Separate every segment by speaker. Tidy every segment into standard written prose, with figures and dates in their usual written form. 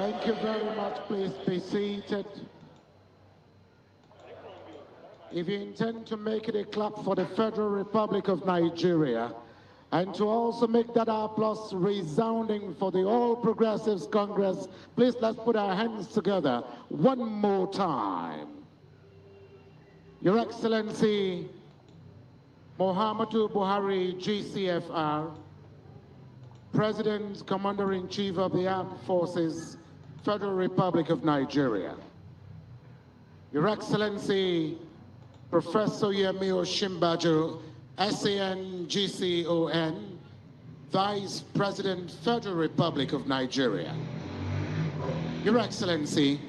Speaker 1: Thank you very much. Please be seated. If you intend to make it a clap for the Federal Republic of Nigeria, and to also make that applause resounding for the All Progressives Congress, please let's put our hands together one more time. Your Excellency, Muhammadu Buhari, GCFR, President, Commander-in-Chief of the Armed Forces, Federal Republic of Nigeria. Your Excellency, Professor Yemi Osinbajo, SAN GCON, Vice President, Federal Republic of Nigeria. Your Excellency,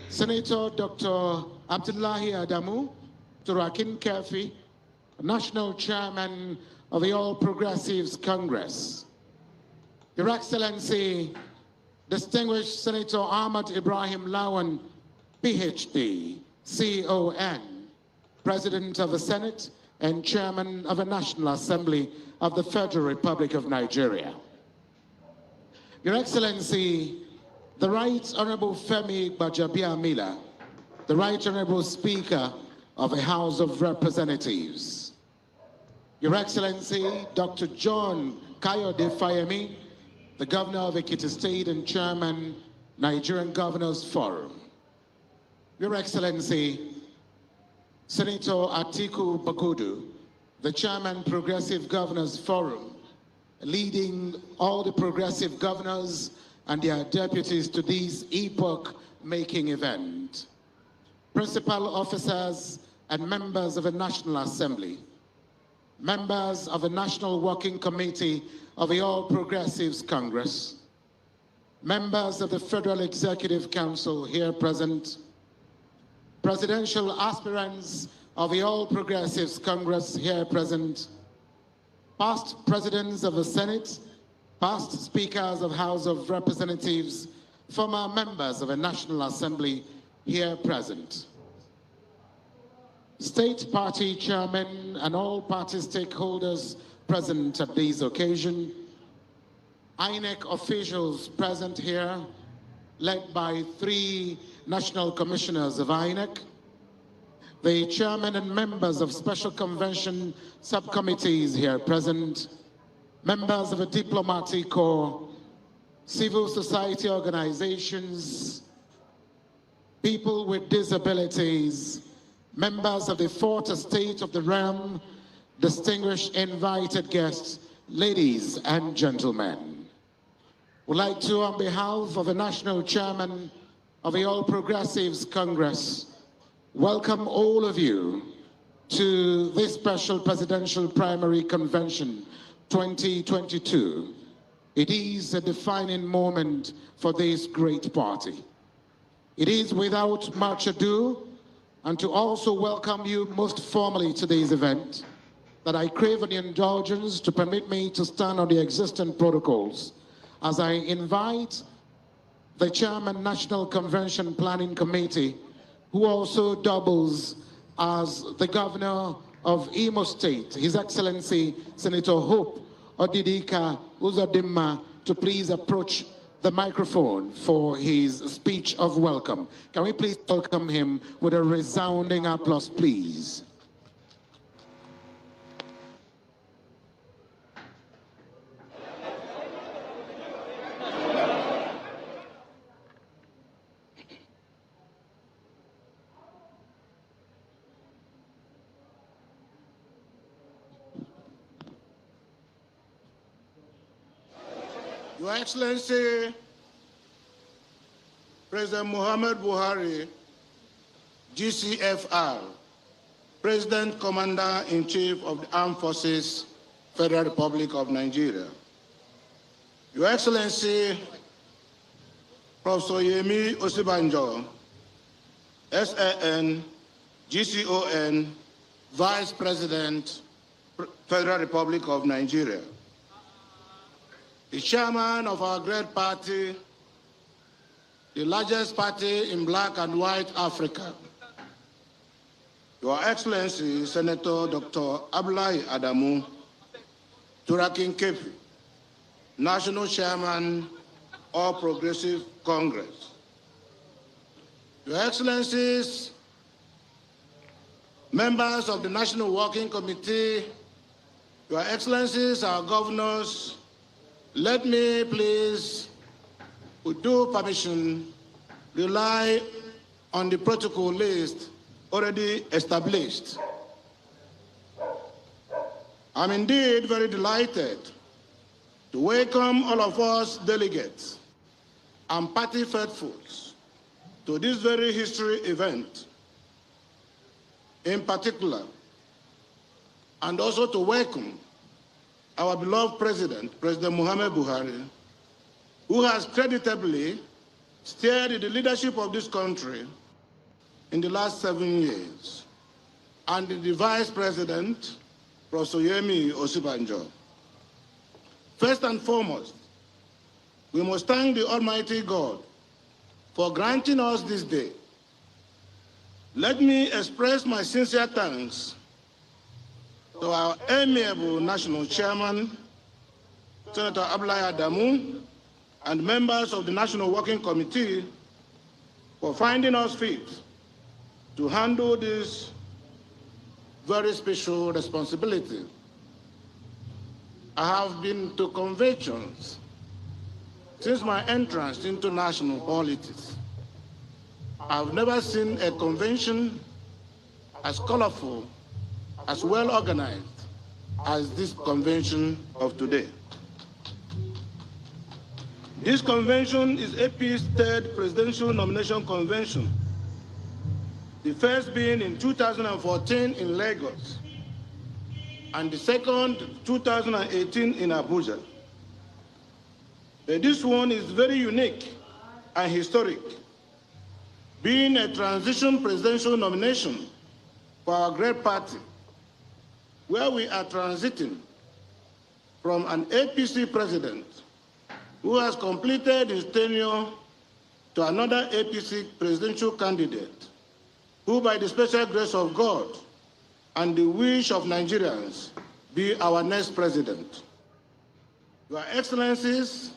Speaker 1: Senator Dr. Abdullahi Adamu Turakin Kefi, National Chairman of the All Progressives Congress. Your Excellency, Distinguished Senator Ahmad Ibrahim Lawan, PhD, CON, President of the Senate and Chairman of the National Assembly of the Federal Republic of Nigeria. Your Excellency, the Right Honorable Femi Gbajabiamila, the Right Honorable Speaker of the House of Representatives. Your Excellency, Dr. John Kayode Fayemi, the Governor of Ekiti State and Chairman, Nigerian Governors Forum. Your Excellency, Senator Atiku Bagudu, the Chairman, Progressive Governors Forum, leading all the progressive governors and their deputies to this epoch-making event. Principal officers and members of the National Assembly, members of the National Working Committee of the All Progressives Congress, members of the Federal Executive Council here present, presidential aspirants of the All Progressives Congress here present, past presidents of the Senate, past speakers of House of Representatives, former members of the National Assembly here present, state party chairmen and all party stakeholders present at this occasion, INEC officials present here, led by 3 national commissioners of INEC, the chairman and members of special convention subcommittees here present, members of the diplomatic corps, civil society organizations, people with disabilities, members of the 4th estate of the realm, distinguished invited guests, ladies and gentlemen. We'd like to, on behalf of the National Chairman of the All Progressives Congress, welcome all of you to this special Presidential Primary Convention 2022. It is a defining moment for this great party. It is without much ado, and to also welcome you most formally to this event, that I crave an indulgence to permit me to stand on the existing protocols as I invite the Chairman, National Convention Planning Committee, who also doubles as the Governor of Imo State, His Excellency Senator Hope Odidika Uzodimma, to please approach the microphone for his speech of welcome. Can we please welcome him with a resounding applause, please?
Speaker 2: Your Excellency, President Muhammad Buhari, GCFR, President Commander-in-Chief of the Armed Forces, Federal Republic of Nigeria. Your Excellency, Professor Yemi Osinbajo, SAN, GCON, Vice President, Federal Republic of Nigeria. The chairman of our great party, the largest party in black and white Africa, Your Excellency, Senator Dr. Abdullahi Adamu Turakin Kefi, National Chairman All Progressive Congress. Your Excellencies, members of the National Working Committee, Your Excellencies, our governors, let me please, with due permission, rely on the protocol list already established. I'm indeed very delighted to welcome all of us delegates and party faithfuls to this very history event, in particular, and also to welcome our beloved President, President Muhammad Buhari, who has creditably steered the leadership of this country in the last 7 years, and the Vice President, Professor Yemi Osibanjo. First and foremost, we must thank the Almighty God for granting us this day. Let me express my sincere thanks to our amiable National Chairman, Senator Abdullahi Adamu, and members of the National Working Committee for finding us fit to handle this very special responsibility. I have been to conventions since my entrance into national politics. I've never seen a convention as colorful, as well organized as this convention of today. This convention is AP's third presidential nomination convention, the first being in 2014 in Lagos, and the second, 2018 in Abuja. This one is very unique and historic, being a transition presidential nomination for our great party, where we are transiting from an APC president who has completed his tenure to another APC presidential candidate, who by the special grace of God and the wish of Nigerians be our next president. Your Excellencies,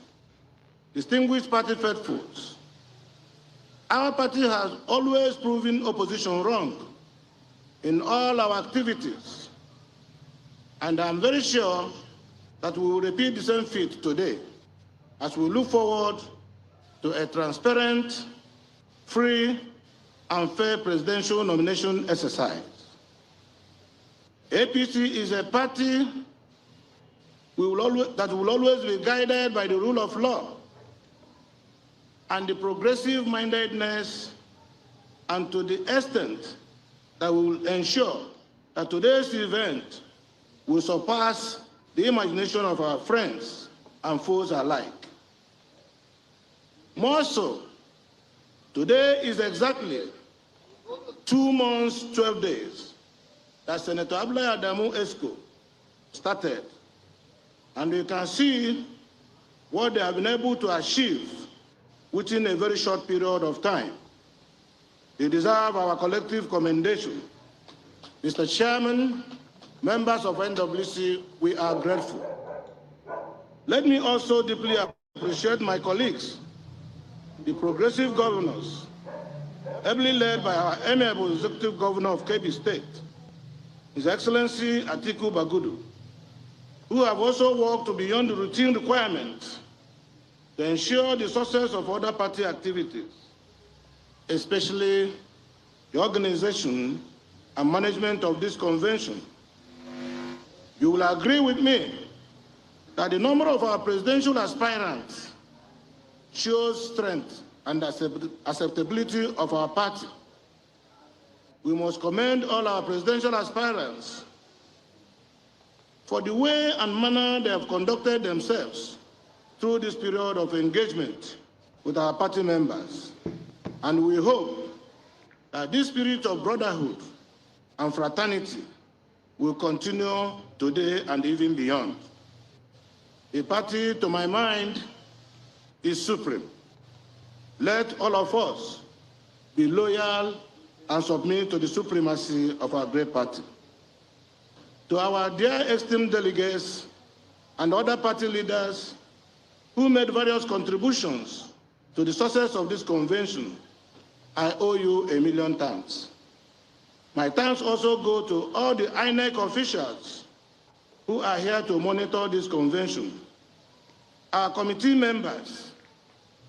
Speaker 2: distinguished party faithfuls, our party has always proven opposition wrong in all our activities, and I'm very sure that we will repeat the same feat today as we look forward to a transparent, free, and fair presidential nomination exercise. APC is a party that will always be guided by the rule of law and the progressive mindedness, and to the extent that we will ensure that today's event will surpass the imagination of our friends and foes alike. More so, today is exactly 2 months, 12 days that Senator Abdullahi Adamu ESCO started, and you can see what they have been able to achieve within a very short period of time. They deserve our collective commendation. Mr. Chairman, members of NWC, we are grateful. Let me also deeply appreciate my colleagues, the progressive governors, ably led by our amiable executive governor of Kebbi State, His Excellency Atiku Bagudu, who have also worked beyond the routine requirements to ensure the success of other party activities, especially the organization and management of this convention. You will agree with me that the number of our presidential aspirants shows strength and acceptability of our party. We must commend all our presidential aspirants for the way and manner they have conducted themselves through this period of engagement with our party members. And we hope that this spirit of brotherhood and fraternity will continue today and even beyond. A party, to my mind, is supreme. Let all of us be loyal and submit to the supremacy of our great party. To our dear esteemed delegates and other party leaders, who made various contributions to the success of this convention, I owe you 1,000,000 thanks. My thanks also go to all the INEC officials who are here to monitor this convention, our committee members,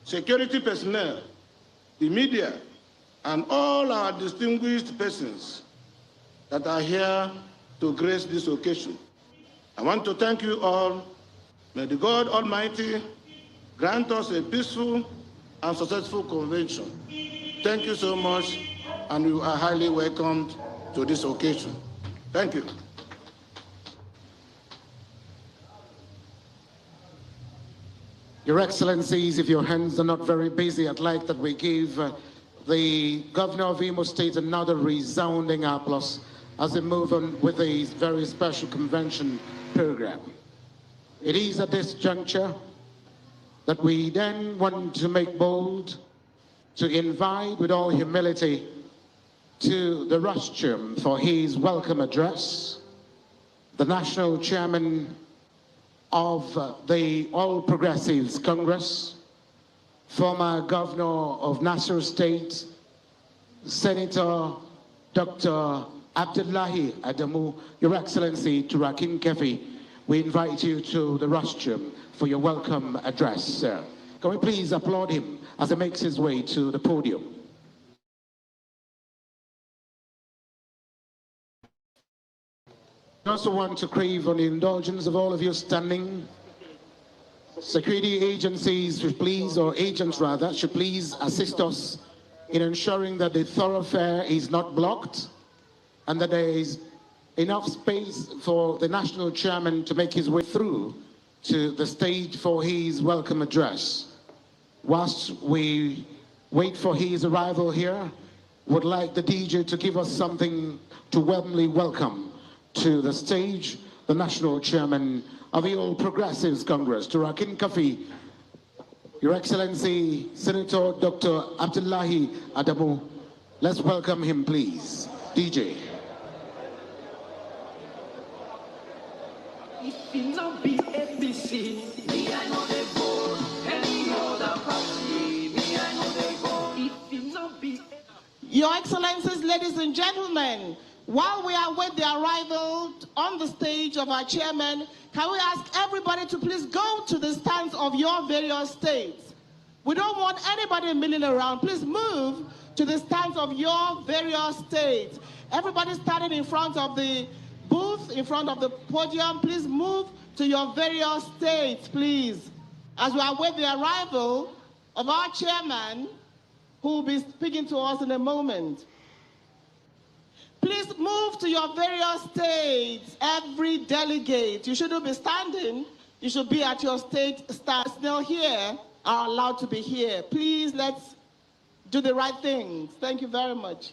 Speaker 2: security personnel, the media, and all our distinguished persons that are here to grace this occasion. I want to thank you all. May the God Almighty grant us a peaceful and successful convention. Thank you so much, and you are highly welcomed to this occasion. Thank you.
Speaker 1: Your Excellencies, if your hands are not very busy, I'd like that we give the Governor of Imo State another resounding applause as they move on with a very special convention program. It is at this juncture that we then want to make bold to invite with all humility to the rostrum for his welcome address, the National Chairman of the All Progressives Congress, former Governor of Nasser State, Senator Dr. Abdullahi Adamu. Your Excellency Turakin Kefi, we invite you to the rostrum for your welcome address, sir. Can we please applaud him as he makes his way to the podium? I also want to crave on the indulgence of all of you standing. Security agencies should please, or agents rather, should please assist us in ensuring that the thoroughfare is not blocked and that there is enough space for the national chairman to make his way through to the stage for his welcome address. Whilst we wait for his arrival here, would like the DJ to give us something to warmly welcome to the stage the national chairman of the All Progressives Congress, Turakin Kefi. Your Excellency, Senator Dr. Abdullahi Adamu. Let's welcome him, please. DJ.
Speaker 3: If it not be APC, me I know they vote. Any other party, me I know they vote. If it not be.
Speaker 4: Your Excellencies, ladies and gentlemen, while we await the arrival on the stage of our chairman, can we ask everybody to please go to the stands of your various states? We don't want anybody milling around. Please move to the stands of your various states. Everybody standing in front of the booth, in front of the podium, please move to your various states, please, as we await the arrival of our chairman, who will be speaking to us in a moment. Please move to your various states. Every delegate, you shouldn't be standing. You should be at your state stand. Still here are allowed to be here. Please, let's do the right things. Thank you very much.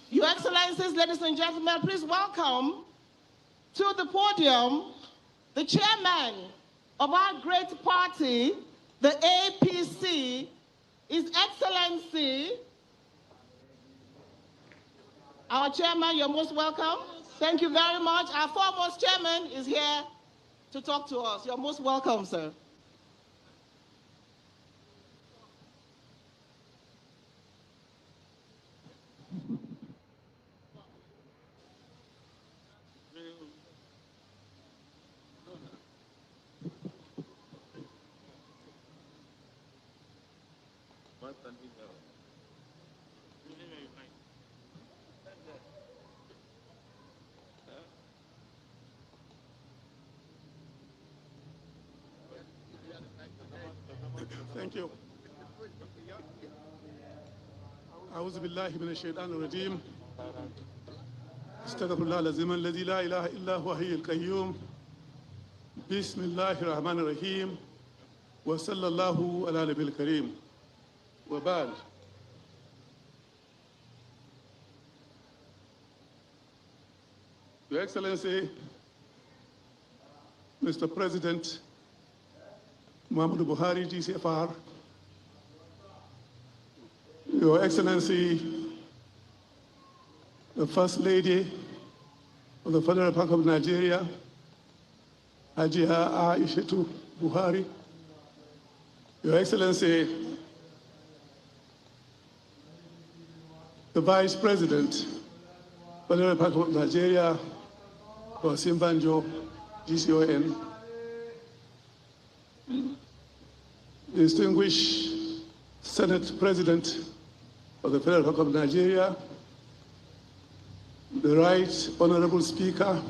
Speaker 4: Your Excellencies, ladies and gentlemen, please welcome to the podium the chairman of our great party, the APC, His Excellency. Our chairman, you're most welcome. Thank you very much. Our foremost chairman is here to talk to us. You're most welcome, sir.
Speaker 5: Thank you. أعوذ بالله من الشيطان الرجيم. استغفر الله العظيم الذي لا إله إلا هو الحي القيوم. بسم الله الرحمن الرحيم. وصلى الله على النبي الكريم. وبعد. Your Excellency, Mr. President Muhammadu Buhari, GCFR, Your Excellency, the First Lady of the Federal Republic of Nigeria, Hajiya Aishatu Buhari, Your Excellency, the Vice President of the Republic of Nigeria, Osinbajo, GCON, distinguished Senate President of the Federal Republic of Nigeria, the Right Honorable Speaker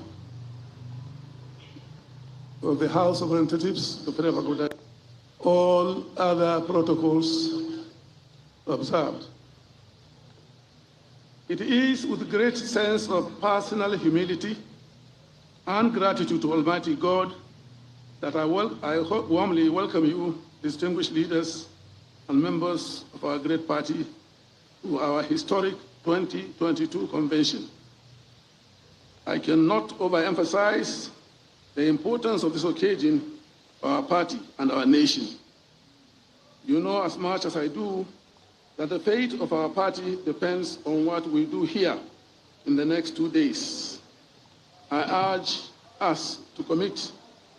Speaker 5: of the House of Representatives of the Federal Republic of Nigeria, all other protocols observed. It is with great sense of personal humility and gratitude to Almighty God that I warmly welcome you, distinguished leaders and members of our great party, to our historic 2022 convention. I cannot overemphasize the importance of this occasion for our party and our nation. You know as much as I do that the fate of our party depends on what we do here in the next 2 days. I urge us to commit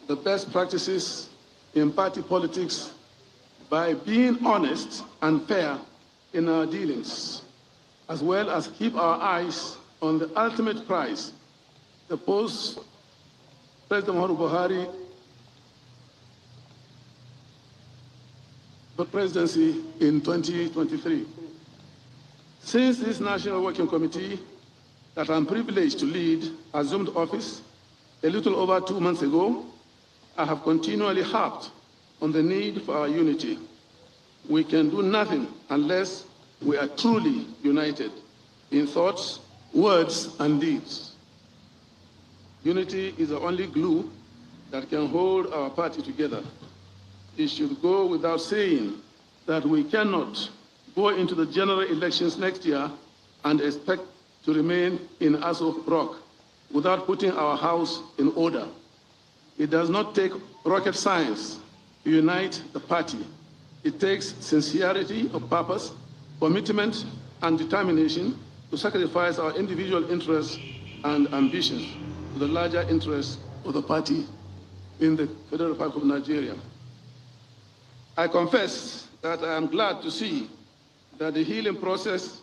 Speaker 5: the best practices in party politics by being honest and fair in our dealings, as well as keep our eyes on the ultimate prize, the post-President Muhammadu Buhari presidency in 2023. Since this National Working Committee that I'm privileged to lead assumed office a little over 2 months ago, I have continually harped on the need for our unity. We can do nothing unless we are truly united in thoughts, words, and deeds. Unity is the only glue that can hold our party together. It should go without saying that we cannot go into the general elections next year and expect to remain in Aso Rock without putting our house in order. It does not take rocket science to unite the party. It takes sincerity of purpose, commitment, and determination to sacrifice our individual interests and ambitions to the larger interests of the party in the Federal Republic of Nigeria. I confess that I am glad to see that the healing process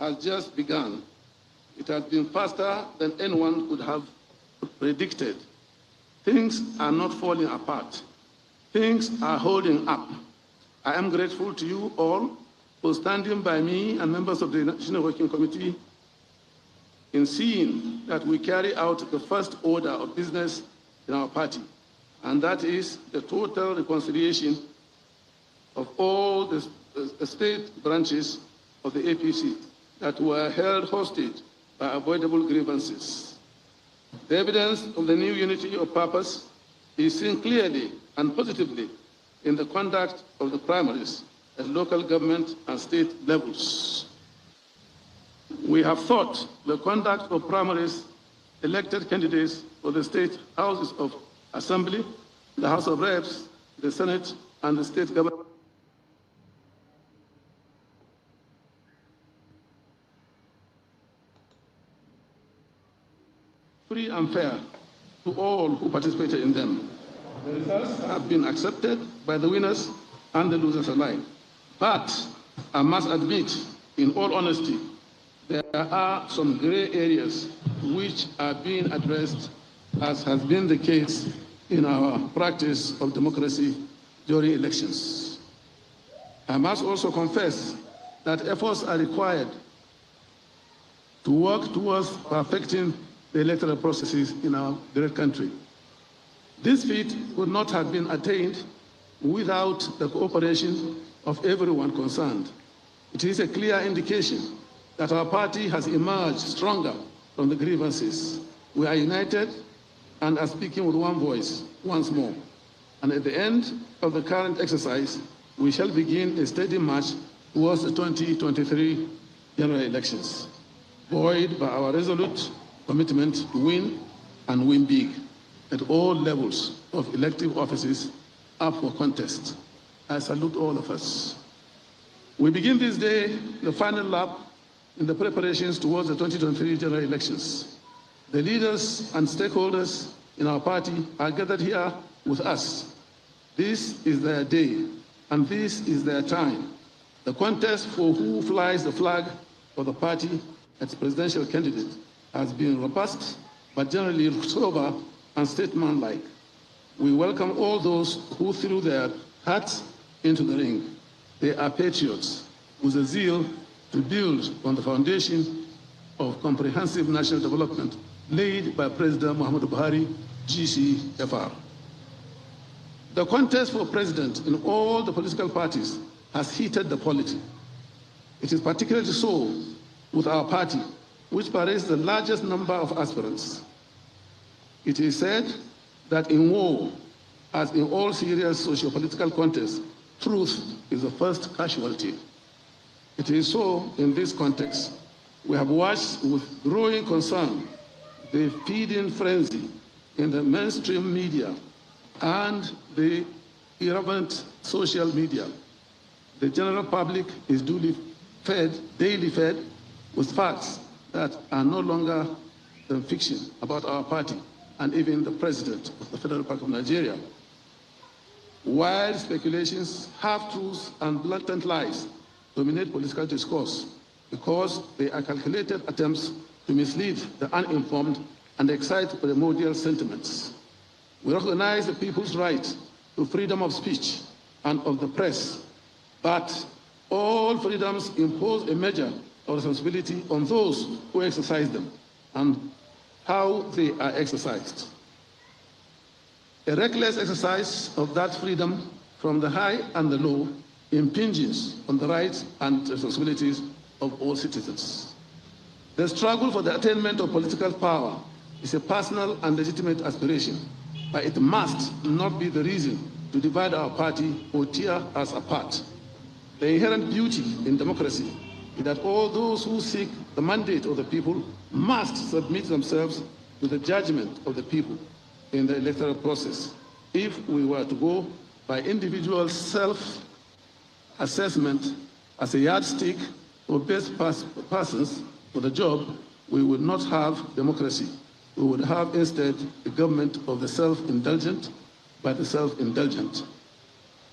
Speaker 5: has just begun. It has been faster than anyone could have predicted. Things are not falling apart. Things are holding up. I am grateful to you all for standing by me and members of the National Working Committee in seeing that we carry out the first order of business in our party, and that is the total reconciliation of all the state branches of the APC that were held hostage by avoidable grievances. The evidence of the new unity of purpose is seen clearly and positively in the conduct of the primaries at local government and state levels. We have thought the conduct of primaries elected candidates for the state houses of assembly, the House of Reps, the Senate, and the state government free and fair to all who participated in them. The results have been accepted by the winners and the losers alike. But I must admit, in all honesty, there are some gray areas which are being addressed, as has been the case in our practice of democracy during elections. I must also confess that efforts are required to work towards perfecting the electoral processes in our great country. This feat would not have been attained without the cooperation of everyone concerned. It is a clear indication that our party has emerged stronger from the grievances. We are united and are speaking with one voice once more. And at the end of the current exercise, we shall begin a steady march towards the 2023 general elections, buoyed by our resolute commitment to win and win big at all levels of elective offices up for contest. I salute all of us. We begin this day the final lap in the preparations towards the 2023 general elections. The leaders and stakeholders in our party are gathered here with us. This is their day, and this is their time. The contest for who flies the flag of the party as presidential candidate has been robust, but generally sober and statesmanlike. We welcome all those who threw their hats into the ring. They are patriots with a zeal to build on the foundation of comprehensive national development laid by President Muhammadu Buhari, GCFR. The contest for president in all the political parties has heated the polity. It is particularly so with our party, which parades the largest number of aspirants. It is said that in war, as in all serious socio-political contests, truth is the first casualty. It is so in this context. We have watched with growing concern the feeding frenzy in the mainstream media and the irrelevant social media. The general public is daily fed with facts that are no longer than fiction about our party and even the President of the Federal Republic of Nigeria. Wild speculations, half-truths, and blatant lies dominate political discourse because they are calculated attempts to mislead the uninformed and excite primordial sentiments. We recognize the people's right to freedom of speech and of the press, but all freedoms impose a measure of responsibility on those who exercise them and how they are exercised. A reckless exercise of that freedom from the high and the low impinges on the rights and responsibilities of all citizens. The struggle for the attainment of political power is a personal and legitimate aspiration, but it must not be the reason to divide our party or tear us apart. The inherent beauty in democracy is that all those who seek the mandate of the people must submit themselves to the judgment of the people in the electoral process. If we were to go by individual self-assessment as a yardstick for best persons for the job, we would not have democracy. We would have instead a government of the self-indulgent by the self-indulgent.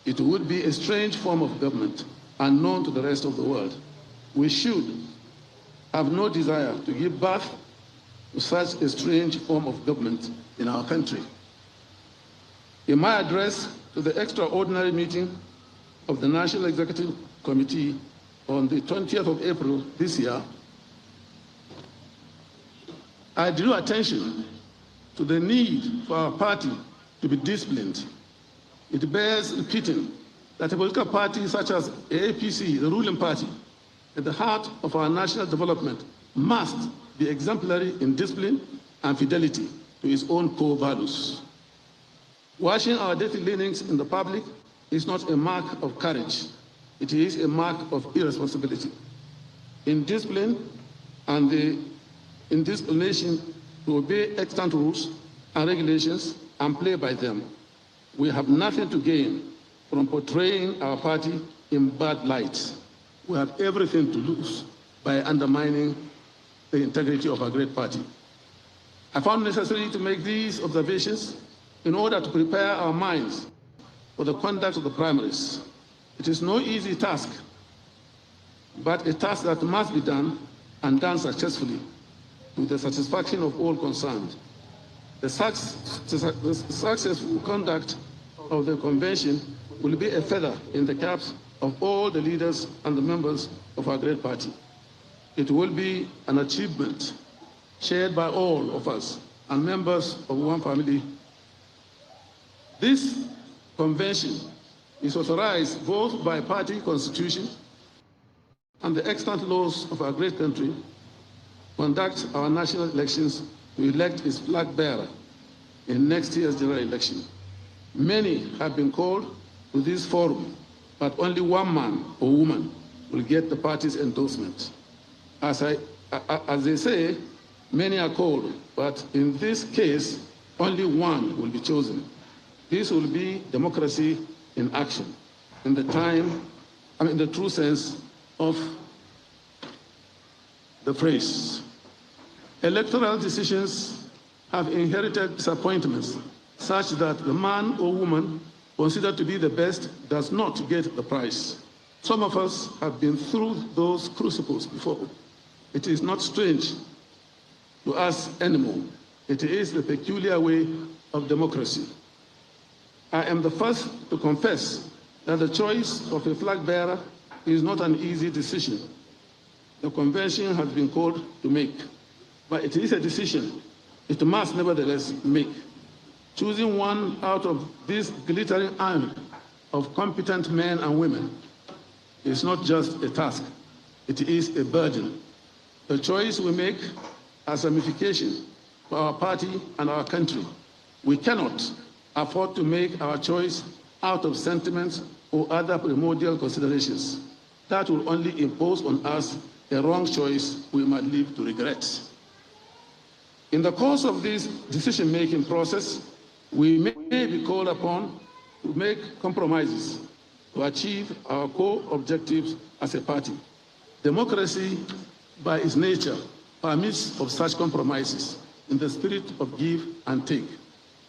Speaker 5: It would be a strange form of government unknown to the rest of the world. We should have no desire to give birth to such a strange form of government in our country. In my address to the extraordinary meeting of the National Executive Committee on the 20th of April this year, I drew attention to the need for our party to be disciplined. It bears repeating that a political party such as APC, the ruling party, at the heart of our national development, must be exemplary in discipline and fidelity to its own core values. Washing our dirty leanings in the public is not a mark of courage. It is a mark of irresponsibility. In discipline and the indisciplination to obey extant rules and regulations and play by them, we have nothing to gain from portraying our party in bad light. We have everything to lose by undermining the integrity of our great party. I found necessary to make these observations in order to prepare our minds for the conduct of the primaries. It is no easy task, but a task that must be done and done successfully to the satisfaction of all concerned. The successful conduct of the convention will be a feather in the caps of all the leaders and the members of our great party. It will be an achievement shared by all of us and members of one family. This convention is authorized both by party constitution and the extant laws of our great country to conduct our national elections to elect its flag bearer in next year's general election. Many have been called to this forum, but only one man or woman will get the party's endorsement. As they say, many are called, but in this case, only one will be chosen. This will be democracy in action, in the true sense of the phrase. Electoral decisions have inherited disappointments such that the man or woman considered to be the best does not get the prize. Some of us have been through those crucibles before. It is not strange to us anymore. It is the peculiar way of democracy. I am the first to confess that the choice of a flag bearer is not an easy decision. The convention has been called to make, but it is a decision it must nevertheless make. Choosing one out of this glittering army of competent men and women is not just a task, it is a burden. The choice we make has ramifications for our party and our country. We cannot afford to make our choice out of sentiments or other primordial considerations. That will only impose on us a wrong choice we might live to regret. In the course of this decision-making process, we may be called upon to make compromises to achieve our core objectives as a party. Democracy, by its nature, permits of such compromises in the spirit of give and take.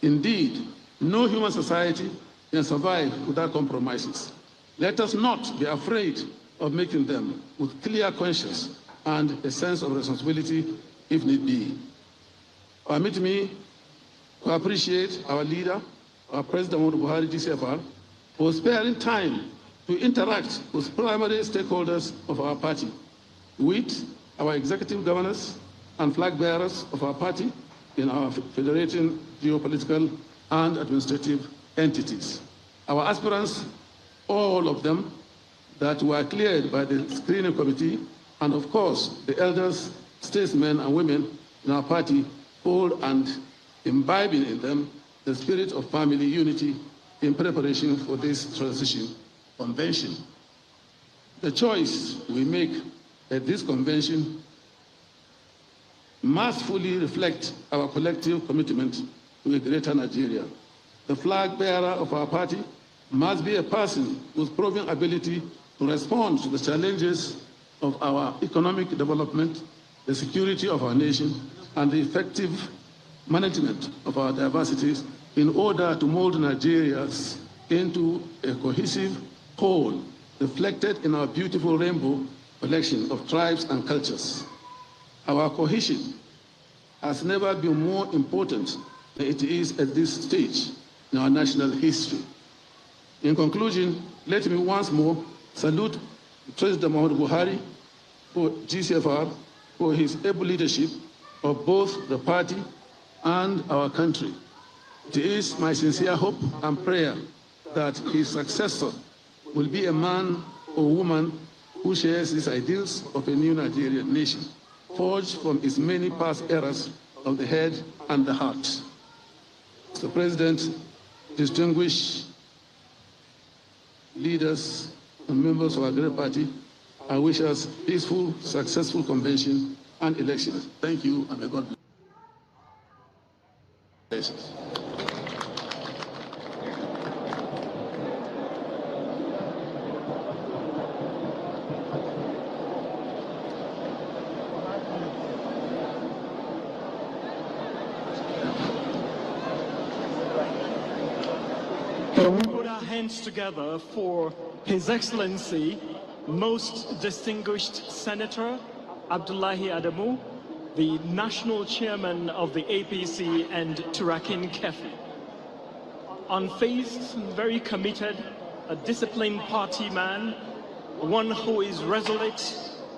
Speaker 5: Indeed, no human society can survive without compromises. Let us not be afraid of making them with clear conscience and a sense of responsibility if need be. Permit me to appreciate our leader, our President Muhammadu Buhari GCFR, for sparing time to interact with primary stakeholders of our party, with our executive governors and flag bearers of our party in our federating geopolitical and administrative entities. Our aspirants, all of them that were cleared by the screening committee, and of course, the elders, statesmen and women in our party, hold and imbibing in them the spirit of family unity in preparation for this transition convention. The choice we make at this convention must fully reflect our collective commitment to a greater Nigeria. The flag bearer of our party must be a person with proven ability to respond to the challenges of our economic development, the security of our nation, and the effective management of our diversities in order to mold Nigerians into a cohesive whole reflected in our beautiful rainbow collection of tribes and cultures. Our cohesion has never been more important than it is at this stage in our national history. In conclusion, let me once more salute President Muhammadu Buhari for GCFR for his able leadership of both the party and our country. It is my sincere hope and prayer that his successor will be a man or woman who shares these ideals of a new Nigerian nation, forged from its many past eras of the head and the heart. Mr. President, distinguished leaders and members of our great party, I wish us peaceful, successful convention and elections. Thank you, and may God bless us.
Speaker 6: We put our hands together for His Excellency, Most Distinguished Senator Abdullahi Adamu, the National Chairman of the APC, and Turakin Kefi. Unfazed, very committed, a disciplined party man, one who is resolute,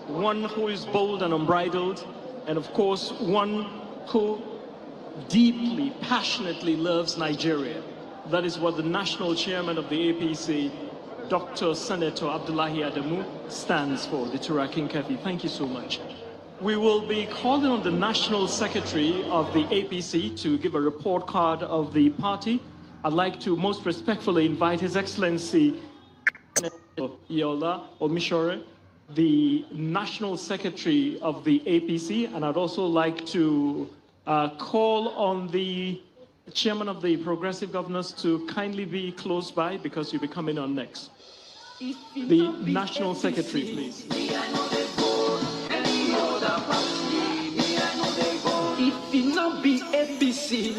Speaker 6: one who is bold and unbridled, and of course, one who deeply, passionately loves Nigeria. That is what the National Chairman of the APC, Dr. Senator Abdullahi Adamu, stands for, the Turakin Kefi. Thank you so much. We will be calling on the National Secretary of the APC to give a report card of the party. I'd like to most respectfully invite His Excellency Yola Omishore, the National Secretary of the APC, and I'd also like to call on the Chairman of the Progressive Governors to kindly be close by because you'll be coming on next. The National Secretary, please.
Speaker 3: If it not be APC,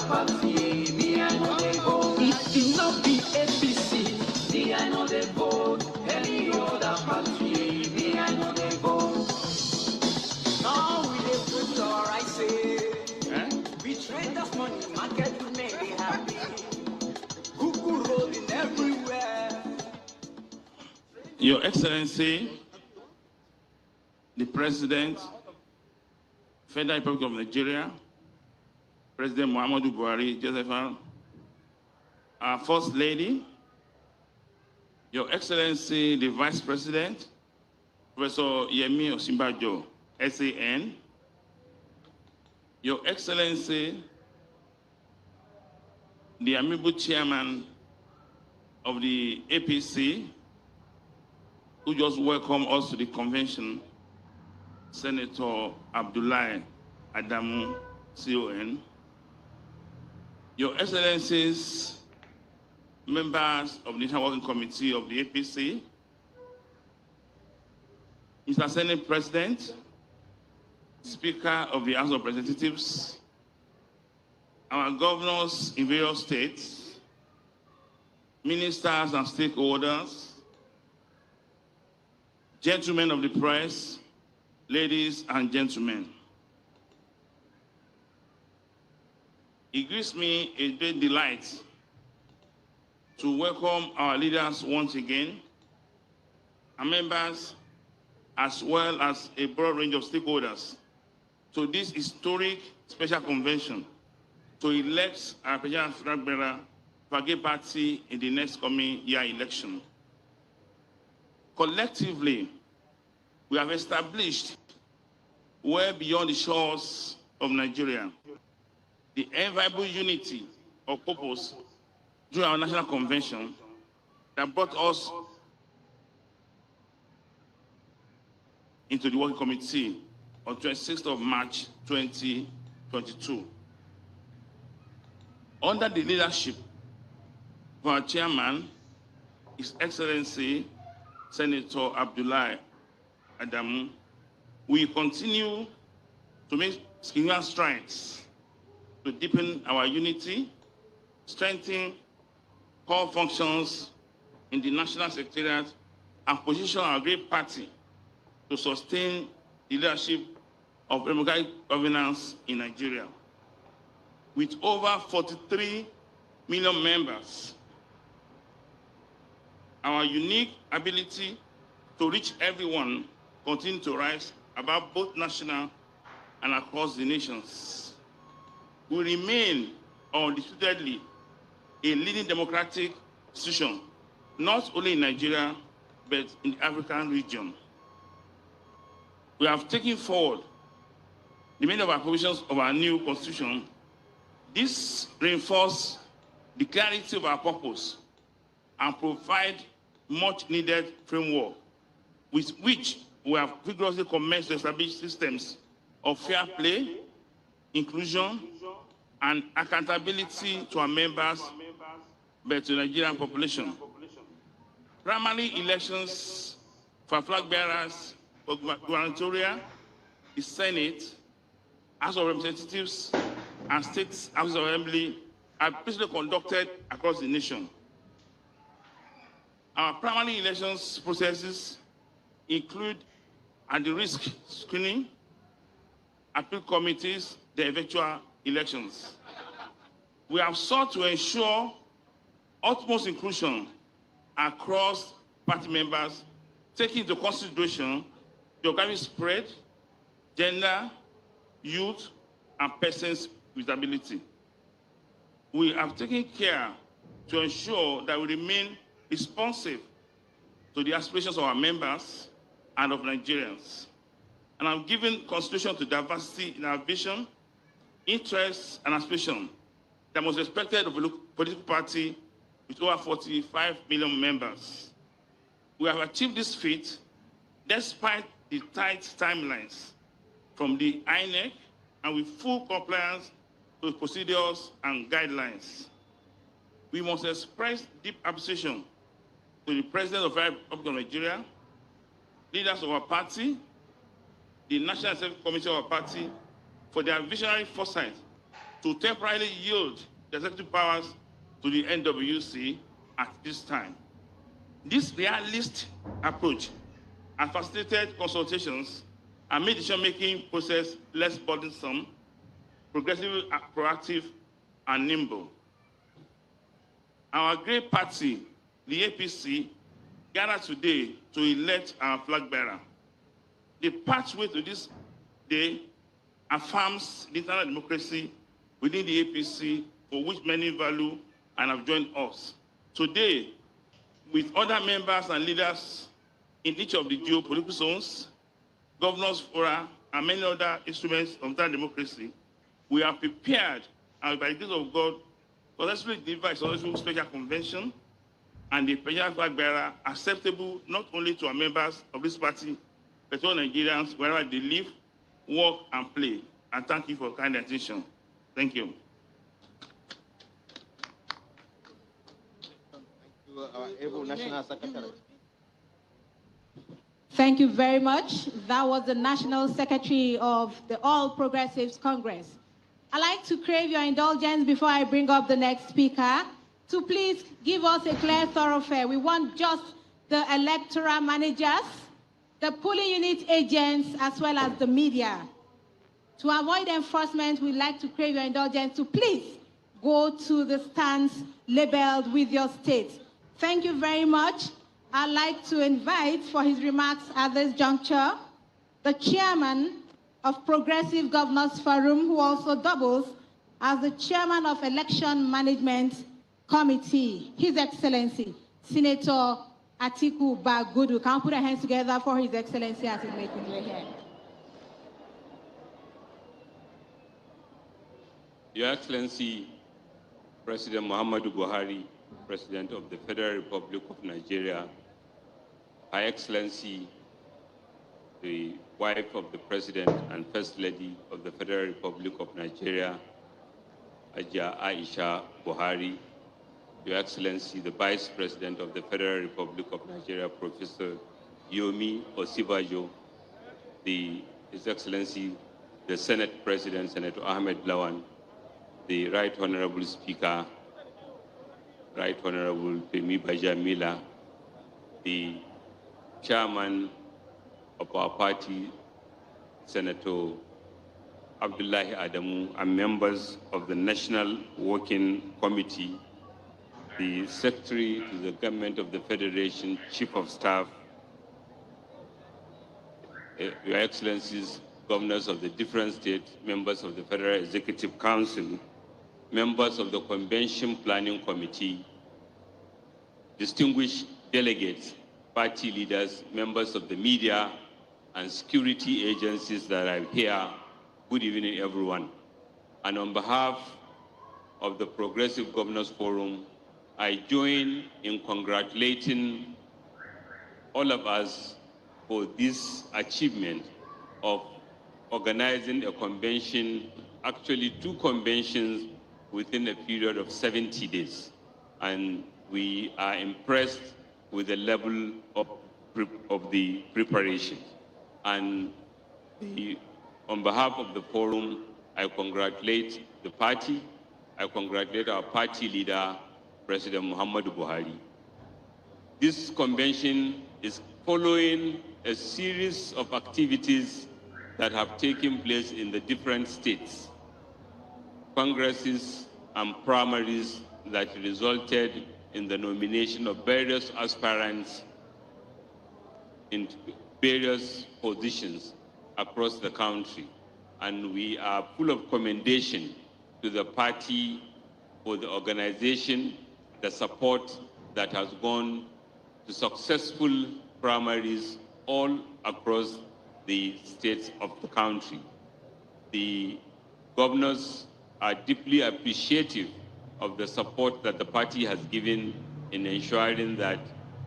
Speaker 3: party, me I know they vote. If it not be APC, me I know they vote. Any other party, me I know they vote. Now we dey put our right say. We trade that money, market to make it happy. Cuckoo rolling everywhere.
Speaker 7: Your Excellency, the President, Federal Republic of Nigeria, President Muhammadu Buhari, Joseph, our First Lady, Your Excellency, the Vice President, Professor Yemi Osinbajo, SAN, Your Excellency, the amiable Chairman of the APC, who just welcomed us to the convention, Senator Abdullahi Adamu, CON, Your Excellencies, members of the National Working Committee of the APC, Mr. Senate President, Speaker of the House of Representatives, our governors in various states, ministers and stakeholders, gentlemen of the press, ladies and gentlemen. It gives me a great delight to welcome our leaders once again, our members, as well as a broad range of stakeholders, to this historic special convention to elect our presidential flag bearer for a party in the next coming year election. Collectively, we have established well beyond the shores of Nigeria the enviable unity of purpose during our national convention that brought us into the working committee on 26th of March 2022. Under the leadership of our chairman, His Excellency Senator Abdullahi Adamu, we continue to make significant strides to deepen our unity, strengthen core functions in the National Secretariat, and position our great party to sustain the leadership of democratic governance in Nigeria. With over 43 million members, our unique ability to reach everyone continue to rise above both national and across the nations. We remain undisputedly a leading democratic institution, not only in Nigeria, but in the African region. We have taken forward the many of our provisions of our new constitution. This reinforces the clarity of our purpose and provide much needed framework with which we have vigorously commenced to establish systems of fair play, inclusion, and accountability to our members, but to the Nigerian population. Primary elections for flag bearers for gubernatorial, the Senate, House of Representatives, and State House of Assembly are peacefully conducted across the nation. Our primary elections processes include at the risk screening, appeal committees, the eventual elections. We have sought to ensure utmost inclusion across party members, taking into consideration geographic spread, gender, youth, and persons with disability. We have taken care to ensure that we remain responsive to the aspirations of our members and of Nigerians. And I'm giving consideration to diversity in our vision, interests, and aspiration that was expected of a political party with over 45 million members. We have achieved this feat despite the tight timelines from the INEC and with full compliance to procedures and guidelines. We must express deep appreciation to the President of the Republic of Nigeria, leaders of our party, the National Executive Committee of our party, for their visionary foresight to temporarily yield the executive powers to the NWC at this time. This realist approach has facilitated consultations and made the decision-making process less burdensome, progressive, proactive, and nimble. Our great party, the APC, gathered today to elect our flag bearer. The pathway to this day affirms the internal democracy within the APC, for which many value and have joined us. Today, with other members and leaders in each of the geopolitical zones, governors' fora, and many other instruments of internal democracy, we are prepared, and by the grace of God, successfully deliver a successful special convention and the presidential flag bearer acceptable not only to our members of this party, but to all Nigerians wherever they live, work, and play. And thank you for kind attention. Thank you.
Speaker 8: Our able National Secretary.
Speaker 9: Thank you very much. That was the National Secretary of the All Progressives Congress. I'd like to crave your indulgence before I bring up the next speaker to please give us a clear thoroughfare. We want just the electoral managers, the polling unit agents, as well as the media. To avoid enforcement, we'd like to crave your indulgence to please go to the stands labeled with your state. Thank you very much. I'd like to invite for his remarks at this juncture the chairman of Progressive Governors Forum, who also doubles as the chairman of Election Management Committee, His Excellency, Senator Atiku Bagudu. Can we put our hands together for His Excellency as he's making way here?
Speaker 10: Your Excellency, President Muhammadu Buhari, President of the Federal Republic of Nigeria, Her Excellency, the wife of the President and First Lady of the Federal Republic of Nigeria, Ajia Aisha Buhari, Your Excellency, the Vice President of the Federal Republic of Nigeria, Professor Yomi Osibajo, His Excellency, the Senate President, Senator Ahmed Lawan, the Right Honorable Speaker, Right Honorable Femi Bajamila, the Chairman of our party, Senator Abdullahi Adamu, and members of the National Working Committee, the Secretary to the Government of the Federation, Chief of Staff, Your Excellencies, Governors of the different states, members of the Federal Executive Council, members of the Convention Planning Committee, distinguished delegates, party leaders, members of the media, and security agencies that are here, good evening, everyone. And on behalf of the Progressive Governors Forum, I join in congratulating all of us for this achievement of organizing a convention, actually 2 conventions within a period of 70 days. And we are impressed with the level of the preparation. And on behalf of the forum, I congratulate the party. I congratulate our party leader, President Muhammadu Buhari. This convention is following a series of activities that have taken place in the different states, congresses and primaries that resulted in the nomination of various aspirants in various positions across the country. And we are full of commendation to the party for the organization, the support that has gone to successful primaries all across the states of the country. The governors are deeply appreciative of the support that the party has given in ensuring that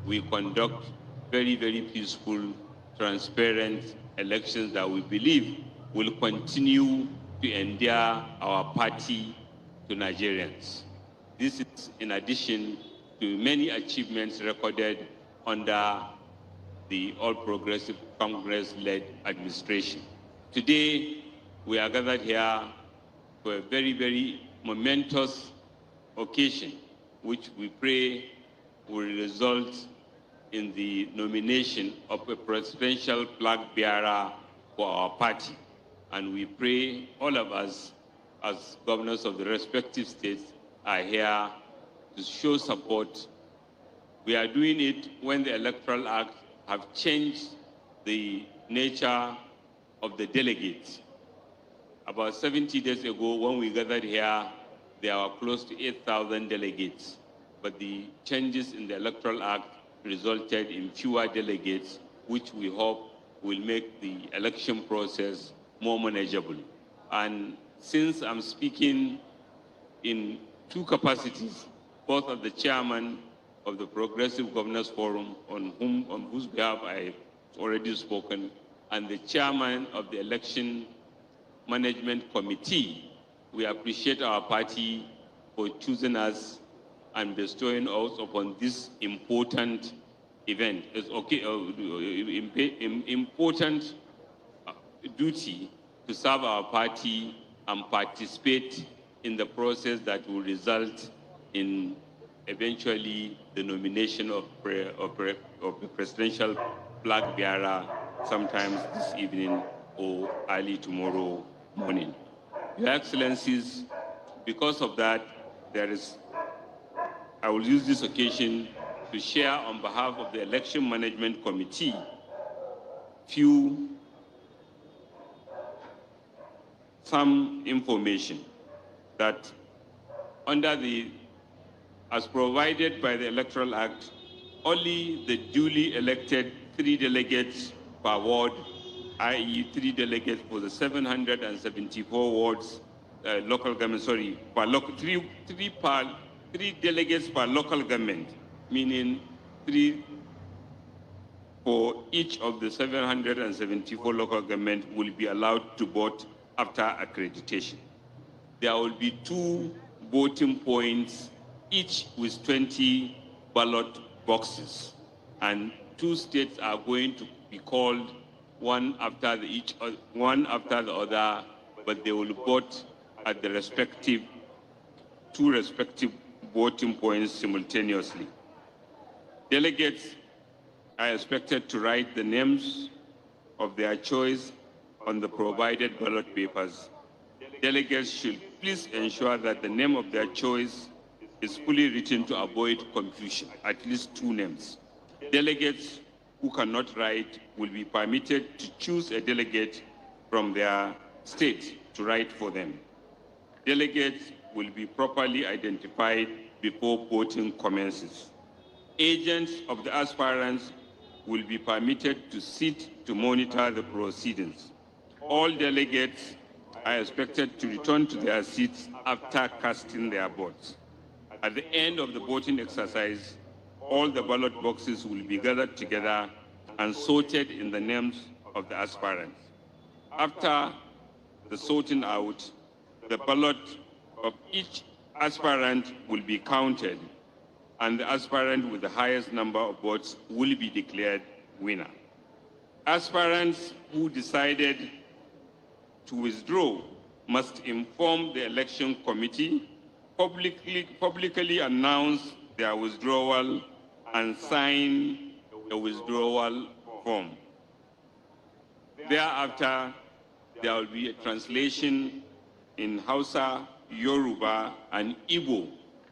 Speaker 10: we conduct very, very peaceful, transparent elections that we believe will continue to endear our party to Nigerians. This is in addition to many achievements recorded under the All Progressive Congress-led administration. Today, we are gathered here for a very, very momentous occasion, which we pray will result in the nomination of a presidential flag bearer for our party. And we pray all of us, as governors of the respective states, are here to show support. We are doing it when the Electoral Act have changed the nature of the delegates. About 70 days ago, when we gathered here, there were close to 8,000 delegates. But the changes in the Electoral Act resulted in fewer delegates, which we hope will make the election process more manageable. And since I'm speaking in two capacities, both as the chairman of the Progressive Governors Forum, on whose behalf I've already spoken, and the chairman of the Election Management Committee, we appreciate our party for choosing us and bestowing us upon this important event. It's important duty to serve our party and participate in the process that will result in eventually the nomination of the presidential flag bearer sometimes this evening or early tomorrow morning. Your Excellencies, because of that, I will use this occasion to share on behalf of the Election Management Committee some information that as provided by the Electoral Act, only the duly elected 3 delegates per ward, i.e. 3 delegates for the 774 wards, local government, sorry, three delegates per local government, meaning 3 for each of the 774 local government will be allowed to vote after accreditation. There will be 2 voting points, each with 20 ballot boxes, and 2 states are going to be called one after the other, but they will vote at the 2 respective voting points simultaneously. Delegates are expected to write the names of their choice on the provided ballot papers. Delegates should please ensure that the name of their choice is fully written to avoid confusion, at least 2 names. Delegates who cannot write will be permitted to choose a delegate from their state to write for them. Delegates will be properly identified before voting commences. Agents of the aspirants will be permitted to sit to monitor the proceedings. All delegates are expected to return to their seats after casting their votes. At the end of the voting exercise, all the ballot boxes will be gathered together and sorted in the names of the aspirants. After the sorting out, the ballot of each aspirant will be counted, and the aspirant with the highest number of votes will be declared winner. Aspirants who decided to withdraw must inform the election committee, publicly announce their withdrawal, and sign a withdrawal form. Thereafter, there will be a translation in Hausa, Yoruba, and Igbo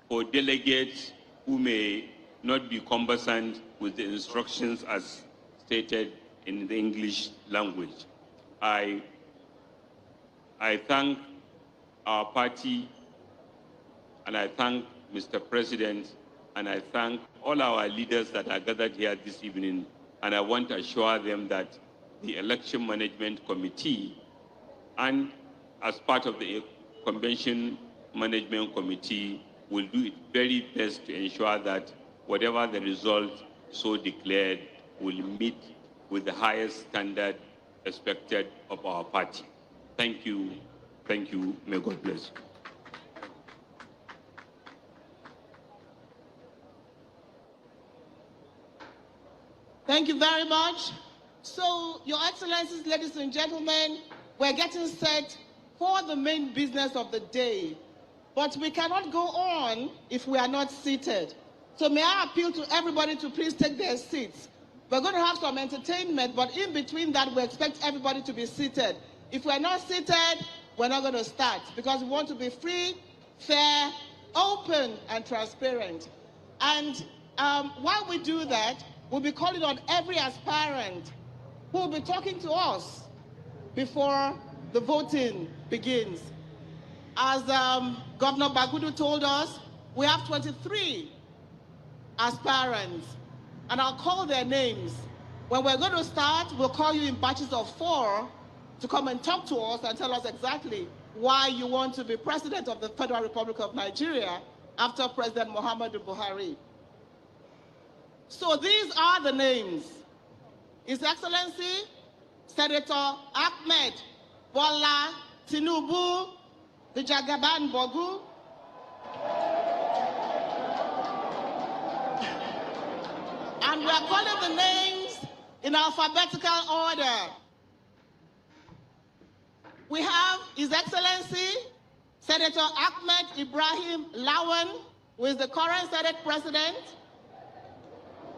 Speaker 10: for delegates who may not be conversant with the instructions as stated in the English language. I thank our party, and I thank Mr. President, and I thank all our leaders that are gathered here this evening, and I want to assure them that the Election Management Committee, and as part of the Convention Management Committee, will do its very best to ensure that whatever the result so declared will meet with the highest standard expected of our party. Thank you. Thank you. May God bless you.
Speaker 4: Thank you very much. So, Your Excellencies, ladies and gentlemen, we're getting set for the main business of the day. But we cannot go on if we are not seated. So may I appeal to everybody to please take their seats. We're going to have some entertainment, but in between that, we expect everybody to be seated. If we're not seated, we're not going to start because we want to be free, fair, open, and transparent. And while we do that, we'll be calling on every aspirant who will be talking to us before the voting begins. As Governor Bagudu told us, we have 23 aspirants, and I'll call their names. When we're going to start, we'll call you in batches of 4 to come and talk to us and tell us exactly why you want to be president of the Federal Republic of Nigeria after President Muhammadu Buhari. So these are the names. His Excellency, Senator Ahmed Bola Tinubu, the Jagaban Bogu, and we are calling the names in alphabetical order. We have His Excellency, Senator Ahmed Ibrahim Lawan, who is the current Senate President.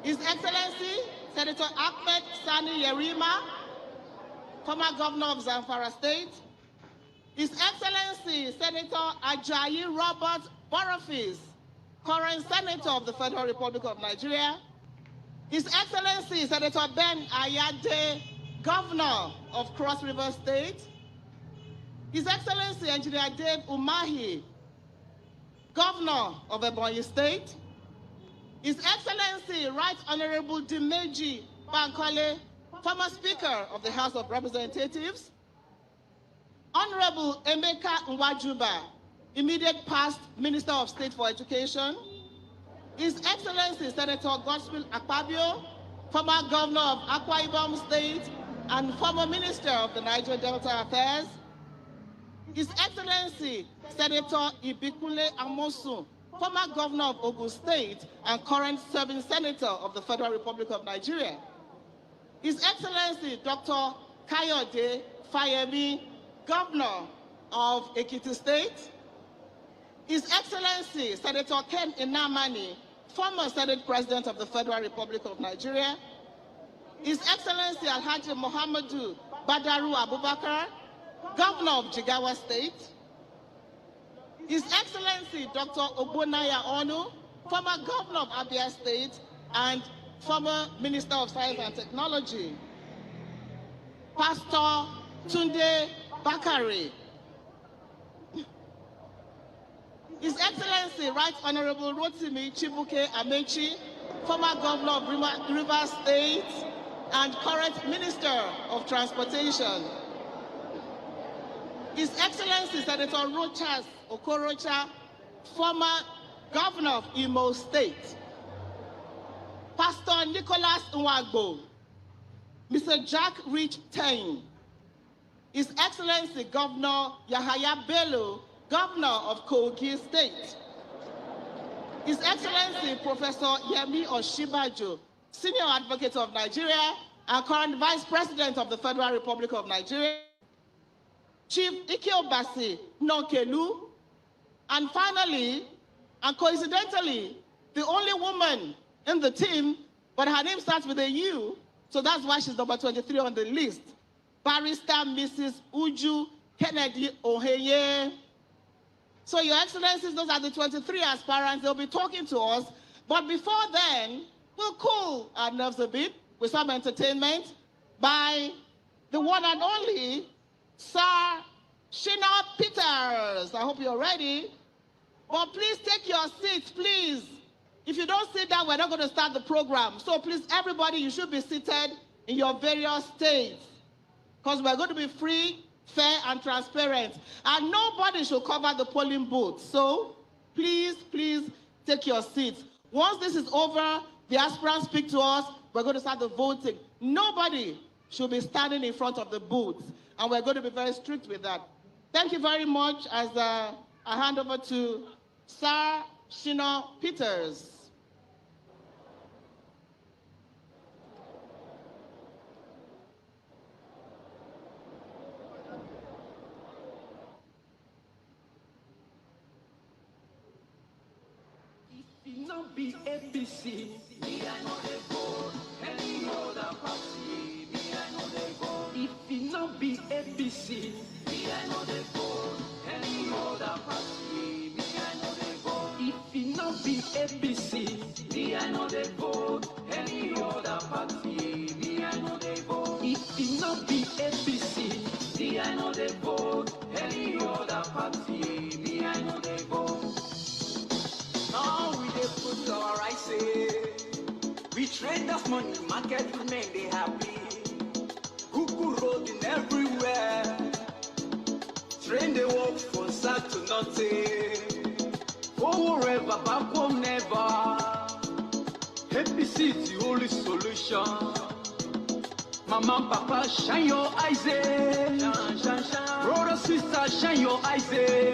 Speaker 4: His Excellency, Senator Ahmed Sani Yerima, former Governor of Zamfara State. His Excellency, Senator Ajayi Robert Borough, current Senator of the Federal Republic of Nigeria. His Excellency, Senator Ben Ayade, Governor of Cross River State. His Excellency, Engineer Dave Umahi, Governor of Ebonyi State. His Excellency, Right Honorable Dimeji Bankole, former Speaker of the House of Representatives. Honorable Emeka Nwajuba, immediate past Minister of State for Education. His Excellency, Senator Godswill Akpabio, former Governor of Akwa Ibom State and former Minister of the Niger Delta Affairs. His Excellency, Senator Ibikunle Amosun, former Governor of Ogun State and current serving Senator of the Federal Republic of Nigeria. His Excellency, Dr. Kayode Fayemi, Governor of Ekiti State. His Excellency, Senator Ken Inamani, former Senate President of the Federal Republic of Nigeria. His Excellency, Alhaji Muhammadu Badaru Abubakar, Governor of Jigawa State. His Excellency, Dr. Ogbonnaya Onu, former Governor of Abia State and former Minister of Science and Technology. Pastor Tunde Bakari. His Excellency, Right Honorable Rotimi Chibuke Amechi, former Governor of Rivers State and current Minister of Transportation. His Excellency, Senator Rochas Okorocha, former Governor of Imo State. Pastor Nicholas Nwagbo, Mr. Jack Rich Tain. His Excellency, Governor Yahaya Bello, Governor of Kogi State. His Excellency, Professor Yemi Oshibajo, Senior Advocate of Nigeria and current Vice President of the Federal Republic of Nigeria. Chief Ikeobasi Nokelu. And finally, and coincidentally, the only woman in the team, but her name starts with a U, so that's why she's number 23 on the list. Barrister Mrs. Uju Kennedy Oheye. So, Your Excellencies, those are the 23 aspirants. They'll be talking to us. But before then, we'll cool our nerves a bit with some entertainment by the one and only Sir Shina Peters. I hope you're ready. But please take your seats, please. If you don't sit down, we're not going to start the program. So please, everybody, you should be seated in your various states, because we're going to be free, fair, and transparent. And nobody should cover the polling booth. So please, please take your seats. Once this is over, the aspirants speak to us, we're going to start the voting. Nobody should be standing in front of the booth. And we're going to be very strict with that. Thank you very much. As I hand over to Sir Shina Peters.
Speaker 3: it not be APC, me I know they vote. Any other party, me I know they vote. If it not be APC, me I know they vote. Any other party, me I know they vote. If it not be APC, me I know they vote. Any other party, me I know they vote. If it not be APC, me I know they vote. Any other party, me I know they vote. Now we dey put our eyes say, we trade that money, market women they happy. Cuckoo rolling everywhere. Train they work from start to nothing. Go wherever, back home never. APC is the only solution. Mama, papa, shine your eyes, eh? Shine, shine, shine. Brother, sister, shine your eyes, eh?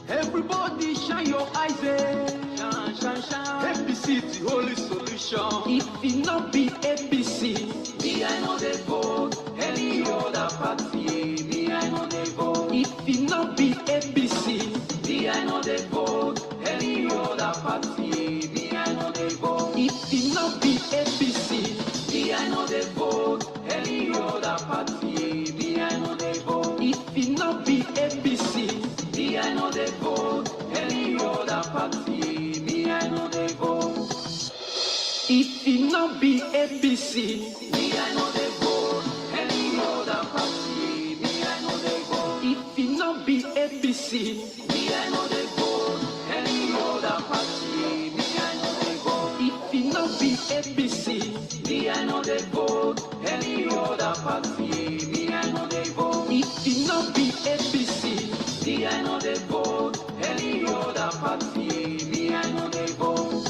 Speaker 3: Everybody, shine your eyes, eh? Shine, shine, shine. APC is the only solution. If it not be APC, me I know they vote. Any other party, me I know they vote. If it not be APC, me I know they vote. Any other party, me I know they vote. If it not be APC, me I know they vote. Any other party, me I know they vote. If it not be APC, me I know they vote. Any other party, me I know they vote. If it not be APC, me I know they vote. Any other party, me I know they vote. If it not be APC, me I know they vote. Any other party, me I know they vote. If it not be APC, me I know they vote. Any other party, me I know they vote. If it not be APC, me I know they vote. Any other party, me I know they vote.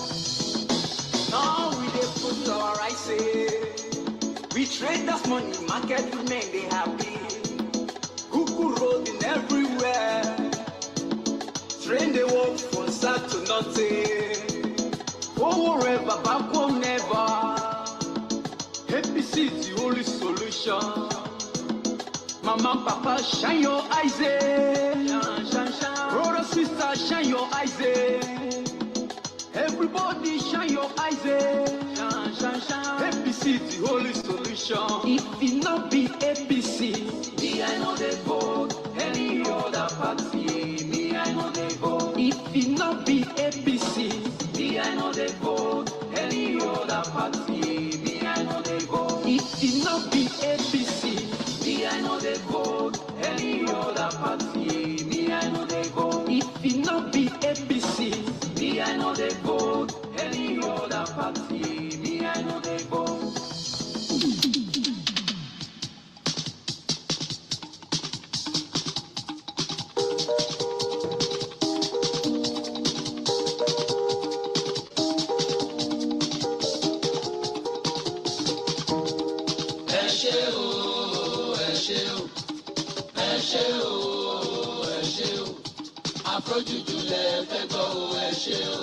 Speaker 3: Now we dey put our eyes say, we trade that money, market women they happy. Cuckoo rolling everywhere. Train they work from start to nothing. Go wherever, back home never. APC is the only solution. Mama, papa, shine your eyes, eh? Shine, shine, shine. Brother, sister, shine your eyes, eh? Everybody, shine your eyes, eh? Shine, shine, shine. APC is the only solution. If it not be APC, me I know they vote. Any other party, me I know they vote. If it not be APC, me I know they vote. Any other party, me I know they vote. If it not be APC, me I know they vote. Any other party, me I know they vote. If it not be APC, me I know they vote. Any other party, me I know they vote. Afrojuju lẹ fẹ́ gbọ́ o, ẹ ṣé o.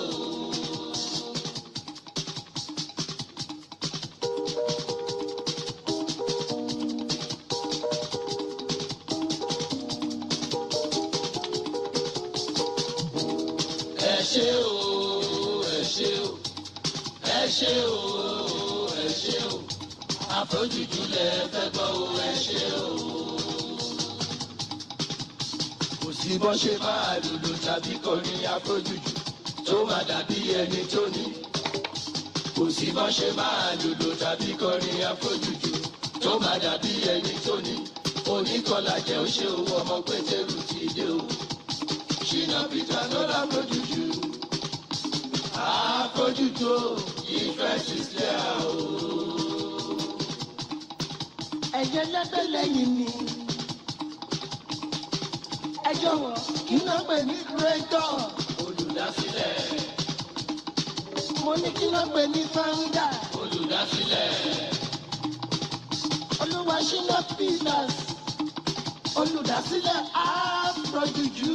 Speaker 3: Ẹ ṣé o, ẹ ṣé o, ẹ ṣé o, ẹ ṣé o. Afrojuju lẹ fẹ́ gbọ́ o, ẹ ṣé o. Tí bọ́ ṣe máa lùlù tàbí kọrin afrojuju tó máa dàbí ẹni tó ní. Kò sí bọ́ ṣe máa lùlù tàbí kọrin afrojuju tó máa dàbí ẹni tó ní. Oníkọlà jẹ́ ó ṣe owó ọmọ Pétérù ti dé o. Ṣìnà Peter ló láfrojuju. Afrojuju o, ìfẹ́ ti sílẹ̀ o.
Speaker 4: Ẹ̀jẹ̀ lẹ́gbẹ̀ẹ́ lẹ́yìn mi. Ẹ jọ̀wọ́ kí ló pè ní creator.
Speaker 3: Olùdásílẹ̀.
Speaker 4: Mo ní kí ló pè ní founder.
Speaker 3: Olùdásílẹ̀.
Speaker 4: Olúwaṣínà Peters. Olùdásílẹ̀ Afrojuju.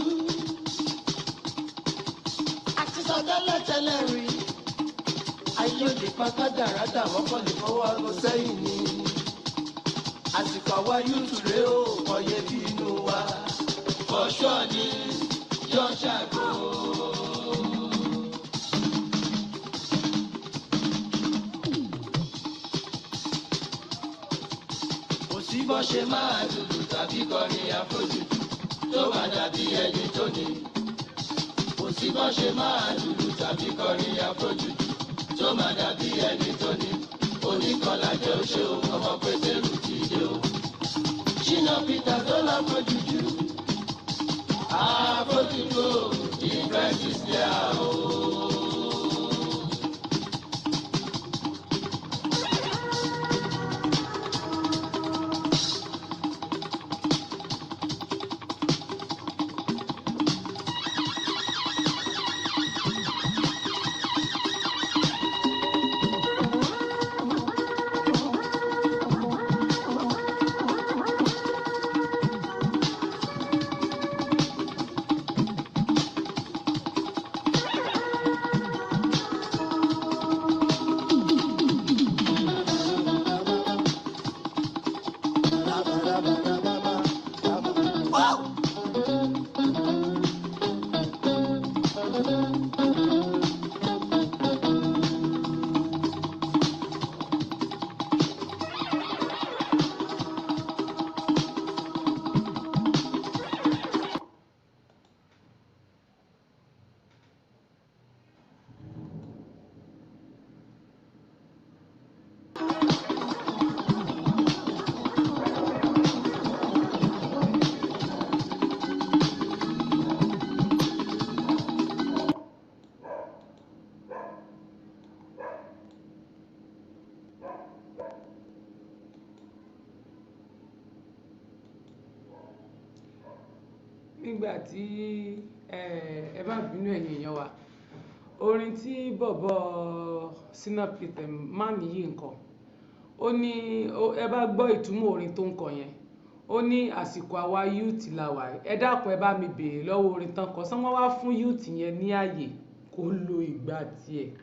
Speaker 4: Àti sọ tẹ́lẹ̀ rí. Ayé òde pátá dáradà wọ́n kàn lè fọwọ́ aago sẹ́yìn ni. Àsìkò àwa yúùtù rèé o, ọyẹ bí inú wa.
Speaker 3: Ọ̀ṣọ́ ni yọ ṣàgó. bọ́ ṣe máa dùdù tàbí kọrin àfojúdù tó máa dàbí ẹni tó ní. Kò sí bọ́ ṣe máa dùdù tàbí kọrin àfojúdù tó máa dàbí ẹni tó ní. Oníkọlá jẹ́ oṣó ọmọ Pétérù ti dé o. Ṣínà Peter tó lọ fojúdù. Àfojúdù ìfẹ́ ti ṣe àwọ̀.
Speaker 11: Nígbà tí ẹ bá bínú ẹ̀yin èèyàn wa, orin tí bọ̀bọ̀ Ṣínà Peter máa nìyí nǹkan, ó ní ẹ bá gbọ́ ìtumọ̀ orin tó ń kọ yẹn, ó ní àsìkò àwa youth la wà, ẹ dákun ẹ bá mi béèrè lọ́wọ́ orin tán kọ, sán wọ́n wá fún youth yẹn ní ààyè kó lo ìgbà tiẹ̀,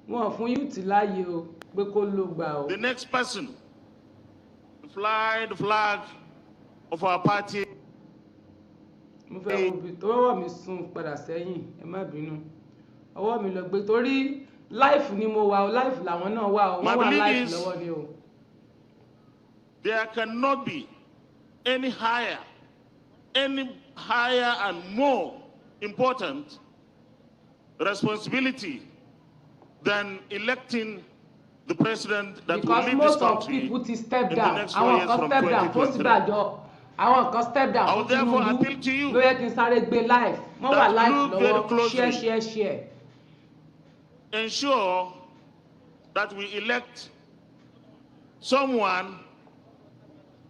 Speaker 11: wọ́n fún youth láàyè o pé kó lo gbà o.
Speaker 7: The next person to fly the flag of our party.
Speaker 11: Mo fẹ́ wo bí tọwọ́ mi sún padà sẹ́yìn, ẹ má bínú, ọwọ́ mi lọ gbé torí life ni mo wà o, life làwọn náà wà o, wọ́n wà life lọ́wọ́ ni o.
Speaker 7: There cannot be any higher and more important responsibility than electing the president that will lead this country in the next 4 years from 2023.
Speaker 11: Àwọn kan step down fún Tinubu ló yẹ kí n sáré gbé life, wọ́n wà life lọ́wọ́, share.
Speaker 7: Ensure that we elect someone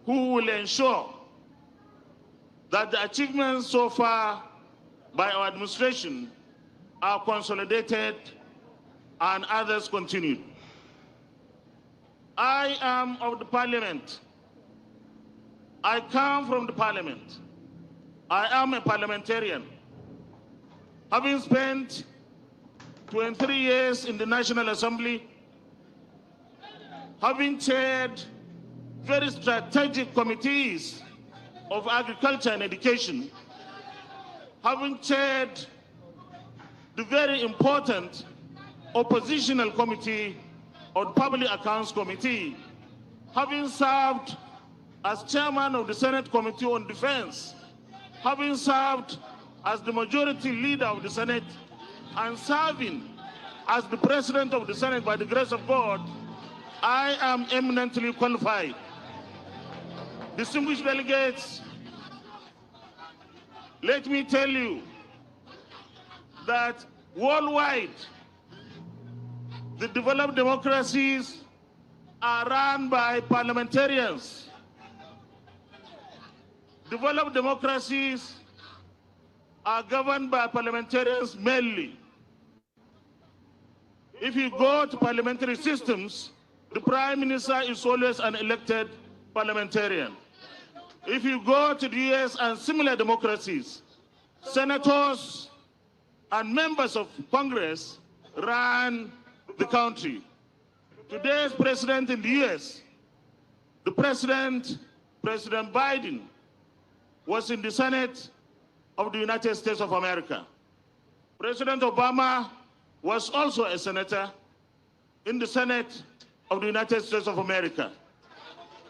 Speaker 7: who will ensure that the achievements so far by our administration are consolidated and others continued. I am of the parliament. I come from the parliament. I am a parliamentarian. Having spent 23 years in the National Assembly, having chaired very strategic committees of agriculture and education, having chaired the very important oppositional committee or public accounts committee, having served as chairman of the Senate Committee on Defense, having served as the majority leader of the Senate, and serving as the president of the Senate by the grace of God, I am eminently qualified. Distinguished delegates, let me tell you that worldwide, the developed democracies are run by parliamentarians. Developed democracies are governed by parliamentarians mainly. If you go to parliamentary systems, the prime minister is always an elected parliamentarian. If you go to the US and similar democracies, senators and members of Congress run the country. Today's president in the US, the President Biden, was in the Senate of the United States of America. President Obama was also a senator in the Senate of the United States of America.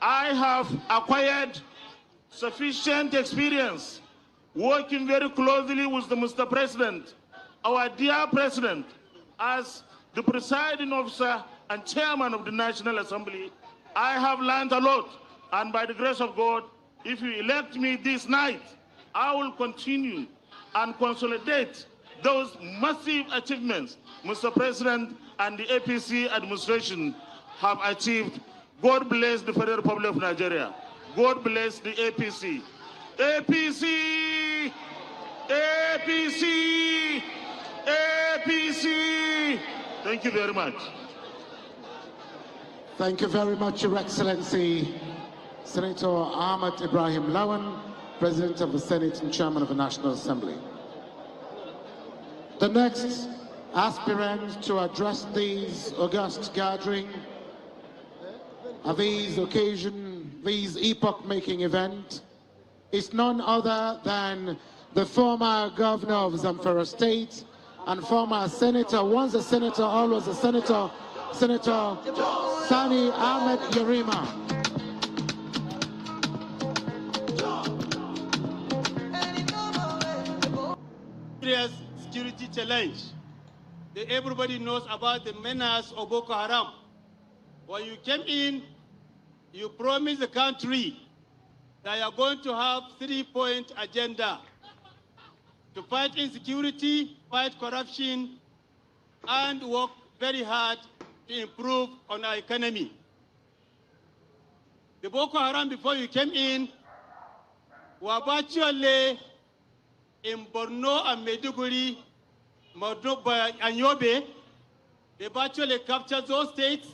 Speaker 7: I have acquired sufficient experience working very closely with the Mr. President, our dear President, as the presiding officer and chairman of the National Assembly. I have learned a lot, and by the grace of God, if you elect me this night, I will continue and consolidate those massive achievements Mr. President and the APC administration have achieved. God bless the Federal Republic of Nigeria. God bless the APC. APC! APC! APC! Thank you very much.
Speaker 1: Thank you very much, Your Excellency, Senator Ahmed Ibrahim Lawan, President of the Senate and Chairman of the National Assembly. The next aspirant to address this august gathering of this occasion, this epoch-making event, is none other than the former governor of Zamfara State and former senator, once a senator, always a senator, Senator Sani Ahmed Yarima.
Speaker 12: Serious security challenge. Everybody knows about the menace of Boko Haram. When you came in, you promised the country that you are going to have 3-point agenda to fight insecurity, fight corruption, and work very hard to improve on our economy. The Boko Haram, before you came in, were virtually in Borno and Maiduguri, and Yobe. They virtually captured those states,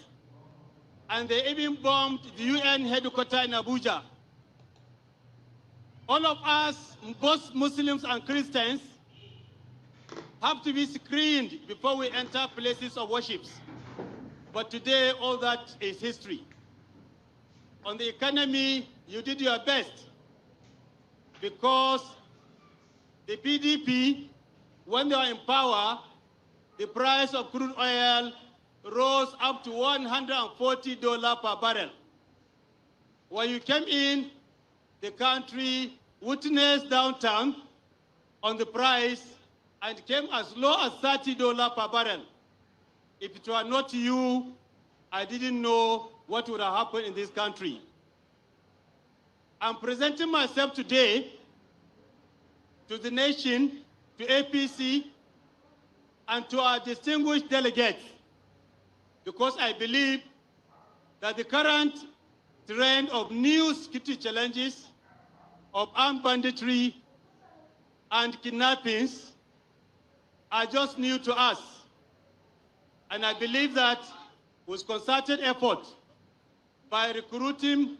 Speaker 12: and they even bombed the UN headquarters in Abuja. All of us, both Muslims and Christians, have to be screened before we enter places of worship. But today, all that is history. On the economy, you did your best because the PDP, when they were in power, the price of crude oil rose up to $140 per barrel. When you came in, the country witnessed downturn on the price and came as low as $30 per barrel. If it were not you, I didn't know what would have happened in this country. I'm presenting myself today to the nation, to APC, and to our distinguished delegates, because I believe that the current trend of new security challenges, of armed banditry and kidnappings are just new to us. And I believe that with concerted effort by recruiting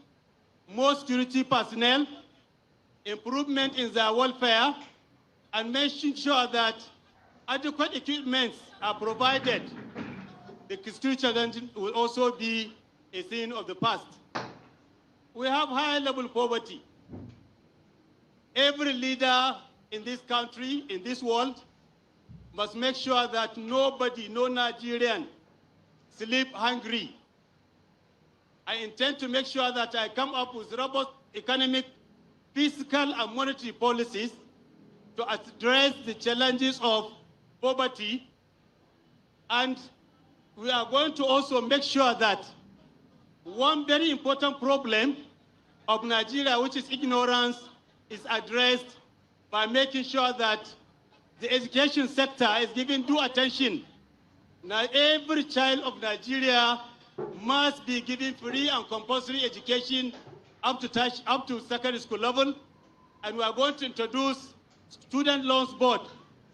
Speaker 12: more security personnel, improvement in their welfare, and making sure that adequate equipment are provided, the security challenge will also be a thing of the past. We have high-level poverty. Every leader in this country, in this world, must make sure that nobody, no Nigerian, sleep hungry. I intend to make sure that I come up with robust economic, fiscal, and monetary policies to address the challenges of poverty. And we are going to also make sure that one very important problem of Nigeria, which is ignorance, is addressed by making sure that the education sector is given due attention. Now, every child of Nigeria must be given free and compulsory education up to secondary school level, and we are going to introduce student loans board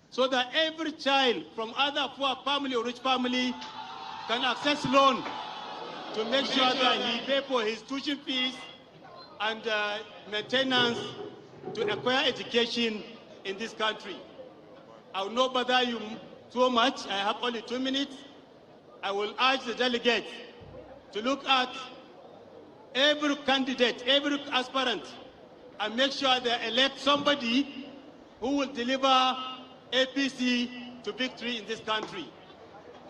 Speaker 12: so that every child from either poor family or rich family can access loan to make sure that he pay for his tuition fees and maintenance to acquire education in this country. I will not bother you so much. I have only 2 minutes. I will urge the delegates to look at every candidate, every aspirant, and make sure they elect somebody who will deliver APC to victory in this country.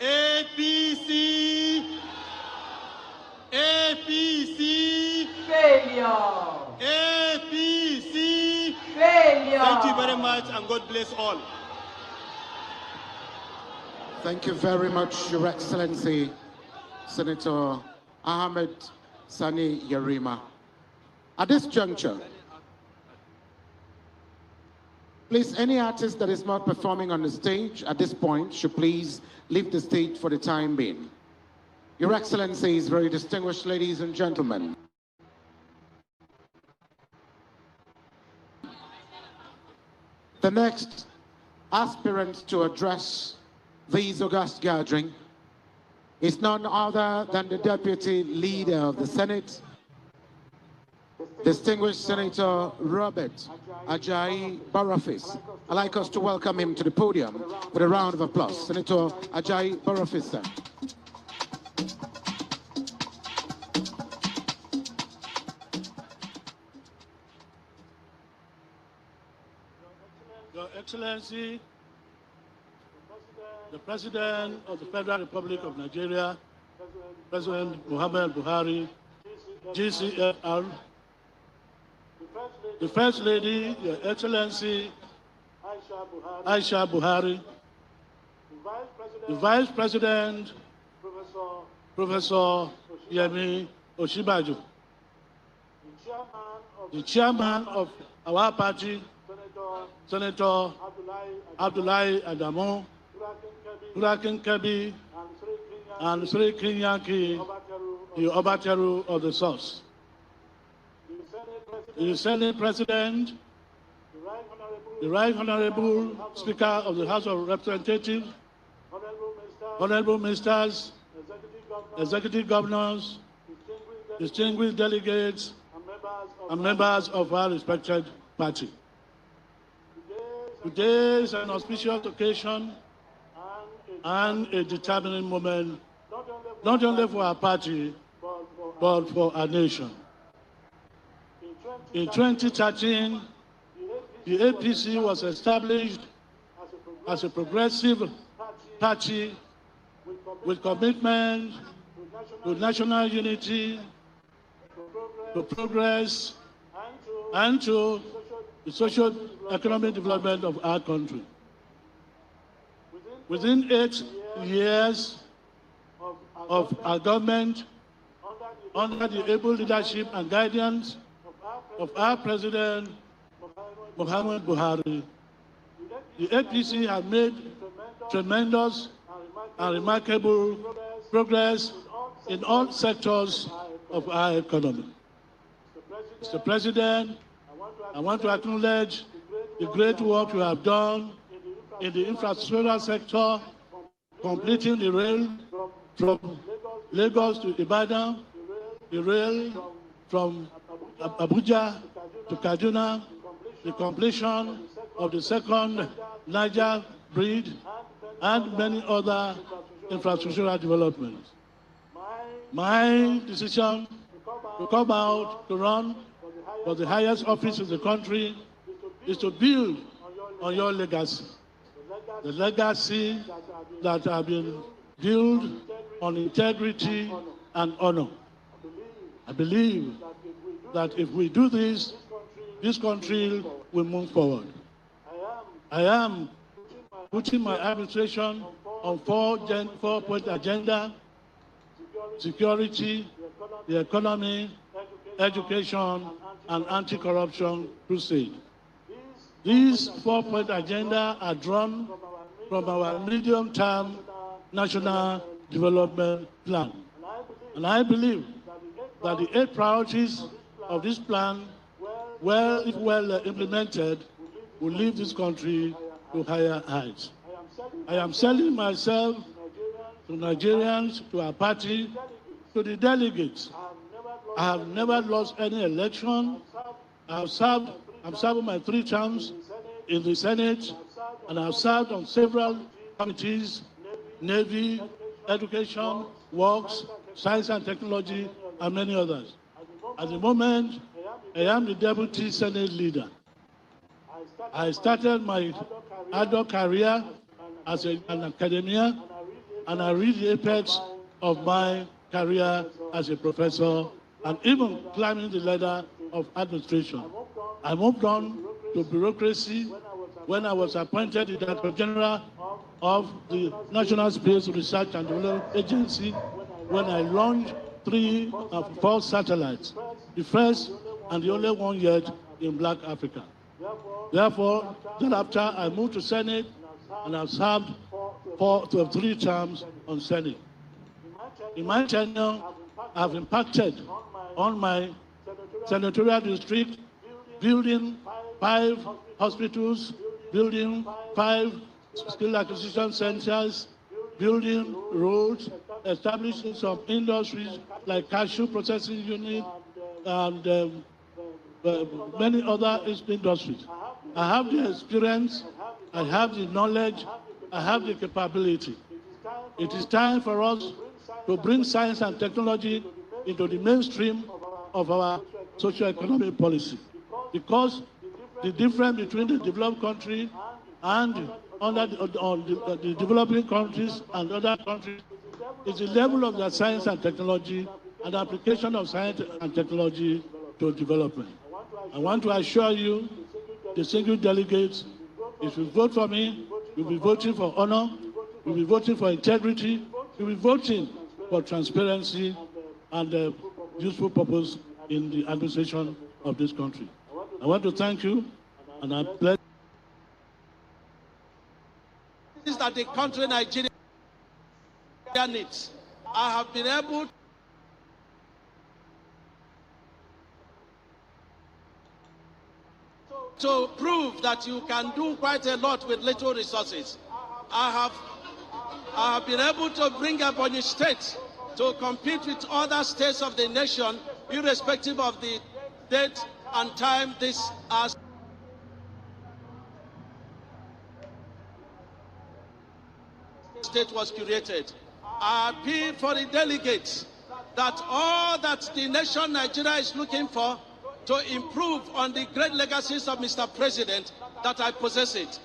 Speaker 12: APC! APC!
Speaker 11: Failure.
Speaker 12: APC.
Speaker 11: Failure.
Speaker 12: Thank you very much, and God bless all.
Speaker 1: Thank you very much, Your Excellency, Senator Ahmed Sani Yarima. At this juncture, please, any artist that is not performing on the stage at this point should please leave the stage for the time being. Your Excellencies, very distinguished ladies and gentlemen. The next aspirant to address this august gathering is none other than the Deputy Leader of the Senate, distinguished Senator Robert Ajayi Barofis. I'd like us to welcome him to the podium with a round of applause. Senator Ajayi Barofis, sir.
Speaker 13: Your Excellency, the President of the Federal Republic of Nigeria, President Muhammad Buhari, GCFR, the First Lady, Your Excellency Aisha Buhari, the Vice President, Professor Yemi Osinbajo, the Chairman of our party, Senator Abdullahi Adamu, Urakin Kebi, and Sri Kinyanki, the Obateru of the Source. The Senate President, the Right Honorable Speaker of the House of Representatives, Honorable Ministers, Executive Governors, distinguished delegates, and members of our respected party. Today is an auspicious occasion and a determining moment, not only for our party, but for our nation. In 2013, the APC was established as a progressive party with commitment to national unity, to progress, and to the socio-economic development of our country. Within 8 years of our government, under the able leadership and guidance of our President, Muhammad Buhari, the APC has made tremendous and remarkable progress in all sectors of our economy. Mr. President, I want to acknowledge the great work you have done in the infrastructural sector, completing the rail from Lagos to Ibadan, the rail from Abuja to Kaduna, the completion of the second Niger Bridge, and many other infrastructural developments. My decision to come out to run for the highest office in the country is to build on your legacy. The legacy that have been built on integrity and honor. I believe that if we do this, this country will move forward. I am putting my administration on four-point agenda: security, the economy, education, and anti-corruption crusade. These four-point agenda are drawn from our medium-term national development plan. And I believe that the 8 priorities of this plan, if well implemented, will lead this country to higher heights. I am selling myself to Nigerians, to our party, to the delegates. I have never lost any election. I'm serving my 3 terms in the Senate, and I've served on several committees: Navy, Education, Works, Science and Technology, and many others. At the moment, I am the Deputy Senate Leader. I started my adult career as an academician, and I reached the apex of my career as a professor and even climbing the ladder of administration. I moved on to bureaucracy when I was appointed the Director General of the National Space Research and Development Agency when I launched 3 of 4 satellites, the first and the only one yet in Black Africa. Therefore, thereafter, I moved to Senate and I've served 3 terms on Senate. In my tenure, I've impacted on my senatorial district, building 5 hospitals, building 5 skill acquisition centers, building roads, establishing some industries like cashew processing unit and many other industries. I have the experience, I have the knowledge, I have the capability. It is time for us to bring science and technology into the mainstream of our socio-economic policy. Because the difference between the developed country and the developing countries and other countries is the level of their science and technology and the application of science and technology to development. I want to assure you, the single delegates, if you vote for me, you'll be voting for honor, you'll be voting for integrity, you'll be voting for transparency and useful purpose in the administration of this country. I want to thank you, and I'm blessed.
Speaker 14: This is that the country Nigeria needs. I have been able to prove that you can do quite a lot with little resources. I have been able to bring Ebonyi State to compete with other states of the nation, irrespective of the date and time this state was created. I appeal for the delegates that all that the nation Nigeria is looking for to improve on the great legacies of Mr. President, that I possess it.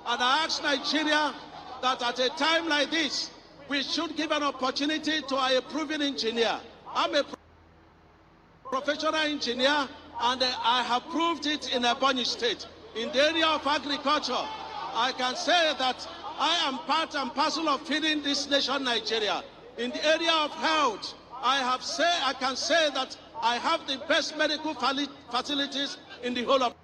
Speaker 14: And I ask Nigeria that at a time like this, we should give an opportunity to a proven engineer. I'm a professional engineer, and I have proved it in Ebonyi State. In the area of agriculture, I can say that I am part and parcel of feeding this nation, Nigeria. In the area of health, I can say that I have the best medical facilities in the whole of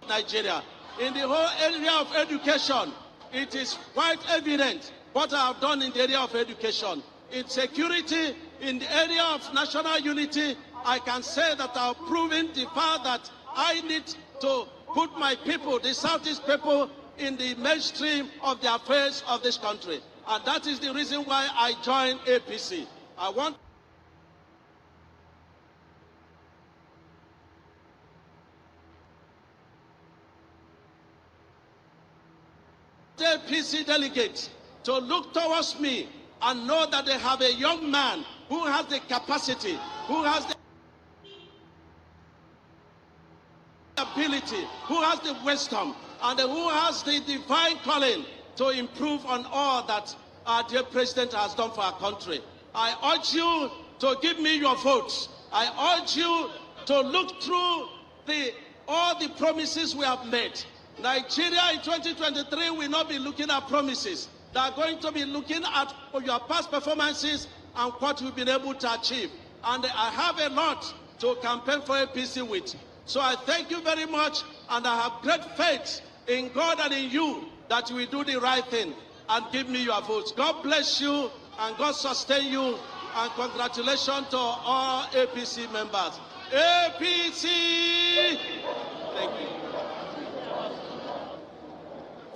Speaker 14: Nigeria. In the whole area of education, it is quite evident what I have done in the area of education. In security, in the area of national unity, I can say that I have proven the fact that I need to put my people, the Southeast people, in the mainstream of the affairs of this country. And that is the reason why I joined APC. I want the APC delegates to look towards me and know that they have a young man who has the capacity, who has the ability, who has the wisdom, and who has the divine calling to improve on all that our dear president has done for our country. I urge you to give me your votes. I urge you to look through all the promises we have made. Nigeria in 2023 will not be looking at promises. They are going to be looking at your past performances and what we've been able to achieve. And I have a lot to campaign for APC with. So I thank you very much, and I have great faith in God and in you that you will do the right thing and give me your votes. God bless you and God sustain you, and congratulations to all APC members. APC! Thank you.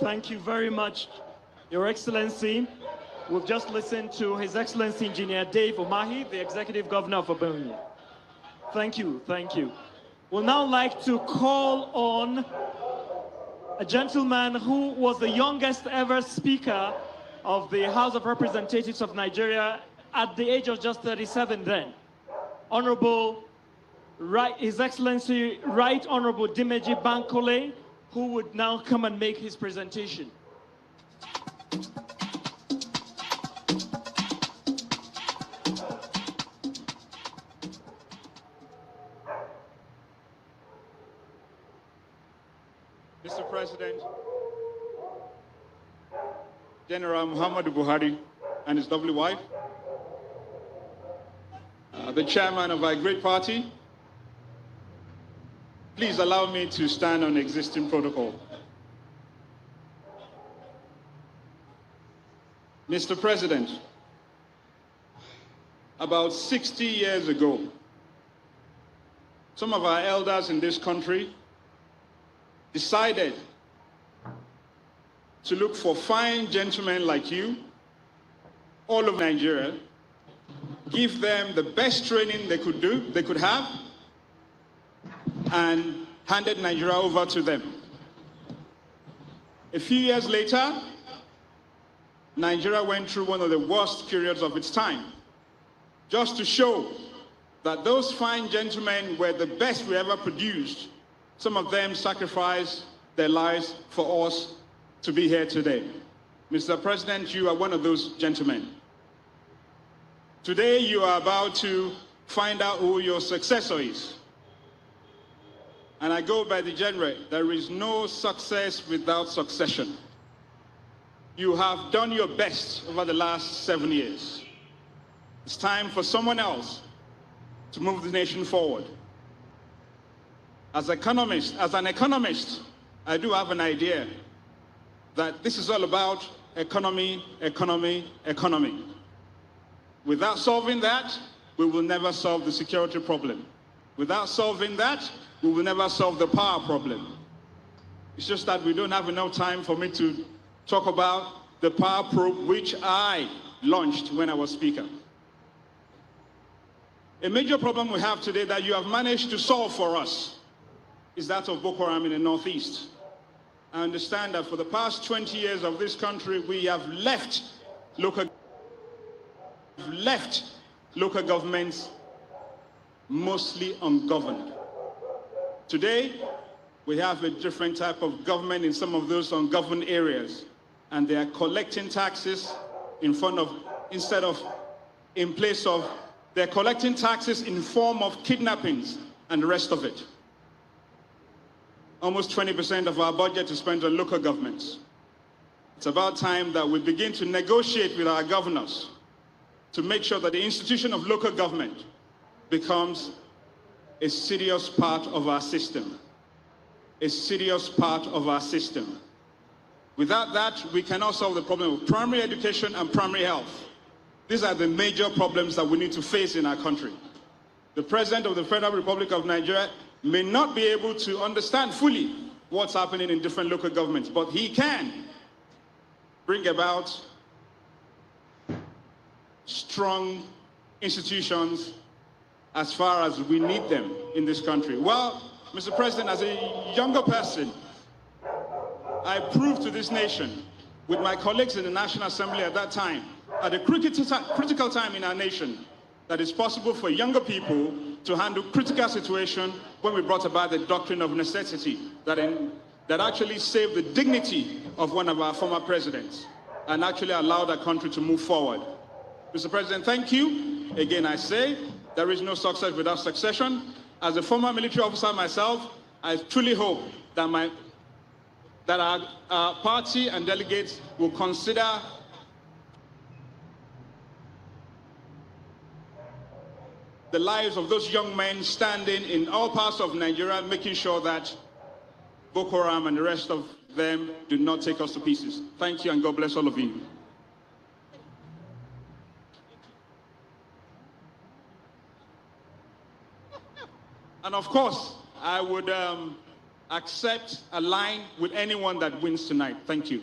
Speaker 6: Thank you very much, Your Excellency. We've just listened to His Excellency Engineer Dave Umahi, the Executive Governor of Ebonyi. Thank you, thank you. We'll now like to call on a gentleman who was the youngest ever Speaker of the House of Representatives of Nigeria at the age of just 37 then. Honorable, His Excellency Right Honorable Dimeji Bankole, who would now come and make his presentation.
Speaker 15: Mr. President, General Muhammadu Buhari and his lovely wife, the chairman of our great party, please allow me to stand on existing protocol. Mr. President, about 60 years ago, some of our elders in this country decided to look for fine gentlemen like you all over Nigeria, give them the best training they could have, and handed Nigeria over to them. A few years later, Nigeria went through one of the worst periods of its time, just to show that those fine gentlemen were the best we ever produced. Some of them sacrificed their lives for us to be here today. Mr. President, you are one of those gentlemen. Today, you are about to find out who your successor is. And I go by the genre, there is no success without succession. You have done your best over the last 7 years. It's time for someone else to move the nation forward. As an economist, I do have an idea that this is all about economy, economy, economy. Without solving that, we will never solve the security problem. Without solving that, we will never solve the power problem. It's just that we don't have enough time for me to talk about the power probe which I launched when I was Speaker. A major problem we have today that you have managed to solve for us is that of Boko Haram in the Northeast. I understand that for the past 20 years of this country, we have left local governments mostly ungoverned. Today, we have a different type of government in some of those ungoverned areas, and they are collecting taxes they're collecting taxes in form of kidnappings and the rest of it. Almost 20% of our budget is spent on local governments. It's about time that we begin to negotiate with our governors to make sure that the institution of local government becomes a serious part of our system. A serious part of our system. Without that, we cannot solve the problem of primary education and primary health. These are the major problems that we need to face in our country. The President of the Federal Republic of Nigeria may not be able to understand fully what's happening in different local governments, but he can bring about strong institutions as far as we need them in this country. Well, Mr. President, as a younger person, I proved to this nation, with my colleagues in the National Assembly at that time, at a critical time in our nation, that it's possible for younger people to handle critical situations when we brought about the doctrine of necessity that actually saved the dignity of one of our former presidents and actually allowed our country to move forward. Mr. President, thank you. Again, I say, there is no success without succession. As a former military officer myself, I truly hope that our party and delegates will consider the lives of those young men standing in all parts of Nigeria, making sure that Boko Haram and the rest of them do not take us to pieces. Thank you, and God bless all of you. And of course, I would accept a line with anyone that wins tonight. Thank you.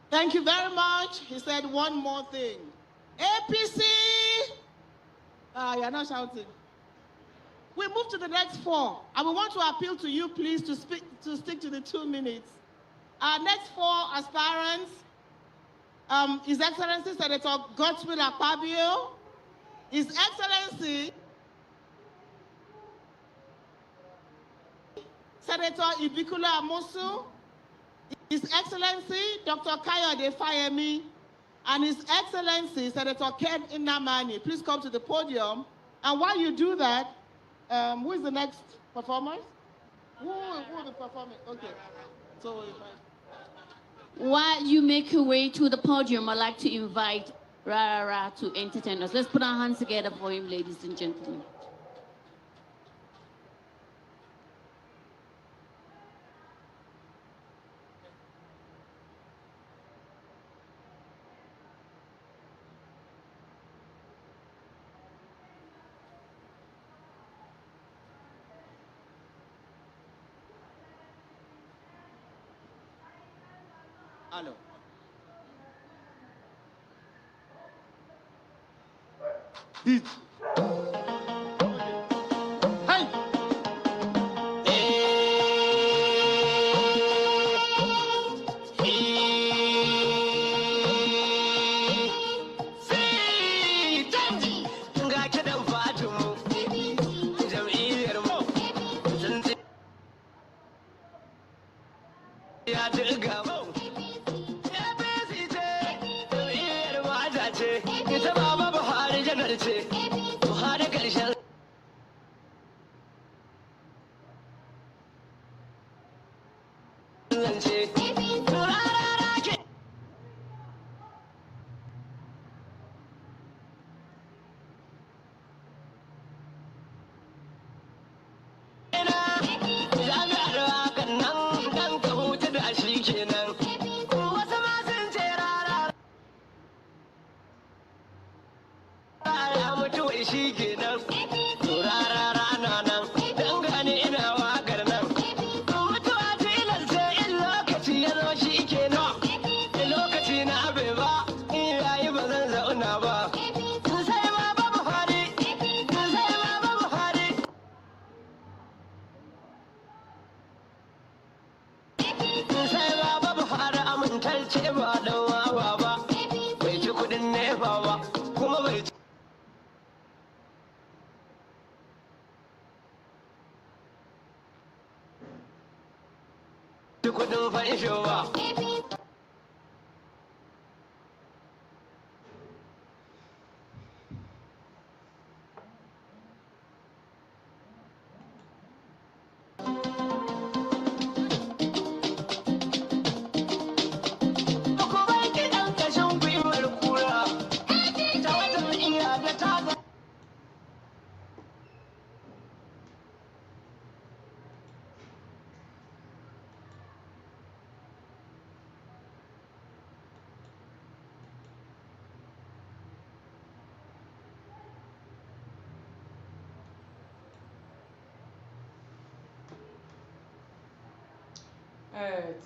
Speaker 4: Thank you very much. He said one more thing. APC! You're not shouting. We move to the next four. And we want to appeal to you, please, to stick to the 2 minutes. Our next four aspirants, His Excellency Senator Godswill Akpabio, His Excellency Senator Ibikula Amosu, His Excellency Dr. Kayode Fayemi, and His Excellency Senator Ken Nnamani. Please come to the podium. And while you do that, who is the next performer? Who will be performing? Okay. So
Speaker 16: while you make your way to the podium, I'd like to invite Rara to entertain us. Let's put our hands together for him, ladies and gentlemen.
Speaker 8: Hello.
Speaker 3: Beat. Hey!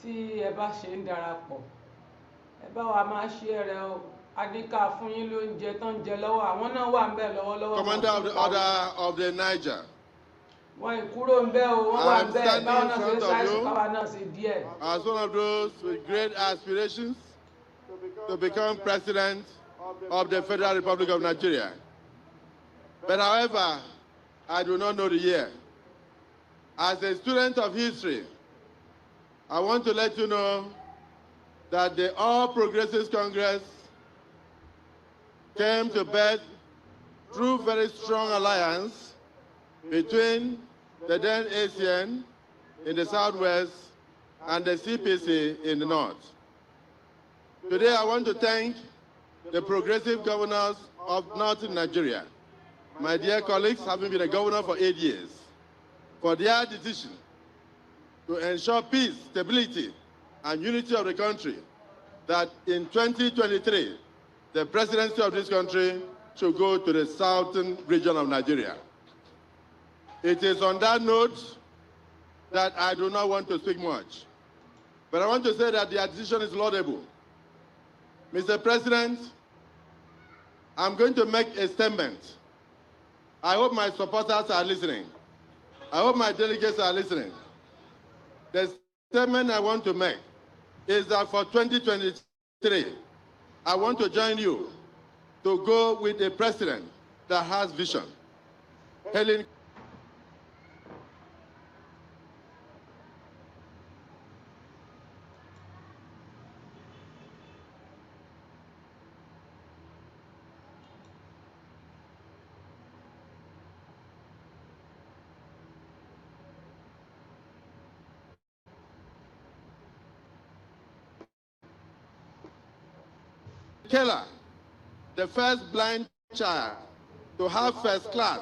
Speaker 11: Tí ẹ bá ṣe ń darapọ̀ ẹ bá wa máa ṣe rẹ o adíkà fún yín lóúnjẹ tó ń jẹ lọ́wọ́ àwọn náà wà ń bẹ̀ lọ́wọ́lọ́wọ́.
Speaker 2: Commander of the Order of the Niger.
Speaker 11: Wọ́n ìkúrò ń bẹ̀ o wọ́n wà ń bẹ̀ báwọn náà ṣe ṣáìsì káwa náà ṣe díẹ̀.
Speaker 2: As one of those with great aspirations to become president of the Federal Republic of Nigeria. But however, I do not know the year. As a student of history, I want to let you know that the All Progressives Congress came to birth through very strong alliance between the then ACN in the southwest and the CPC in the north. Today I want to thank the progressive governors of northern Nigeria, my dear colleagues, having been a governor for 8 years, for their decision to ensure peace, stability, and unity of the country, that in 2023, the presidency of this country should go to the southern region of Nigeria. It is on that note that I do not want to speak much. But I want to say that the decision is laudable. Mr. President, I'm going to make a statement. I hope my supporters are listening. I hope my delegates are listening. The statement I want to make is that for 2023, I want to join you to go with a president that has vision. Helen Keller, the first blind child to have first class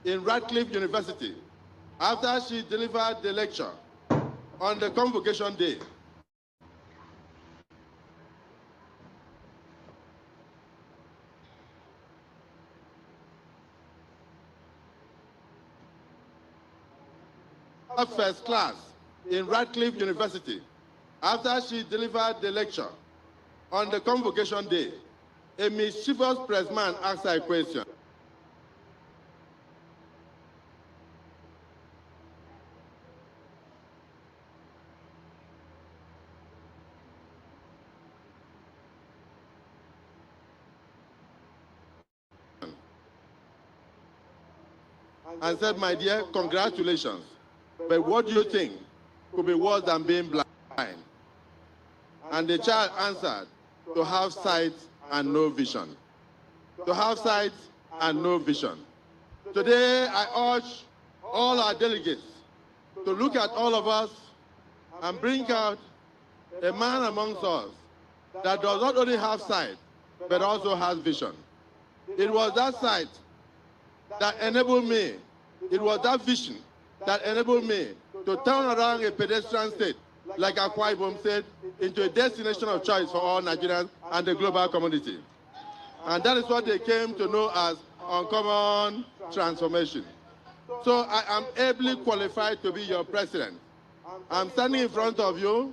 Speaker 2: in Radcliffe University after she delivered the lecture on the convocation day. First class in Radcliffe University after she delivered the lecture on the convocation day. A mischievous pressman asked her a question. And said, my dear, congratulations. But what do you think could be worse than being blind? And the child answered, to have sight and no vision. To have sight and no vision. Today, I urge all our delegates to look at all of us and bring out a man amongst us that does not only have sight, but also has vision. It was that sight that enabled me, it was that vision that enabled me to turn around a pedestrian state like Akwa Ibom State into a destination of choice for all Nigerians and the global community. And that is what they came to know as uncommon transformation. So I am ably qualified to be your president. I'm standing in front of you.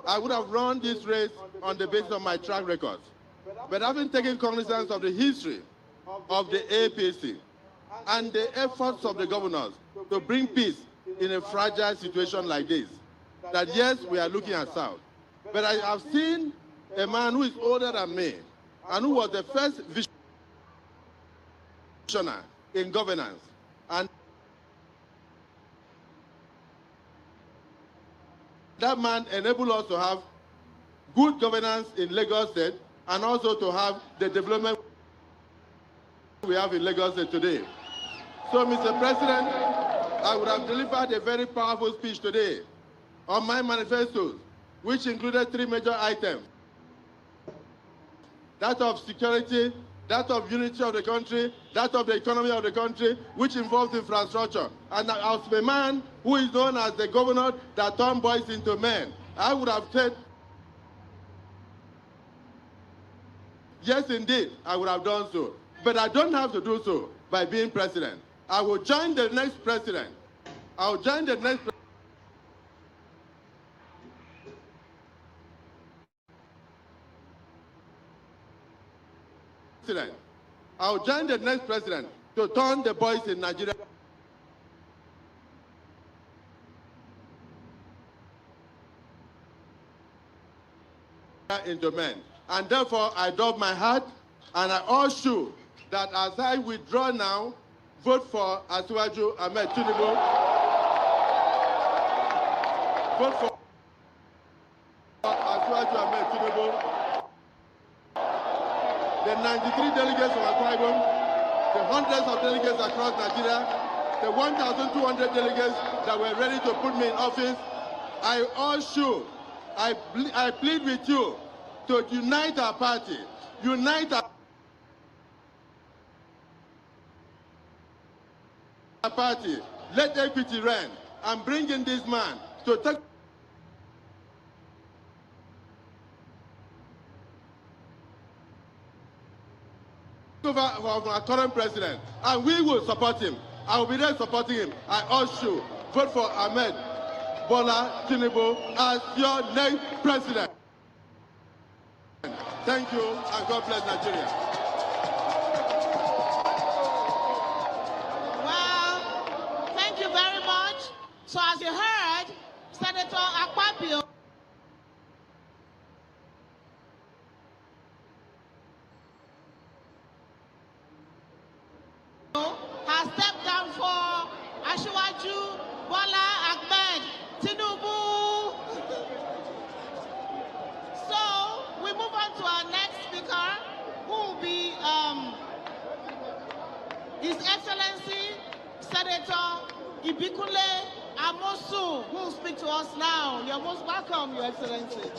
Speaker 2: I would have run this race on the basis of my track record. But having taken cognizance of the history of the APC and the efforts of the governors to bring peace in a fragile situation like this, that yes, we are looking at South. But I have seen a man who is older than me and who was the first visionary in governance. And that man enabled us to have good governance in Lagos State and also to have the development we have in Lagos State today. So, Mr. President, I would have delivered a very powerful speech today on my manifestos, which included 3 major items: that of security, that of unity of the country, that of the economy of the country, which involves infrastructure. And as a man who is known as the governor that turned boys into men, I would have said, yes, indeed, I would have done so. But I don't have to do so by being president. I will join the next president. I will join the next president. I will join the next president to turn the boys in Nigeria into men. And therefore, I drop my hat and I urge you that as I withdraw now, vote for Asiwaju Ahmed Tinubu. Vote for Asiwaju Ahmed Tinubu. The 93 delegates from Akwa Ibom, the hundreds of delegates across Nigeria, the 1,200 delegates that were ready to put me in office, I urge you, I plead with you to unite our party, unite our party, let equity reign, and bring in this man to take over from our current president, and we will support him. I will be there supporting him. I urge you, vote for Ahmed Bola Tinubu as your next president. Thank you, and God bless Nigeria.
Speaker 4: Well, thank you very much. So as you heard, Senator Akpabio has stepped down for Asiwaju Bola Ahmed Tinubu. So we move on to our next speaker, who will be His Excellency Senator Ibikunle Amosu, who will speak to us now. You're most welcome, Your Excellency.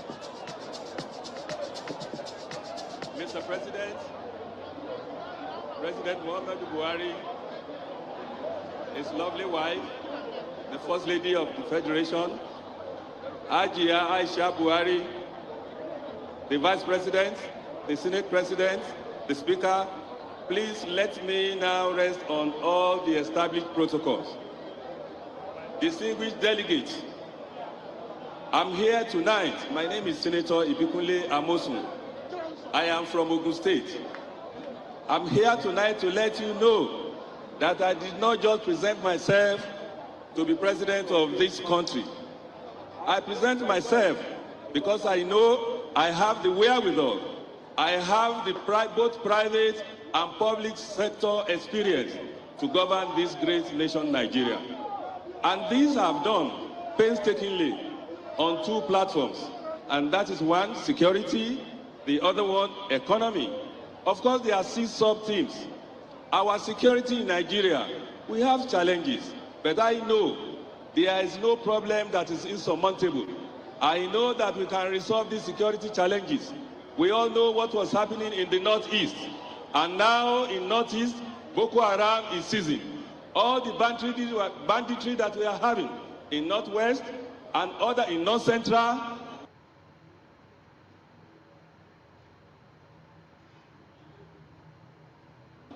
Speaker 10: Mr. President, President Muhammadu Buhari, his lovely wife, the First Lady of the Federation, Ajia Aisha Buhari, the Vice President, the Senate President, the Speaker, please let me now rest on all the established protocols. Distinguished delegates, I'm here tonight. My name is Senator Ibikunle Amosun. I am from Ogun State. I'm here tonight to let you know that I did not just present myself to be president of this country. I present myself because I know I have the wherewithal. I have the both private and public sector experience to govern this great nation, Nigeria. And these I've done painstakingly on two platforms. And that is one, security, the other one, economy. Of course, there are 6 sub-themes. Our security in Nigeria, we have challenges, but I know there is no problem that is insurmountable. I know that we can resolve these security challenges. We all know what was happening in the Northeast. And now in Northeast, Boko Haram is seizing. All the banditry that we are having in Northwest and other in North Central.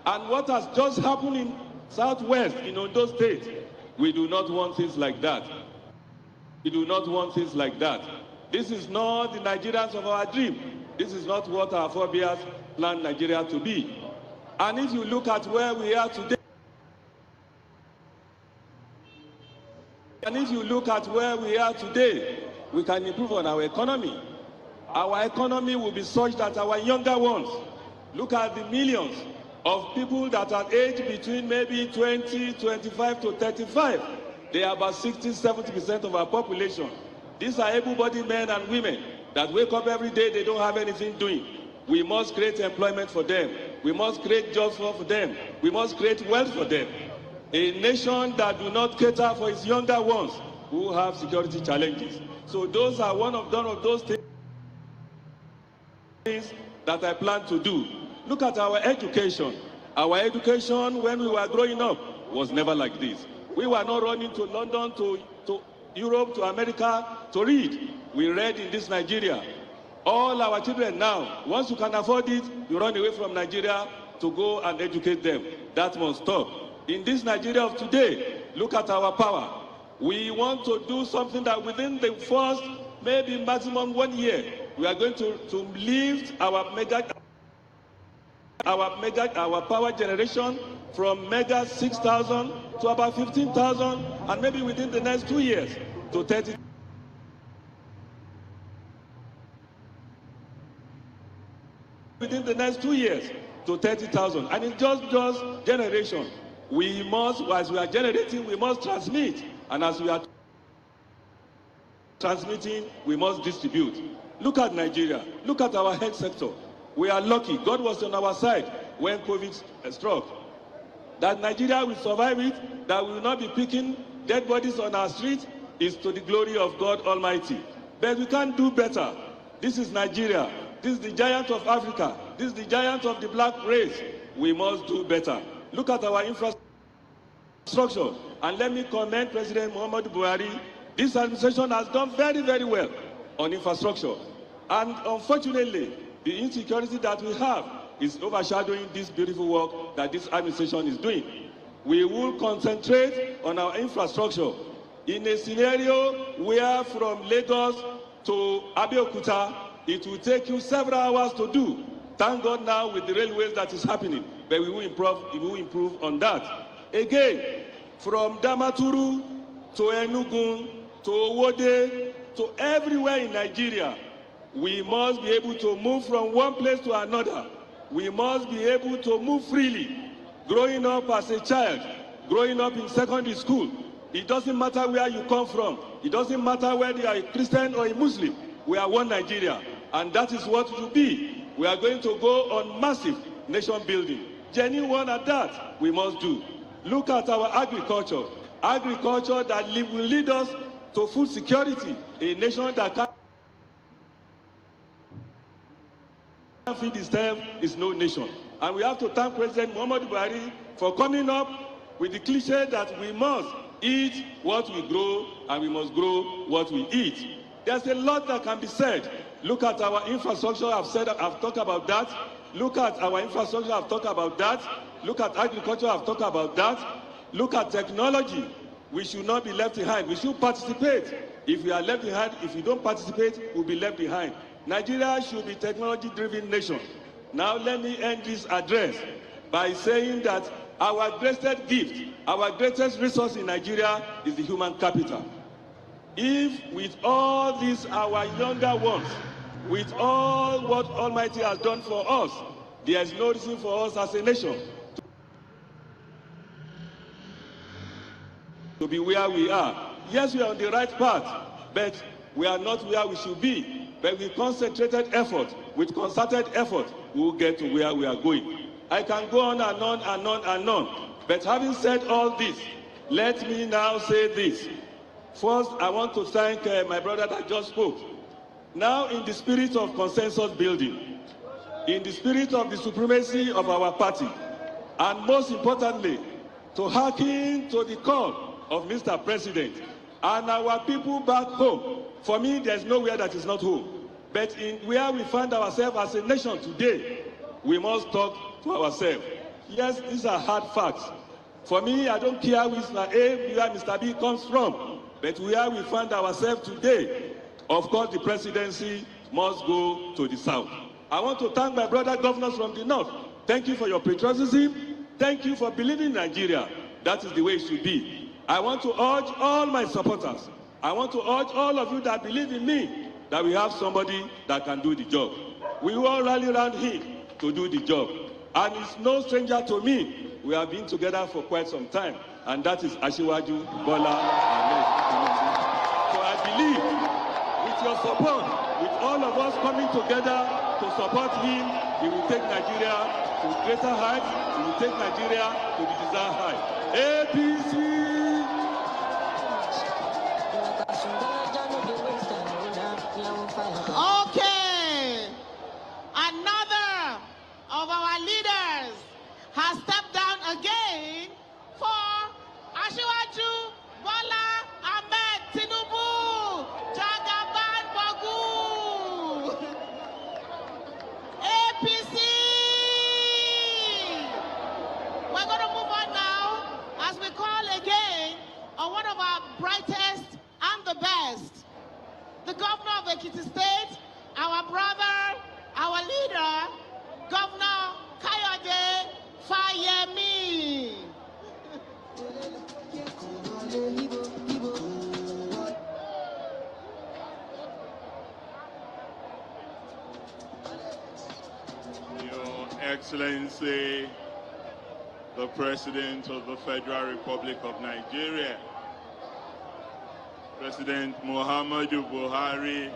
Speaker 10: And what has just happened in Southwest, in Ondo State, we do not want things like that. We do not want things like that. This is not the Nigerians of our dream. This is not what our forebears planned Nigeria to be. And if you look at where we are today, we can improve on our economy. Our economy will be such that our younger ones, look at the millions of people that are aged between maybe 20, 25 to 35. They are about 60-70% of our population. These are able-bodied men and women that wake up every day, they don't have anything doing. We must create employment for them. We must create jobs for them. We must create wealth for them. A nation that do not cater for its younger ones who have security challenges. So those are one of those things that I plan to do. Look at our education. Our education when we were growing up was never like this. We were not running to London, to Europe, to America to read. We read in this Nigeria. All our children now, once you can afford it, you run away from Nigeria to go and educate them. That must stop. In this Nigeria of today, look at our power. We want to do something that within the first, maybe maximum 1 year, we are going to lift our power generation from mega 6,000 to about 15,000, and maybe within the next 2 years to 30. Within the next 2 years to 30,000, and it's just generation. We must, as we are generating, we must transmit, and as we are transmitting, we must distribute. Look at Nigeria. Look at our health sector. We are lucky. God was on our side when COVID struck. That Nigeria will survive it, that we will not be picking dead bodies on our streets, is to the glory of God Almighty. But we can't do better. This is Nigeria. This is the giant of Africa. This is the giant of the black race. We must do better. Look at our infrastructure. And let me commend President Muhammadu Buhari. This administration has done very, very well on infrastructure. And unfortunately, the insecurity that we have is overshadowing this beautiful work that this administration is doing. We will concentrate on our infrastructure in a scenario where from Lagos to Abeokuta, it will take you several hours to do. Thank God now with the railways that is happening, but we will improve on that. Again, from Damaturu to Enugu to Owode to everywhere in Nigeria, we must be able to move from one place to another. We must be able to move freely. Growing up as a child, growing up in secondary school, it doesn't matter where you come from. It doesn't matter whether you are a Christian or a Muslim. We are one Nigeria, and that is what it will be. We are going to go on massive nation building. Genuine one at that, we must do. Look at our agriculture. Agriculture that will lead us to food security. A nation that can
Speaker 17: feed itself is no nation. And we have to thank President Muhammadu Buhari for coming up with the cliche that we must eat what we grow and we must grow what we eat. There's a lot that can be said. Look at our infrastructure, I've talked about that. Look at our infrastructure, I've talked about that. Look at agriculture, I've talked about that. Look at technology. We should not be left behind. We should participate. If we are left behind, if we don't participate, we'll be left behind. Nigeria should be a technology-driven nation. Now let me end this address by saying that our greatest gift, our greatest resource in Nigeria is the human capital. If with all these our younger ones, with all what Almighty has done for us, there is no reason for us as a nation to be where we are. Yes, we are on the right path, but we are not where we should be. But with concentrated effort, with concerted effort, we will get to where we are going. I can go on and on and on and on. But having said all this, let me now say this. First, I want to thank my brother that just spoke. Now, in the spirit of consensus building, in the spirit of the supremacy of our party, and most importantly, to hearken to the call of Mr. President and our people back home. For me, there's nowhere that is not home. But in where we find ourselves as a nation today, we must talk to ourselves. Yes, these are hard facts. For me, I don't care where Mr. A, where Mr. B comes from, but where we find ourselves today, of course, the presidency must go to the south. I want to thank my brother governors from the north. Thank you for your patriotism. Thank you for believing in Nigeria. That is the way it should be. I want to urge all my supporters. I want to urge all of you that believe in me that we have somebody that can do the job. We all rally around him to do the job. And it's no stranger to me. We have been together for quite some time, and that is Asiwaju Bola Ahmed Tinubu. So I believe with your support, with all of us coming together to support him, he will take Nigeria to greater heights, he will take Nigeria to the desired height. APC!
Speaker 4: Okay, another of our leaders has stepped down again for Asiwaju Bola Ahmed Tinubu, Jagaban Bagu, APC. We're going to move on now as we call again on one of our brightest and the best, the governor of Ekiti State, our brother, our leader, Governor Kayode Fayemi.
Speaker 18: Your Excellency, the President of the Federal Republic of Nigeria, President Muhammadu Buhari,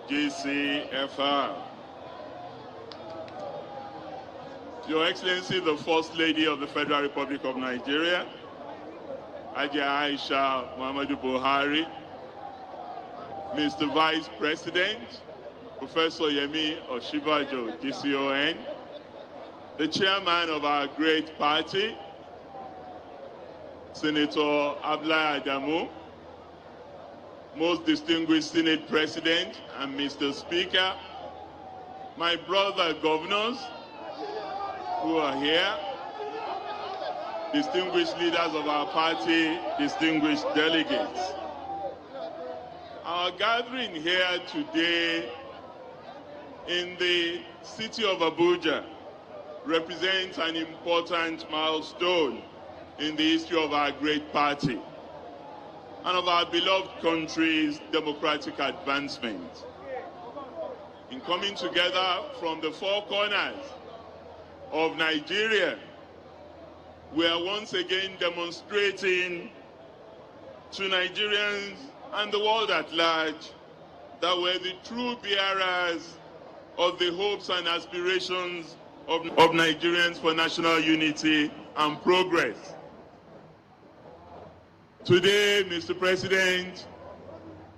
Speaker 18: GCFR. Your Excellency, the First Lady of the Federal Republic of Nigeria, Haji Aisha Muhammadu Buhari, Mr. Vice President, Professor Yemi Osinbajo, GCON, the Chairman of our great party, Senator Abdullahi Adamu, most distinguished Senate President and Mr. Speaker, my brother governors who are here, distinguished leaders of our party, distinguished delegates. Our gathering here today in the city of Abuja represents an important milestone in the history of our great party and of our beloved country's democratic advancement. In coming together from the four corners of Nigeria, we are once again demonstrating to Nigerians and the world at large that we're the true bearers of the hopes and aspirations of Nigerians for national unity and progress. Today, Mr. President,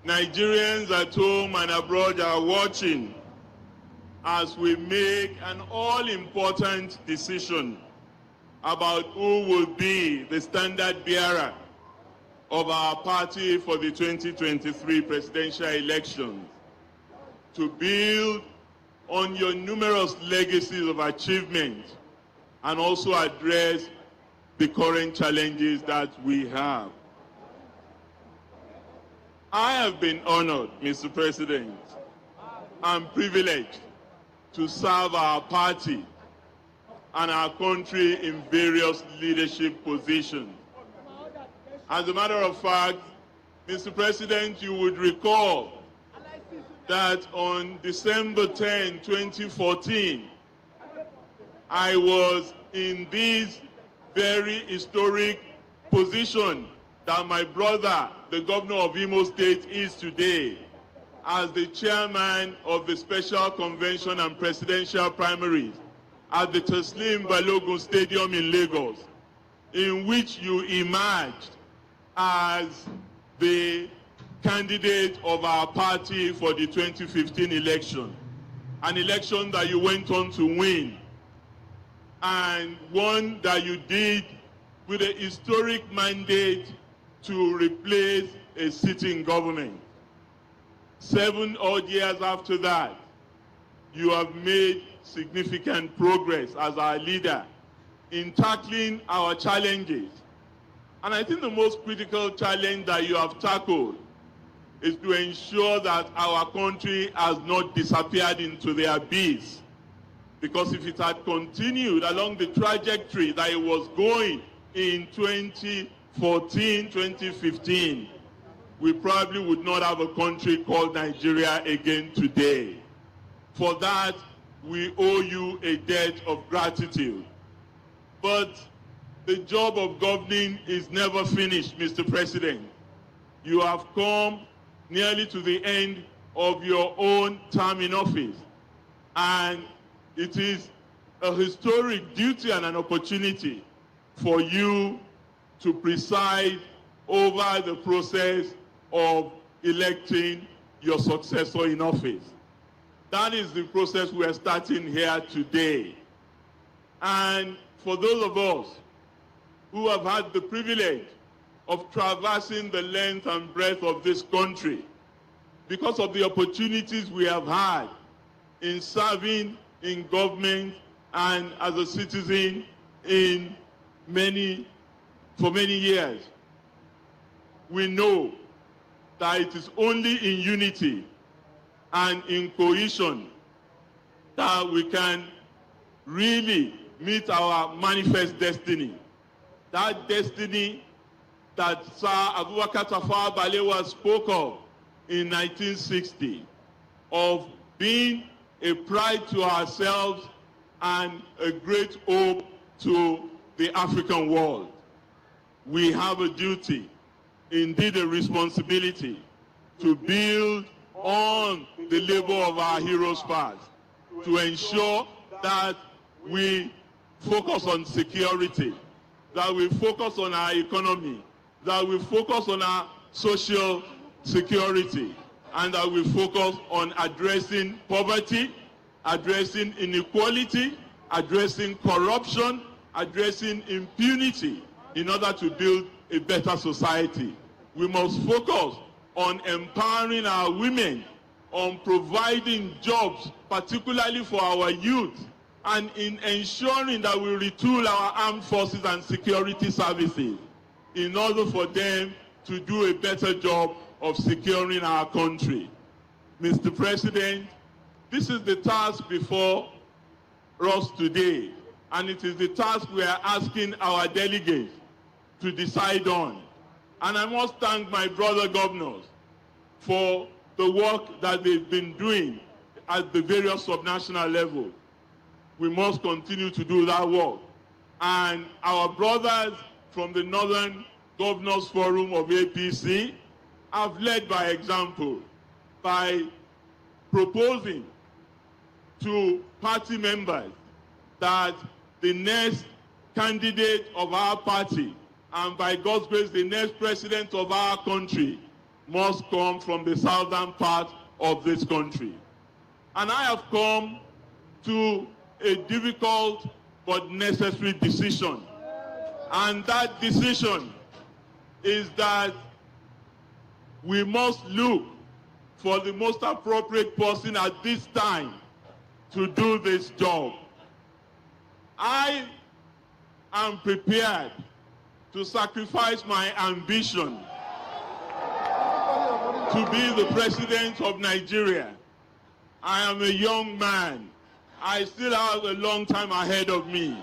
Speaker 18: Nigerians at home and abroad are watching as we make an all-important decision about who will be the standard bearer of our party for the 2023 presidential elections, to build on your numerous legacies of achievement and also address the current challenges that we have. I have been honored, Mr. President, and privileged to serve our party and our country in various leadership positions. As a matter of fact, Mr. President, you would recall that on December 10, 2014, I was in this very historic position that my brother, the governor of Imo State, is today, as the chairman of the Special Convention and Presidential Primaries at the Teslim Balogun Stadium in Lagos, in which you emerged as the candidate of our party for the 2015 election, an election that you went on to win, and one that you did with a historic mandate to replace a sitting government. 7 odd years after that, you have made significant progress as our leader in tackling our challenges. And I think the most critical challenge that you have tackled is to ensure that our country has not disappeared into the abyss. Because if it had continued along the trajectory that it was going in 2014, 2015, we probably would not have a country called Nigeria again today. For that, we owe you a debt of gratitude. But the job of governing is never finished, Mr. President. You have come nearly to the end of your own term in office. And it is a historic duty and an opportunity for you to preside over the process of electing your successor in office. That is the process we are starting here today. And for those of us who have had the privilege of traversing the length and breadth of this country, because of the opportunities we have had in serving in government and as a citizen for many years, we know that it is only in unity and in cohesion that we can really meet our manifest destiny. That destiny that Sir Abubakar Tafawa Balewa spoke of in 1960, of being a pride to ourselves and a great hope to the African world. We have a duty, indeed a responsibility, to build on the labor of our heroes past, to ensure that we focus on security, that we focus on our economy, that we focus on our social security, and that we focus on addressing poverty, addressing inequality, addressing corruption, addressing impunity in order to build a better society. We must focus on empowering our women, on providing jobs, particularly for our youth, and in ensuring that we retool our armed forces and security services in order for them to do a better job of securing our country. Mr. President, this is the task before us today, and it is the task we are asking our delegates to decide on. And I must thank my brother governors for the work that they've been doing at the various subnational levels. We must continue to do that work. And our brothers from the Northern Governors Forum of APC have led by example by proposing to party members that the next candidate of our party, and by God's grace, the next president of our country, must come from the southern part of this country. And I have come to a difficult but necessary decision. And that decision is that we must look for the most appropriate person at this time to do this job. I am prepared to sacrifice my ambition to be the president of Nigeria. I am a young man. I still have a long time ahead of me.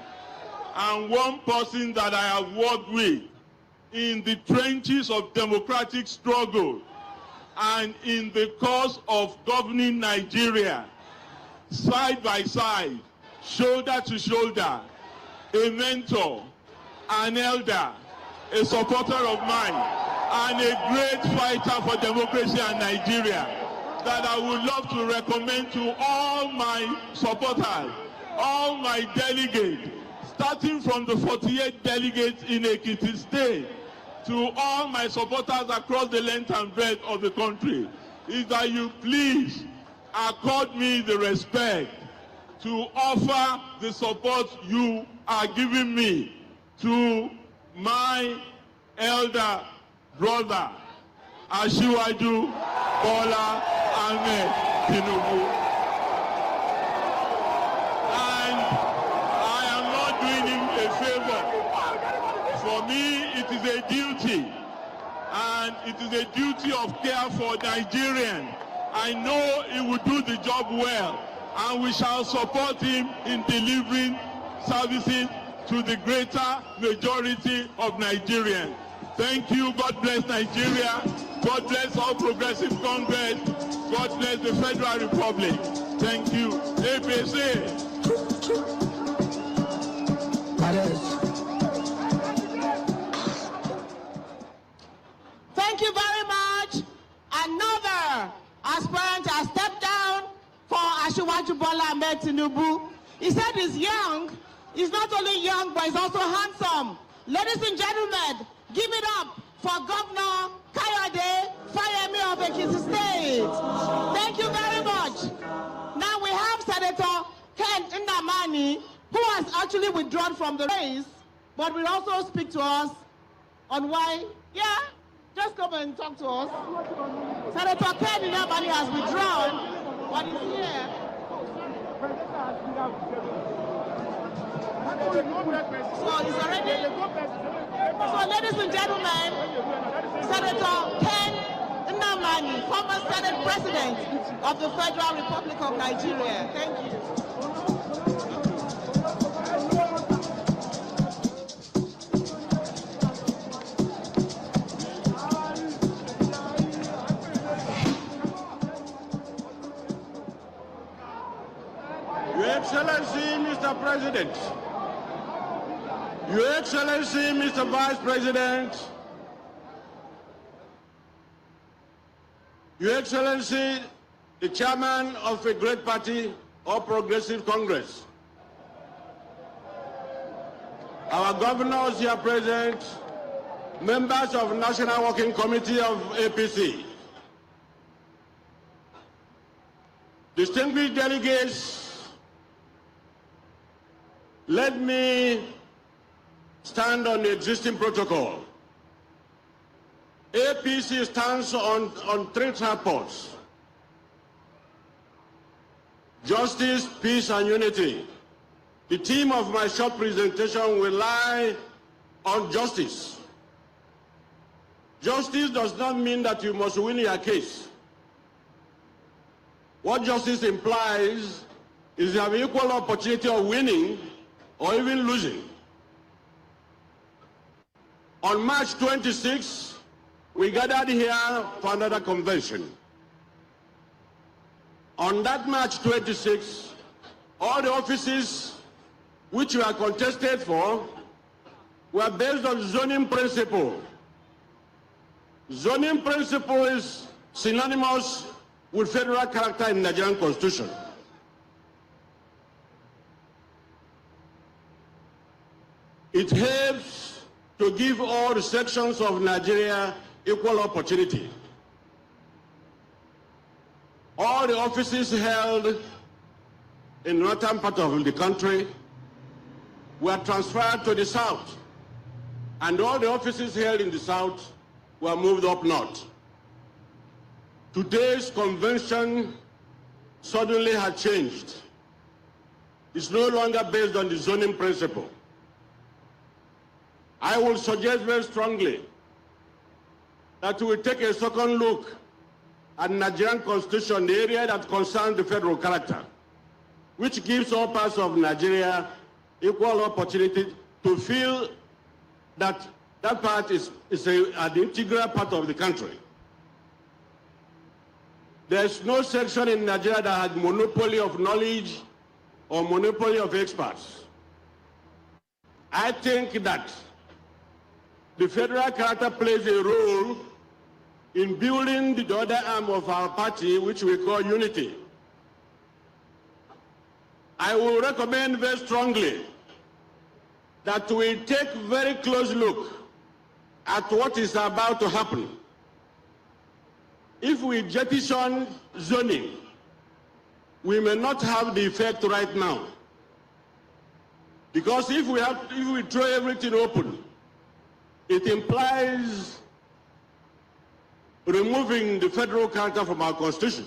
Speaker 18: And one person that I have worked with in the trenches of democratic struggle and in the cause of governing Nigeria, side by side, shoulder to shoulder, a mentor, an elder, a supporter of mine, and a great fighter for democracy in Nigeria, that I would love to recommend to all my supporters, all my delegates, starting from the 48 delegates in Ekiti State, to all my supporters across the length and breadth of the country, is that you please accord me the respect to offer the support you are giving me to my elder brother, Asiwaju Bola Ahmed Tinubu. And I am not doing him a favor. For me, it is a duty. And it is a duty of care for Nigerians. I know he will do the job well. And we shall support him in delivering services to the greater majority of Nigerians. Thank you. God bless Nigeria. God bless All Progressive Congress. God bless the Federal Republic. Thank you. APC.
Speaker 4: Thank you very much. Another aspirant has stepped down for Asiwaju Bola Ahmed Tinubu. He said he's young. He's not only young, but he's also handsome. Ladies and gentlemen, give it up for Governor Kayode Fayemi of Ekiti State. Thank you very much. Now we have Senator Ken Ndamani, who has actually withdrawn from the race, but will also speak to us on why. Yeah, just come and talk to us. Senator Ken Ndamani has withdrawn, but he's here. So he's already. So ladies and gentlemen, Senator Ken Ndamani, former Senate President of the Federal Republic of Nigeria. Thank you.
Speaker 19: Your Excellency, Mr. President, Your Excellency, Mr. Vice President, Your Excellency, the Chairman of a great party, All Progressive Congress, our governors here present, members of National Working Committee of APC, distinguished delegates, let me stand on the existing protocol. APC stands on three tripods: justice, peace, and unity. The theme of my short presentation will lie on justice. Justice does not mean that you must win your case. What justice implies is you have equal opportunity of winning or even losing. On March 26, we gathered here for another convention. On that March 26, all the offices which were contested for were based on zoning principle. Zoning principle is synonymous with federal character in the Nigerian Constitution. It helps to give all the sections of Nigeria equal opportunity. All the offices held in the northern part of the country were transferred to the south, and all the offices held in the south were moved up north. Today's convention suddenly had changed. It's no longer based on the zoning principle. I will suggest very strongly that we take a second look at the Nigerian Constitution, the area that concerns the federal character, which gives all parts of Nigeria equal opportunity to feel that that part is an integral part of the country. There's no section in Nigeria that has monopoly of knowledge or monopoly of experts. I think that the federal character plays a role in building the other arm of our party, which we call unity. I will recommend very strongly that we take a very close look at what is about to happen. If we jettison zoning, we may not have the effect right now. Because if we throw everything open, it implies removing the federal character from our constitution,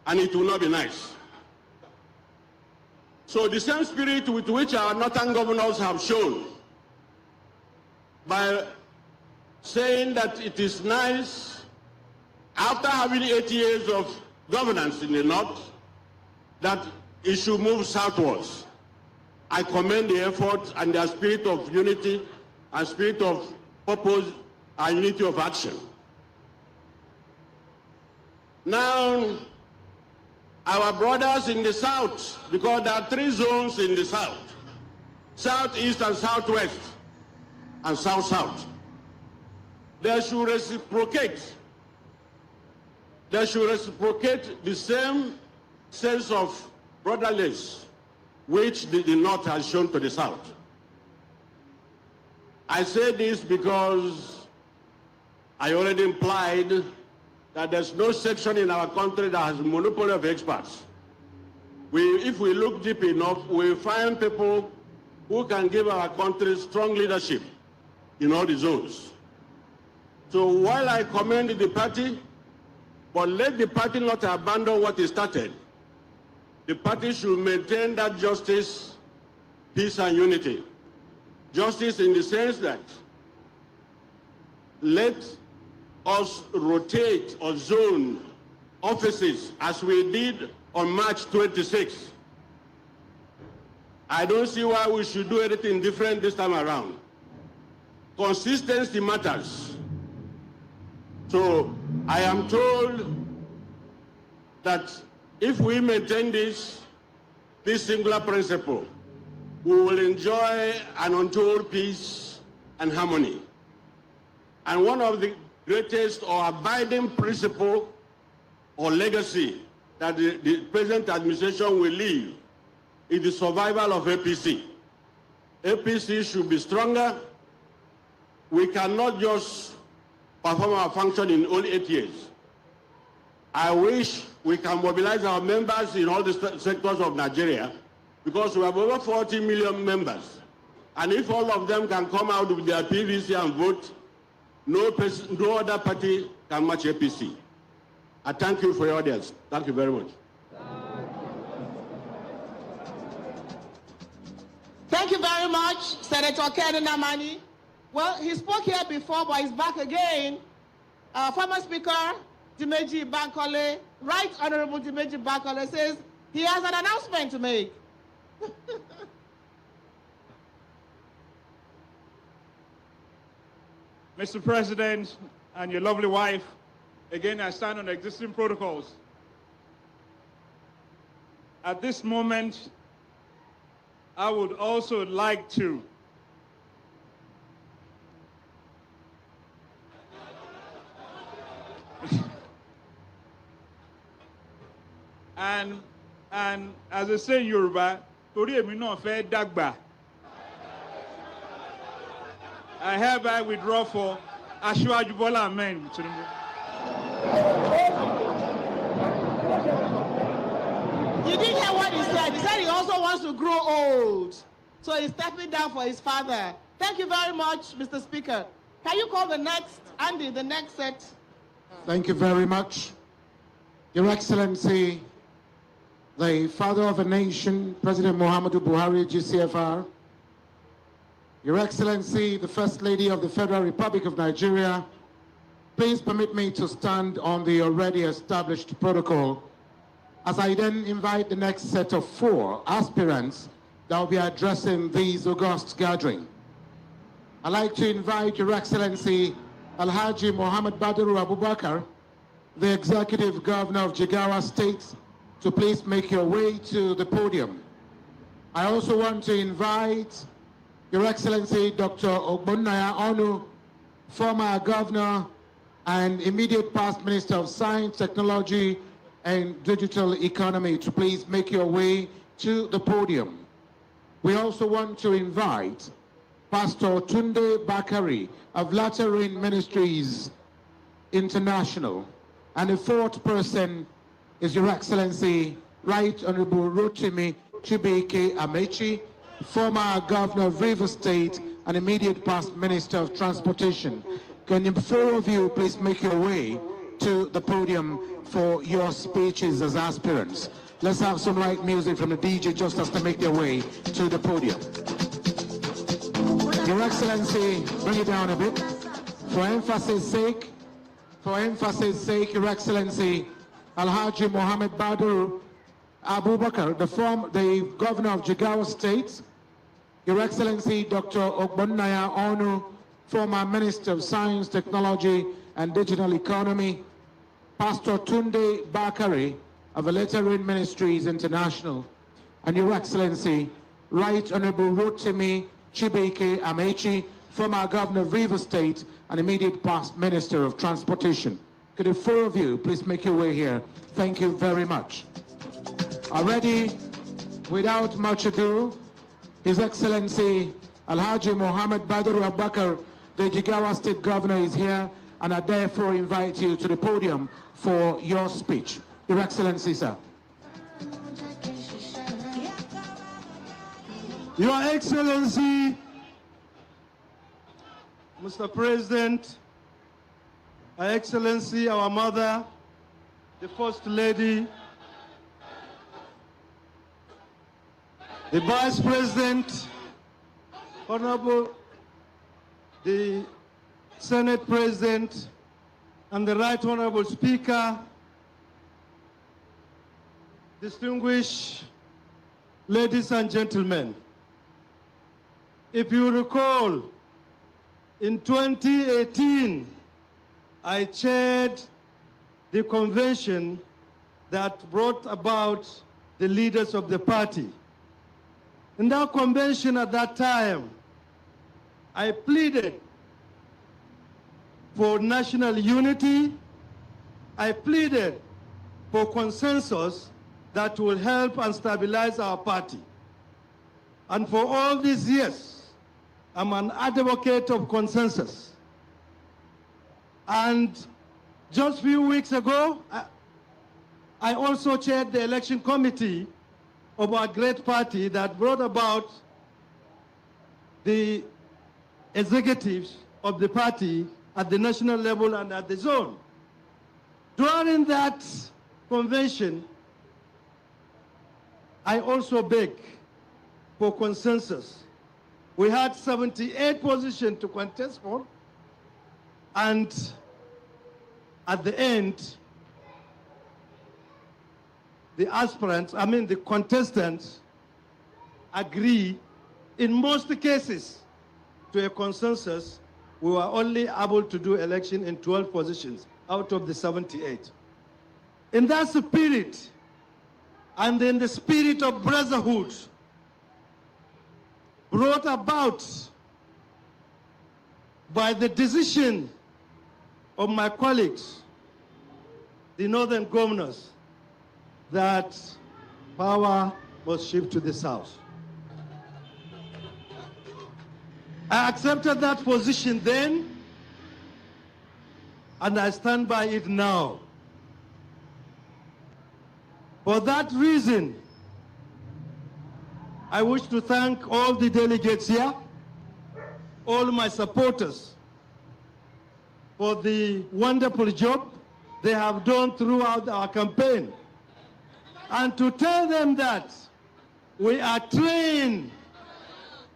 Speaker 19: and it will not be nice. So the same spirit with which our northern governors have shown by saying that it is nice, after having 8 years of governance in the north, that it should move southwards. I commend the effort and their spirit of unity and spirit of purpose and unity of action. Now, our brothers in the south, because there are 3 zones in the south, southeast and southwest, and south-south. They should reciprocate. They should reciprocate the same sense of brotherliness which the north has shown to the south. I say this because I already implied that there's no section in our country that has a monopoly of experts. If we look deep enough, we find people who can give our country strong leadership in all the zones. So while I commend the party, but let the party not abandon what it started. The party should maintain that justice, peace, and unity. Justice in the sense that let us rotate or zone offices as we did on March 26. I don't see why we should do anything different this time around. Consistency matters. So I am told that if we maintain this singular principle, we will enjoy an untold peace and harmony. And one of the greatest or abiding principle or legacy that the present administration will leave is the survival of APC. APC should be stronger. We cannot just perform our function in only 8 years. I wish we can mobilize our members in all the sectors of Nigeria, because we have over 40 million members. And if all of them can come out with their PVC and vote, no other party can match APC. I thank you for your audience. Thank you very much.
Speaker 4: Thank you very much, Senator Ken Nnamani. Well, he spoke here before, but he's back again. Former Speaker Dimeji Bankole, Right Honorable Dimeji Bankole, says he has an announcement to make.
Speaker 15: Mr. President and your lovely wife, again, I stand on existing protocols. At this moment, I would also like to and as I say in Yoruba, torí èmi náà fẹ́ dàgbà. I hereby withdraw for Asiwaju Bola Ahmed Tinubu.
Speaker 4: You didn't hear what he said. right. He said he also wants to grow old. So he's stepping down for his father. Thank you very much, Mr. Speaker. Can you call the next, Andy, the next set?
Speaker 1: Thank you very much. Your Excellency, the father of a nation, President Muhammadu Buhari, GCFR. Your Excellency, the First Lady of the Federal Republic of Nigeria, please permit me to stand on the already established protocol as I then invite the next set of 4 aspirants that will be addressing this august gathering. I'd like to invite Your Excellency Alhaji Mohammed Badaru Abubakar, the Executive Governor of Jigawa State, to please make your way to the podium. I also want to invite Your Excellency Dr. Ogbonnaya Onu, former Governor and immediate past Minister of Science, Technology, and Digital Economy, to please make your way to the podium. We also want to invite Pastor Tunde Bakari of Lateran Ministries International. And the 4th person is Your Excellency Right Honorable Rotimi Chibike Amechi, former Governor of Rivers State and immediate past Minister of Transportation. Can the 4 of you please make your way to the podium for your speeches as aspirants? Let's have some light music from the DJ just as they make their way to the podium. Your Excellency, bring it down a bit. For emphasis sake, Your Excellency, Alhaji Mohammed Badaru Abubakar, the Governor of Jigawa State, Your Excellency Dr. Ogbonnaya Onu, former Minister of Science, Technology, and Digital Economy, Pastor Tunde Bakari of Lateran Ministries International, and Your Excellency Right Honorable Rotimi Chibike Amechi, former Governor of Rivers State and immediate past Minister of Transportation. Could the 4 of you please make your way here? Thank you very much. Already, without much ado, His Excellency Alhaji Mohammed Badaru Abubakar, the Jigawa State Governor, is here, and I therefore invite you to the podium for your speech. Your Excellency, sir.
Speaker 20: Your Excellency, Mr. President, Her Excellency, our mother, the First Lady, the Vice President, Honorable, the Senate President, and the Right Honorable Speaker, distinguished ladies and gentlemen. If you recall, in 2018, I chaired the convention that brought about the leaders of the party. In that convention at that time, I pleaded for national unity. I pleaded for consensus that will help and stabilize our party. And for all these years, I'm an advocate of consensus. And just a few weeks ago, I also chaired the election committee of our great party that brought about the executives of the party at the national level and at the zone. During that convention, I also begged for consensus. We had 78 positions to contest for, and at the end, the contestants agree in most cases to a consensus. We were only able to do election in 12 positions out of the 78. In that spirit, and in the spirit of brotherhood, brought about by the decision of my colleagues, the northern governors, that power must shift to the south. I accepted that position then, and I stand by it now. For that reason, I wish to thank all the delegates here, all my supporters, for the wonderful job they have done throughout our campaign. And to tell them that we are trained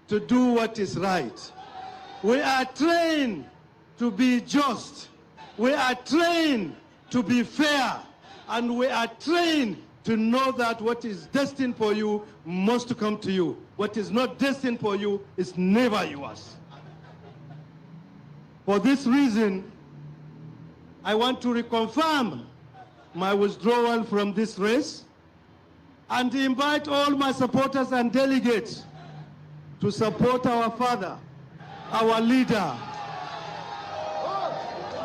Speaker 20: to do what is right. We are trained to be just. We are trained to be fair. And we are trained to know that what is destined for you must come to you. What is not destined for you is never yours. For this reason, I want to reconfirm my withdrawal from this race and invite all my supporters and delegates to support our father, our leader,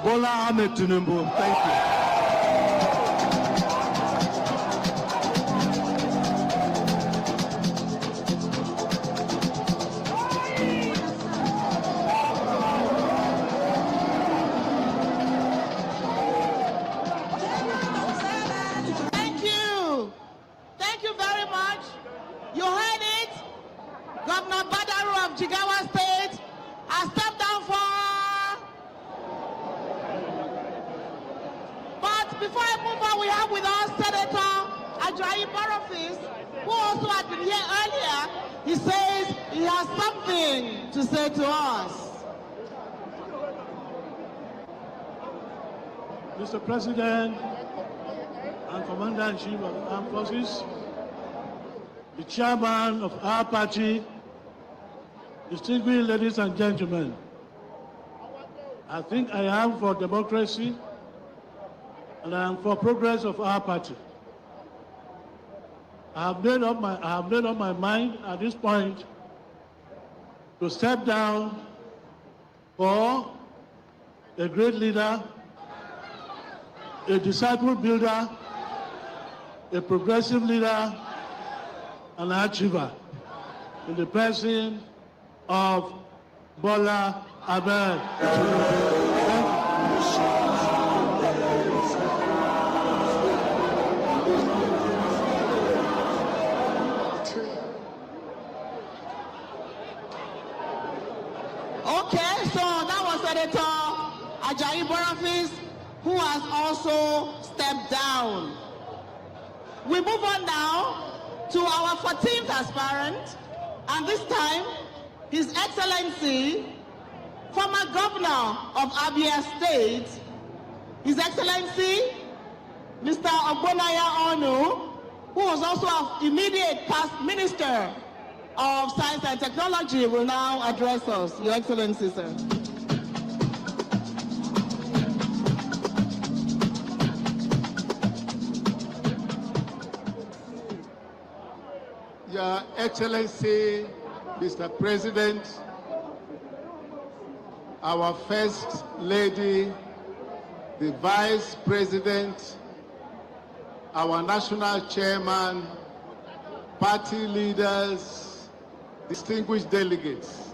Speaker 20: Bola Ahmed Tinubu. Thank you.
Speaker 4: Jigawa State, I stepped down for. But before I move on, we have with us Senator Ajayi Barofis, who also had been here earlier. He says he has something to say to us.
Speaker 13: Mr. President and Commander-in-Chief of the Armed Forces, the chairman of our party, distinguished ladies and gentlemen, I think I am for democracy and I am for progress of our party. I have made up my mind at this point to step down for a great leader, a disciple builder, a progressive leader, and an achiever in the person of Bola Ahmed.
Speaker 4: Okay, so that was Senator Ajayi Barofis, who has also stepped down. We move on now to our 14th aspirant, and this time, His Excellency, former governor of Abia State, His Excellency, Mr. Ogbonaya Onu, who was also an immediate past Minister of Science and Technology, will now address us. Your Excellency, sir.
Speaker 21: Your Excellency, Mr. President, our First Lady, the Vice President, our National Chairman, party leaders, distinguished delegates,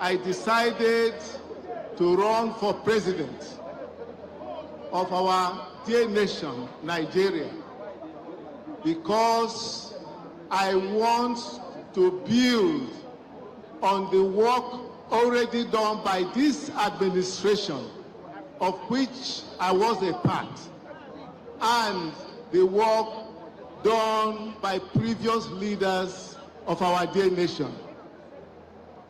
Speaker 21: I decided to run for president of our dear nation, Nigeria, because I want to build on the work already done by this administration, of which I was a part, and the work done by previous leaders of our dear nation,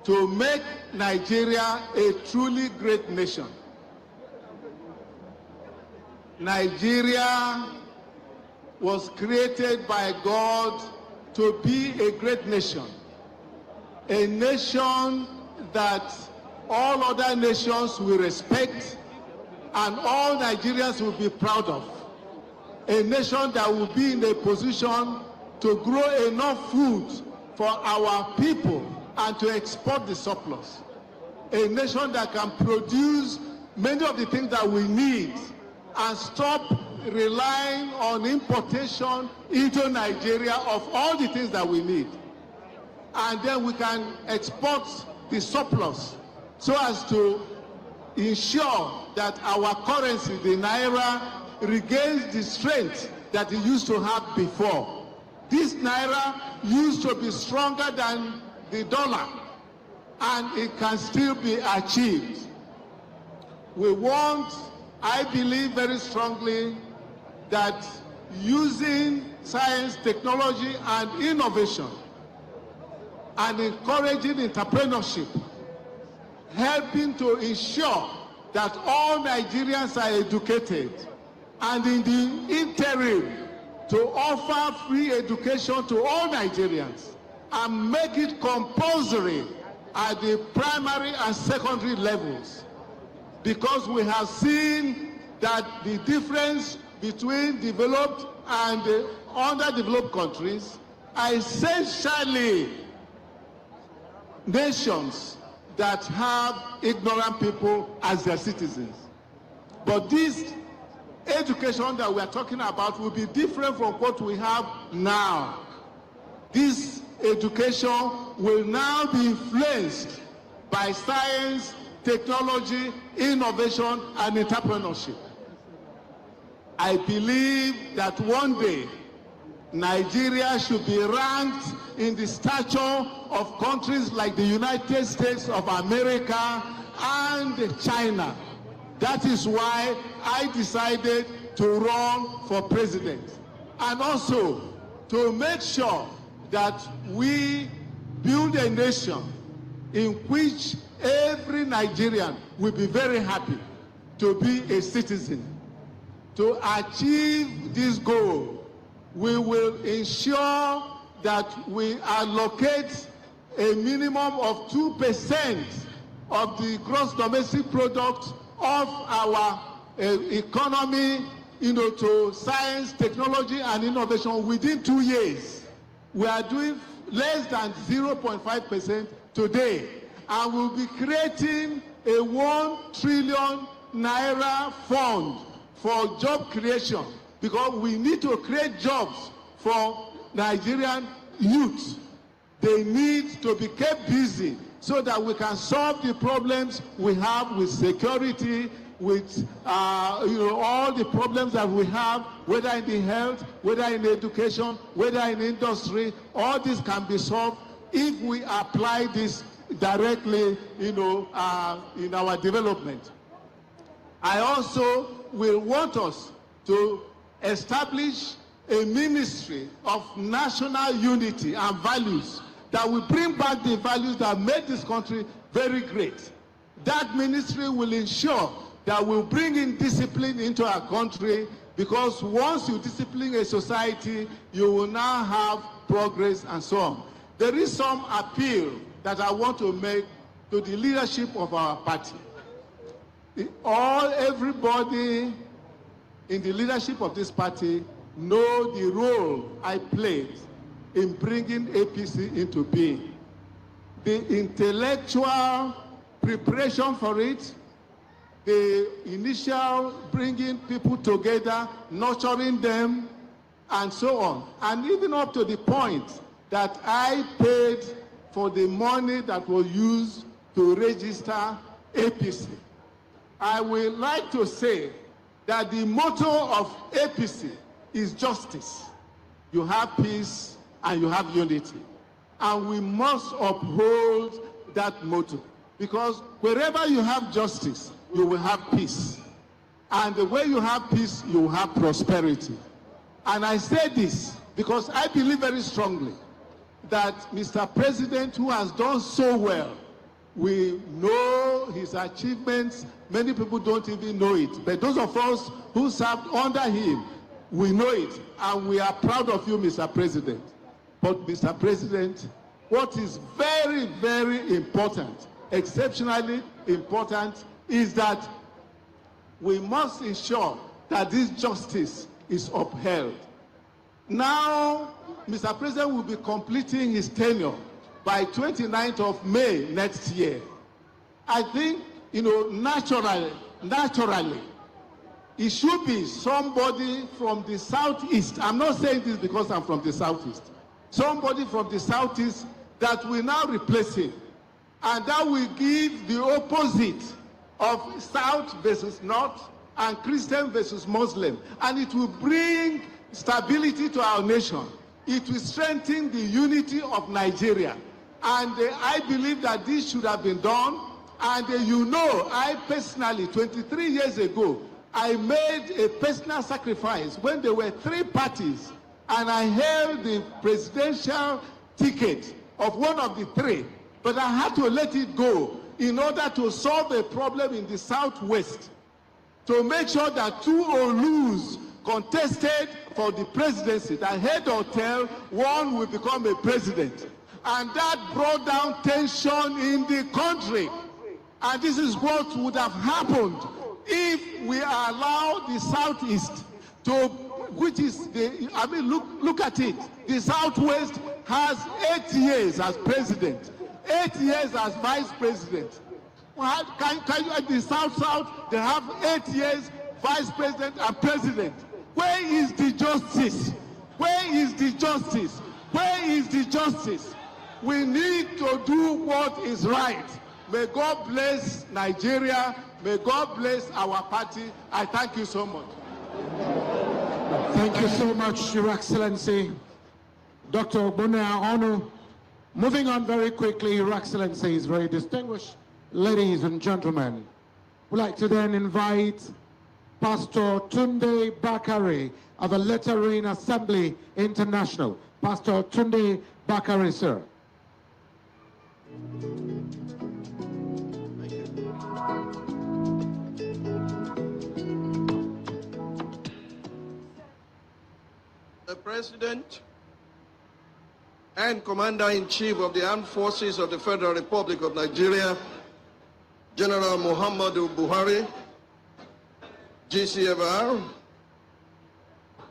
Speaker 21: to make Nigeria a truly great nation. Nigeria was created by God to be a great nation, a nation that all other nations will respect and all Nigerians will be proud of, a nation that will be in a position to grow enough food for our people and to export the surplus, a nation that can produce many of the things that we need and stop relying on importation into Nigeria of all the things that we need. And then we can export the surplus so as to ensure that our currency, the Naira, regains the strength that it used to have before. This naira used to be stronger than the dollar, and it can still be achieved. We want, I believe very strongly, that using science, technology, and innovation, and encouraging entrepreneurship, helping to ensure that all Nigerians are educated, and in the interim, to offer free education to all Nigerians and make it compulsory at the primary and secondary levels. Because we have seen that the difference between developed and underdeveloped countries are essentially nations that have ignorant people as their citizens. But this education that we are talking about will be different from what we have now. This education will now be influenced by science, technology, innovation, and entrepreneurship. I believe that one day Nigeria should be ranked in the stature of countries like the United States of America and China. That is why I decided to run for president, and also to make sure that we build a nation in which every Nigerian will be very happy to be a citizen. To achieve this goal, we will ensure that we allocate a minimum of 2% of the gross domestic product of our economy, to science, technology, and innovation within 2 years. We are doing less than 0.5% today, and we'll be creating a 1 trillion naira fund for job creation, because we need to create jobs for Nigerian youth. They need to be kept busy so that we can solve the problems we have with security, with all the problems that we have, whether in the health, whether in education, whether in industry. All this can be solved if we apply this directly, in our development. I also will want us to establish a ministry of national unity and values that will bring back the values that made this country very great. That ministry will ensure that we'll bring in discipline into our country, because once you discipline a society, you will now have progress and so on. There is some appeal that I want to make to the leadership of our party. Everybody in the leadership of this party know the role I played in bringing APC into being. The intellectual preparation for it, the initial bringing people together, nurturing them, and so on. And even up to the point that I paid for the money that was used to register APC. I would like to say that the motto of APC is justice. You have peace and you have unity. And we must uphold that motto, because wherever you have justice, you will have peace. And the way you have peace, you will have prosperity. And I say this because I believe very strongly that Mr. President, who has done so well, we know his achievements. Many people don't even know it. But those of us who served under him, we know it. And we are proud of you, Mr. President. But, Mr. President, what is very, very important, exceptionally important, is that we must ensure that this justice is upheld. Now, Mr. President will be completing his tenure by 29th of May next year. I think, naturally, it should be somebody from the Southeast. I'm not saying this because I'm from the Southeast. Somebody from the Southeast that will now replace him. And that will give the opposite of South versus North and Christian versus Muslim. And it will bring stability to our nation. it will strengthen the unity of Nigeria. And I believe that this should have been done. And you know, I personally, 23 years ago, I made a personal sacrifice when there were 3 parties, and I held the presidential ticket of one of the 3. But I had to let it go in order to solve a problem in the Southwest, to make sure that 2 Olus contested for the presidency, that head or tail, one will become a president. And that brought down tension in the country. And this is what would have happened if we allowed the Southeast to, which is the, I mean, look at it. The Southwest has 8 years as president, 8 years as vice president. Well, can you, the South, they have 8 years vice president and president. Where is the justice? Where is the justice? Where is the justice? We need to do what is right. May God bless Nigeria. May God bless our party. I thank you so much.
Speaker 1: Thank you so much, Your Excellency. Dr. Ogbonna Onu. Moving on very quickly, Your Excellency is very distinguished. Ladies and gentlemen, we'd like to then invite Pastor Tunde Bakare of the Latter Rain Assembly International. Pastor Tunde Bakare, sir.
Speaker 14: The President and Commander-in-Chief of the Armed Forces of the Federal Republic of Nigeria, General Muhammadu Buhari, GCFR,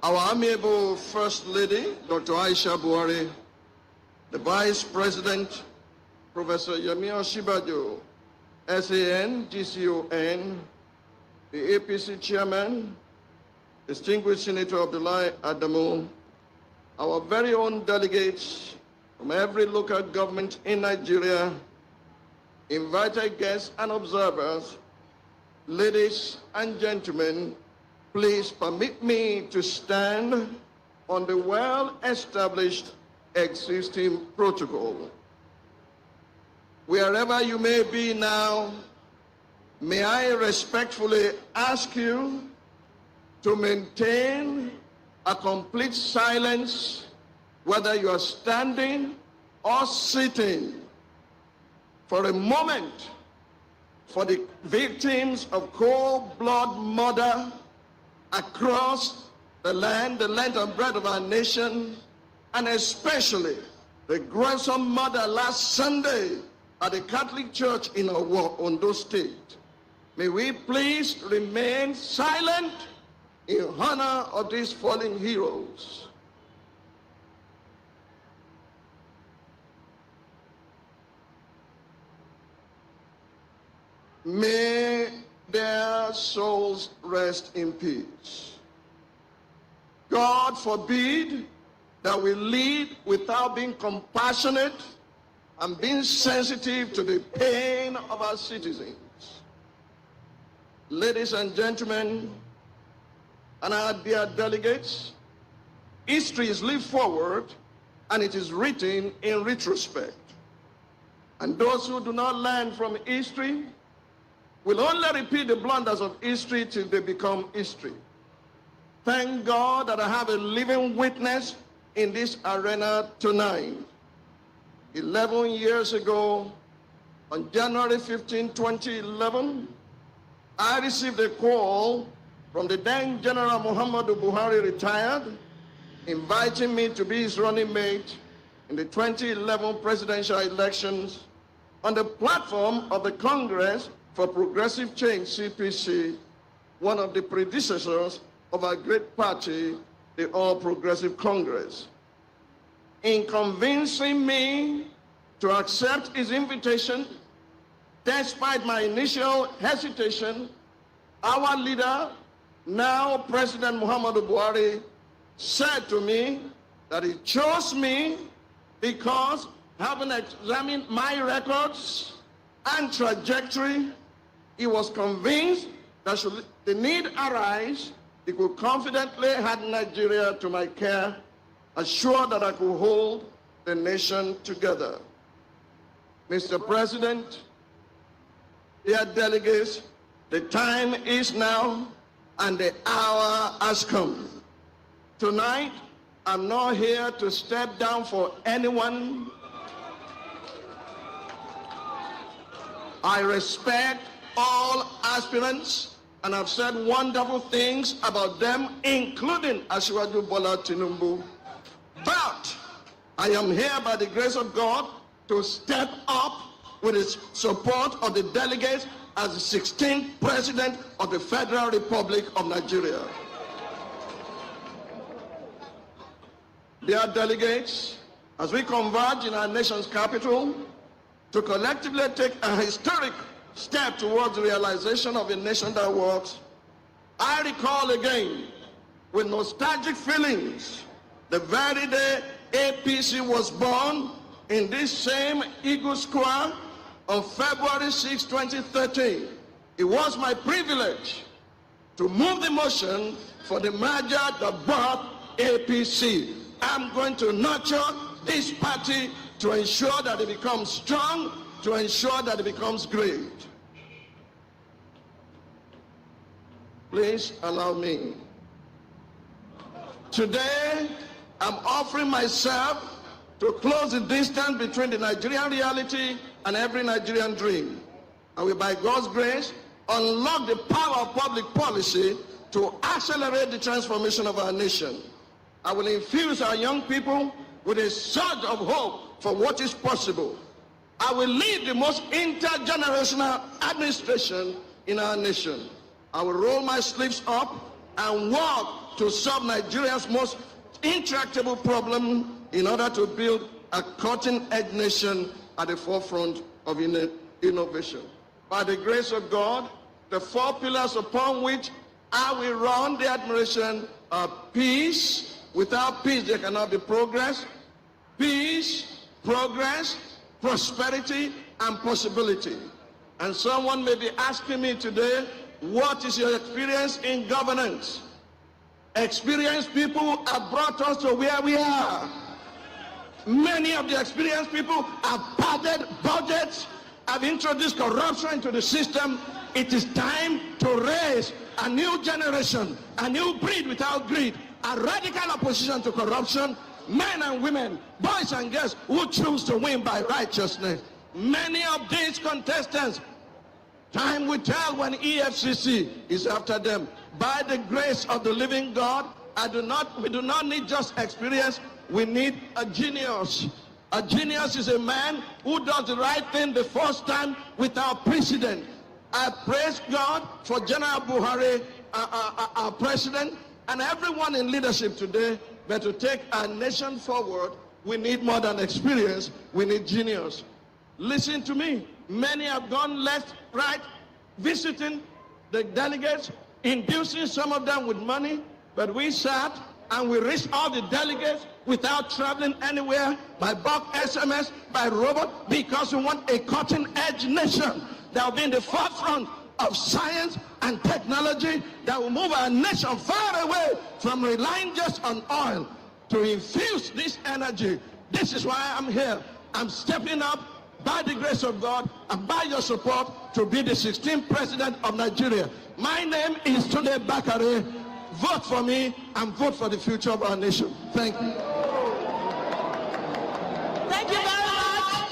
Speaker 14: our amiable First Lady, Dr. Aisha Buhari, the Vice President, Professor Yemi Osinbajo, SAN, GCON, the APC Chairman, distinguished Senator Abdullahi Adamu, our very own delegates from every local government in Nigeria, invited guests and observers, ladies and gentlemen, please permit me to stand on the well-established existing protocol. Wherever you may be now, may I respectfully ask you to maintain a complete silence, whether you are standing or sitting, for a moment, for the victims of cold-blood murder across the land, the length and breadth of our nation, and especially the gruesome murder last Sunday at the Catholic Church in Ondo State. May we please remain silent in honor of these fallen heroes. May their souls rest in peace. God forbid that we lead without being compassionate and being sensitive to the pain of our citizens. Ladies and gentlemen, and our dear delegates, history is lived forward and it is written in retrospect. And those who do not learn from history will only repeat the blunders of history till they become history. Thank God that I have a living witness in this arena tonight. 11 years ago, on January 15, 2011, I received a call from the then General Muhammadu Buhari, retired, inviting me to be his running mate in the 2011 presidential elections on the platform of the Congress for Progressive Change, CPC, one of the predecessors of our great party, the All Progressive Congress. In convincing me to accept his invitation, despite my initial hesitation, our leader, now President Muhammadu Buhari, said to me that he chose me because, having examined my records and trajectory, he was convinced that should the need arise, he could confidently hand Nigeria to my care
Speaker 5: assured that I could hold the nation together. Mr. President, dear delegates, the time is now and the hour has come. Tonight, I'm not here to step down for anyone. I respect all aspirants, and I've said wonderful things about them, including Asiwaju Bola Tinubu. But I am here by the grace of God to step up with the support of the delegates as the 16th President of the Federal Republic of Nigeria. Dear delegates, as we converge in our nation's capital to collectively take a historic step towards the realization of a nation that works, I recall again with nostalgic feelings the very day APC was born in this same Eagle Square on February 6, 2013. It was my privilege to move the motion for the merger that brought APC. I'm going to nurture this party to ensure that it becomes strong, to ensure that it becomes great. Please allow me. Today, I'm offering myself to close the distance between the Nigerian reality and every Nigerian dream. I will, by God's grace, unlock the power of public policy to accelerate the transformation of our nation. I will infuse our young people with a surge of hope for what is possible. I will lead the most intergenerational administration in our nation. I will roll my sleeves up and work to solve Nigeria's most intractable problem in order to build a cutting-edge nation at the forefront of innovation. By the grace of God, the four pillars upon which I will run the administration are peace. Without peace, there cannot be progress. Peace, progress, prosperity, and possibility. And someone may be asking me today, what is your experience in governance? Experienced people have brought us to where we are. Many of the experienced people have padded budgets, have introduced corruption into the system. It is time to raise a new generation, a new breed without greed, a radical opposition to corruption, men and women, boys and girls who choose to win by righteousness. Many of these contestants, time will tell when EFCC is after them. By the grace of the living God, we do not need just experience, we need a genius. A genius is a man who does the right thing the first time without precedent. I praise God for General Buhari, our president, and everyone in leadership today. But to take our nation forward, we need more than experience, we need genius. Listen to me. Many have gone left, right, visiting the delegates, inducing some of them with money, but we sat and we reached all the delegates without traveling anywhere, by bulk SMS, by robot, because we want a cutting-edge nation that will be in the forefront of science and technology, that will move our nation far away from relying just on oil, to infuse this energy. This is why I'm here. I'm stepping up by the grace of God and by your support to be the 16th President of Nigeria. My name is Tunde Bakare. Vote for me and vote for the future of our nation. Thank you.
Speaker 4: Thank you very much.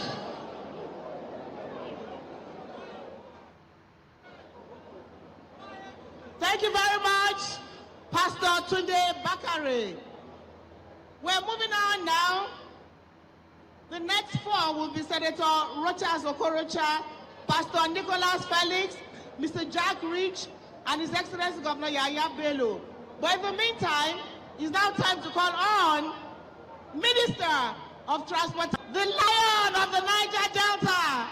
Speaker 4: Thank you very much, Pastor Tunde Bakare. We're moving on now. The next four will be Senator Rochas Okorocha, Pastor Nicholas Felix, Mr. Jack Rich, and His Excellency Governor Yahya Bello. But in the meantime, it's now time to call on Minister of Transport, the Lion of the Niger Delta,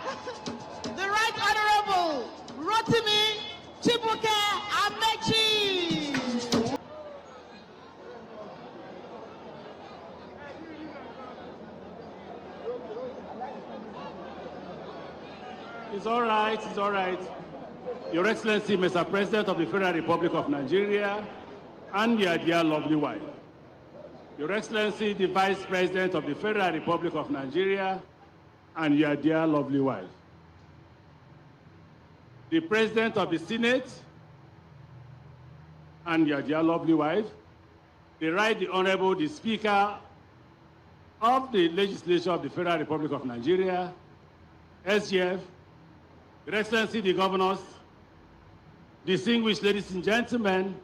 Speaker 4: the Right Honorable Rotimi Chibuke Amechi.
Speaker 13: It's all right, it's all right. Your Excellency, Mr. President of the Federal Republic of Nigeria, and your dear lovely wife.
Speaker 19: Your Excellency, the Vice President of the Federal Republic of Nigeria, and your dear lovely wife. The President of the Senate, and your dear lovely wife. The Right Honorable, the Speaker of the Legislature of the Federal Republic of Nigeria, SGF, Your Excellency, the Governors, distinguished ladies and gentlemen,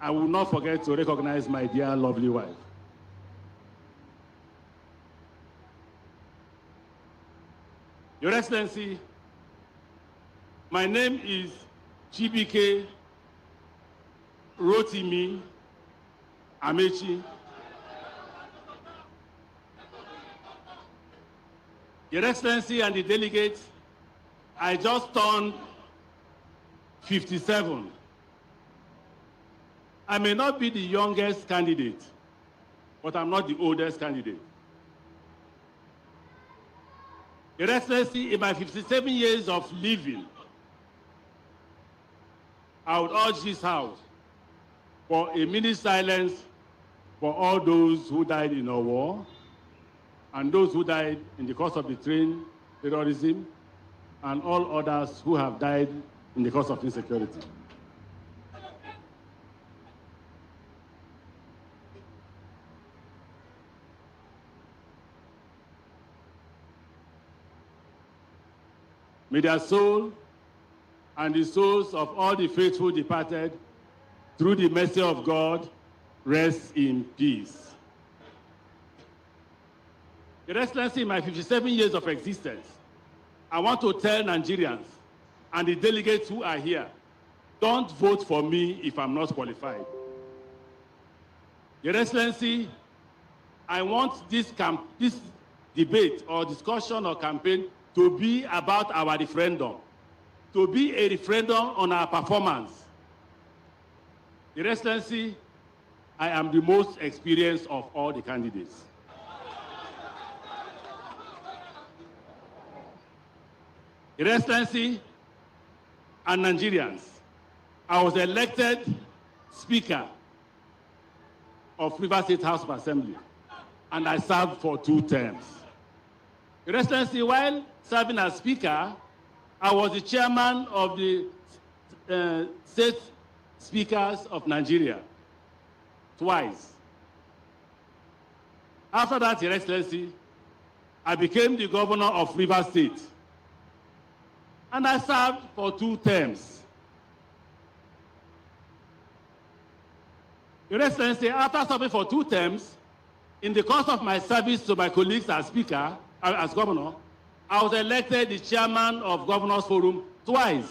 Speaker 19: I will not forget to recognize my dear lovely wife. Your Excellency, my name is Chibike Rotimi Amechi. Your Excellency and the delegates, I just turned 57. I may not be the youngest candidate, but I'm not the oldest candidate. Your Excellency, in my 57 years of living, I would urge this House for a minute silence for all those who died in our war and those who died in the course of the train terrorism and all others who have died in the course of insecurity. May their soul and the souls of all the faithful departed, through the mercy of God, rest in peace. Your Excellency, in my 57 years of existence, I want to tell Nigerians and the delegates who are here, don't vote for me if I'm not qualified. Your Excellency, I want this debate or discussion or campaign to be about our referendum, to be a referendum on our performance. Your Excellency, I am the most experienced of all the candidates. Your Excellency and Nigerians, I was elected Speaker of Rivers State House of Assembly, and I served for 2 terms. Your Excellency, while serving as Speaker, I was the chairman of the State Speakers of Nigeria, twice. After that, Your Excellency, I became the governor of Rivers State, and I served for 2 terms. Your Excellency, after serving for 2 terms, in the course of my service to my colleagues as Speaker, as Governor, I was elected the chairman of Governors Forum twice.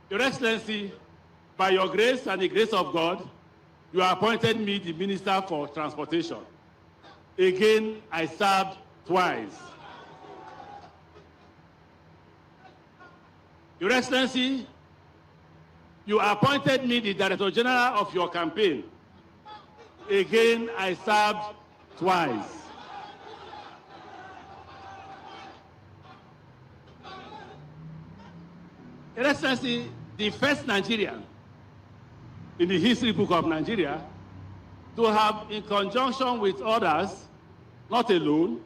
Speaker 19: Your Excellency, by your grace and the grace of God, you appointed me the Minister for Transportation. Again, I served twice. Your Excellency, you appointed me the Director General of your campaign. Again, I served twice. Your Excellency, the first Nigerian in the history book of Nigeria to have, in conjunction with others, not alone,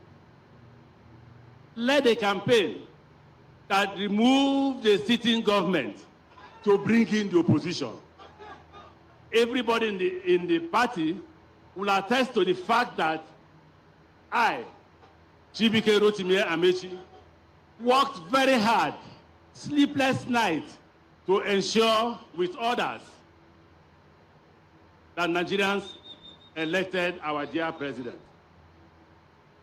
Speaker 19: led a campaign that removed the sitting government to bring in the opposition. Everybody in the party will attest to the fact that I, Chibike Rotimi Amechi, worked very hard, sleepless nights, to ensure with others that Nigerians elected our dear president.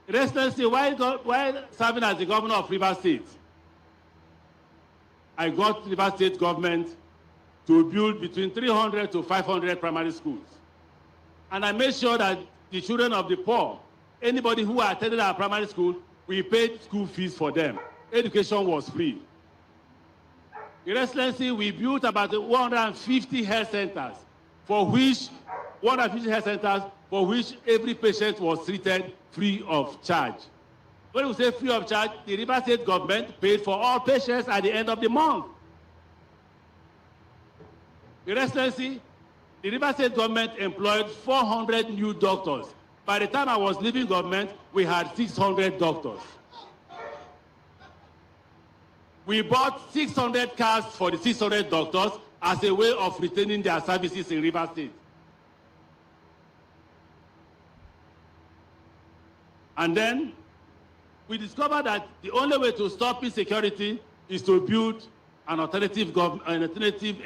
Speaker 19: Your Excellency, while serving as the governor of Rivers State, I got Rivers State government to build between 300 to 500 primary schools. And I made sure that the children of the poor, anybody who attended our primary school, we paid school fees for them. Education was free. Your Excellency, we built about 150 health centers, for which every patient was treated free of charge. When we say free of charge, the Rivers State government paid for all patients at the end of the month. Your Excellency, The River State government employed 400 new doctors. By the time I was leaving government, we had 600 doctors. We bought 600 cars for the 600 doctors as a way of retaining their services in River State. And then we discovered that the only way to stop insecurity is to build an alternative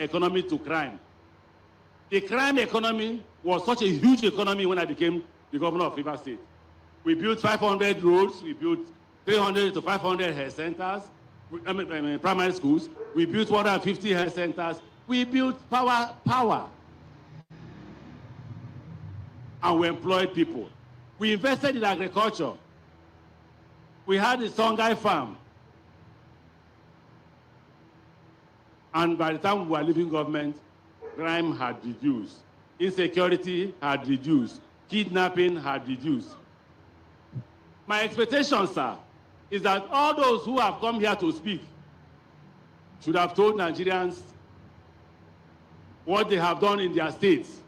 Speaker 19: economy to crime. The crime economy was such a huge economy when I became the governor of River State. We built 500 roads, we built 300 to 500 health centers, primary schools. We built 150 health centers. We built power. And we employed people. We invested in agriculture. We had the Songhai farm. And by the time we were leaving government, crime had reduced. Insecurity had reduced. Kidnapping had reduced. My expectation, sir, is that all those who have come here to speak should have told Nigerians what they have done in their states.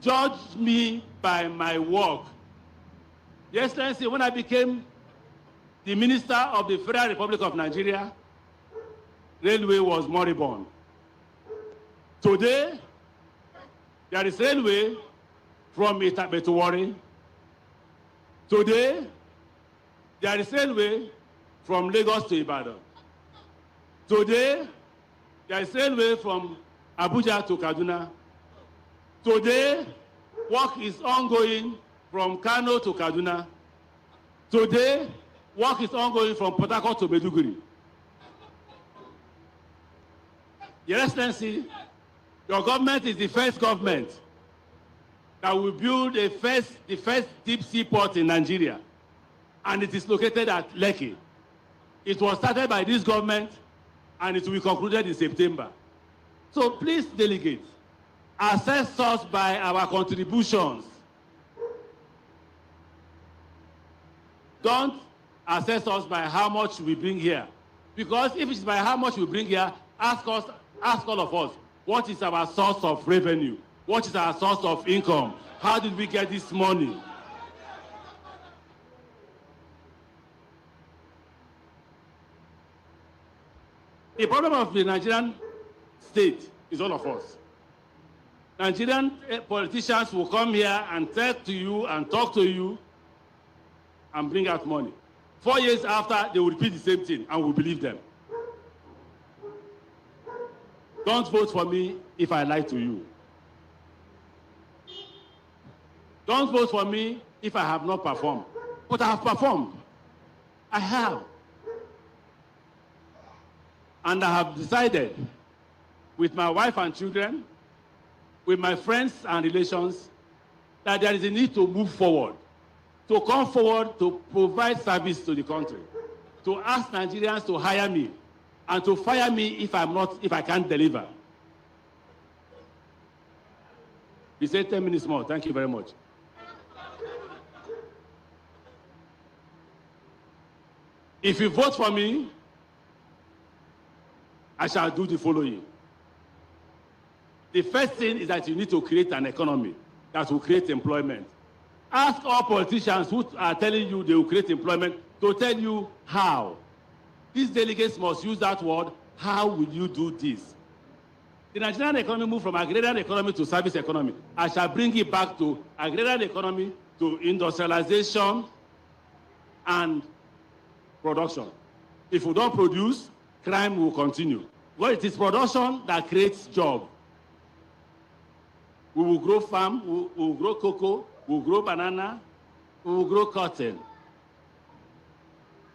Speaker 19: Judge me by my work. Your Excellency, when I became the Minister of the Federal Republic of Nigeria, railway was moribund. Today, there is railway from Itape to Warri. Today, there is railway from Lagos to Ibadan. Today, there is railway from Abuja to Kaduna. Today, work is ongoing from Kano to Kaduna. Today, work is ongoing from Port Harcourt to Maiduguri. Your Excellency, your government is the first government that will build the first deep sea port in Nigeria, and it is located at Lekki. It was started by this government, and it will be concluded in September. So please, delegates, assess us by our contributions. Don't assess us by how much we bring here. Because if it's by how much we bring here, ask all of us, what is our source of revenue? What is our source of income? How did we get this money? The problem of the Nigerian state is all of us. Nigerian politicians will come here and talk to you and talk to you and bring out money. 4 years after, they will repeat the same thing and we'll believe them. Don't vote for me if I lie to you. Don't vote for me if I have not performed. But I have performed. I have. And I have decided with my wife and children, with my friends and relations, that there is a need to move forward, to come forward to provide service to the country, to ask Nigerians to hire me, and to fire me if I can't deliver. We say 10 minutes more. Thank you very much. If you vote for me, I shall do the following. The first thing is that you need to create an economy that will create employment. Ask all politicians who are telling you they will create employment to tell you how. These delegates must use that word, how will you do this? The Nigerian economy moved from agrarian economy to service economy. I shall bring it back to agrarian economy, to industrialization and production. If we don't produce, crime will continue. Well, it is production that creates jobs. We will grow farm, we will grow cocoa, we will grow banana, we will grow cotton.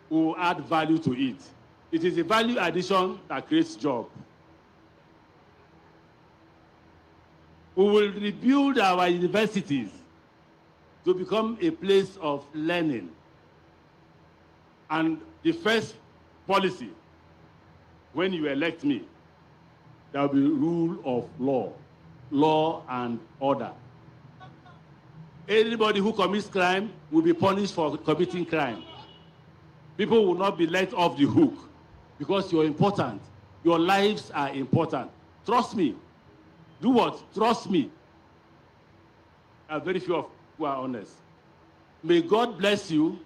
Speaker 19: We will add value to it. It is a value addition that creates jobs. We will rebuild our universities to become a place of learning. And the first policy, when you elect me, there will be rule of law, law and order. Anybody who commits crime will be punished for committing crime. People will not be let off the hook because you're important. Your lives are important. Trust me,
Speaker 9: Do what? Trust me. Very few of who are honest. May God bless you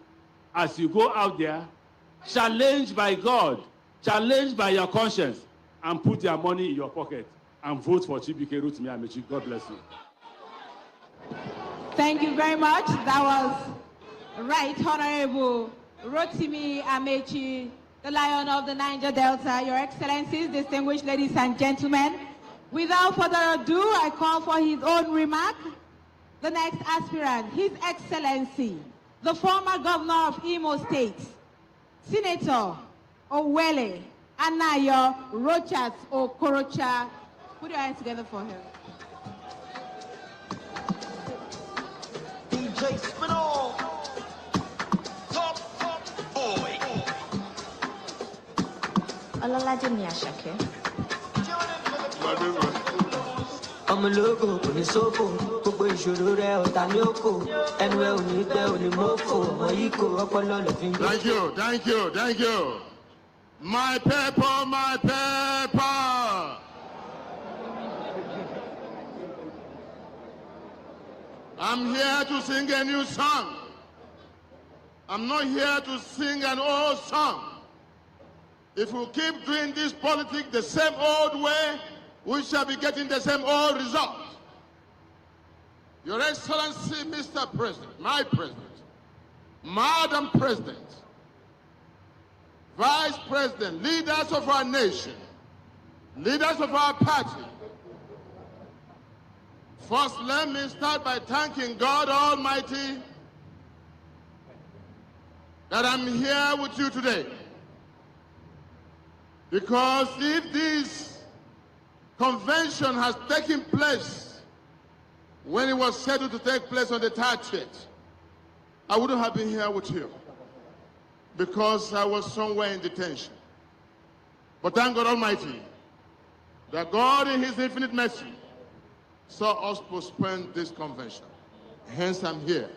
Speaker 9: as you go out there, challenged by God, challenged by your conscience, and put your money in your pocket and vote for Chibuike Rotimi Amaechi. God bless you.
Speaker 22: Thank you very much. That was Right Honorable Rotimi Amaechi, the Lion of the Niger Delta. Your Excellencies, distinguished ladies and gentlemen, without further ado, I call for his own remark. The next aspirant, His Excellency, the former governor of Imo State, Senator Owele Anayo Rochas Okorocha. Put your hands together for him.
Speaker 3: DJ Spinall, top boy.
Speaker 23: Olalaje ni Asake.
Speaker 3: ọmọ ológo kò ní sófò gbogbo ìṣòro rẹ ọ̀tá ní òkò ẹnu ẹ ò ní gbẹ ò ní mọ́fò ọmọ yìí kò ọpọlọ lè fi gbé.
Speaker 2: Thank you. My paper, my paper. I'm here to sing a new song. I'm not here to sing an old song. If we keep doing this politics the same old way, we shall be getting the same old result. Your Excellency, Mr. President, my President, Madam President, Vice President, leaders of our nation, leaders of our party. First, let me start by thanking God Almighty that I'm here with you today. Because if this convention has taken place when it was scheduled to take place on the 30th, I wouldn't have been here with you because I was somewhere in detention. But thank God Almighty that God in His infinite mercy saw us postpone this convention. Hence I'm here,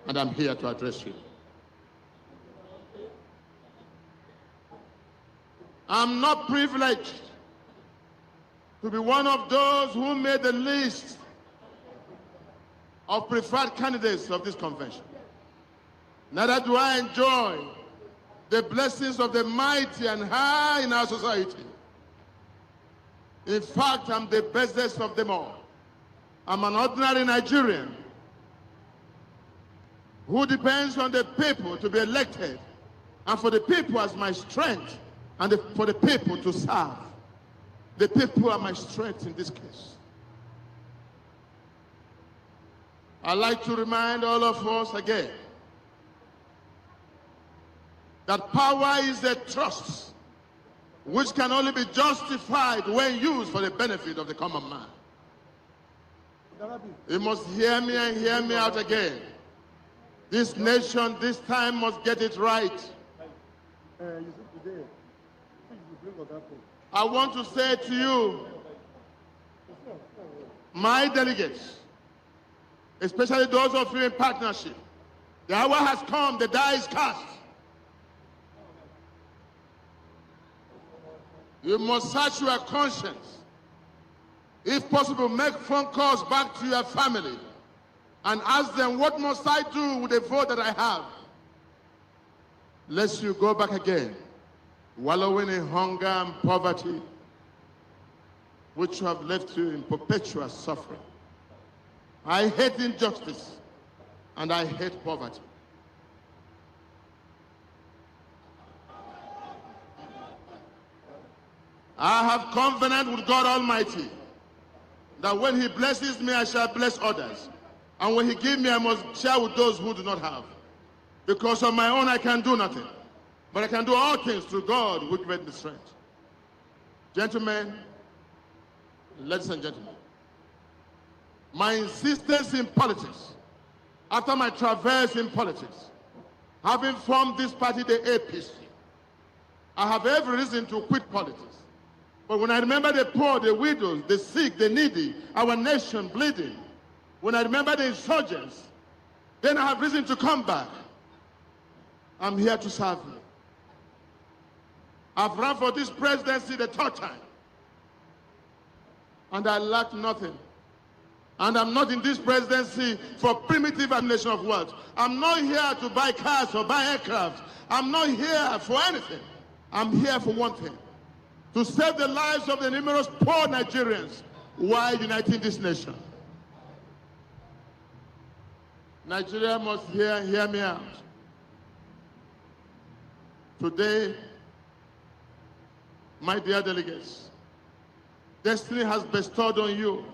Speaker 2: and I'm here to address you. I'm not privileged to be one of those who made the list of preferred candidates of this convention. Neither do I enjoy the blessings of the mighty and high in our society. In fact, I'm the bestest of them all. I'm an ordinary Nigerian who depends on the people to be elected, and for the people as my strength, and for the people to serve. The people are my strength in this case. I'd like to remind all of us again that power is a trust which can only be justified when used for the benefit of the common man. You must hear me and hear me out again. This nation this time must get it right. I want to say to you, my delegates, especially those of you in partnership, the hour has come, the die is cast. You must search your conscience. If possible, make phone calls back to your family and ask them, what must I do with the vote that I have? Lest you go back again, wallowing in hunger and poverty, which have left you in perpetual suffering. I hate injustice and I hate poverty. I have covenant with God Almighty that when He blesses me, I shall bless others. And when He gives me, I must share with those who do not have. Because on my own, I can do nothing. But I can do all things through God, which gives me strength. Gentlemen, ladies and gentlemen, my insistence in politics, after my traverse in politics, having formed this party, the APC, I have every reason to quit politics. But when I remember the poor, the widows, the sick, the needy, our nation bleeding, when I remember the insurgents, then I have reason to come back. I'm here to serve you. I've run for this presidency the third time.
Speaker 21: and I lack nothing. And I'm not in this presidency for primitive accumulation of wealth. I'm not here to buy cars or buy aircraft. I'm not here for anything. I'm here for one thing: to save the lives of the numerous poor Nigerians while uniting this nation. Nigeria must hear me out. Today, my dear delegates, destiny has bestowed on you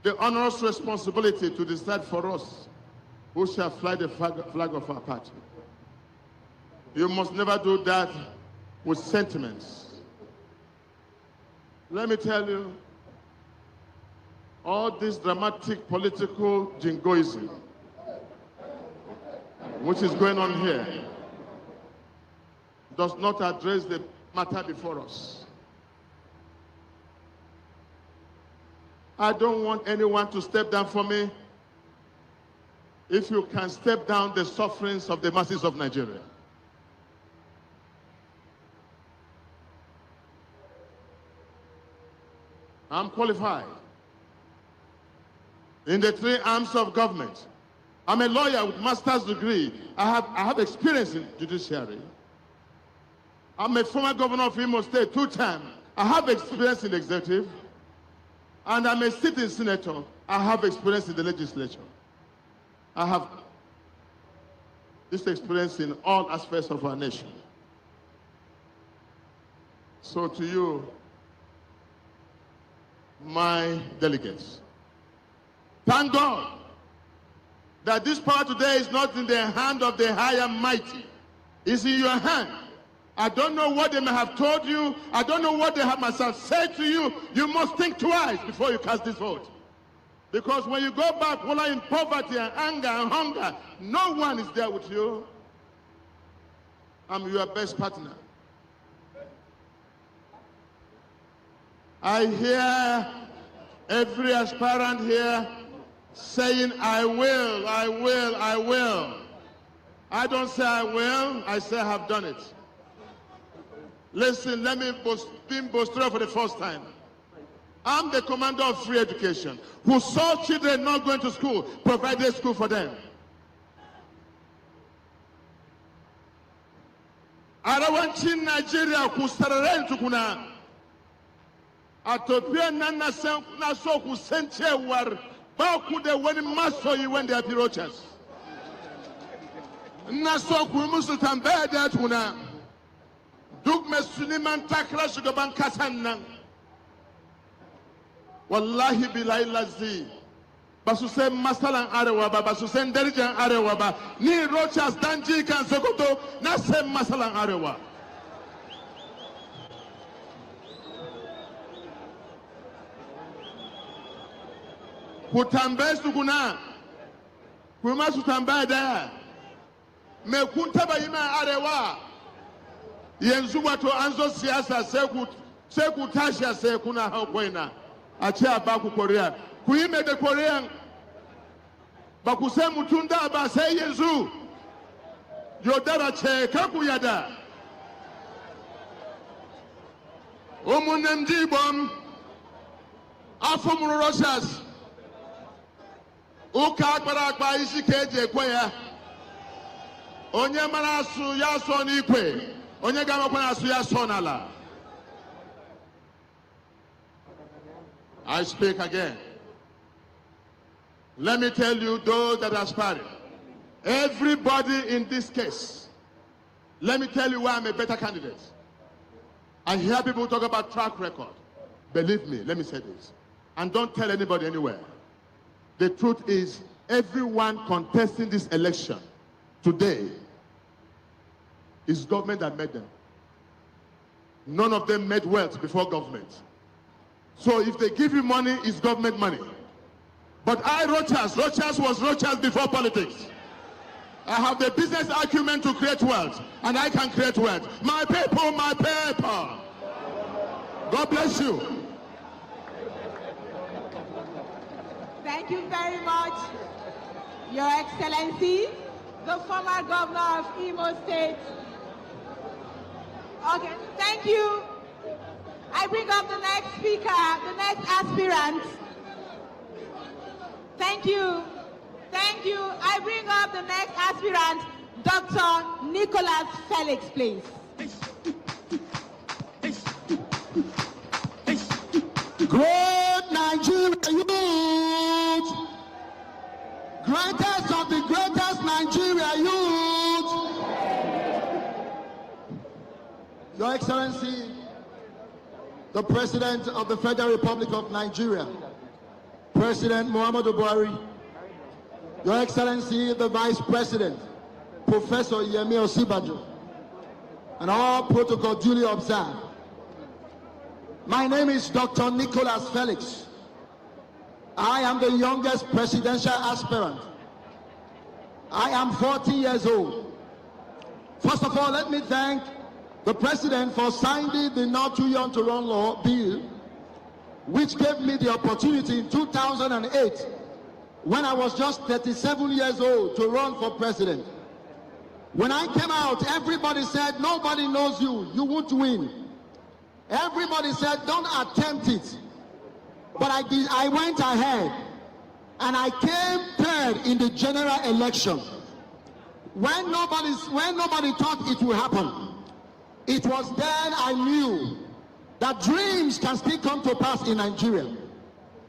Speaker 21: the onerous responsibility to decide for us who shall fly the flag of our party. You must never do that with sentiments. Let me tell you, all this dramatic political jingoism which is going on here does not address the matter before us. I don't want anyone to step down for me if you can step down the sufferings of the masses of Nigeria. I'm qualified in the three arms of government. I'm a lawyer with master's degree. I have experience in judiciary. I'm a former governor of Imo State 2 times. I have experience in the executive. And I'm a sitting senator. I have experience in the legislature. I have this experience in all aspects of our nation. So to you, my delegates, thank God that this power today is not in the hand of the high and mighty. It's in your hand. I don't know what they may have told you. I don't know what they must have said to you. You must think twice before you cast this vote. Because when you go back, while in poverty and anger and hunger, no one is there with you. I'm your best partner. I hear every aspirant here saying, I will, I will, I will. I don't say I will, I say I have done it. Listen, let me be boastful for the first time. I'm the commander of free education who saw children not going to school, provided school for them. Arawanchi Nigeria kustararen tukuna. Atopia nana na so kusenche war ba ku de wani masoyi when they are pirochas. Na so ku musu tambaya da tukuna. Duk mesuniman takra shugaban kasan nan. Wallahi billahi lazi. Basu se masalan arewa ba, basu se darajan arewa ba. Ni Rochas Danji kan Sokoto na se masalan arewa. Kutambe sukuna. Kuma sutambe da. Me kuntaba yima arewa. Yanzu wato an zo siyasa sai ku tashi sai kuna hau koina a ce a baku Korea. Ku yi mai da Korean ba ku sai mutum da ba sai yanzu. Yaudara ce kar ku yada. Umunem jibom afumuru Rochas uka akpara akpa isi ka eji ekwe ya. Onye mara asụ ya asụ n'ikwe. Onye gamakwana asụ ya asụ n'ala. I speak again. Let me tell you, those that are aspiring, everybody in this case, let me tell you why I'm a better candidate. I hear people talk about track record. Believe me, let me say this. And don't tell anybody anywhere. The truth is, everyone contesting this election today is government that made them. None of them made wealth before government. So if they give you money, it's government money. But Rochas was Rochas before politics. I have the business acumen to create wealth, and I can create wealth. My people, my paper. God bless you.
Speaker 22: Thank you very much, Your Excellency, the former governor of Imo State. Okay, thank you. I bring up the next speaker, the next next aspirant. Thank you. Thank you. I bring up the next aspirant, Dr. Nicholas Felix, please.
Speaker 1: Great Nigeria youth, greatest of the greatest Nigeria youth. Your Excellency, the President of the Federal Republic of Nigeria, President Muhammadu Buhari, Your Excellency, the Vice President, Professor Yemi Osinbajo, and all protocol duly observed. My name is Dr. Nicholas Felix. I am the youngest presidential aspirant. I am 40 years old. First of all, let me thank the President for signing the Not Too Young to Run Law bill, which gave me the opportunity in 2008, when I was just 37 years old, to run for president. When I came out, everybody said, nobody knows you, you won't win. Everybody said, don't attempt it. But I went ahead, and I came third in the general election. When nobody thought it would happen, it was then I knew that dreams can still come to pass in Nigeria.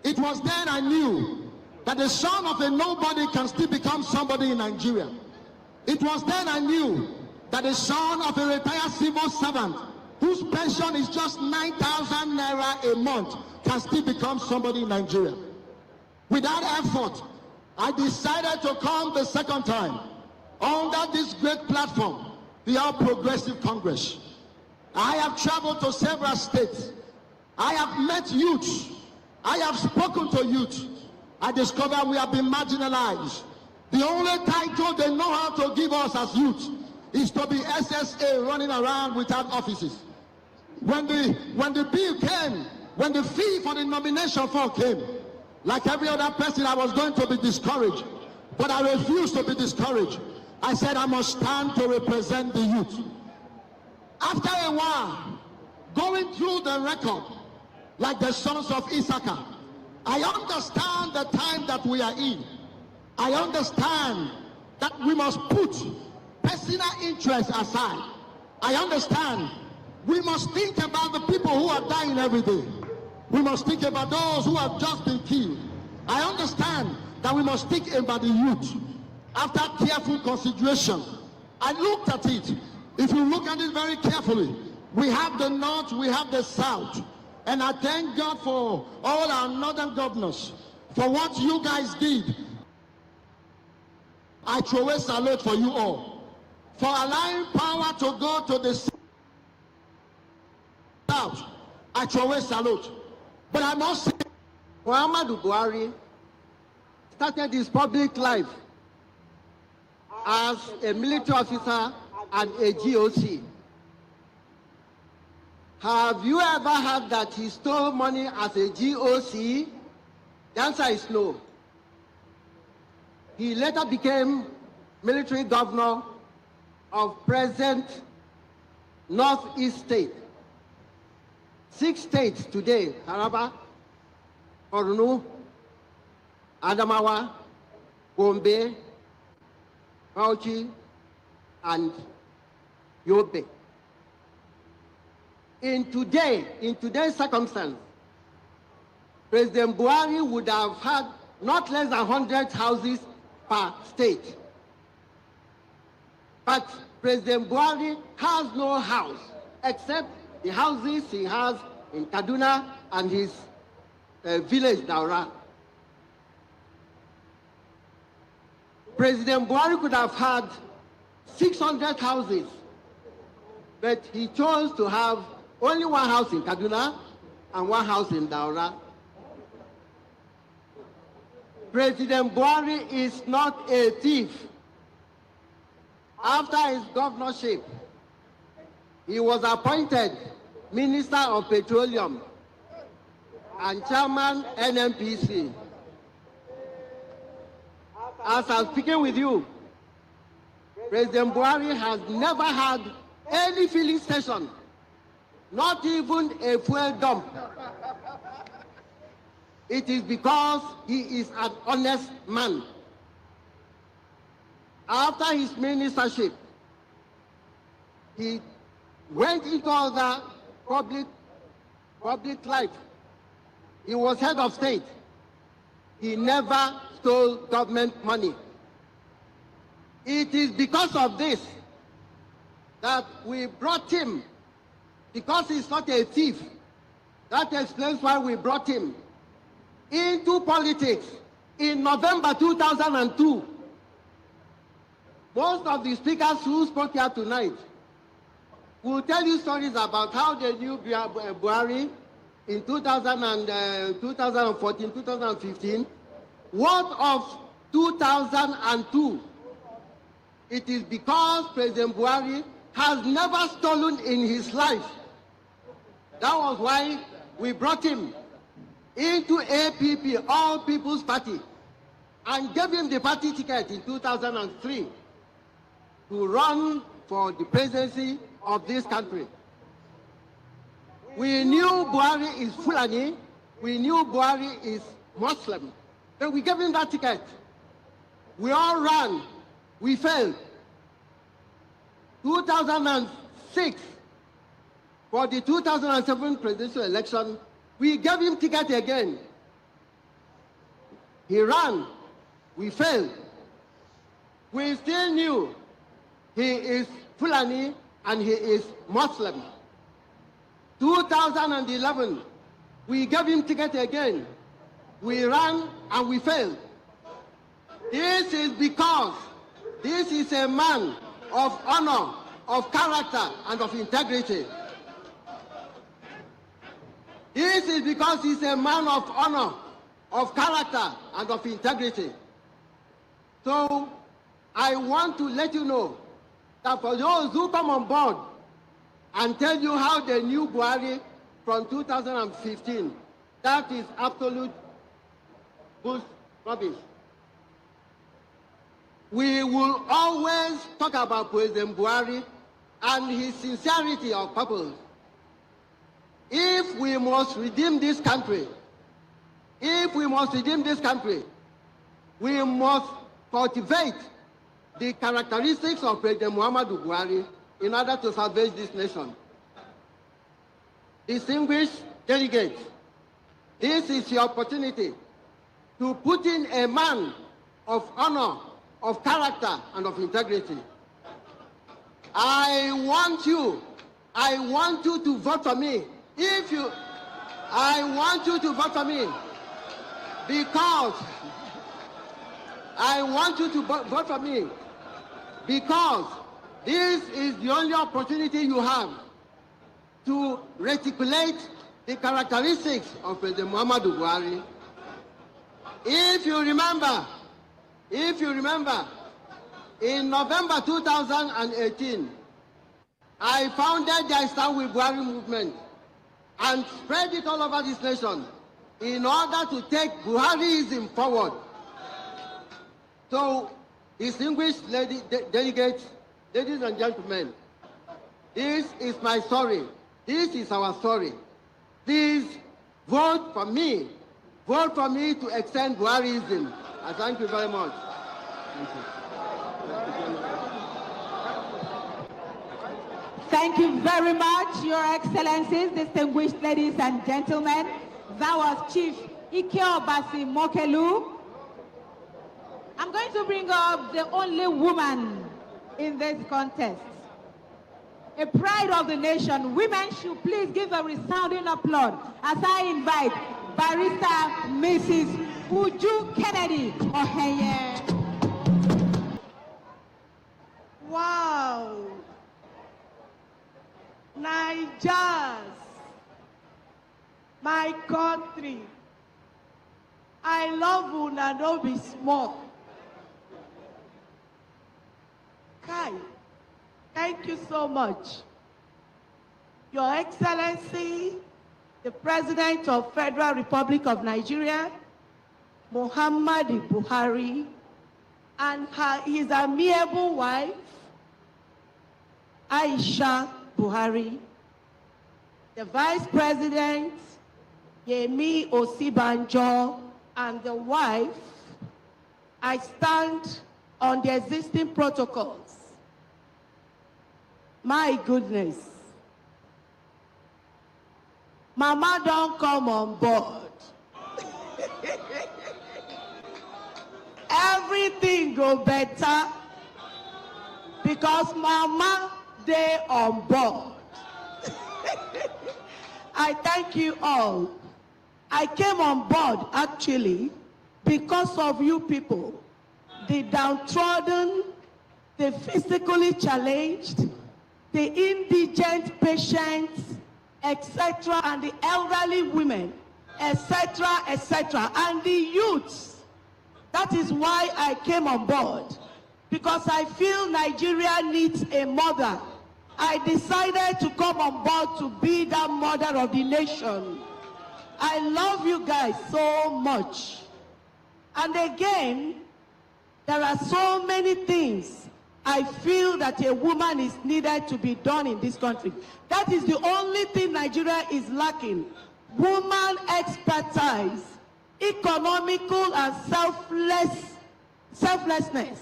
Speaker 1: It was then I knew that the son of a nobody can still become somebody in Nigeria. It was then I knew that the son of a retired civil servant whose pension is just 9,000 naira a month can still become somebody in Nigeria. With that effort, I decided to come the second time under this great platform, the All Progressive Congress. I have traveled to several states. I have met youth. I have spoken to youth. I discovered we have been marginalized. The only title they know how to give us as youth is to be SSA running around without offices. When the bill came, when the fee for the nomination form came, like every other person, I was going to be discouraged. But I refused to be discouraged. I said I must stand to represent the youth. After a while, going through the record, like the sons of Issachar, I understand the time that we are in. I understand that we must put personal interests aside. I understand we must think about the people who are dying every day. We must think about those who have just been killed. I understand that we must think about the youth. After careful consideration, I looked at it. If you look at it very carefully, we have the North, we have the South. And I thank God for all our northern governors, for what you guys did. I throw a salute for you all, for allowing power to go to the South. I throw a salute. But I must say,
Speaker 20: Muhammadu Buhari started his public life as a military officer and a GOC. Have you ever heard that he stole money as a GOC? The answer is no. He later became military governor of present Northeast State. 6 states today: Taraba, Borno, Adamawa, Gombe, Bauchi, and Yobe. In today's circumstance, President Buhari would have had not less than 100 houses per state. But President Buhari has no house except the houses he has in Kaduna and his village, Daura. President Buhari could have had 600 houses, but he chose to have only 1 house in Kaduna and 1 house in Daura. President Buhari is not a thief. After his governorship, he was appointed Minister of Petroleum and Chairman NNPC. As I'm speaking with you, President Buhari has never had any filling station, not even a fuel dump.
Speaker 6: it is because he is an honest man. After his ministership, he went into other public life. He was head of state. He never stole government money. It is because of this that we brought him, because he's not a thief. That explains why we brought him into politics in November 2002. Most of the speakers who spoke here tonight will tell you stories about how they knew Buhari in 2014, 2015. What of 2002? It is because President Buhari has never stolen in his life. That was why we brought him into APP, All People's Party, and gave him the party ticket in 2003 to run for the presidency of this country. We knew Buhari is Fulani, we knew Buhari is Muslim, then we gave him that ticket. We all ran, we failed. 2006, for the 2007 presidential election, we gave him ticket again. He ran, we failed. We still knew he is Fulani and he is Muslim. 2011, we gave him ticket again. We ran and we failed. This is because this is a man of honor, of character, and of integrity. This is because he's a man of honor, of character, and of integrity. So I want to let you know that for those who come on board and tell you how they knew Buhari from 2015, that is absolute rubbish. We will always talk about President Buhari and his sincerity of purpose. If we must redeem this country, we must cultivate the characteristics of President Muhammadu Buhari in order to salvage this nation. Distinguished delegates, this is your opportunity to put in a man of honor, of character, and of integrity. I want you to vote for me. I want you to vote for me because this is the only opportunity you have to reticulate the characteristics of President Muhammadu Buhari. If you remember, in November 2018, I founded the I Stand with Buhari movement and spread it all over this nation in order to take Buhariism forward. So, distinguished delegates, ladies and gentlemen, this is my story. This is our story. Please vote for me. Vote for me to extend Buhariism. I thank you very much. Thank you.
Speaker 22: Thank you very much, Your Excellencies, distinguished ladies and gentlemen. That was Chief Ike Obasi Mokelu. I'm going to bring up the only woman in this contest. A pride of the nation. Women should please give a resounding applause as I invite Barrister Mrs. Uju Kennedy Oheye.
Speaker 7: Wow. Naijas, my country. I love una no be small. Kai, thank you so much. Your Excellency, the President of Federal Republic of Nigeria, Muhammadu Buhari, and his amiable wife, Aisha Buhari, the Vice President, Yemi Osibanjo, and the wife, I stand on the existing protocols. My goodness. Mama don't come on board. Everything go better because Mama they on board. I thank you all. I came on board actually because of you people, the downtrodden, the physically challenged, the indigent patients, etc., and the elderly women, etc., etc., and the youths. That is why I came on board, because I feel Nigeria needs a mother. I decided to come on board to be that mother of the nation. I love you guys so much. And again, there are so many things I feel that a woman is needed to be done in this country. That is the only thing Nigeria is lacking. Woman expertise, economical and selflessness.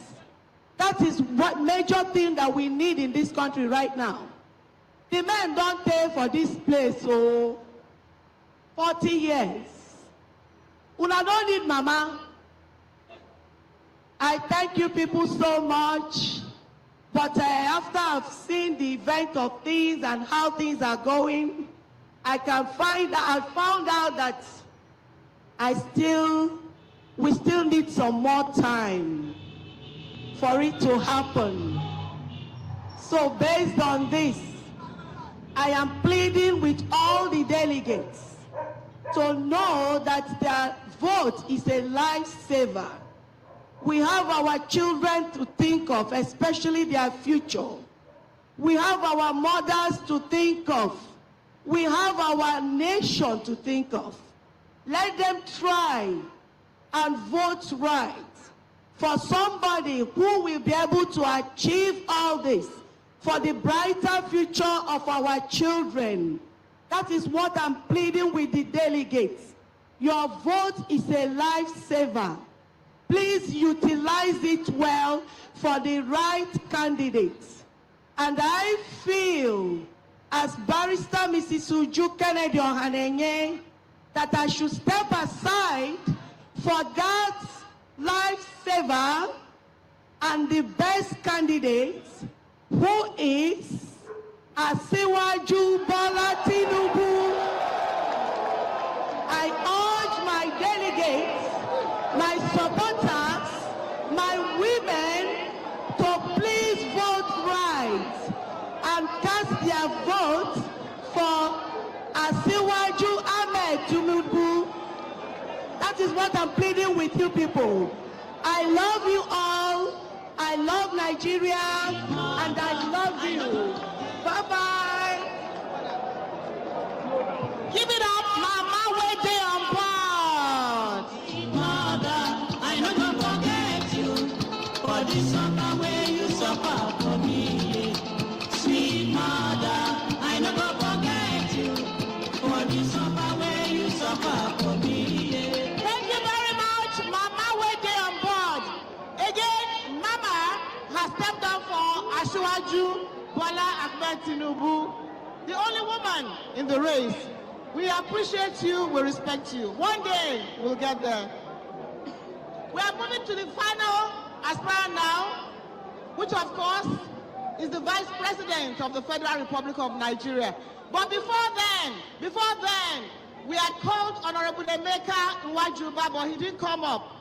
Speaker 7: That is what major thing that we need in this country right now. The men don't pay for this place, so 40 years. Una don't need mama. I thank you people so much. But after I've seen the event of things and how things are going, I found out that we still need some more time for it to happen. So based on this, I am pleading with all the delegates to know that their vote is a lifesaver. We have our children to think of, especially their future. We have our mothers to think of. We have our nation to think of. Let them try and vote right for somebody who will be able to achieve all this for the brighter future of our children. That is what I'm pleading with the delegates. Your vote is a lifesaver. Please utilize it well for the right candidates. And I feel, as Barrister Mrs. Uju Kennedy Ohanenye, that I should step aside for that lifesaver and the best candidate, who is Asiwaju Bola Tinubu. I urge my delegates, my supporters, my women to please vote right and cast their vote for Asiwaju Ahmed Tinubu. That is what I'm pleading with you people. I love you all. I love Nigeria, and I love you. Bye-bye. Give it up, Mama, wait there on board.
Speaker 3: Mother, I no go forget you for the suffer where you suffer for me. Sweet mother, I no go forget you for the suffer where you suffer for me.
Speaker 4: Thank you very much, Mama, wait there on board. Again, Mama has stepped down for Asiwaju Bola Ahmed Tinubu, the only woman in the race. We appreciate you, we respect you. One day, we'll get there. We are moving to the final aspirant now, which of course is the Vice President of the Federal Republic of Nigeria. But before then, we had called Honorable Emeka Nwajuba, but he didn't come up.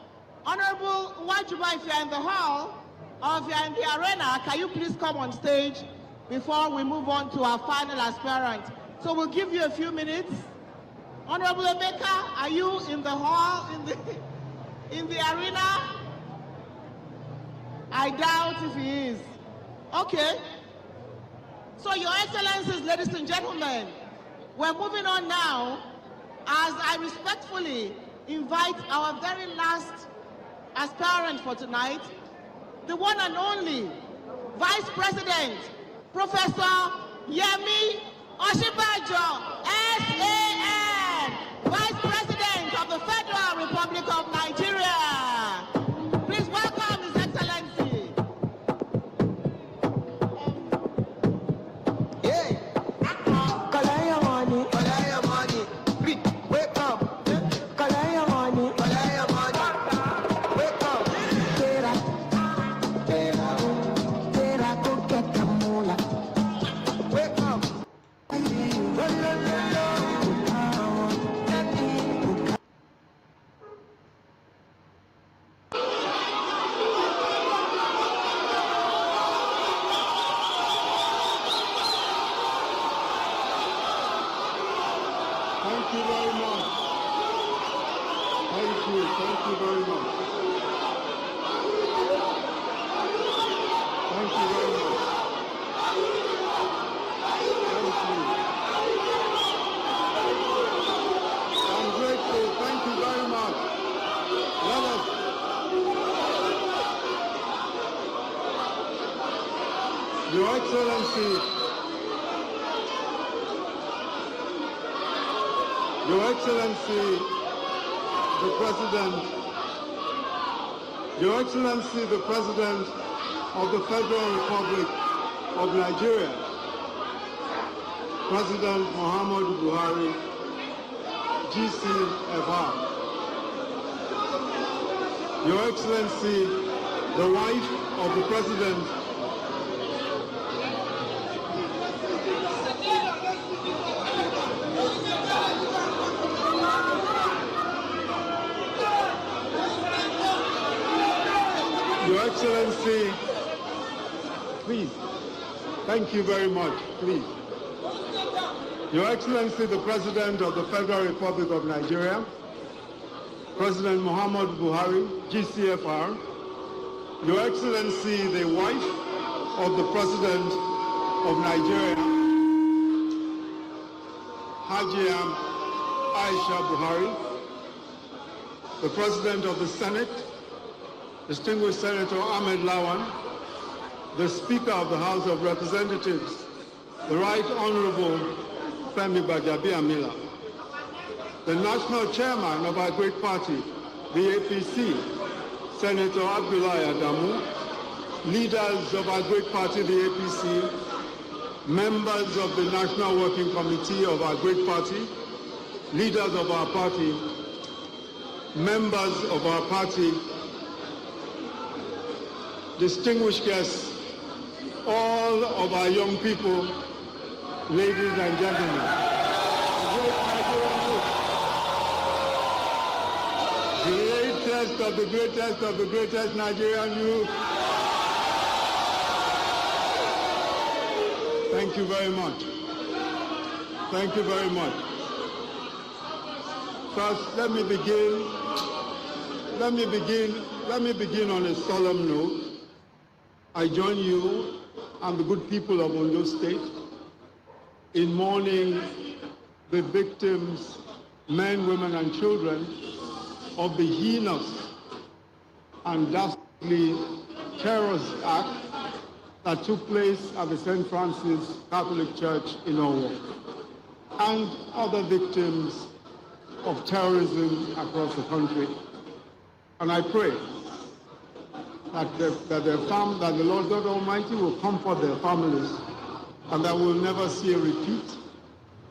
Speaker 4: Honorable Nwajuba, if you're in the hall, or if you're in the arena, can you please come on stage before we move on to our final aspirant? So we'll give you a few minutes. Honorable Emeka, are you in the hall, in the arena? I doubt if he is. Okay. So Your Excellencies, ladies and gentlemen, we're moving on now as I respectfully invite our very last aspirant for tonight, the one and only Vice President, Professor Yemi Osinbajo, SAN, Vice
Speaker 21: you very much. Thank you very much. Thank you. I'm grateful. Thank you very much. Let us. Your Excellency, the President of the Federal Republic of Nigeria, President Muhammadu Buhari, GCFR. Your Excellency, the wife of the President, Your Excellency, please, thank you very much, please. Your Excellency, the President of the Federal Republic of Nigeria, President Muhammadu Buhari, GCFR, Your Excellency, the wife of the President of Nigeria, Hajia Aisha Buhari, the President of the Senate, Distinguished Senator Ahmed Lawan, the Speaker of the House of Representatives, the Right Honorable Femi Gbajabiamila, the National Chairman of our great party, the APC, Senator Abdullahi Adamu, leaders of our great party, the APC, members of the National Working Committee of our great party, leaders of our party, members of our party, distinguished guests, all of our young people, ladies and gentlemen, greatest of the greatest of the greatest Nigerian youth. Thank you very much. Thank you very much. First, let me begin on a solemn note. I join you and the good people of Ondo State in mourning the victims, men, women, and children of the heinous and dastardly terrorist act that took place at the St. Francis Catholic Church in Owo, and other victims of terrorism across the country. And I pray that the Lord God Almighty will comfort their families and that we'll never see a repeat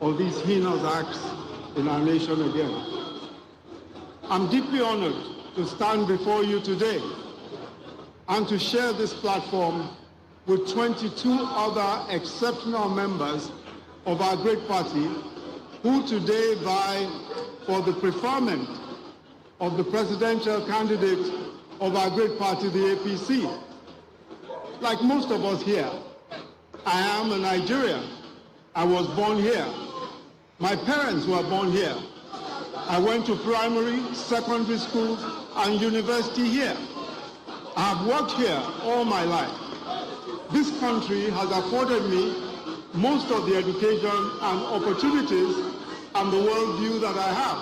Speaker 21: of these heinous acts in our nation again. I'm deeply honored to stand before you today and to share this platform with 22 other exceptional members of our great party who today vie for the preferment of the presidential candidate of our great party, the APC. Like most of us here, I am a Nigerian. I was born here. My parents were born here. I went to primary, secondary school, and university here. I have worked here all my life. This country has afforded me most of the education and opportunities and the worldview that I have.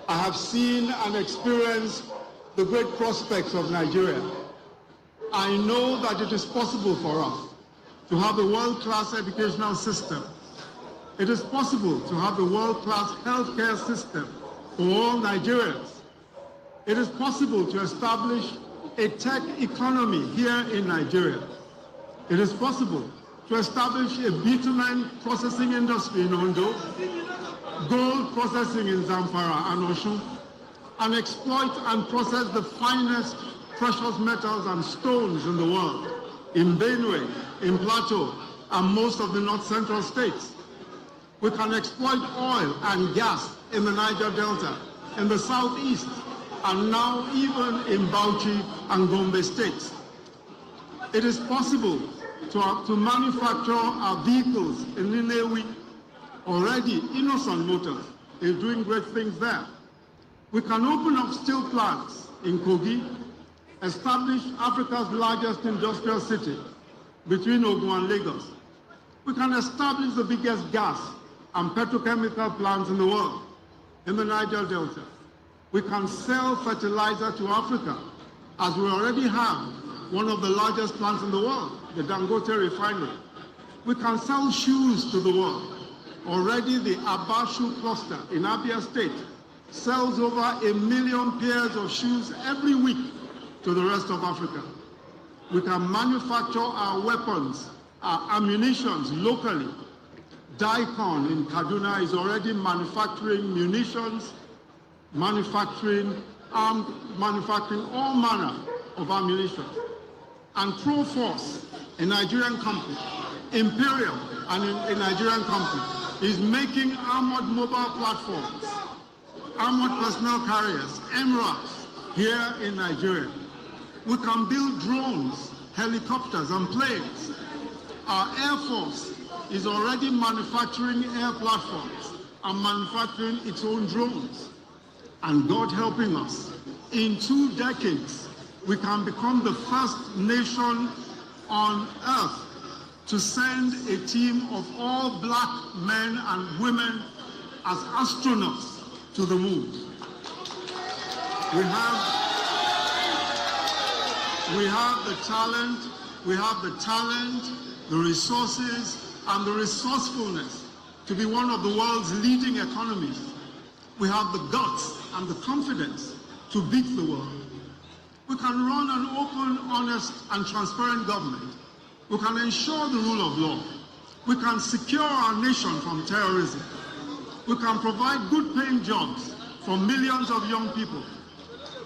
Speaker 21: I have seen and experienced the great prospects of Nigeria. I know that it is possible for us to have a world-class educational system. It is possible to have a world-class healthcare system for all Nigerians. It is possible to establish a tech economy here in Nigeria. It is possible to establish a bitumen processing industry in Ondo, gold processing in Zamfara and Osun, and exploit and process the finest precious metals and stones in the world, in Benue, in Plateau, and most of the north-central states. We can exploit oil and gas in the Niger Delta, in the southeast, and now even in Bauchi and Gombe states. It is possible to manufacture our vehicles in Nnewi. Already, Innocent Motors is doing great things there. We can open up steel plants in Kogi, establish Africa's largest industrial city between Ogun and Lagos. We can establish the biggest gas and petrochemical plants in the world in the Niger Delta. We can sell fertilizer to Africa, as we already have one of the largest plants in the world, the Dangote refinery. We can sell shoes to the world. Already the Aba Shoe Cluster in Abia State sells over 1 million pairs of shoes every week to the rest of Africa. We can manufacture our weapons, our ammunitions locally. Daikon in Kaduna is already manufacturing munitions, manufacturing all manner of ammunition. And Proforce, a Nigerian company, Imperial, a Nigerian company, is making armored mobile platforms, armored personnel carriers, MRAPs, here in Nigeria. We can build drones, helicopters, and planes. Our Air Force is already manufacturing air platforms and manufacturing its own drones. And God helping us, in 2 decades, we can become the first nation on earth to send a team of all black men and women as astronauts to the moon. We have the talent, the resources, and the resourcefulness to be one of the world's leading economies. We have the guts and the confidence to beat the world. We can run an open, honest, and transparent government. We can ensure the rule of law. We can secure our nation from terrorism. We can provide good-paying jobs for millions of young people.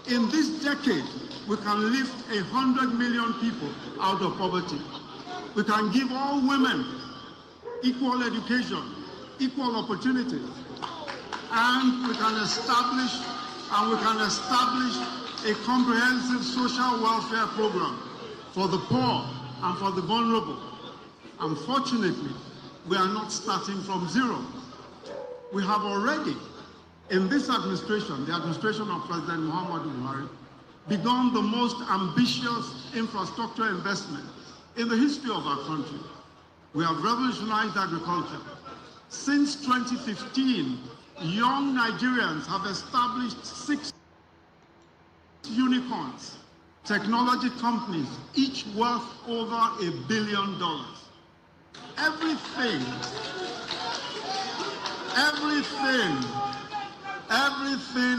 Speaker 21: In this decade, we can lift 100 million people out of poverty. We can give all women equal education, equal opportunities, and we can establish a comprehensive social welfare program for the poor and for the vulnerable. Unfortunately, we are not starting from zero. We have already, in this administration, the administration of President Muhammadu Buhari, begun the most ambitious infrastructure investment in the history of our country. We have revolutionized agriculture. Since 2015, young Nigerians have established 6 unicorns, technology companies, each worth over $1 billion. Everything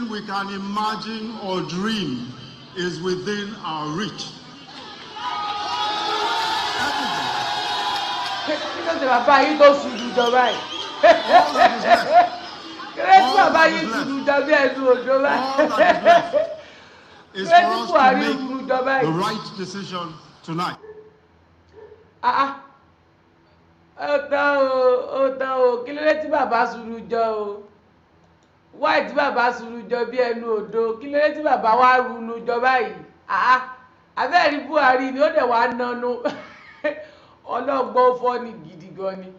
Speaker 21: we can imagine or dream is within our reach. Is for us to make the right decision tonight.
Speaker 11: Kí ló dé tí bàbá sùúrù jọ o? Why tí bàbá sùúrù jọ bí ẹnu odò? Kí ló dé tí bàbá wá runu jọ báyìí? Abẹ́rẹ́ Buhari ni ó dẹ̀ wá nánú. Ọlọ́gbọ́n fọ́ ni gidi gan ni.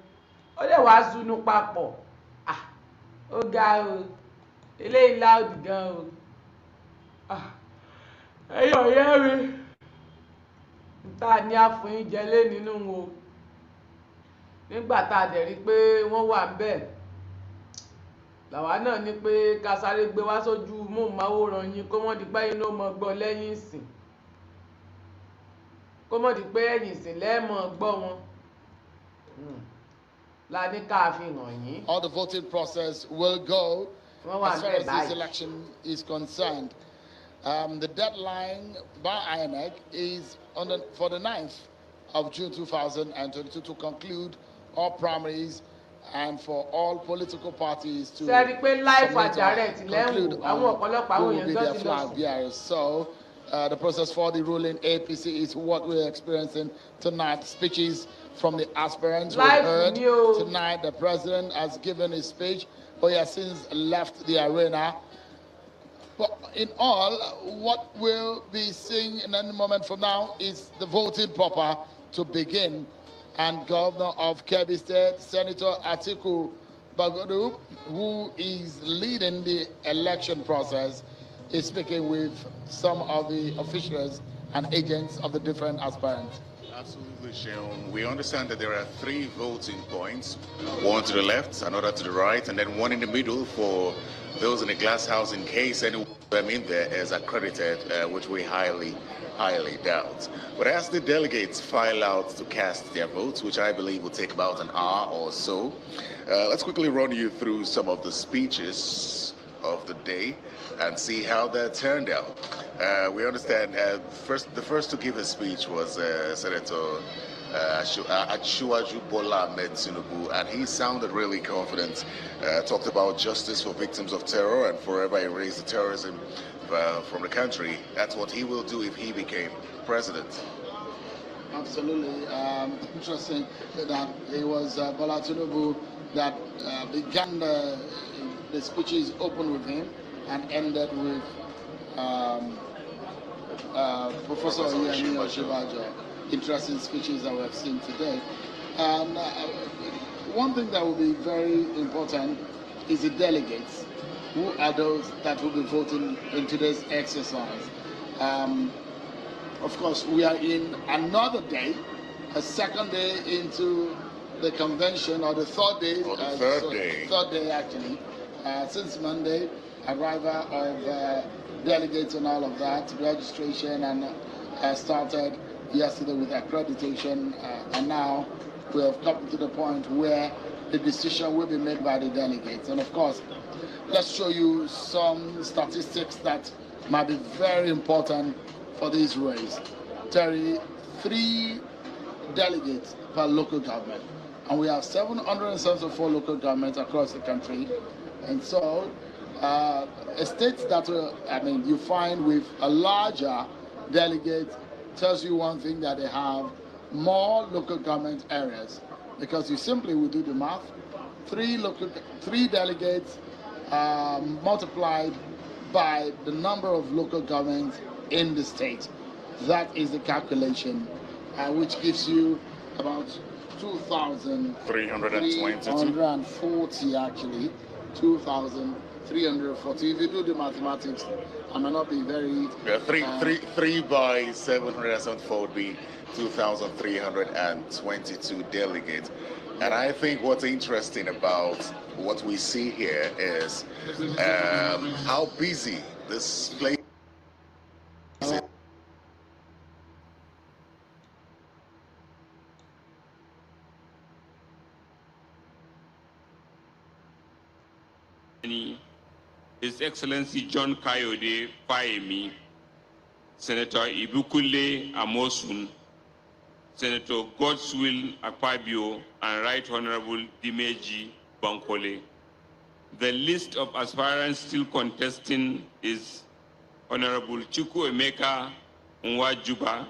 Speaker 11: Ó dẹ̀ wá sunu papọ̀. Ó ga o. Eléyìí loud gan o. Ẹ̀yin ọ̀yẹ́ mi. Ta ni a fún yín jẹ lé nínú wọn. Nígbà tá a dẹ̀ rí pé wọ́n wà ńbẹ̀, làwa náà ní pé ká sáré gbé wá sójú móhùnmáwòrán yín kó mọ́ di pé inú ọmọ gbọ́ lẹ́yìn ìsìn, kó mọ́ di pé ẹ̀yìn ìsìn lẹ́ẹ̀mọ́ gbọ́ wọn. La ní ká fi hàn yín.
Speaker 1: All the voting process will go as far as this election is concerned. The deadline by INEC is for the 9th of June 2022 to conclude all primaries and for all political parties to conclude who will be their flag bearers. So the process for the ruling APC is what we're experiencing tonight. Speeches from the aspirants were heard tonight. The president has given his speech, but he has since left the arena. But in all, what we'll be seeing in any moment from now is the voting proper to begin. And Governor of Kebbi State, Senator Atiku Bagodu, who is leading the election process, is speaking with some of the officials and agents of the different aspirants.
Speaker 8: Absolutely, Sheon. We understand that there are 3 voting points, one to the left, another to the right, and then one in the middle for those in the glass house in case anyone in there is accredited, which we highly doubt. But as the delegates file out to cast their votes, which I believe will take about an hour or so, let's quickly run you through some of the speeches of the day and see how that turned out. We understand the first to give a speech was Senator Asiwaju Bola Ahmed Tinubu, and he sounded really confident, talked about justice for victims of terror and forever erase the terrorism from the country. That's what he will do if he became president.
Speaker 1: Absolutely. Interesting that it was Bola Tinubu that began the speeches, opened with him and ended with Professor Yemi Osinbajo. Interesting speeches that we have seen today. And one thing that will be very important is the delegates. Who are those that will be voting in today's exercise? Of course, we are in another day, a second day into the convention, or the third day. Third day, actually. Since Monday, arrival of delegates and all of that, registration, and started yesterday with accreditation, and now we have come to the point where the decision will be made by the delegates. And of course, let's show you some statistics that might be very important for this race. Terry, 3 delegates per local government, and we have 774 local governments across the country. And so, states that you find with a larger delegate tells you one thing, that they have more local government areas, because you simply will do the math. 3 delegates multiplied by the number of local governments in the state. That is the calculation, which gives you about 2,340 actually. 2,340. If you do the mathematics, I may not be very...
Speaker 8: 3 by 774 would be 2,322 delegates. And I think what's interesting about what we see here is how busy this place is.
Speaker 10: His Excellency John Kayode Fayemi, Senator Ibukule Amosun, Senator Godswill Akpabio, and Right Honorable Dimeji Bankole. The list of aspirants still contesting is Honorable Chukwuemeka Nwajuba,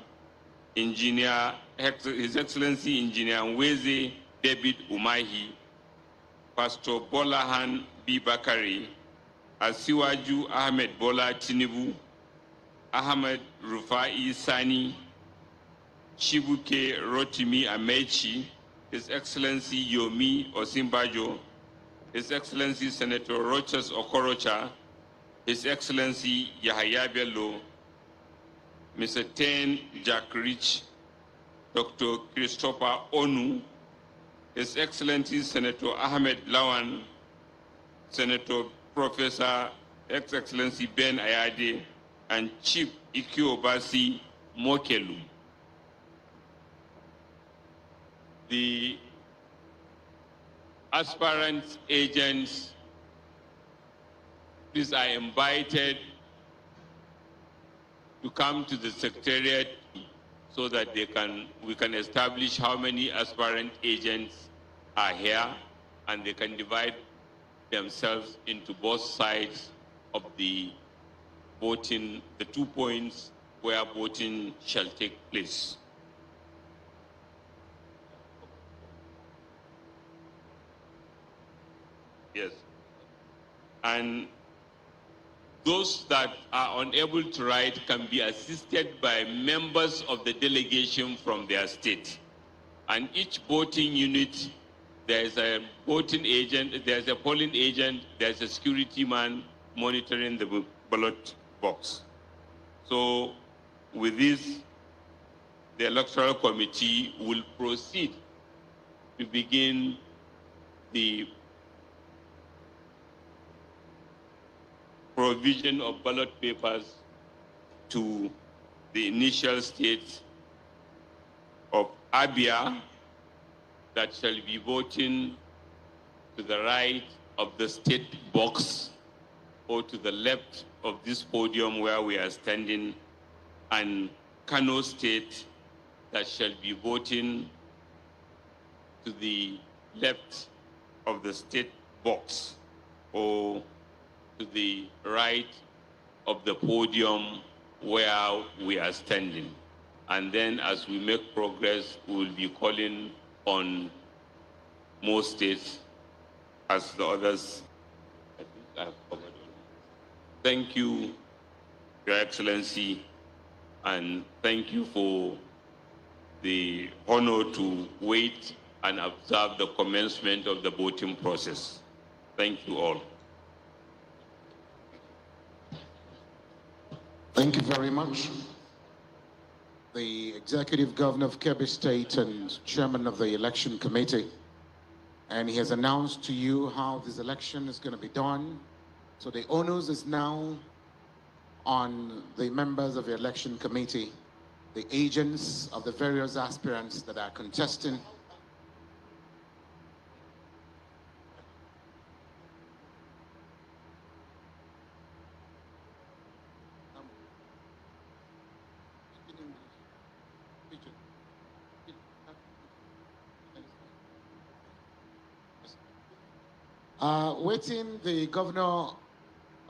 Speaker 10: Engineer, His Excellency Engineer Nweze David Umahi, Pastor Bolahan B. Bakari, Asiwaju Ahmed Bola Tinubu, Ahmed Rufai Sani, Chibuke Rotimi Amechi, His Excellency Yomi Osinbajo, His Excellency Senator Rochas Okorocha, His Excellency Yahaya Bello, Mr. Ten Jack Rich, Dr. Christopher Onu, His Excellency Senator Ahmed Lawan, Senator Professor Ex-Excellency Ben Ayade, and Chief Ikiobasi Mokelu. The aspirant agents, please, are invited to come to the Secretariat so that we can establish how many aspirant agents are here, and they can divide themselves into both sides of the voting, the 2 points where voting shall take place. Yes. And those that are unable to write can be assisted by members of the delegation from their state. And each voting unit There's a voting agent, there's a polling agent, there's a security man monitoring the ballot box. So with this, the Electoral Committee will proceed to begin the provision of ballot papers to the initial states of Abia that shall be voting to the right of the state box or to the left of this podium where we are standing, and Kano State that shall be voting to the left of the state box or to the right of the podium where we are standing. And then as we make progress, we will be calling on more states as the others. I think I've covered all. Thank you, Your Excellency, and thank you for the honor to wait and observe the commencement of the voting process. Thank you all.
Speaker 1: Thank you very much. The Executive Governor of Kebbi State and Chairman of the Election Committee, and he has announced to you how this election is going to be done. So the onus is now on the members of the Election Committee, the agents of the various aspirants that are contesting. Waiting the governor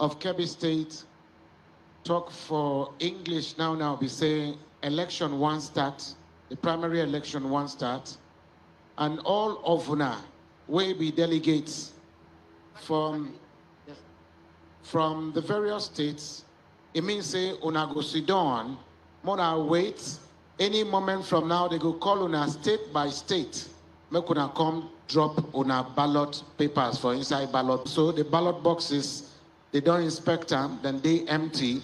Speaker 1: of Kebbi State talk for English now be saying election one start, the primary election one start, and all of una will be delegates from the various states. It means say una go sit down, mona wait, any moment from now they go call una state by state, make una come drop una ballot papers for inside ballot. So the ballot boxes, they don't inspect them, then they empty.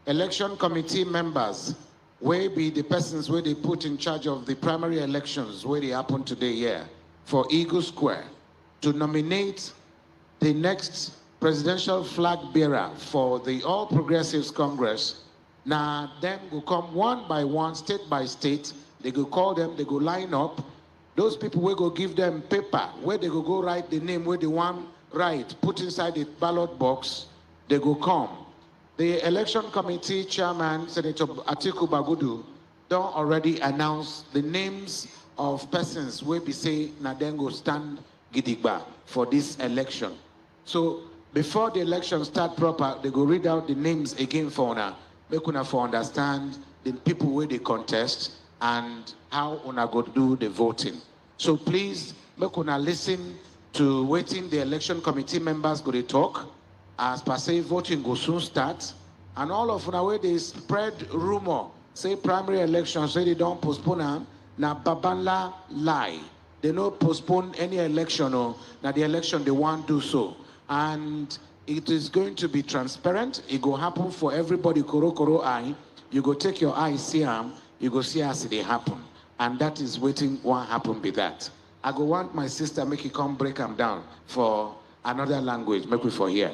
Speaker 1: Election committee members will be the persons where they put in charge of the primary elections where they happen today here for Eagle Square to nominate the next presidential flag bearer for the All Progressives Congress. Now them will come one by one, state by state. They go call them, they go line up. Those people will go give them paper where they go write the name where they want write, put inside the ballot box, they go come. The election committee chairman, Senator Atiku Bagudu, don't already announce the names of persons where we say Nadengo stand gidigba for this election. So before the election start proper, they go read out the names again for una, make una for understand the people where they contest and how una go do the voting. So please make una listen to waiting the election committee members go to talk. As per say voting go soon start. And all of una where they spread rumor, say primary elections, say they don't postpone them, na babanla lie. They don't postpone any election or na the election they want to do so. And it is going to be transparent. It go happen for everybody koro eye. You go take your eye, see them, you go see as they happen. And that is waiting what happen be that. I go want my sister make it come break them down for another language, make we for here.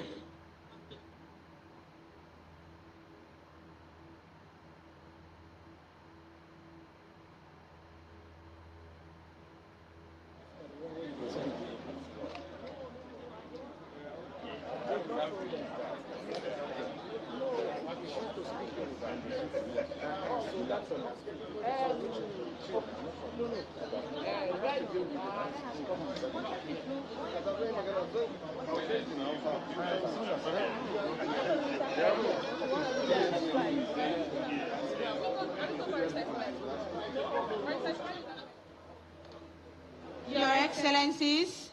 Speaker 22: Your Excellencies,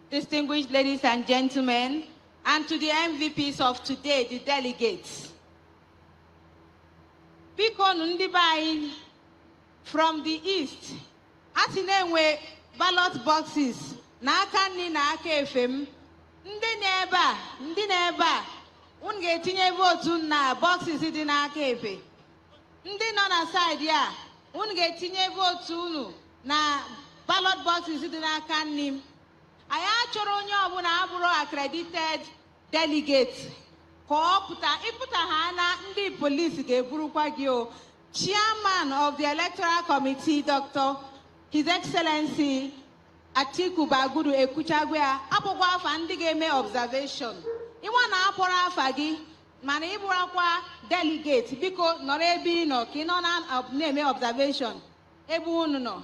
Speaker 22: distinguished ladies and gentlemen, and to the MVPs of today, the delegates. Biko Nundibai from the east, Atinenwe ballot boxes, n'aka nri na aka efe m. Ndị na-ebe a, unu ga-etinye vootu na bọksịs dị n'aka efe. Ndị nọ na saịdị a, unu ga-etinye vootu unu na ballot boxes dị n'aka nri m. Anyị achọrọ onye ọbụla abụrụ accredited delegate ka ọ ịpụta ha na ndị polisi ga-eburukwa gị o. Chairman of the Electoral Committee, Dr. His Excellency Atiku Bagudu ekwuchagwa ya, abụkwa afa ndị ga-eme observation. Ịnwa na-apụrụ afa gị mana ịbụrakwa delegate, biko nọrọ ebe ị nọ ka ị nọ na-eme observation ebe unu nọ.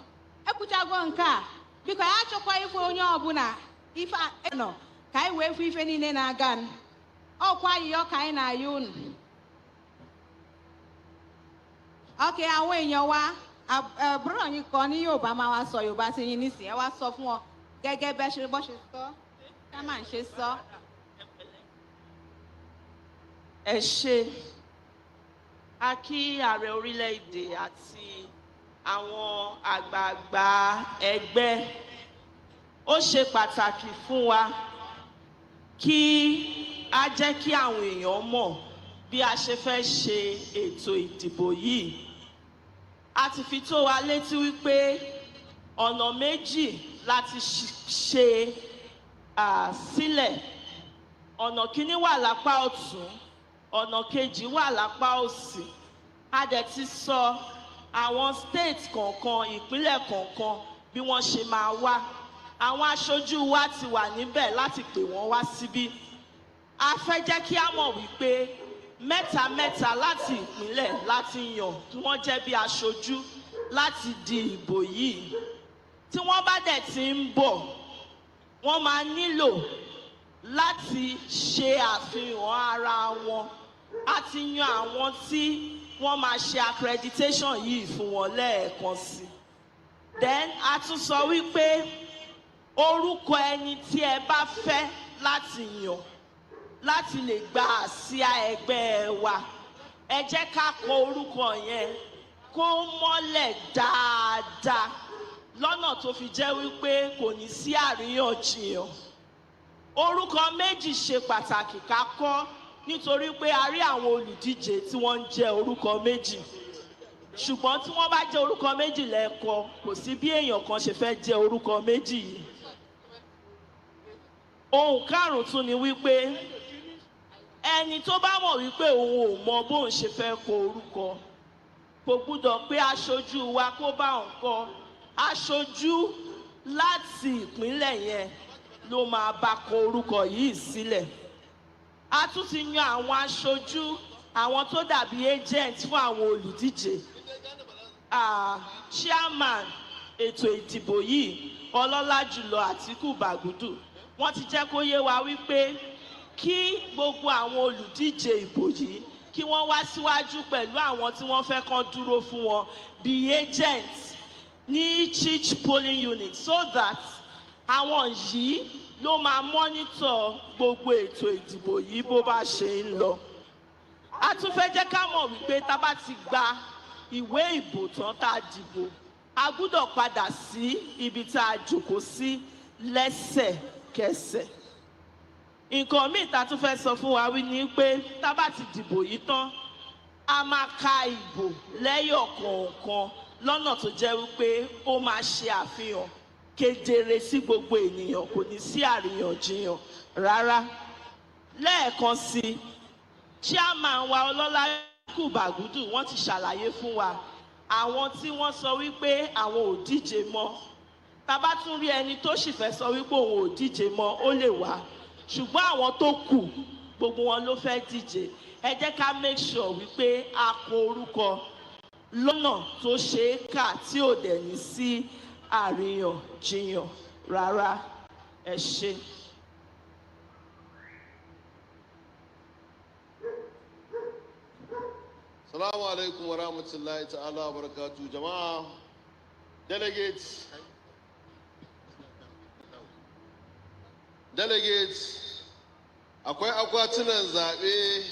Speaker 22: Ekwuchagwa nke a, biko ya achọkwa ife onye ọbụla ife nọ ka anyị wee fụ ife niile na-aga. Ọkwa ayịyọ ka anyị na-ayọ unu. Ok, àwọn èèyàn wa àbúrò yín kan ní Yorùbá máa wá sọ Yorùbá sí yín nísìnyí, ẹ wá sọ fún wọn gẹ́gẹ́ bẹ́ ṣe bọ́ ṣe sọ ká máa ń ṣe sọ.
Speaker 12: Ẹ ṣé, a kí ààrẹ orílẹ̀-èdè àti àwọn àgbààgbà ẹgbẹ́. Ó ṣe pàtàkì fún wa kí a jẹ́ kí àwọn èèyàn mọ̀ bí a ṣe fẹ́ ṣe ètò ìdìbò yìí. A ti fi tó wa létí wípé ọ̀nà méjì láti ṣe sílẹ̀. Ọ̀nà kíní wà lápá ọ̀tún, ọ̀nà kejì wà lápá òsì. A dẹ̀ ti sọ àwọn state kọ̀ọ̀kan, ìpínlẹ̀ kọ̀ọ̀kan bí wọ́n ṣe máa wá. Àwọn aṣojú wa ti wà níbẹ̀ láti pè wọ́n wá síbí. A fẹ́ jẹ́ kí a mọ̀ wípé mẹ́ta láti ìpínlẹ̀ láti yàn tí wọ́n jẹ́ bí aṣojú láti di ìbò yìí. Tí wọ́n bá dẹ̀ ti ń bọ̀, wọ́n máa nílò láti ṣe àfihàn ara wọn. A ti yan àwọn tí wọ́n máa ṣe accreditation yìí fún wọn lẹ́ẹ̀kan sí. Then a tún sọ wípé orúkọ ẹni tí ẹ bá fẹ́ láti yàn láti lè gba àsíá ẹgbẹ́ wa, ẹ jẹ́ ká kọ orúkọ yẹn kó mọ́lẹ̀ dáadáa lọ́nà tó fi jẹ́ wípé kò ní sí àríyànjiyàn. Orúkọ méjì ṣe pàtàkì ká kọ nítorí pé a rí àwọn olùdíje tí wọ́n ń jẹ́ orúkọ méjì. Ṣùgbọ́n tí wọ́n bá jẹ́ orúkọ méjì lẹ́ẹ̀kọ́, kò sí bí èèyàn kan ṣe fẹ́ jẹ́ orúkọ méjì yìí. Ohun karùn-ún tún ni wípé ẹni tó bá mọ̀ wípé òun ò mọ bóun ṣe fẹ́ kọ orúkọ kò gbúdọ̀ pé aṣojú wa kó bá òun kọ. Aṣojú láti ìpínlẹ̀ yẹn ló máa bá kọ orúkọ yìí sílẹ̀. A tún ti yan àwọn aṣojú, àwọn tó dàbí agent fún àwọn olùdíje. Chairman ètò ìdìbò yìí, ọlọ́lá jùlọ Àtíkù Bàgúdù, wọ́n ti jẹ́ kó yé wa wípé kí gbogbo àwọn olùdíje ìbò yìí kí wọ́n wá síwájú pẹ̀lú àwọn tí wọ́n fẹ́ kán dúró fún wọn bí agents ní each polling unit, so that àwọn yìí ló máa monitor gbogbo ètò ìdìbò yìí bó bá ṣe ń lọ. A tún fẹ́ jẹ́ ká mọ̀ wípé tá bá ti gba ìwé ìbò tán tá a dìbò, a gbúdọ̀ padà sí ibi tá a jókòó sí lẹ́sẹ̀kẹsẹ̀. Nǹkan míì tá tún fẹ́ sọ fún wa wí ni pé tá bá ti dìbò yìí tán, a máa ka ìbò lẹ́yọ̀ kọ̀ọ̀kan lọ́nà tó jẹ́ wípé ó máa ṣe àfihàn kedere sí gbogbo ènìyàn, kò ní sí àríyànjiyàn rárá. Lẹ́ẹ̀kan sí, chairman wa ọlọ́lá Àtíkù Bàgúdù wọ́n ti ṣàlàyé fún wa àwọn tí wọ́n sọ wípé àwọn ò díje mọ́. Tá bá tún rí ẹni tó sì fẹ́ sọ wípé òun ò díje mọ́, ó lè wá. Ṣùgbọ́n àwọn tó kù gbogbo wọn ló fẹ́ díje. Ẹ jẹ́ ká make sure wípé a kọ orúkọ lọ́nà tó ṣe é kà tí ò dẹ̀ ní sí àríyànjiyàn rárá. Ẹ ṣé.
Speaker 16: Assalamu alaikum wa rahmatullahi ta'ala wa barakatuh. Jama'a, delegates, akwai akwatunan zaɓe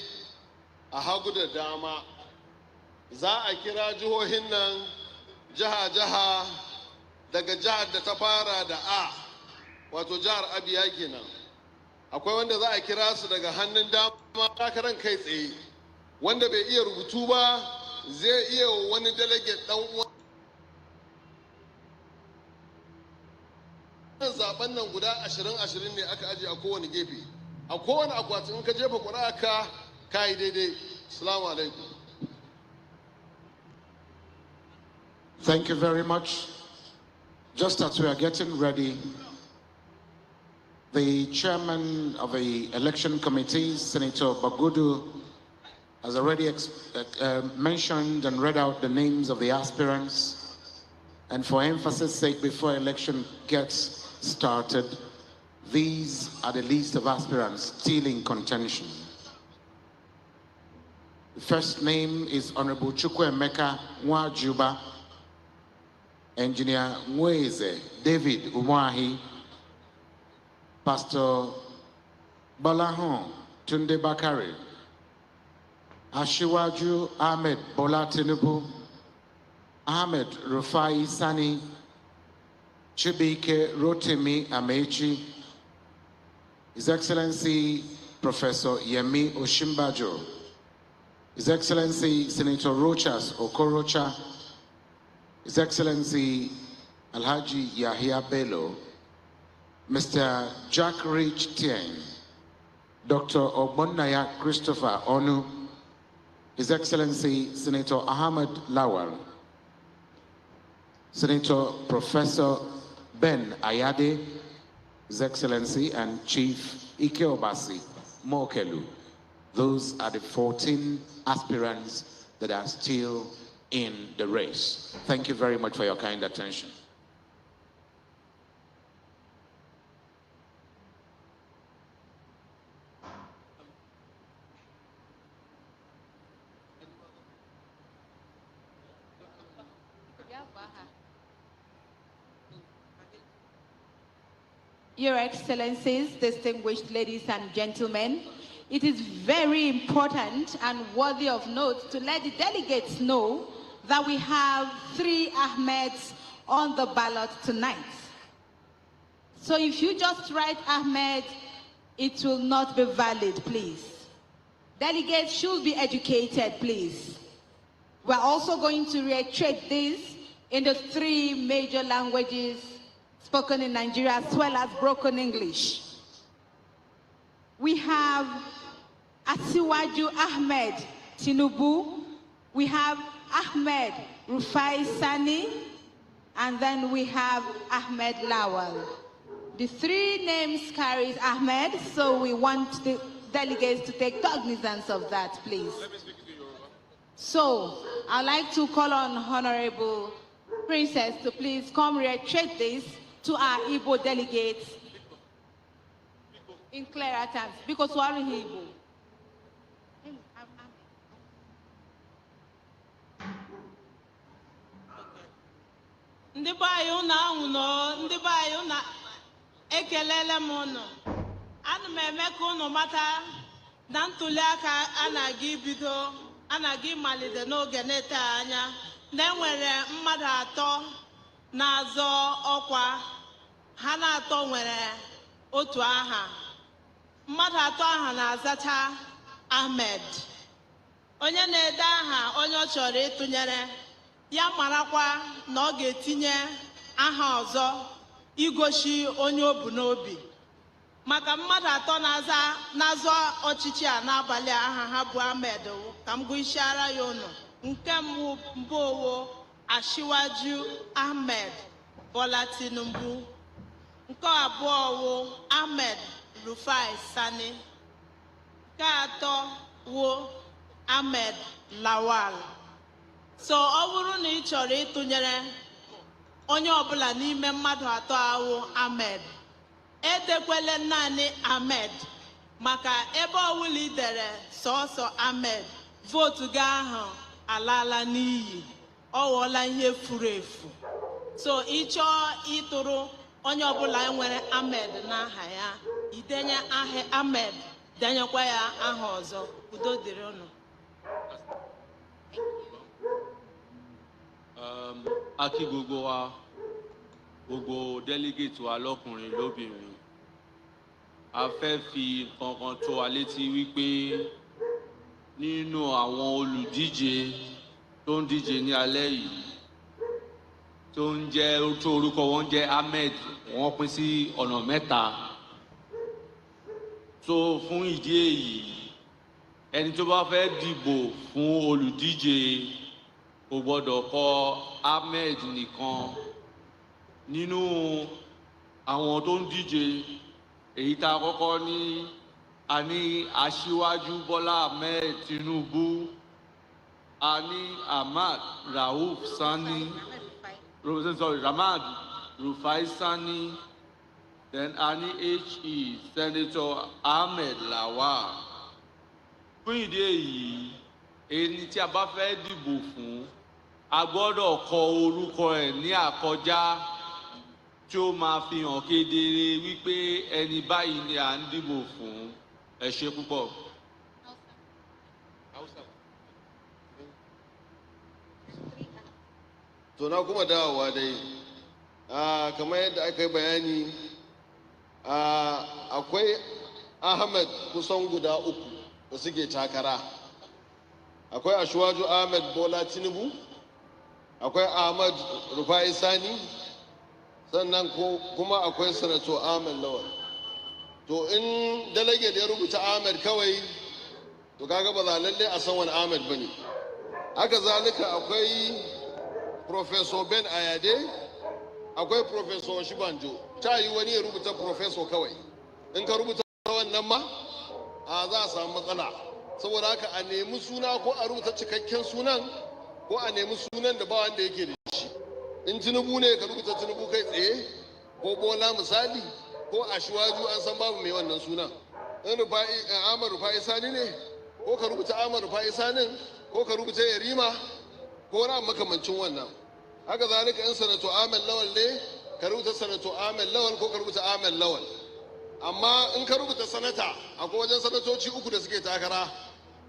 Speaker 16: a hagu da dama. Za a kira jihohin nan jiha-jiha daga jihar da ta fara da A, wato jihar Abia kenan. Akwai wanda za a kira su daga hannun dama takarar kai tsaye, wanda bai iya rubutu ba zai iya wani delegate dan uwan zaben nan guda 20 ne aka aje a kowane gefe, a kowane akwati in ka jefa ƙuri'a ka yi daidai. Assalamu alaikum.
Speaker 1: Thank you very much. Just as we are getting ready, the chairman of the election committee, Senator Bagudu, has already mentioned and read out the names of the aspirants. And for emphasis sake, before election gets started, these are the list of aspirants still in contention. The first name is Honorable Chukwuemeka Nwajuba, Engineer Mweze David Umwahi, Pastor Balahon Tunde Bakari, Ashiwaju Ahmed Bola Tinubu, Ahmed Rufai Sani, Chibike Rotimi Amechi, His Excellency Professor Yemi Oshimbajo, His Excellency Senator Rochas Okorocha, His Excellency Alhaji Yahya Bello, Mr. Jack Rich Tieng, Dr. Ogbonnaya Christopher Onu, His Excellency Senator Ahmed Lawal, Senator Professor Ben Ayade, His Excellency, and Chief Ike Obasi Mokelu. Those are the 14 aspirants that are still in the race. Thank you very much for your kind attention.
Speaker 22: Your Excellencies, distinguished ladies and gentlemen, it is very important and worthy of note to let the delegates know that we have 3 Ahmeds on the ballot tonight. So if you just write Ahmed, it will not be valid, please. Delegates should be educated, please. We're also going to reiterate this in the 3 major languages spoken in Nigeria, as well as broken English. We have Asiwaju Ahmed Tinubu, we have Ahmed Rufai Sani, and then we have Ahmed Lawal. The 3 names carries Ahmed, so we want the delegates to take cognizance of that, please. So, I'd like to call on Honorable Princess to please come reiterate this to our Igbo delegates in clearer terms, because we are in Igbo.
Speaker 12: Ndị be anyị unu ahụ nọ, ndị be anyị unu ekelele m unu. Ana m eme ka unu mata na ntuli aka anaghị ibido, anaghị ịmalite n'oge na-ete anya, na enwere mmadụ 3 na-azọ ọkwa, ha na-atọ nwere otu aha. Mmadụ 3 aha na-azacha Ahmed. Onye na-ede aha onye ọ chọrọ ịtụnyere ya marakwa na ọ ga-etinye aha ọzọ igosi onye o bu n'obi. Maka mmadụ 3 na-azọ ọchịchị a n'abalị aha ha bụ Ahmed, ka m gụisiara ya unu. Nke mbụ owo Ashiwaju Ahmed Bola Tinubu. Nke abụọ wo Ahmed Rufai Sani. Nke atọ wo Ahmed Lawal. So ọ bụrụ na ị chọrọ ịtụnyere onye ọbụla n'ime mmadụ 3 ahụ Ahmed, edekwele naanị Ahmed, maka ebe ọbụla ị dere sọsọ Ahmed, votu gị ahụ alala n'iyi, ọ ghọọla ihe furu efu. So ị chọọ ịtụrụ onye ọbụla nwere Ahmed n'aha ya, idenye aha Ahmed, denyekwa ya aha ọzọ. Udo dịrị unu.
Speaker 15: Akigogowa gbogbo delegate wa lọ́kùnrin lóbìnrin. A fẹ́ fi kankan tó wa létí wípé nínú àwọn olùdíje tó ń díje ní alẹ́ yìí tó ń jẹ́ tó orúkọ wọn jẹ́ Ahmed, wọ́n pín sí ọ̀nà mẹ́ta. So fún ìdí èyí ẹni tó bá fẹ́ dìbò fún olùdíje kò gbọ́dọ̀ kọ Ahmed nìkan. Nínú àwọn tó ń díje èyí tá a kọ́kọ́ ní a ní Aṣíwájú Bọ́lá Ahmed Tinubu, a ní Ahmad Rauf Sani, Ramad Rufai Sani, then a ní HE Senator Ahmed Lawal. Fún ìdí èyí ẹni tí a bá fẹ́ dìbò fún a gbọ́dọ̀ kọ orúkọ ẹ̀ ní àkọjá tí ó máa fi hàn kedere wípé ẹni báyìí ni à ń dìbò fún. Ẹ ṣé púpọ̀.
Speaker 16: To na kuma dawowa dai kamar yadda aka yi bayani akwai Ahmed kusan guda uku da suke takara. Akwai Ashwaju Ahmed Bola Tinubu, akwai Ahmad Rufai Sani, sannan kuma akwai Sanato Ahmed Lawal. To in delegate ya rubuta Ahmed kawai to kaga ba za lalle a san wani Ahmed bane. Haka zalika akwai Professor Ben Ayade, akwai Professor Shibanjo. Ta yi wani ya rubuta Professor kawai. In ka rubuta wannan ma za a samu matsala. Saboda haka a nemi suna ko a rubuta cikakken sunan ko a nemi sunan da ba wanda yake da shi. In Tinubu ne ka rubuta Tinubu kai tsaye ko Bola misali ko Ashwaju an san babu mai wannan sunan. In Ahmad Rufai Sani ne ko ka rubuta Ahmad Rufai Sanin ko ka rubuta Yarima ko wani makamancin wannan. Haka zalika in Sanato Ahmed Lawal ne ka rubuta Sanato Ahmed Lawal ko ka rubuta Ahmed Lawal. Amma in ka rubuta sanata akwai wajen sanatoci uku da suke takara.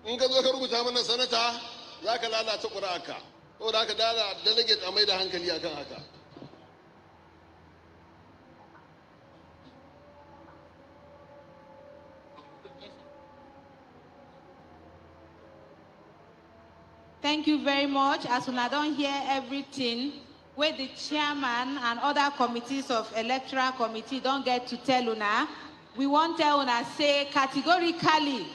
Speaker 16: In ka zo ka rubuta mana sanata za ka lalata ƙuri'arka. Saboda haka delegate a mai da hankali akan haka.
Speaker 22: Thank you very much. As una don hear everything wey the chairman and other committees of electoral committee don get to tell una, we wan tell una say categorically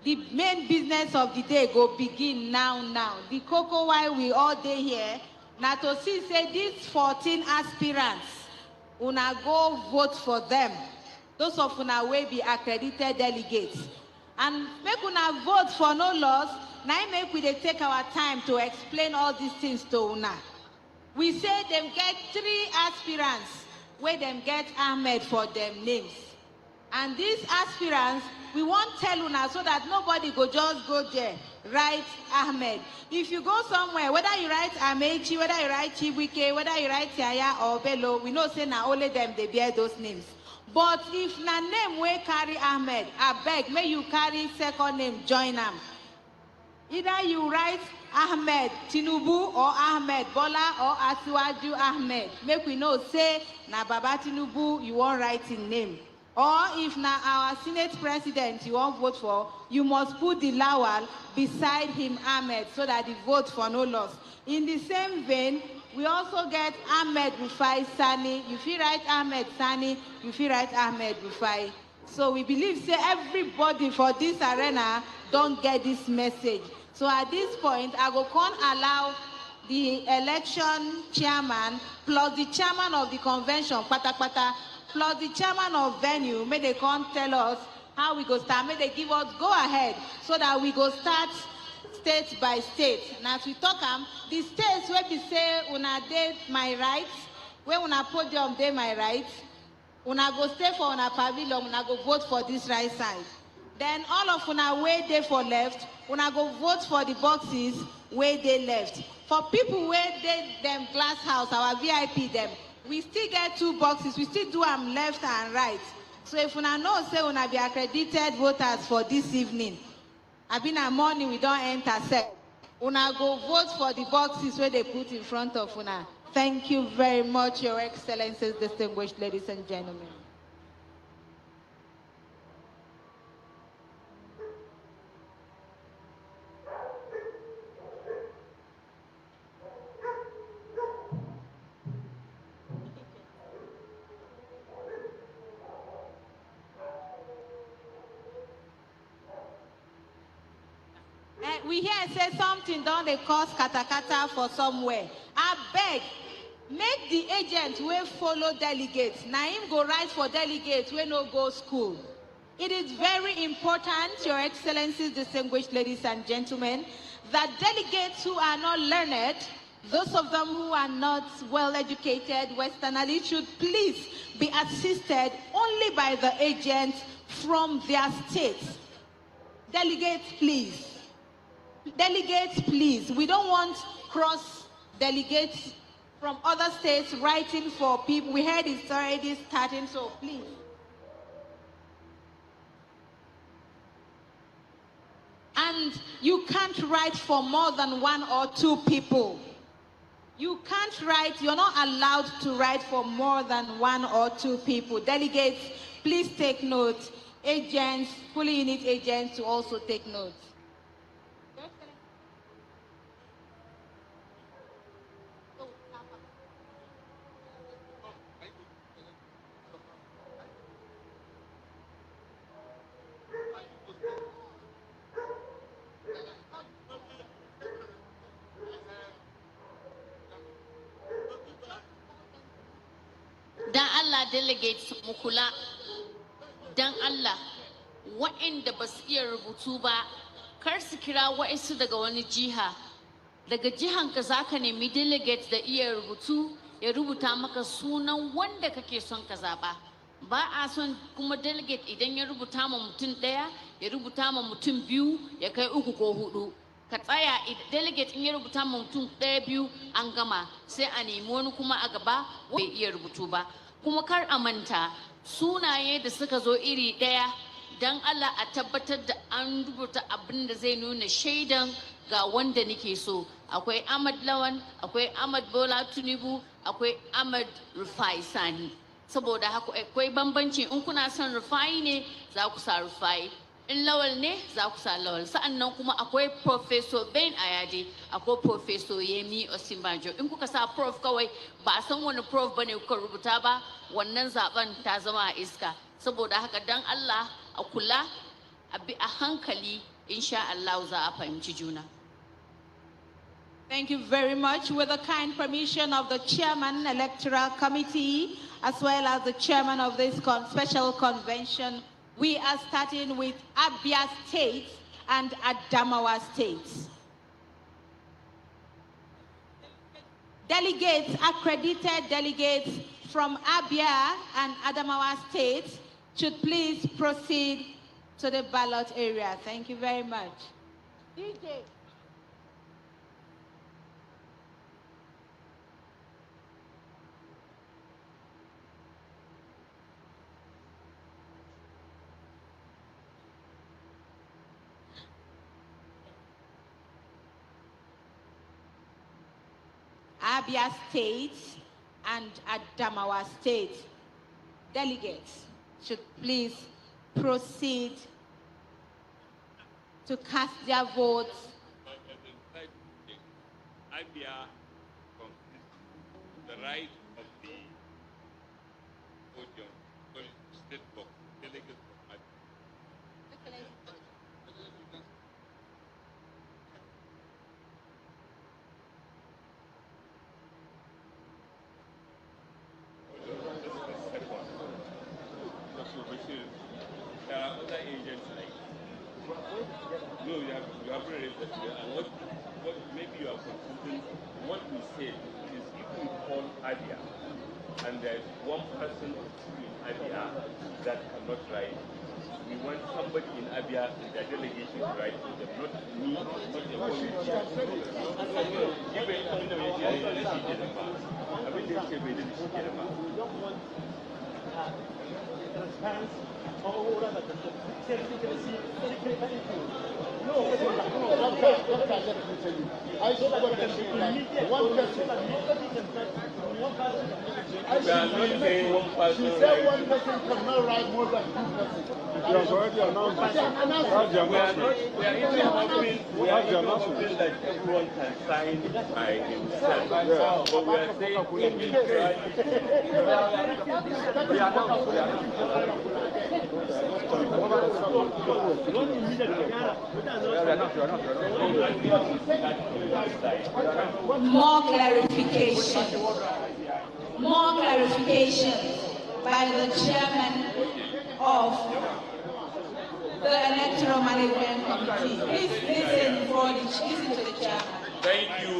Speaker 22: the main business of the day go begin now. The koko why we all dey here na to see say these 14 aspirants una go vote for them. Those of una wey be accredited delegates. And make una vote for no loss. Now make we dey take our time to explain all these things to una. We say them get 3 aspirants where them get Ahmed for them names. And these aspirants, we won't tell una so that nobody go just go there, write Ahmed. If you go somewhere, whether you write Amechi, whether you write Chibuike, whether you write Yaya or Bello, we know say na only them they bear those names. But if na name wey carry Ahmed, I beg, may you carry second name, join them. Either you write Ahmed Tinubu or Ahmed Bola or Asiwaju Ahmed. Make we know say na Baba Tinubu you won't write in name. Or if na our Senate President you won't vote for, you must put the Lawal beside him Ahmed so that the vote for no loss. In the same vein, we also get Ahmed Rufai Sani. If you write Ahmed Sani, if you write Ahmed Rufai. So we believe say everybody for this arena don't get this message. So at this point, I go con allow the election chairman plus the chairman of the convention, pata, plus the chairman of venue, may they come tell us how we go start. May they give us go ahead so that we go start state by state. Now as we talk the states where we say una dey my rights, where una podium dey my rights, una go stay for una pavilion, una go vote for this right side. Then all of una way dey for left, una go vote for the boxes way dey left. For people where dey them glass house, our VIP them, we still get 2 boxes, we still do them left and right. So if una know say una be accredited voters for this evening, I been a morning we don't enter set. Una go vote for the boxes where they put in front of una. Thank you very much, Your Excellencies, distinguished ladies and gentlemen. We hear say something, don't they cause katakata for somewhere. I beg, make the agent wey follow delegates. Na him go write for delegates wey no go school. It is very important, Your Excellencies, distinguished ladies and gentlemen, that delegates who are not learned, those of them who are not well educated westernly, should please be assisted only by the agents from their states. Delegates, please. Delegates, please. We don't want cross delegates from other states writing for people. We heard it's already starting, so please. And you can't write for more than 1 or 2 people. You can't write, you're not allowed to write for more than 1 or 2 people. Delegates, please take note. Agents, fully unit agents to also take note.
Speaker 14: Dan Allah delegates mu kula, dan Allah waɗanda ba su iya rubutu ba kar su kira waɗansu daga wani jiha. Daga jihanka za ka nemi delegate da iya rubutu ya rubuta maka sunan wanda kake son ka zaɓa. Ba a son kuma delegate idan ya rubuta ma mutum ɗaya ya rubuta ma mutum 2 ya kai 3 ko 4. Ka tsaya delegate in ya rubuta ma mutum 1 2 an gama sai a nemi wani kuma a gaba bai iya rubutu ba. Kuma kar a manta sunaye da suka zo iri ɗaya dan Allah a tabbatar da an rubuta abin da zai nuna shaidan ga wanda nake so. Akwai Ahmad Lawan, akwai Ahmad Bola Tinubu, akwai Ahmad Rufai Sani. Saboda haka akwai bambanci, in kuna son Rufai ne za ku sa Rufai, in Lawal ne za ku sa Lawal. Sa'annan kuma akwai Professor Ben Ayade, akwai Professor Yemi Osinbajo. In kuka sa prof kawai ba san wani prof bane kuka rubuta ba, wannan zaben ta zama a iska. Saboda haka dan Allah a kula, a bi a hankali, insha Allah za a fahimci juna.
Speaker 22: Thank you very much. With the kind permission of the Chairman Electoral Committee, as well as the Chairman of this special convention, we are starting with Abia State and Adamawa State. Delegates, accredited delegates from Abia and Adamawa State should please proceed to the ballot area. Thank you very much. DJ. Abia State and Adamawa State delegates should please proceed to cast their votes.
Speaker 10: Abia the right of the podium, state box, delegates from Abia. There are other agents like no, you have raised that. And what maybe you are confusing. What we said is if we call Abia and there's one person in Abia that cannot write, we want somebody in Abia in the delegation to write for them, not me, not the
Speaker 3: transparency, or rather the secrecy,
Speaker 10: We are not saying one person.
Speaker 1: She said one person cannot write more than 2 persons.
Speaker 19: You have already announced it. That's the announcement.
Speaker 10: We are even hoping that everyone can sign by himself. But we are saying
Speaker 22: More clarification. More clarification by the chairman of the Electoral Management Committee. Please listen to the chairman.
Speaker 10: Thank you.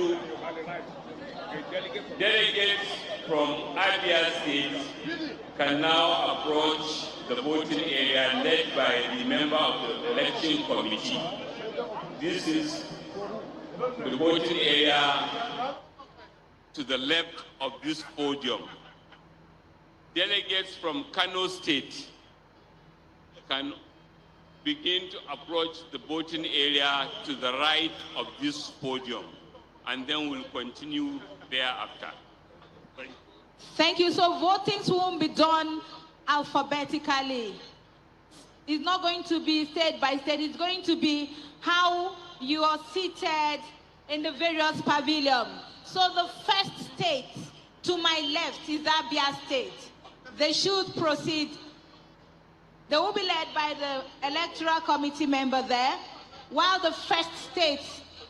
Speaker 10: Delegates from Abia State can now approach the voting area led by the member of the election committee. This is the voting area to the left of this podium. Delegates from Kano State can begin to approach the voting area to the right of this podium, and then we'll continue thereafter.
Speaker 22: Thank you. So votings won't be done alphabetically. It's not going to be state by state. It's going to be how you are seated in the various pavilions. So the first state to my left is Abia State. They should proceed. They will be led by the electoral committee member there, while the first state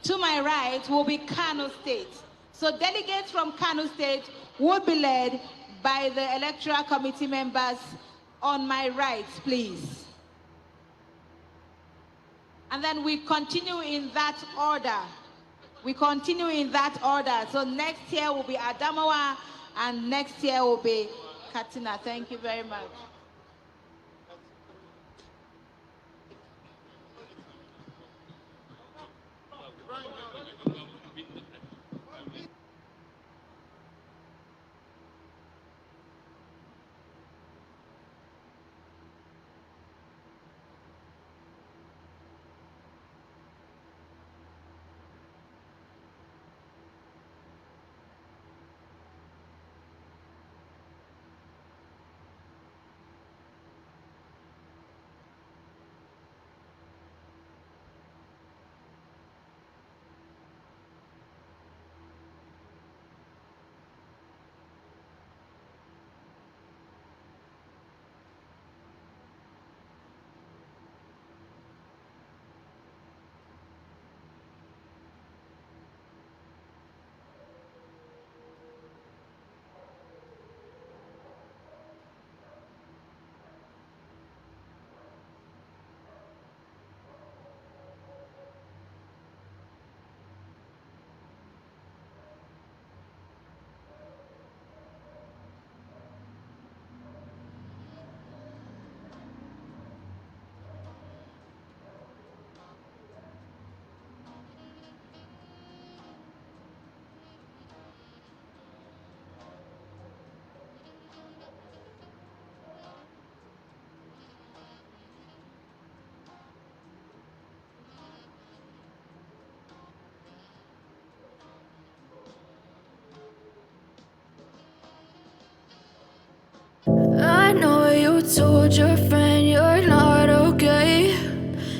Speaker 22: to my right will be Kano State. So delegates from Kano State will be led by the electoral committee members on my right, please. And then we continue in that order. We continue in that order. So next year will be Adamawa, and next year will be Katina. Thank you very much.
Speaker 5: I know you told your friend you're not okay,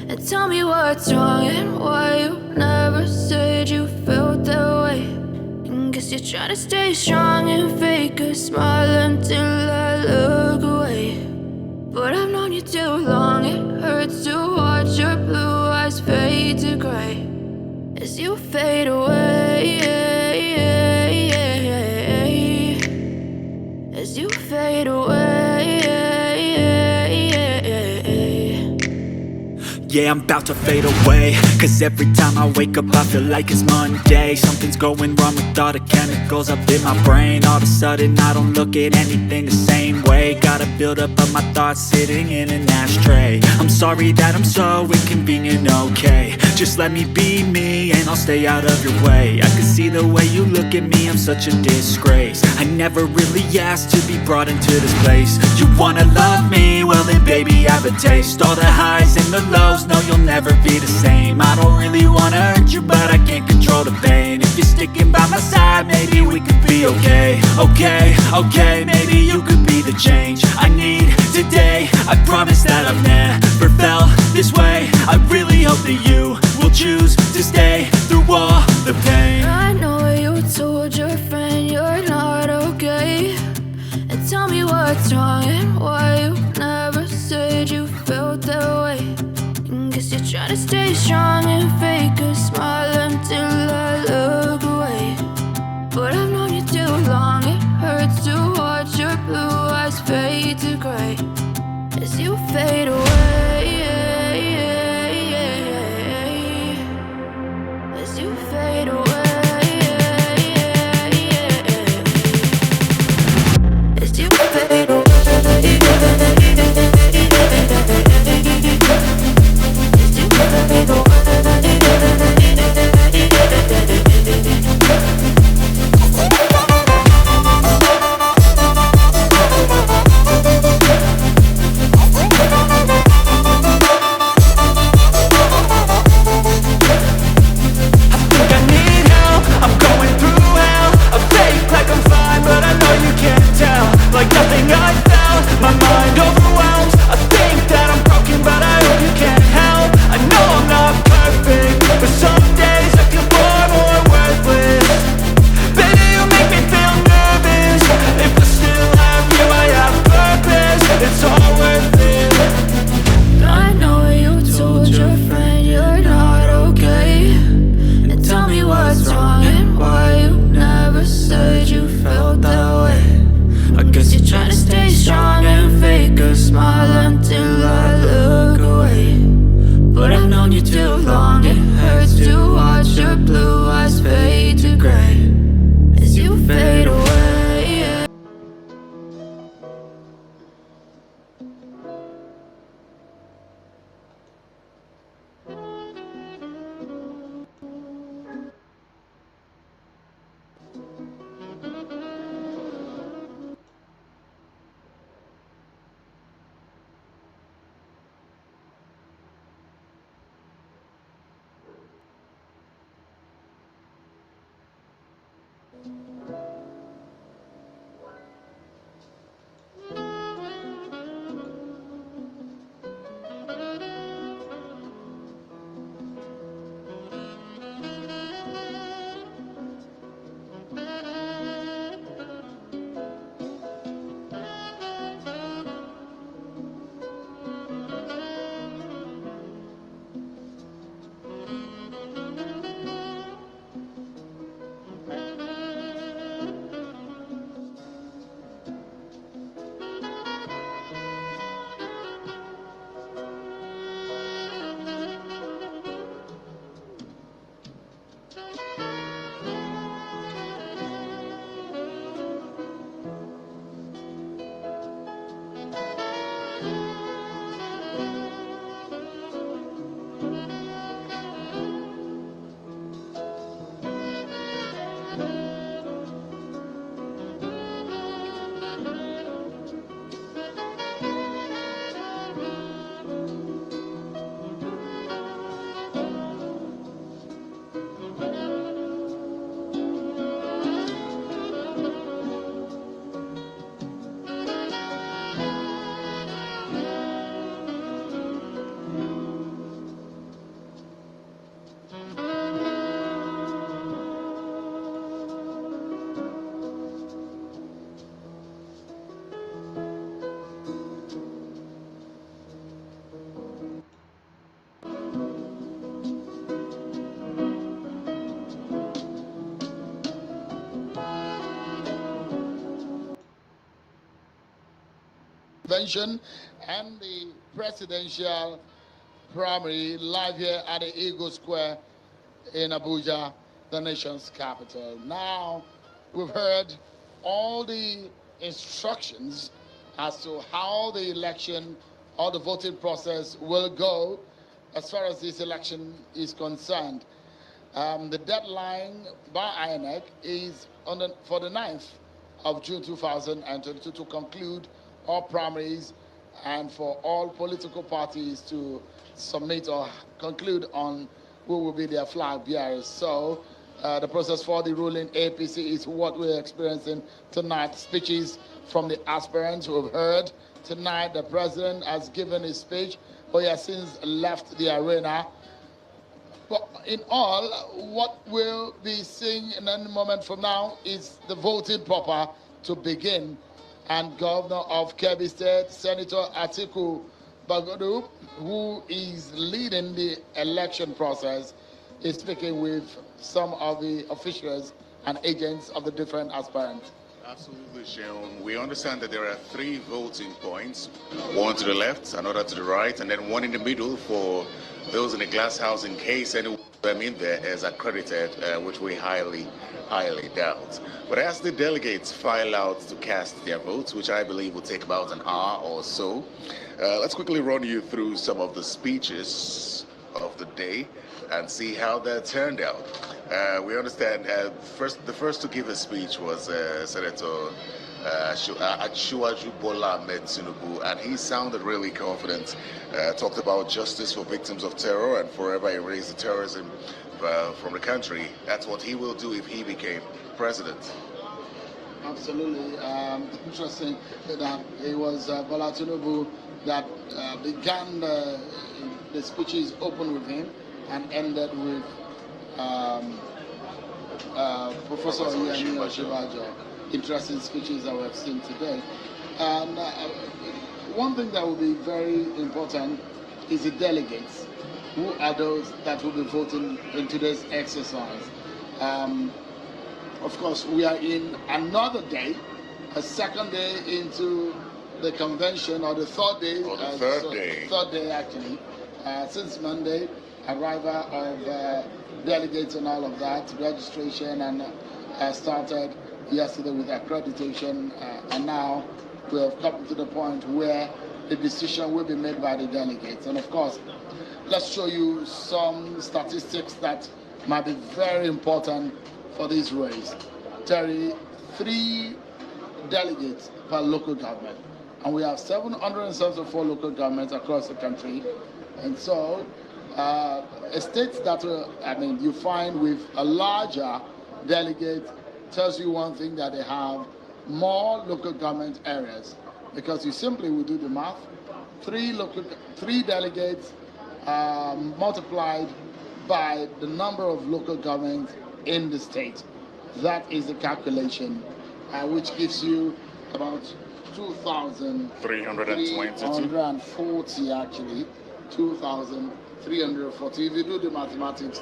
Speaker 5: and tell me what's wrong and why you never said you felt that way. And guess you're trying to stay strong and fake a smile until I look away. But I've known you too long, it hurts to watch your blue eyes fade to gray as you fade away, as you fade away.
Speaker 17: Yeah, I'm about to fade away, cause every time I wake up I feel like it's Monday. Something's going wrong with all the chemicals up in my brain. All of a sudden I don't look at anything the same way. Gotta build up of my thoughts sitting in an ashtray. I'm sorry that I'm so inconvenient, okay. Just let me be me and I'll stay out of your way. I can see the way you look at me, I'm such a disgrace. I never really asked to be brought into this place. You wanna love me? Well then baby I have a taste. All the highs and the lows, no know you'll never be the same. I don't really wanna hurt you, but I can't control the pain. If you're sticking by my side, maybe we could be okay. Okay, maybe you could be the change I need today. I promise that I've never felt this way. I really hope that you will choose to stay through all the pain.
Speaker 5: I know you told your friend you're not okay, and tell me what's wrong and why you never said you felt that way. And guess you're trying to stay strong and fake a smile until I look away. But I've known you too long, it hurts to watch your blue eyes fade to gray as you fade away. As you fade away. As you fade away.
Speaker 3: Like nothing I felt, my mind overwhelmed. I think that I'm broken, but I hope you can't help. I know I'm not perfect, but some days I feel far more worthless. Baby, you make me feel nervous. If I still have you, I have purpose. It's all worth it.
Speaker 5: I know you told your friend you're not okay, and tell me what's wrong and why you never said you felt that way. I guess you're trying to stay strong and fake a smile until I look away. But I've known you too long, it hurts to watch your blue eyes fade to gray as you fade away.
Speaker 2: Convention and the presidential primary live here at the Eagle Square in Abuja, the nation's capital. Now, we've heard all the instructions as to how the election or the voting process will go as far as this election is concerned. The deadline by INEC is for the 9th of June 2022 to conclude all primaries
Speaker 1: and for all political parties to submit or conclude on who will be their flag bearers. So the process for the ruling APC is what we're experiencing tonight. Speeches from the aspirants who have heard. Tonight, the president has given his speech, but he has since left the arena. But in all, what we'll be seeing in any moment from now is the voting proper to begin. And Governor of Kebbi State, Senator Atiku Bagudu, who is leading the election process, is speaking with some of the officials and agents of the different aspirants.
Speaker 8: Absolutely, Sheon. We understand that there are 3 voting points, one to the left, another to the right, and then one in the middle for those in the glass house in case anyone in there is accredited, which we highly doubt. But as the delegates file out to cast their votes, which I believe will take about an hour or so, let's quickly run you through some of the speeches of the day and see how that turned out. We understand the first to give a speech was Senator Asiwaju Bola Ahmed Tinubu, and he sounded really confident, talked about justice for victims of terror and forever erase the terrorism from the country. That's what he will do if he became president.
Speaker 1: Absolutely. Interesting that it was Bola Tinubu that began the speeches open with him and ended with Professor Yemi Osinbajo. Interesting speeches that we've seen today. And one thing that will be very important is the delegates. Who are those that will be voting in today's exercise? Of course, we are in another day, a second day into the convention, or the third day.
Speaker 8: Or the third day.
Speaker 1: Third day, actually. Since Monday, arrival of delegates and all of that, registration, and started yesterday with accreditation, and now we have come to the point where the decision will be made by the delegates. And of course, let's show you some statistics that might be very important for this race. Terry, 3 delegates per local government, and we have 774 local governments across the country. And so, states that you find with a larger delegate tells you one thing, that they have more local government areas, because you simply will do the math. 3 delegates multiplied by the number of local governments in the state. That is the calculation, which gives you about 2,340 actually. 2,340. If you do the mathematics,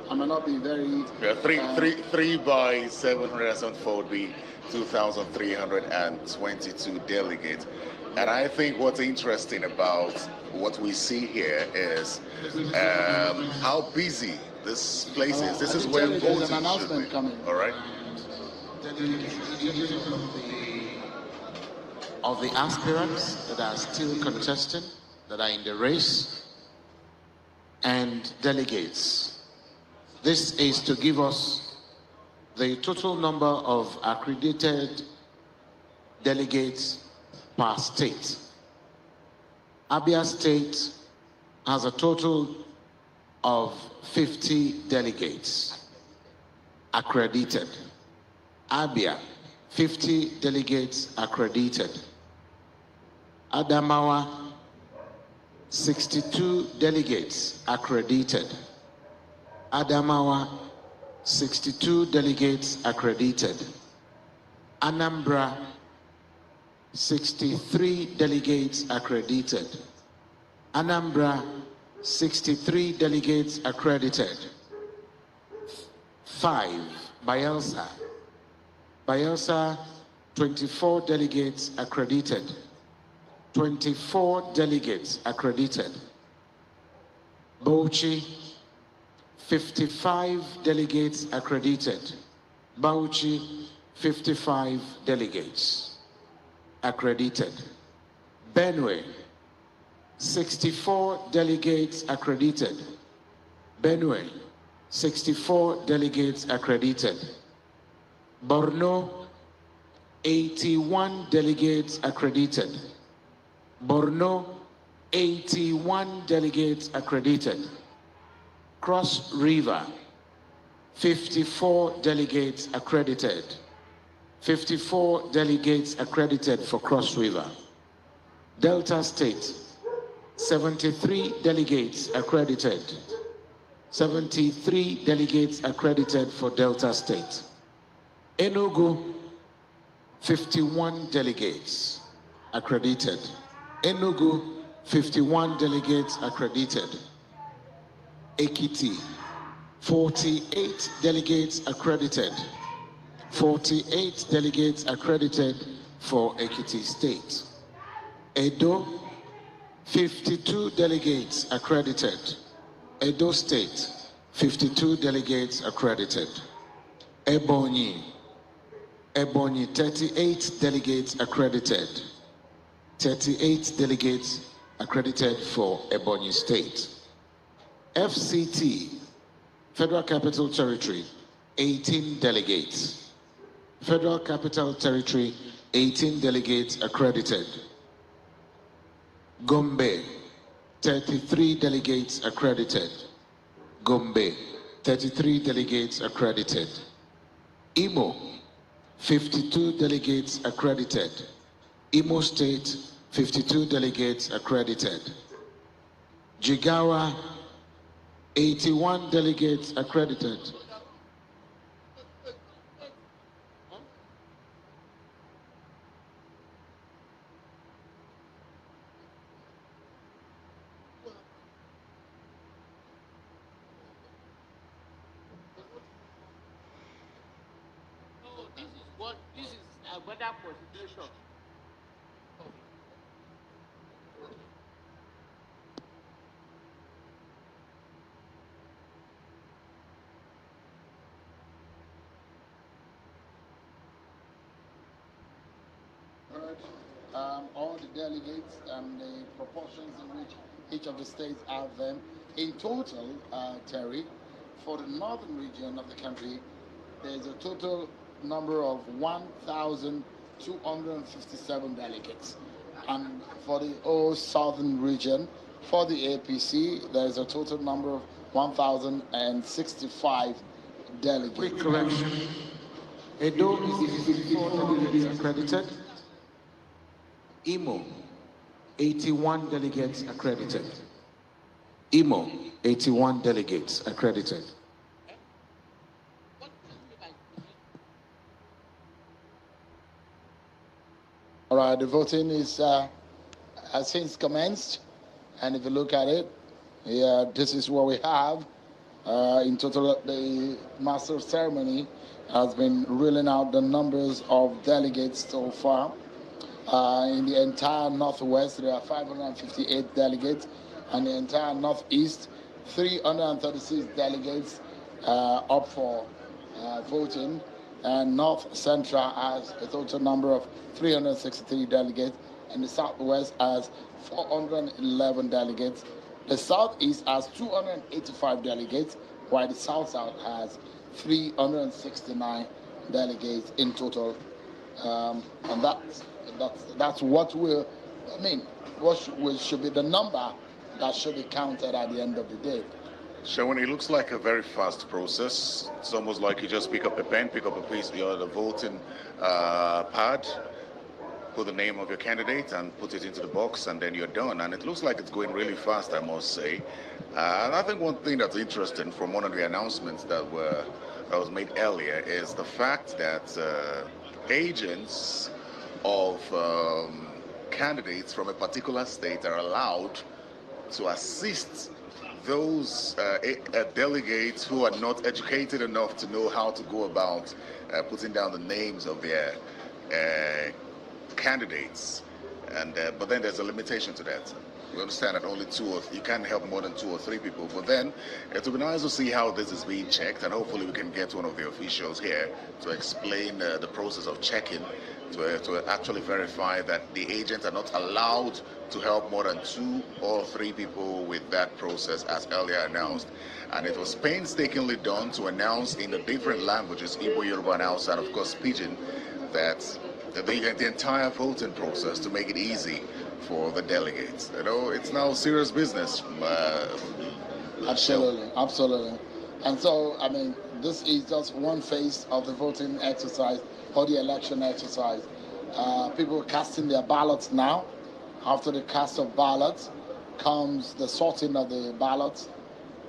Speaker 1: I may not be very...
Speaker 8: 3 by 774 would be 2,322 delegates. And I think what's interesting about what we see here is how busy this place is. This is where voting
Speaker 1: an announcement
Speaker 8: should be.
Speaker 1: Coming.
Speaker 8: All right.
Speaker 1: Of the aspirants that are still contesting, that are in the race, and delegates. This is to give us the total number of accredited delegates per state. Abia State has a total of 50 delegates accredited. Abia, 50 delegates accredited. Adamawa, 62 delegates accredited. Adamawa, 62 delegates accredited. Anambra, 63 delegates accredited. Anambra, 63 delegates accredited. 5, Bayelsa. Bayelsa, 24 delegates accredited. 24 delegates accredited. Bauchi, 55 delegates accredited. Bauchi, 55 delegates accredited. Benue, 64 delegates accredited. Benue, 64 delegates accredited. Borno, 81 delegates accredited. Borno, 81 delegates accredited. Cross River, 54 delegates accredited. 54 delegates accredited for Cross River. Delta State, 73 delegates accredited. 73 delegates accredited for Delta State. Enugu, 51 delegates accredited. Enugu, 51 delegates accredited. Ekiti, 48 delegates accredited. 48 delegates accredited for Ekiti State. Edo, 52 delegates accredited. Edo State, 52 delegates accredited. Ebonyi, 38 delegates accredited. 38 delegates accredited for Ebonyi State. FCT, Federal Capital Territory, 18 delegates. Federal Capital Territory, 18 delegates accredited. Gombe, 33 delegates accredited. Gombe, 33 delegates accredited. Imo, 52 delegates accredited. Imo State, 52 delegates accredited. Jigawa, 81 delegates accredited.
Speaker 2: This is a weather consideration. All the delegates and the proportions in which each of the states have them. In total, Terry, for the northern region of the country, there's a total number of 1,257 delegates. And for the whole southern region, for the APC, there's a total number of 1,065 delegates.
Speaker 1: Quick correction. Edo is 54 delegates accredited. Imo, 81 delegates accredited. Imo, 81 delegates accredited.
Speaker 2: All right, the voting is has since commenced, and if you look at it, this is what we have. In total, the master of ceremony has been reeling out the numbers of delegates so far. In the entire Northwest, there are 558 delegates, and the entire Northeast, 336 delegates up for voting, and North Central has a total number of 363 delegates, and the Southwest has 411 delegates. The Southeast has 285 delegates, while the South-South has 369 delegates in total. And that's what should be the number that should be counted at the end of the day.
Speaker 8: Shawan, it looks like a very fast process. It's almost like you just pick up a pen, pick up a piece of the voting pad, put the name of your candidate and put it into the box, and then you're done. And it looks like it's going really fast, I must say. And I think one thing that's interesting from one of the announcements that was made earlier is the fact that agents of candidates from a particular state are allowed to assist those delegates who are not educated enough to know how to go about putting down the names of their candidates. And but then there's a limitation to that. We understand that only you can't help more than 2 or 3 people. But then it will be nice to see how this is being checked, and hopefully we can get one of the officials here to explain the process of checking, to actually verify that the agents are not allowed to help more than 2 or 3 people with that process, as earlier announced. And it was painstakingly done to announce in the different languages, Igbo, Yoruba, and Hausa, and of course Pidgin, that the entire voting process, to make it easy for the delegates. You know, it's now serious business.
Speaker 9: Absolutely, absolutely. And so, I mean, this is just one phase of the voting exercise or the election exercise. People are casting their ballots now. After the cast of ballots comes the sorting of the ballots,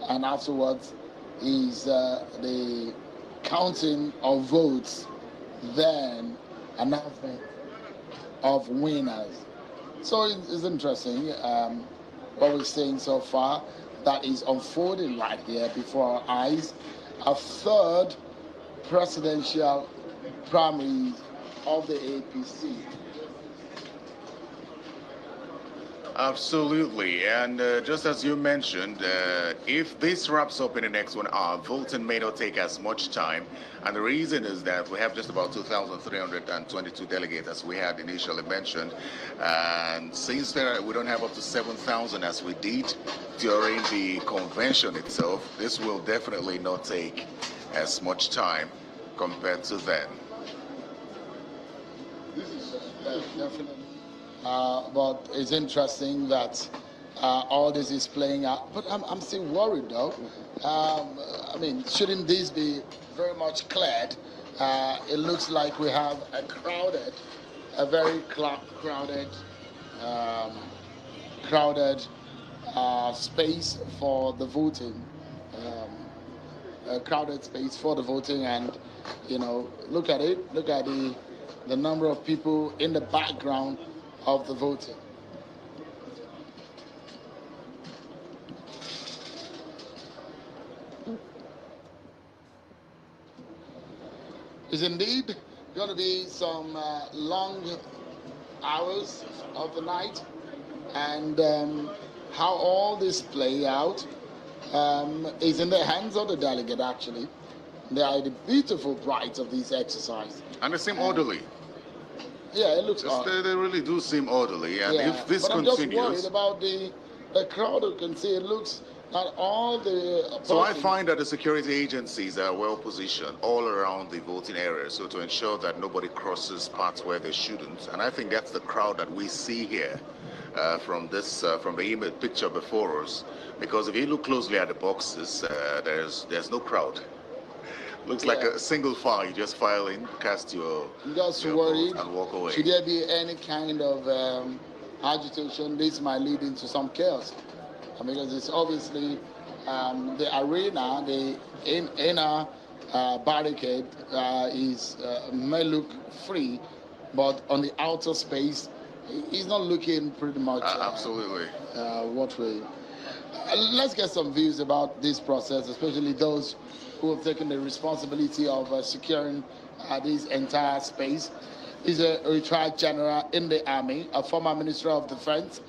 Speaker 9: and afterwards is the counting of votes, then announcement of winners. So it's interesting what we're seeing so far that is unfolding right here before our eyes. A third presidential primary of the APC.
Speaker 8: Absolutely, and just as you mentioned, if this wraps up in the next 1 hour, voting may not take as much time, and the reason is that we have just about 2,322 delegates, as we had initially mentioned, and since we don't have up to 7,000 as we did during the convention itself, this will definitely not take as much time compared to then.
Speaker 9: Definitely. But it's interesting that all this is playing out. But I'm still worried, though. I mean, shouldn't this be very much cleared? It looks like we have a very crowded space for the voting. A crowded space for the voting, and you know, look at it. Look at the number of people in the background of the voting. It's indeed going to be some long hours of the night, and how all this play out is in the hands of the delegate, actually. They are the beautiful brides of this exercise.
Speaker 8: And they seem orderly.
Speaker 9: Yeah, it looks
Speaker 8: they really do seem orderly, and
Speaker 9: yeah.
Speaker 8: if this
Speaker 9: but
Speaker 8: continues...
Speaker 9: I'm just worried about the crowd. You can see it looks not all the...
Speaker 8: So I find that the security agencies are well positioned all around the voting area, so to ensure that nobody crosses parts where they shouldn't. And I think that's the crowd that we see here from the image picture before us. Because if you look closely at the boxes, there's no crowd. Looks like a single file. You just file in, cast your
Speaker 9: worried
Speaker 8: vote and walk away.
Speaker 9: Should there be any kind of agitation, this might lead into some chaos. Because it's obviously the arena, the inner barricade may look free, but on the outer space, it's not looking pretty much
Speaker 8: absolutely
Speaker 9: what way. Let's get some views about this process, especially those who have taken the responsibility of securing this entire space. He's a retired general in the Army, a former Minister of Defense,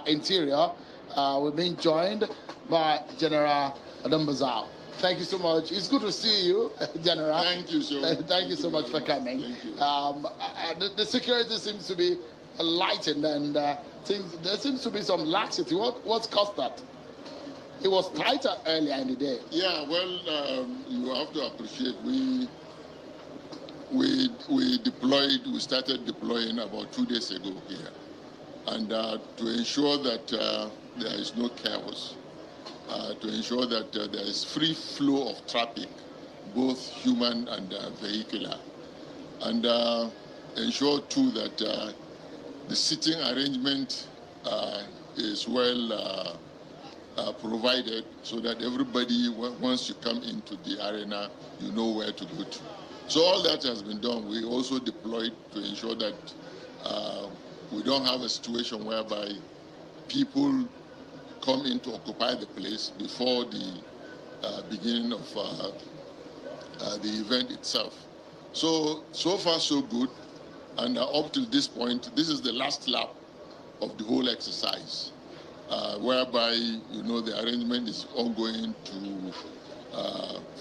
Speaker 9: Interior. We're being joined by General Adam Bazao. Thank you so much. It's good to see you, General.
Speaker 13: Thank you so much.
Speaker 9: Thank you so much for coming.
Speaker 13: Thank you.
Speaker 9: The security seems to be lightened, and there seems to be some laxity. What's caused that? It was tighter earlier in the day.
Speaker 13: Yeah, well, you have to appreciate we started deploying about 2 days ago here, and to ensure that there is no chaos, to ensure that there is free flow of traffic, both human and vehicular, and ensure too that the seating arrangement is well provided, so that everybody, once you come into the arena, you know where to go to. So all that has been done. We also deployed to ensure that we don't have a situation whereby people come in to occupy the place before the beginning of the event itself. So far so good, and up till this point, this is the last lap of the whole exercise. Whereby, you know, the arrangement is ongoing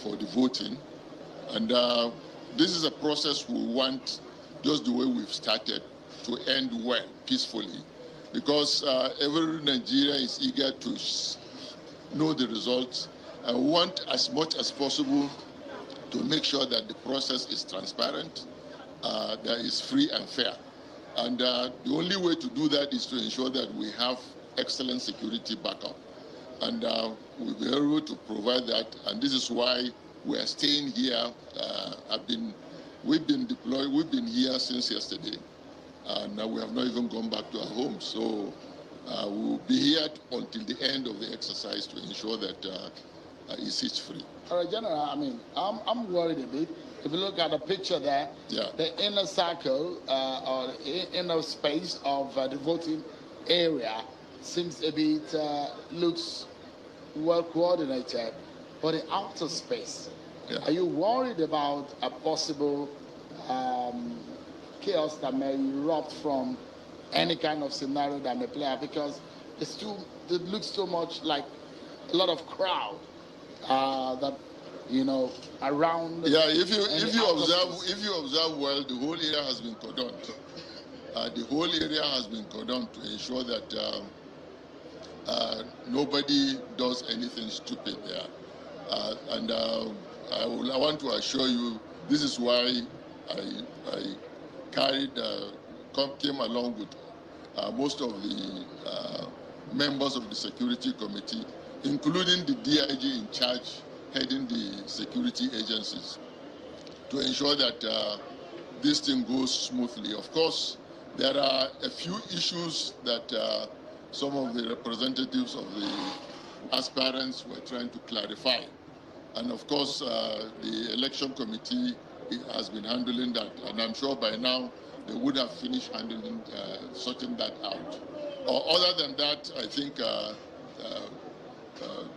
Speaker 13: for the voting. And this is a process we want, just the way we've started, to end well, peacefully. Because every Nigerian is eager to know the results and want as much as possible to make sure that the process is transparent, that is free and fair. And the only way to do that is to ensure that we have excellent security backup. And we'll be able to provide that. And this is why we are staying here. We've been deployed. We've been here since yesterday. And we have not even gone back to our homes. So we'll be here until the end of the exercise to ensure that it's hitch-free.
Speaker 9: All right, General, I mean, I'm worried a bit. If you look at the picture there, the inner circle or the inner space of the voting area seems a bit, looks well coordinated, but the outer space, are you worried about a possible chaos that may erupt from any kind of scenario that may play out? Because it looks too much like a lot of crowd that, around.
Speaker 13: Yeah, if you observe well, the whole area has been cordoned. The whole area has been cordoned to ensure that nobody does anything stupid there. And I want to assure you, this is why I came along with most of the members of the security committee, including the DIG in charge heading the security agencies, to ensure that this thing goes smoothly. Of course, there are a few issues that some of the representatives of the aspirants were trying to clarify. And of course, the election committee has been handling that. And I'm sure by now they would have finished handling, sorting that out. Other than that, I think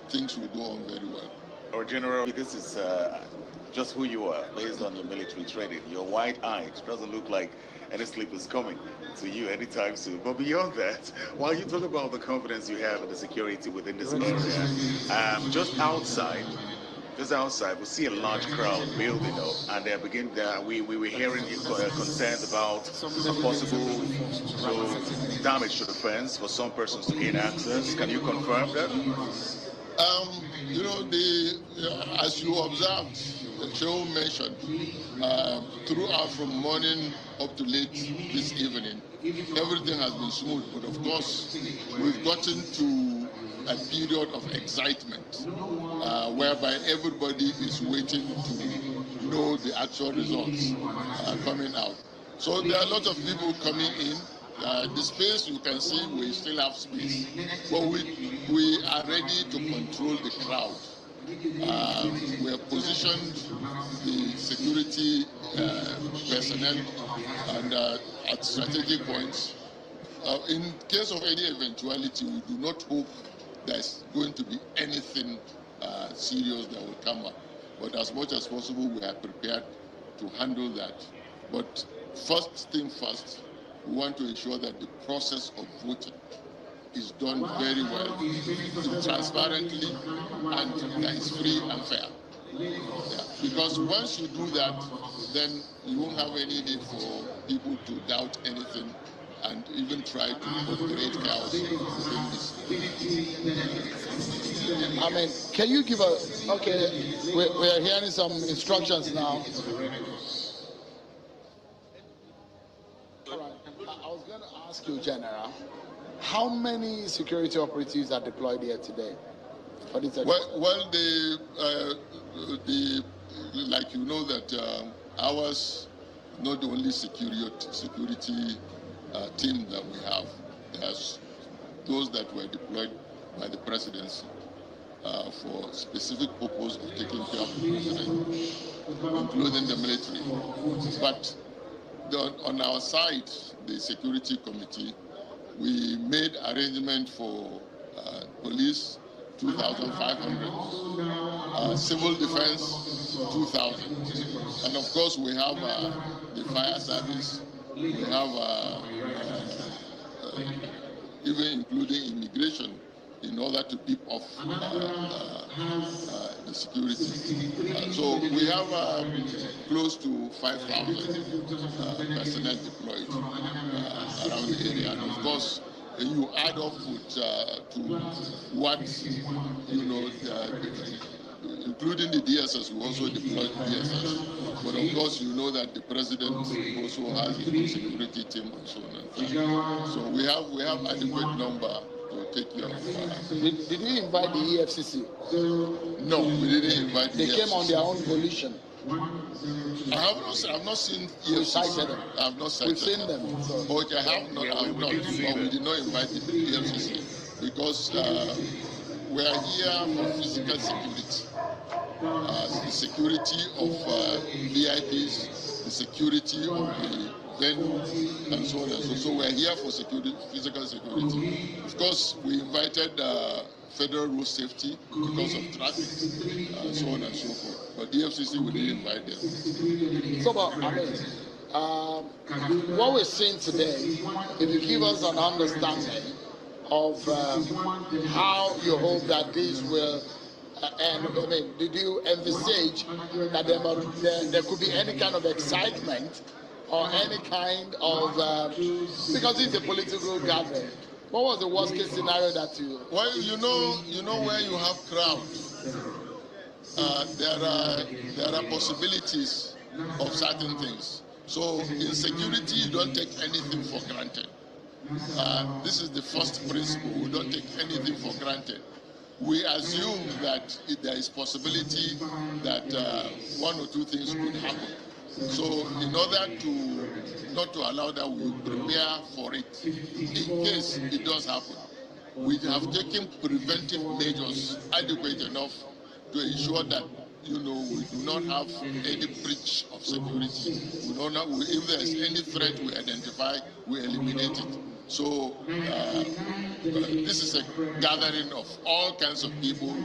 Speaker 13: things will go on very well.
Speaker 8: Our General, this is just who you are based on your military training. Your wide-eyed doesn't look like any sleep is coming to you anytime soon. But beyond that, while you talk about the confidence you have in the security within this area, just outside, we see a large crowd building up, and we were hearing concerns about possible damage to the fence for some persons to gain access. Can you confirm that?
Speaker 13: As you observed, Joe mentioned, throughout from morning up to late this evening, everything has been smooth. But of course, we've gotten to a period of excitement whereby everybody is waiting to know the actual results coming out. So there are a lot of people coming in. The space, you can see, we still have space, but we are ready to control the crowd. We have positioned the security personnel and at strategic points. In case of any eventuality, we do not hope there's going to be anything serious that will come up. But as much as possible, we are prepared to handle that. But first thing first, we want to ensure that the process of voting is done very well, transparently, and that is free and fair. Yeah. Because once you do that, then you won't have any need for people to doubt anything and even try to create chaos within this.
Speaker 9: I mean, can you give okay, we are hearing some instructions now. All right. I was going to ask you, General, how many security operatives are deployed here today?
Speaker 13: Well, like you know that ours, not the only security team that we have. There's those that were deployed by the presidency for specific purpose of taking care of the president, including the military. But on our side, the security committee, we made arrangement for police 2,500, civil defense 2,000, and of course we have the fire service. We have even including immigration in order to keep off the security. So we have close to 5,000 personnel deployed around the area. And of course, you add up with, to what, including the DSS, we also deployed DSS. But of course, you know that the president also has a security team and so on and so on. So we have adequate number to take care of.
Speaker 9: Did you invite the EFCC?
Speaker 13: No, we didn't invite the EFCC.
Speaker 9: They came on their own volition.
Speaker 13: I've not seen
Speaker 9: You cited them.
Speaker 13: I have not cited
Speaker 9: We've seen them. So.
Speaker 13: But I have not, but we did not invite the EFCC because we are here for physical security. The security of VIPs, the security of the venue, and so on and so on. So we are here for security, physical security. Of course, we invited federal road safety because of traffic, so on and so forth. But the FCC, we didn't invite them.
Speaker 9: So, but, I mean, what we're seeing today, if you give us an understanding of how you hope that this will end, I mean, did you envisage that there could be any kind of excitement or any kind of, because it's a political gathering, what was the worst case scenario that you...
Speaker 13: Well, you know where you have crowds, there are possibilities of certain things. So in security, you don't take anything for granted. This is the first principle. We don't take anything for granted. We assume that there is possibility that one or two things could happen. So in order to not to allow that, we prepare for it. In case it does happen, we have taken preventive measures adequate enough to ensure that we do not have any breach of security. If there is any threat we identify, we eliminate it. So this is a gathering of all kinds of people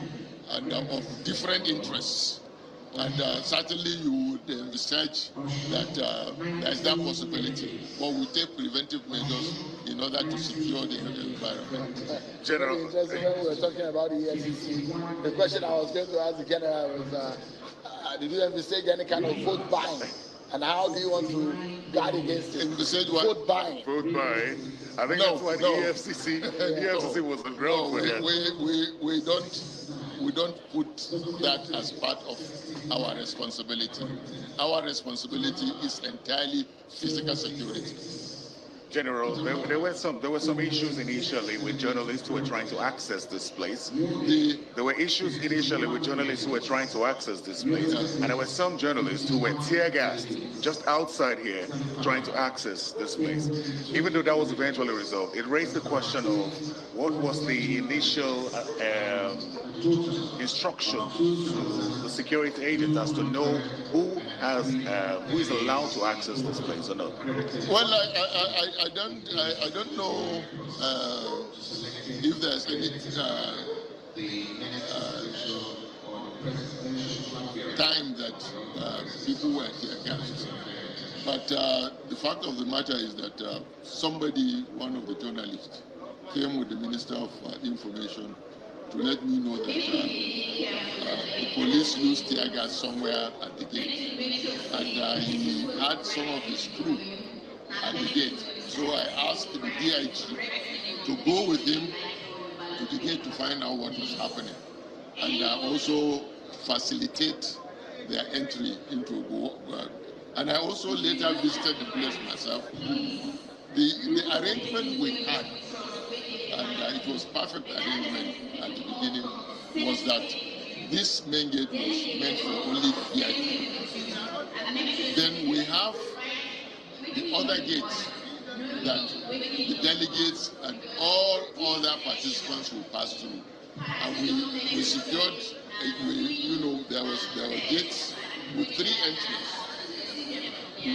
Speaker 13: and of different interests. And certainly you would envisage that there is that possibility. But we take preventive measures in order to secure the environment.
Speaker 9: General. When we were talking about the EFCC, the question I was going to ask the General was, did you envisage any kind of vote buying? And how do you want to guard against it?
Speaker 13: Envisage what?
Speaker 9: Vote buying.
Speaker 8: Vote buying. I think that's why the EFCC was on ground for that.
Speaker 13: We don't put that as part of our responsibility. Our responsibility is entirely physical security.
Speaker 8: General, there were some issues initially with journalists who were trying to access this place. There were issues initially with journalists who were trying to access this place, and there were some journalists who were tear-gassed just outside here trying to access this place. Even though that was eventually resolved, it raised the question of what was the initial instruction to the security agents as to know who is allowed to access this place or not.
Speaker 13: Well, I don't know if there's any time that people were tear-gassed. But the fact of the matter is that one of the journalists, came with the Minister of Information to let me know that the police used tear gas somewhere at the gate. And he had some of his crew at the gate. So I asked the DIG to go with him to the gate to find out what was happening. And also facilitate their entry into and I also later visited the place myself. The arrangement we had, and it was perfect arrangement at the beginning, was that this main gate was meant for only VIP. Then we have the other gates that the delegates and all other participants will pass through. And we secured, there were gates with 3 entrances.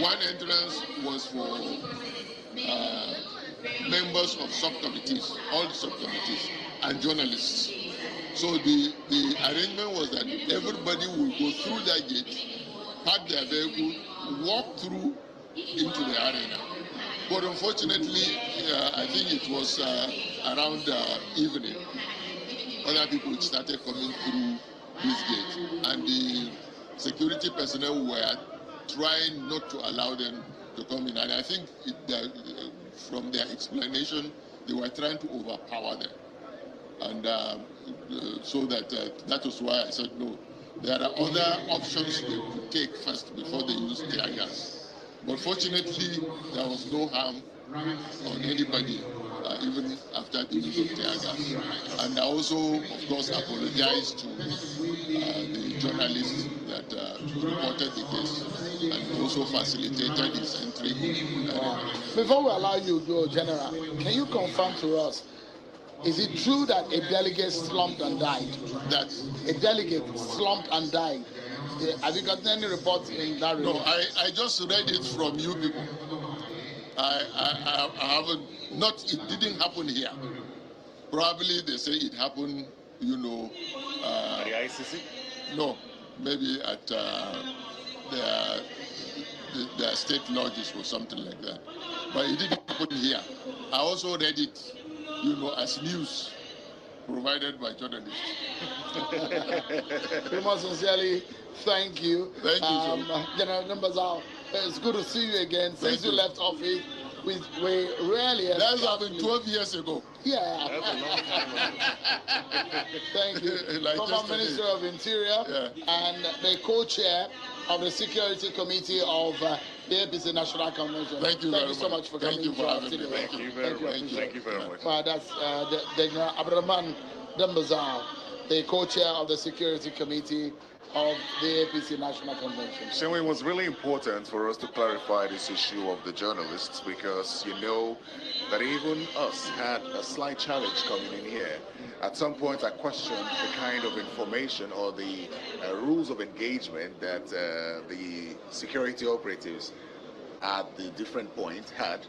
Speaker 13: One entrance was for members of subcommittees, all subcommittees, and journalists. So the arrangement was that everybody will go through that gate, park their vehicle, walk through into the arena. But unfortunately, I think it was around evening, other people started coming through this gate, and the security personnel were trying not to allow them to come in. And I think from their explanation, they were trying to overpower them. And so that was why I said, no, there are other options they could take first before they gas. But fortunately, there was no harm on anybody, even after the use of tear gas. And I also, of course, apologize to the journalists that reported the case and also facilitated his entry.
Speaker 9: Before we allow you to go, General, can you confirm to us, is it true that a delegate slumped and died?
Speaker 13: That
Speaker 9: a delegate slumped and died? Have you gotten any reports in that regard?
Speaker 13: No, I just read it from you people. I haven't, it didn't happen here. Probably they say it happened, you know.
Speaker 8: At the ICC?
Speaker 13: No, maybe at their state lodges or something like that. But it didn't happen here. I also read it, you know, as news provided by journalists.
Speaker 9: We must sincerely thank you.
Speaker 13: Thank you,
Speaker 9: General Nambazao, it's good to see you again. Since you left office, we rarely...
Speaker 13: That's happened 12 years ago.
Speaker 9: Yeah.
Speaker 8: That's a long time ago.
Speaker 9: Thank you. Former Minister of Interior and the co-chair of the Security Committee of the APC National Convention.
Speaker 13: Thank you very much.
Speaker 9: So much for coming.
Speaker 13: Thank you for having me.
Speaker 8: Thank you very much. Thank you very much.
Speaker 9: That's General Abdurrahman Dambazao, the co-chair of the Security Committee of the APC National Convention.
Speaker 8: So it was really important for us to clarify this issue of the journalists, because you know that even us had a slight challenge coming in here. At some point I questioned the kind of information or the rules of engagement that the security operatives at the different points had,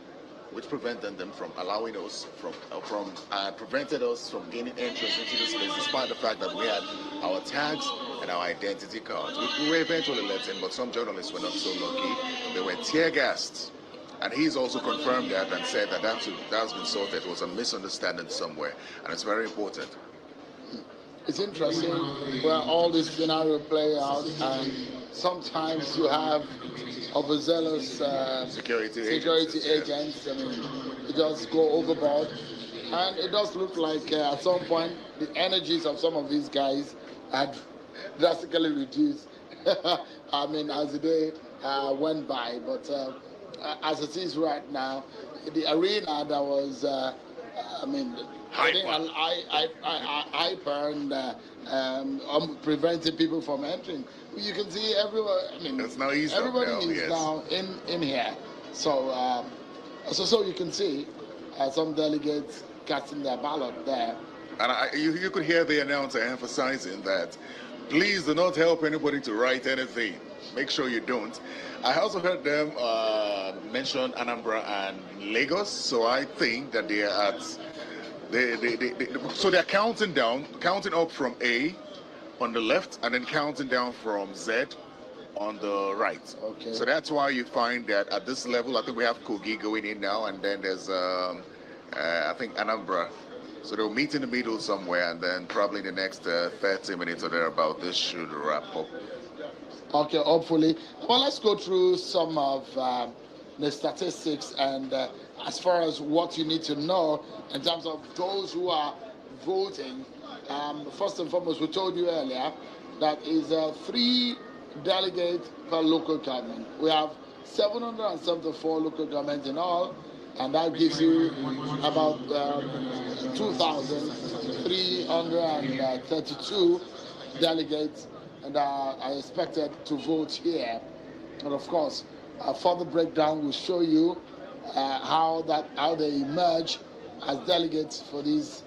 Speaker 8: which prevented them from allowing us prevented us from gaining entrance into this place, despite the fact that we had our tags and our identity cards. We were eventually let in, but some journalists were not so lucky. They were tear gassed, and he's also confirmed that and said that that's been sorted. It was a misunderstanding somewhere, and it's very important.
Speaker 9: It's interesting where all this scenario play out, and sometimes you have overzealous security agents. I mean, they just go overboard, and it does look like at some point the energies of some of these guys had drastically reduced. I mean, as the day went by, but as it is right now, the arena that was, hyper and preventing people from entering. You can see everyone. I mean,
Speaker 8: it's now easy
Speaker 9: everybody
Speaker 8: now,
Speaker 9: is now in here. So, so you can see some delegates casting their ballot there.
Speaker 8: And you could hear the announcer emphasizing that, please do not help anybody to write anything. Make sure you don't. I also heard them mention Anambra and Lagos, so I think that they are at. So they're counting up from A on the left, and then counting down from Z on the right.
Speaker 9: Okay.
Speaker 8: So that's why you find that at this level, I think we have Kogi going in now, and then there's I think Anambra. So they'll meet in the middle somewhere, and then probably in the next 30 minutes or thereabout, this should wrap up.
Speaker 9: Okay, hopefully. Well, let's go through some of the statistics and as far as what you need to know in terms of those who are voting. First and foremost, we told you earlier that is 3 delegates per local government. We have 774 local governments in all, and that gives you about 2,332 delegates that are expected to vote here. And of course, a further breakdown will show you how they emerge as delegates for this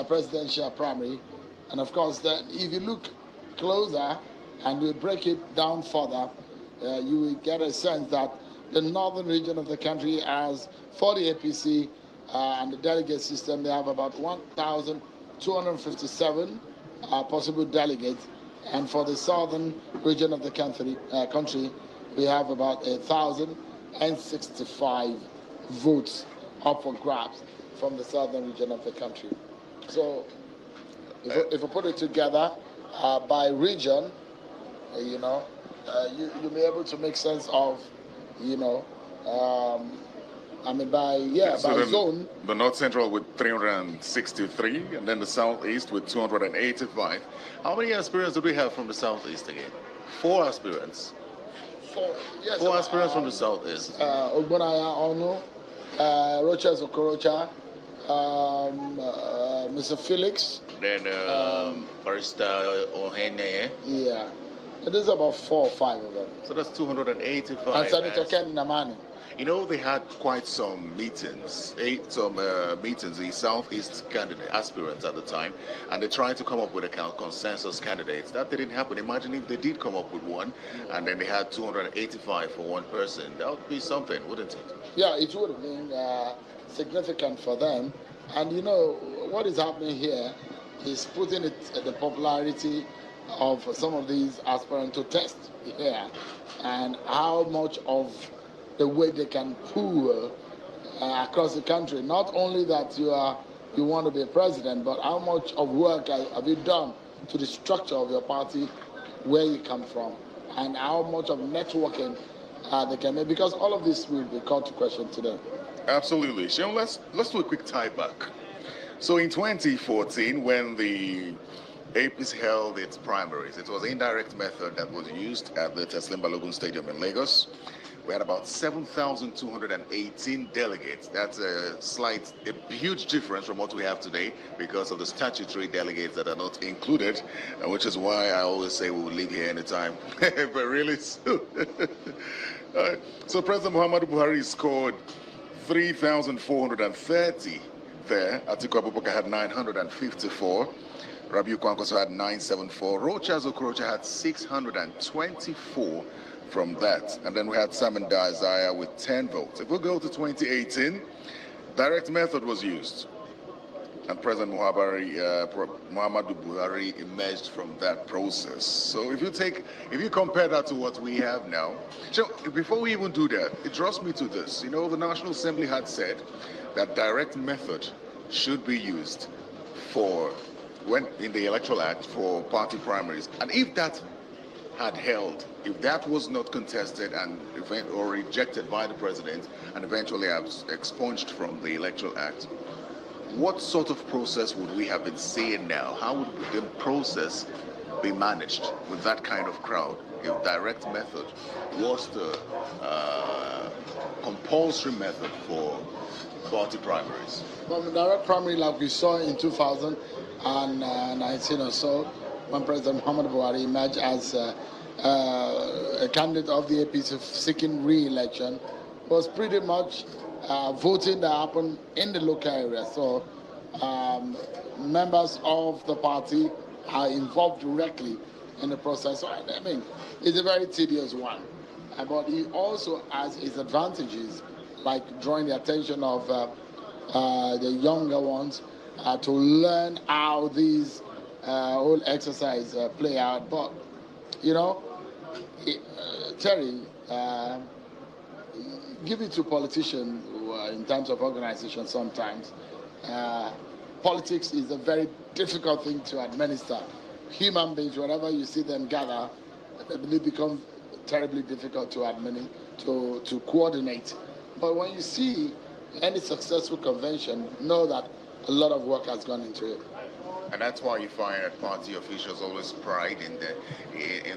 Speaker 9: presidential primary. And of course, if you look closer and we break it down further, you will get a sense that the northern region of the country has, for the APC and the delegate system, they have about 1,257 possible delegates. And for the southern region of the country, we have about 1,065 votes up for grabs from the southern region of the country. So if we put it together by region, you may be able to make sense of, by zone.
Speaker 8: The North Central with 363, and then the Southeast with 285. How many aspirants do we have from the Southeast again? 4 aspirants. Four aspirants from the southeast.
Speaker 9: Ogbonaya Onu, Rochas Okorocha, Mr. Felix.
Speaker 8: Then Barrister Ohene.
Speaker 9: Yeah. There's about 4 or 5 of them.
Speaker 8: So that's 285.
Speaker 9: And Senator Ken Namani.
Speaker 8: You know, they had quite some meetings, the Southeast candidate aspirants at the time, and they tried to come up with a consensus candidates. That didn't happen. Imagine if they did come up with one, and then they had 285 for one person. That would be something, wouldn't it?
Speaker 9: Yeah, it would have been significant for them. And you know, what is happening here is putting the popularity of some of these aspirants to test here, and how much of the way they can pull across the country. Not only that you want to be a president, but how much of work have you done to the structure of your party, where you come from, and how much of networking they can make, because all of this will be called to question today.
Speaker 8: Absolutely. Sean, let's do a quick tie back. So in 2014, when the APC held its primaries, it was an indirect method that was used at the Teslim Balogun Stadium in Lagos. We had about 7,218 delegates. That's a huge difference from what we have today because of the statutory delegates that are not included, which is why I always say we will leave here anytime, but really soon. So President Muhammadu Buhari scored 3,430 there. Atiku Abubakar had 954. Rabiu Kwankwaso had 974. Rochas Okorocha had 624 from that. And then we had Simon Isaiah with 10 votes. If we go to 2018, direct method was used. And President Muhammadu Buhari emerged from that process. So if you compare that to what we have now, so before we even do that, it draws me to this. You know, the National Assembly had said that direct method should be used in the Electoral Act for party primaries. And if that had held, if that was not contested or rejected by the president and eventually expunged from the Electoral Act, what sort of process would we have been seeing now? How would the process be managed with that kind of crowd if direct method was the compulsory method for party primaries?
Speaker 9: Well, direct primary, like we saw in 2019 or so, when President Muhammadu Buhari emerged as a candidate of the APC seeking re-election, was pretty much voting that happened in the local area. So members of the party are involved directly in the process. So, I mean, it's a very tedious one. But it also has its advantages, like drawing the attention of the younger ones to learn how these whole exercise play out. But, you know, Terry, give it to politicians in terms of organization sometimes. Politics is a very difficult thing to administer. Human beings, whenever you see them gather, they become terribly difficult to coordinate. But when you see any successful convention, know that a lot of work has gone into it.
Speaker 8: And that's why you find that party officials always pride in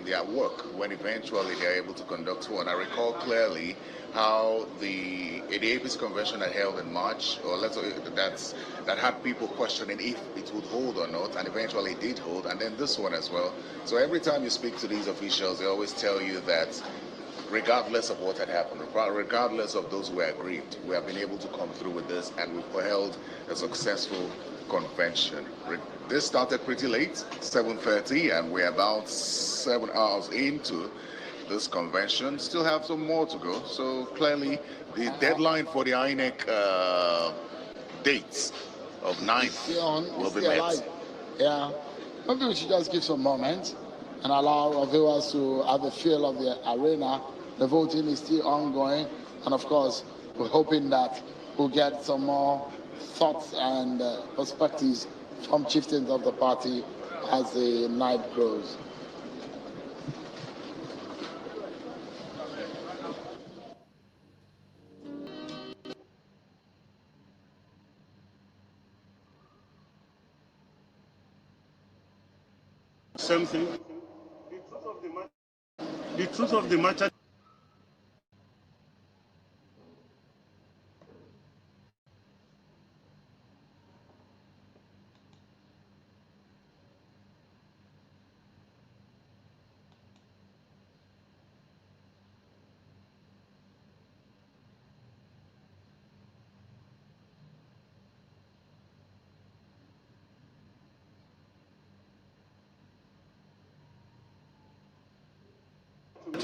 Speaker 8: their work when eventually they're able to conduct one. I recall clearly how the APC convention that held in March, that had people questioning if it would hold or not, and eventually it did hold, and then this one as well. So every time you speak to these officials, they always tell you that regardless of what had happened, regardless of those who were aggrieved, we have been able to come through with this, and we've held a successful convention. This started pretty late, 7:30, and we're about 7 hours into this convention. Still have some more to go. So clearly, the deadline for the INEC dates of 9th will be met.
Speaker 9: Yeah, maybe we should just give some moments and allow our viewers to have a feel of the arena. The voting is still ongoing, and of course, we're hoping that we'll get some more thoughts and perspectives from chieftains of the party as the night grows.
Speaker 19: Same thing. The truth of the matter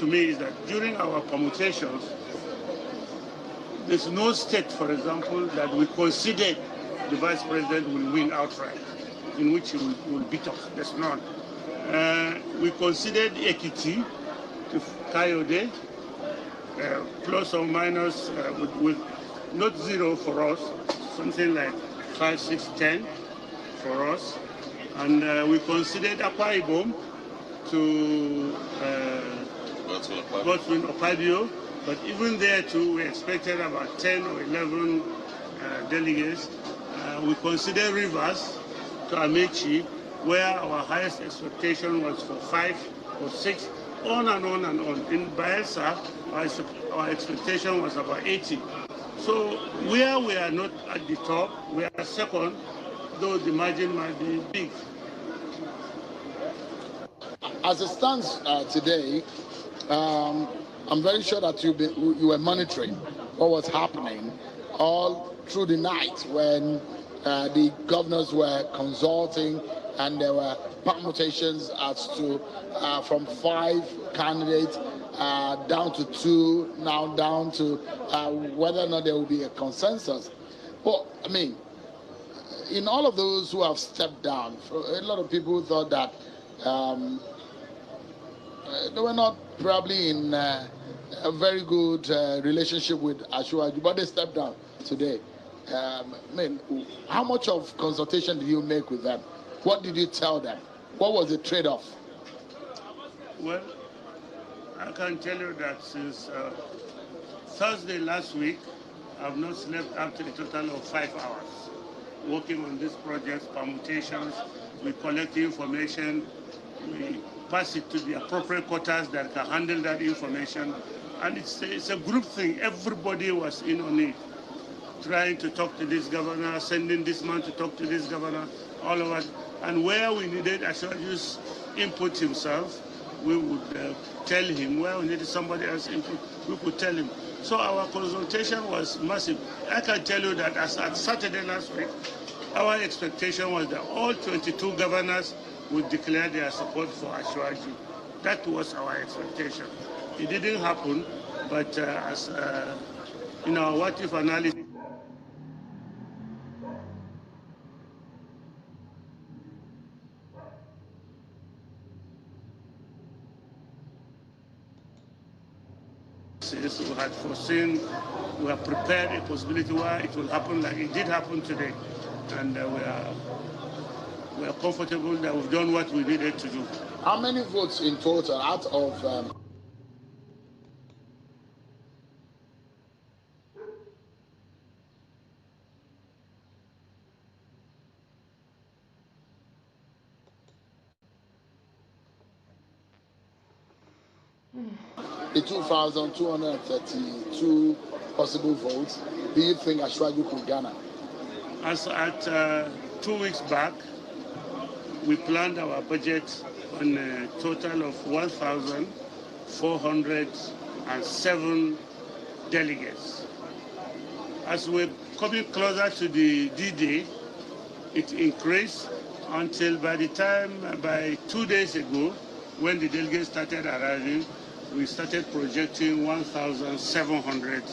Speaker 19: to me is that during our permutations, there's no state, for example, that we considered the vice president will win outright, in which he will beat us. There's none. We considered Ekiti to Kayode, plus or minus, with not 0 for us, something like 5, 6, 10 for us. And we considered Akwa Ibom to Godwin Okpabio, but even there too, we expected about 10 or 11 delegates. We considered Rivers to Amechi, where our highest expectation was for 5 or 6, on and on and on. In Bayelsa, our expectation was about 80. So where we are not at the top, we are second, though the margin might be big.
Speaker 9: As it stands today, I'm very sure that you were monitoring what was happening all through the night when the governors were consulting and there were permutations as to from 5 candidates down to 2, now down to whether or not there will be a consensus. Well, I mean, in all of those who have stepped down, a lot of people thought that they were not probably in a very good relationship with Ashwaju, but they stepped down today. I mean, how much of consultation did you make with them? What did you tell them? What was the trade-off?
Speaker 19: Well, I can tell you that since Thursday last week, I've not slept up to a total of 5 hours working on this project, permutations. We collect information, we pass it to the appropriate quarters that can handle that information. And it's a group thing. Everybody was in on it, trying to talk to this governor, sending this man to talk to this governor, all of us. And where we needed Ashwaju's input himself, we would tell him. Where we needed somebody else's input, we could tell him. So our consultation was massive. I can tell you that as at Saturday last week, our expectation was that all 22 governors would declare their support for Ashwaju. That was our expectation. It didn't happen, but as in our what-if analysis, we had foreseen, we have prepared a possibility where it will happen like it did happen today. And we are comfortable that we've done what we needed to do.
Speaker 9: How many votes in total out of... the 2,232 possible votes, do you think Ashwaju could garner?
Speaker 19: As at 2 weeks back, we planned our budget on a total of 1,407 delegates. As we're coming closer to the D-Day, it increased until by 2 days ago, when the delegates started arriving, we started projecting 1,700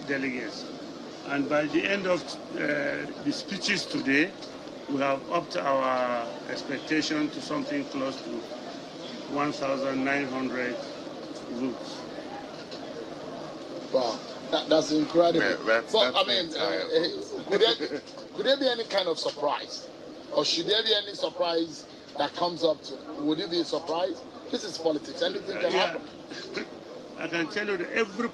Speaker 19: delegates. And by the end of the speeches today, we have upped our expectation to something close to 1,900 votes.
Speaker 9: Wow, that's incredible.
Speaker 8: Yeah,
Speaker 9: I mean, could there be any kind of surprise? Or should there be any surprise that comes up to? Would it be a surprise? This is politics. Anything can happen.
Speaker 19: I can tell you that every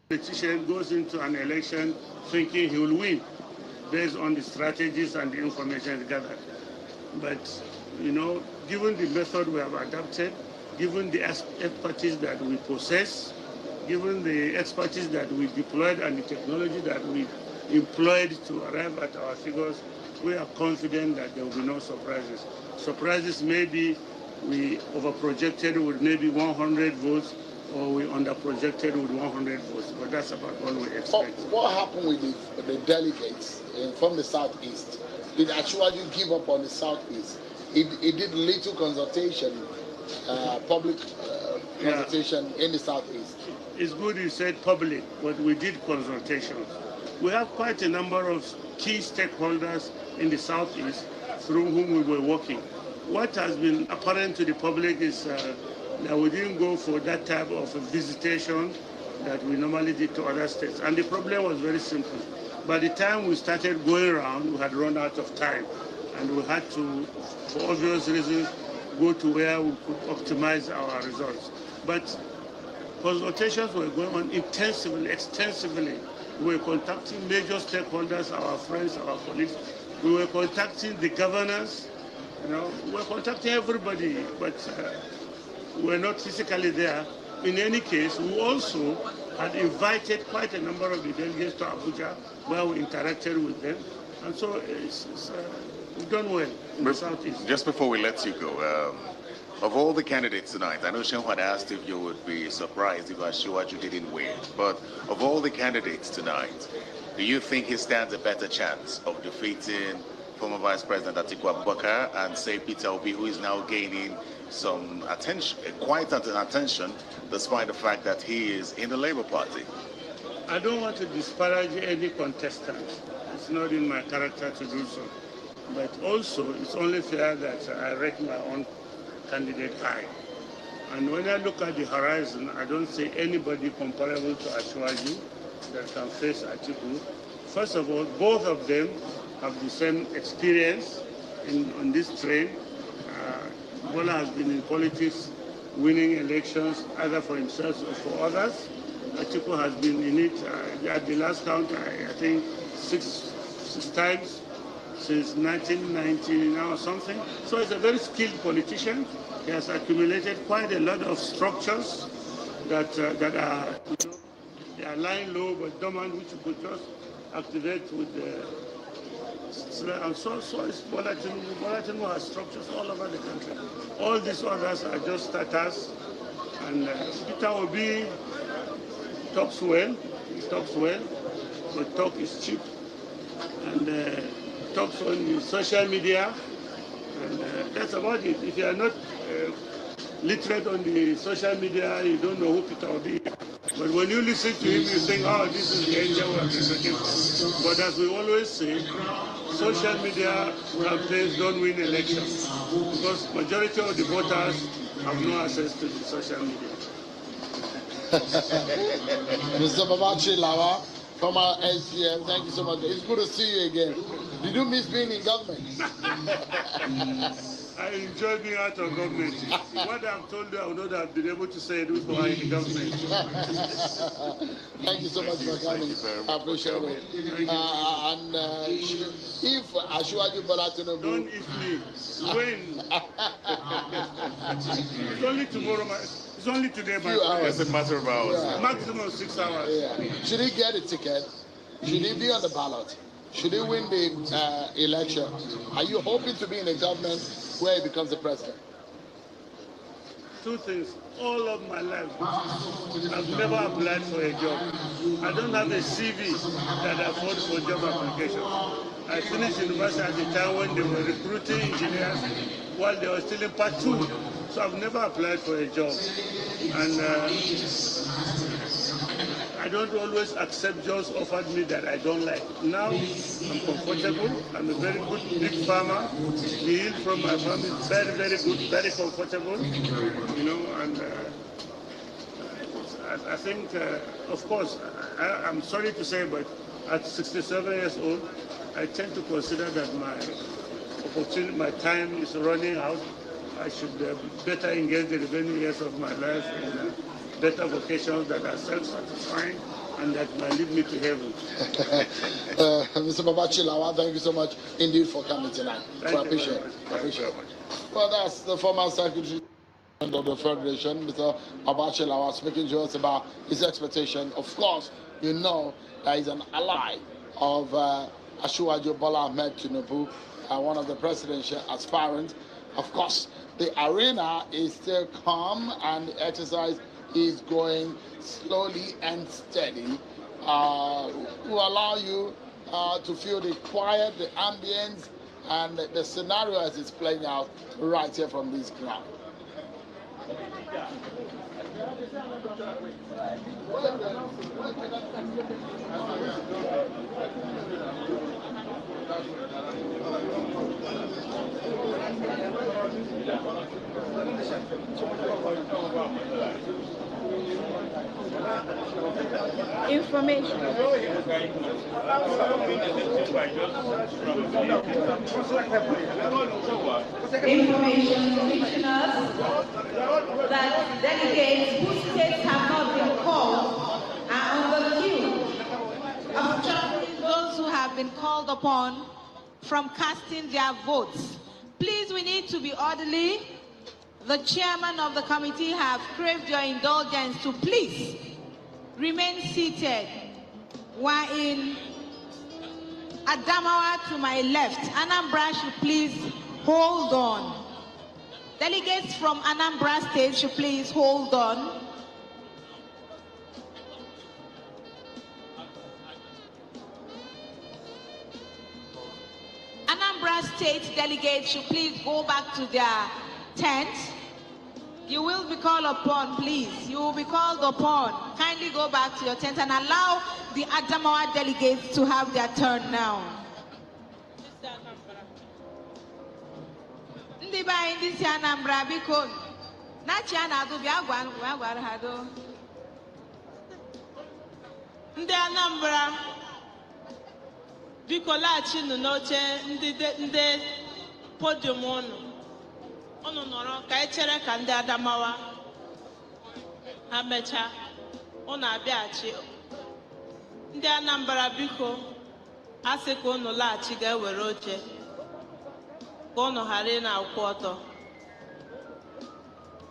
Speaker 19: politician goes into an election thinking he will win based on the strategies and the information gathered. But, you know, given the method we have adopted, given the expertise that we possess, given the expertise that we deployed and the technology that we employed to arrive at our figures, we are confident that there will be no surprises. Surprises maybe we overprojected with maybe 100 votes. or we underprojected with 100 votes, but that's about all we expect.
Speaker 9: What happened with the delegates from the Southeast? Did Ashwaju give up on the Southeast? He did little consultation, public consultation in the Southeast.
Speaker 19: It's good you said public, but we did consultations. We have quite a number of key stakeholders in the Southeast through whom we were working. What has been apparent to the public is that we didn't go for that type of visitation that we normally did to other states. And the problem was very simple. By the time we started going around, we had run out of time. And we had to, for obvious reasons, go to where we could optimize our results. But consultations were going on intensively, extensively. We were contacting major stakeholders, our friends, our colleagues. We were contacting the governors. We were contacting everybody, but we were not physically there. In any case, we also had invited quite a number of the delegates to Abuja, where we interacted with them. And so we've done well in the Southeast.
Speaker 8: Just before we let you go, of all the candidates tonight, I know Shem had asked if you would be surprised if Asiwaju didn't win, but of all the candidates tonight, do you think he stands a better chance of defeating former Vice President Atiku Abubakar and say Peter Obi, who is now gaining some attention, quite an attention, despite the fact that he is in the Labour Party?
Speaker 19: I don't want to disparage any contestant. It's not in my character to do so. But also, it's only fair that I rate my own candidate high. And when I look at the horizon, I don't see anybody comparable to Asiwaju that can face Atiku. First of all, both of them have the same experience on this train. Bola has been in politics, winning elections either for himself or for others. Atiku has been in it, at the last count, I think six times since 1990 now or something. So he's a very skilled politician. He has accumulated quite a lot of structures that are lying low but dormant, which you could just activate with the. And so is Bola Tinubu. Bola Tinubu has structures all over the country. All these others are just starters. And Peter Obi talks well, but talk is cheap. And talks on social media, and that's about it. If you are not literate on the social media, you don't know who Peter Obi is. But when you listen to him, you think, oh, this is the angel we have been looking for. But as we always say, social media campaigns don't win elections because majority of the voters have no access to the social media.
Speaker 9: Mr. Babachi Lawa, former SGM, thank you so much. It's good to see you again. Did you miss being in government?
Speaker 19: I enjoy being out of government. What I've told you, I would not have been able to say it before I'm in government.
Speaker 9: Thank you so much for coming. I appreciate it. And if Asiwaju Bola Tinubu...
Speaker 19: Don't if me. When? It's only tomorrow. It's only today.
Speaker 8: It's a matter of hours.
Speaker 19: Yeah. Maximum 6 hours.
Speaker 9: Yeah. Should he get a ticket? Should he be on the ballot? Should he win the election? Are you hoping to be in a government where he becomes the president?
Speaker 19: Two things. All of my life, I've never applied for a job. I don't have a CV that affords for job application. I finished university at the time when they were recruiting engineers while they were still in part 2. So I've never applied for a job. And I don't always accept jobs offered me that I don't like. Now I'm comfortable. I'm a very good big farmer. The yield from my farm is very, very good, very comfortable. And I think, of course, I'm sorry to say, but at 67 years old, I tend to consider that my time is running out. I should better engage the remaining years of my life in better vocations that are self-satisfying and that might lead me to heaven.
Speaker 9: Mr. Babachi Lawa, thank you so much indeed for coming tonight. I appreciate it. Well, that's the former Secretary of the Federation, Mr. Babachi Lawa, speaking to us about his expectation. Of course, you know that he's an ally of Asiwaju Bola Ahmed Tinubu, one of the presidential aspirants. Of course, the arena is still calm and the exercise is going slowly and steady, will allow you to feel the quiet, the ambience, and the scenario as it's playing out right here from this ground.
Speaker 22: Information. Information reaching us that delegates whose states have not been called are on the queue, obstructing those who have been called upon from casting their votes. Please, we need to be orderly. The chairman of the committee have craved your indulgence to please remain seated. While in Adamawa to my left, Anambra should please hold on. Delegates from Anambra State should please hold on. Anambra State delegates should please go back to their tents. You will be called upon, please. You will be called upon. Kindly go back to your tent and allow the Adamawa delegates to have their turn now. Ndị be anyị ndị si Anambra biko na-achị a na-adụ bịa gwara ha do.
Speaker 12: Ndị Anambra biko laghachinụ n'oche ndị podium unu nọrọ ka echere ka ndị Adamawa ha mechaa unu abịaghachi. Ndị Anambra biko a sị ka unu laghachi ga-ewere oche ka unu ghara ị na-akwụ ọtọ.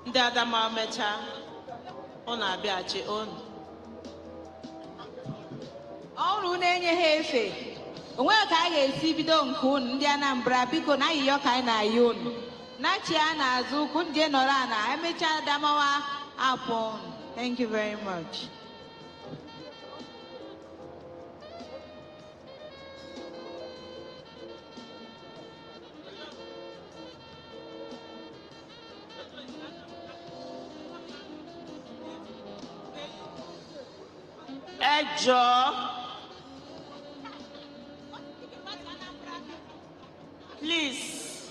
Speaker 12: Ndị Adamawa mechaa unu abịaghachi unu.
Speaker 22: Ọrụ na-enye ha efe onweghị ka a ga-esi bido nke unu ndị Anambra biko na ayịyọ ka anyị na-ayị unu na-achị a na-azụ ụkwụ ndị nọrọ ana emechaa Adamawa apụ unu. Thank you very much.
Speaker 12: Please,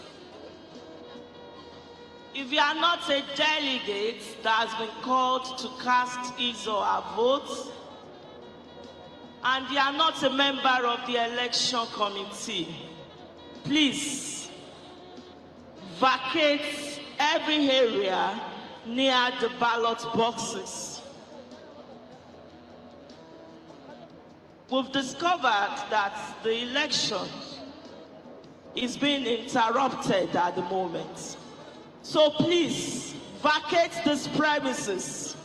Speaker 12: if you are not a delegate that has been called to cast his or her vote, and you are not a member of the election committee, please vacate every area near the ballot boxes. We've discovered that the election is being interrupted at the moment. So please, vacate these premises.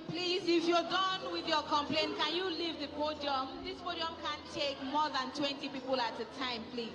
Speaker 22: Please, if you're done with your complaint, can you leave the podium? This podium can't take more than 20 people at a time, please.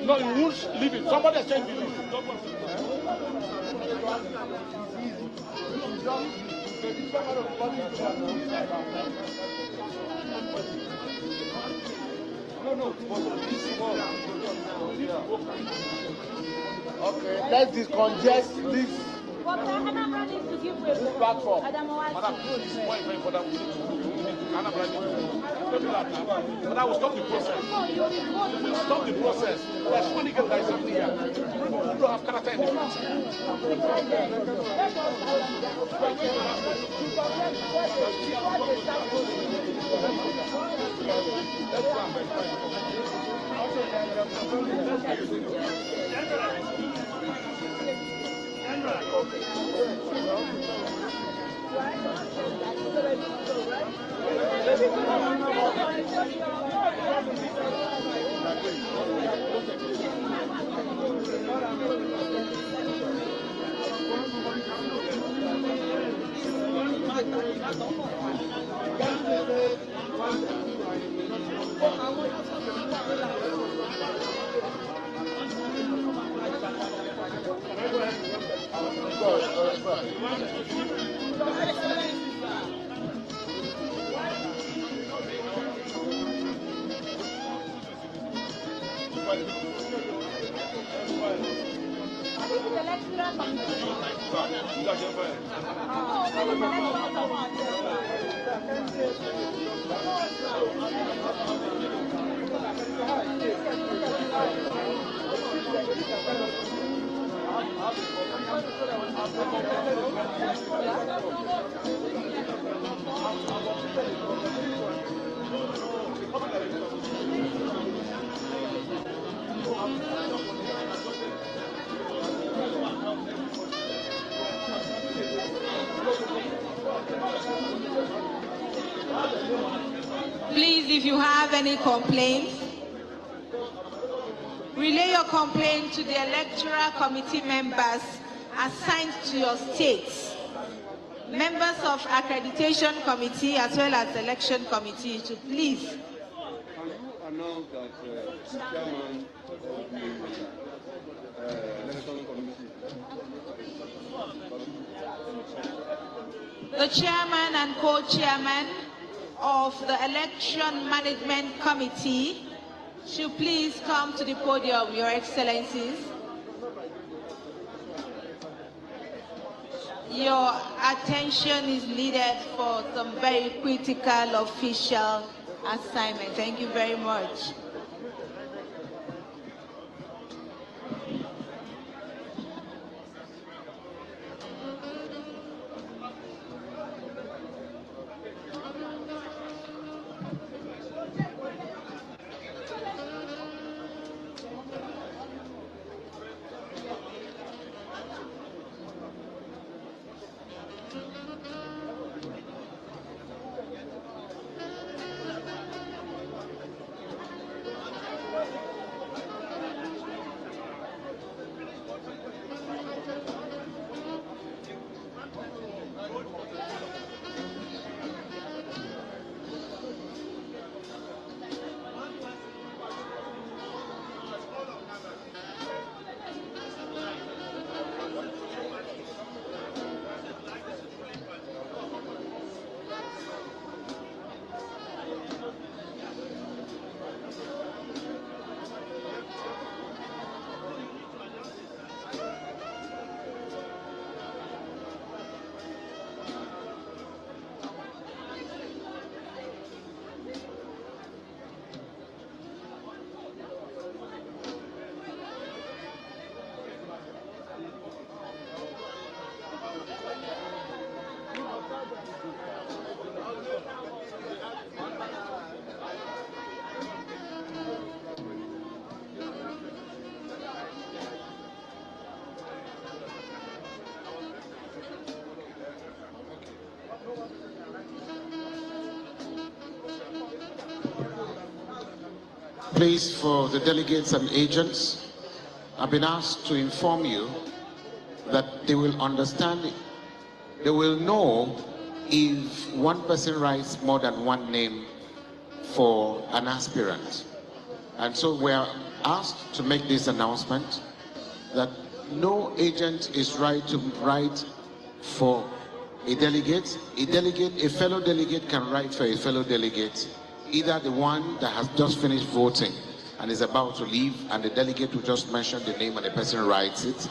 Speaker 19: No, you won't leave it. Somebody has changed the list.
Speaker 16: Okay, let's decongest this.
Speaker 22: But Anambra needs to give way.
Speaker 16: This platform.
Speaker 19: Madam, this is more important. But I will stop the process. Stop the process. There's so many girls that is happening here. People who don't have character in the future.
Speaker 22: Please, if you have any complaints, relay your complaint to the electoral committee members assigned to your states, members of accreditation committee as well as election committee to please.
Speaker 18: Can you announce that the chairman of the election committee?
Speaker 22: The chairman and co-chairman of the election management committee should please come to the podium, Your Excellencies. Your attention is needed for some very critical official assignment. Thank you very much.
Speaker 1: Please, for the delegates and agents, I've been asked to inform you that they will understand it. They will know if one person writes more than one name for an aspirant. And so we are asked to make this announcement that no agent is right to write for a delegate. A fellow delegate can write for a fellow delegate, either the one that has just finished voting and is about to leave, and the delegate will just mention the name and the person writes it.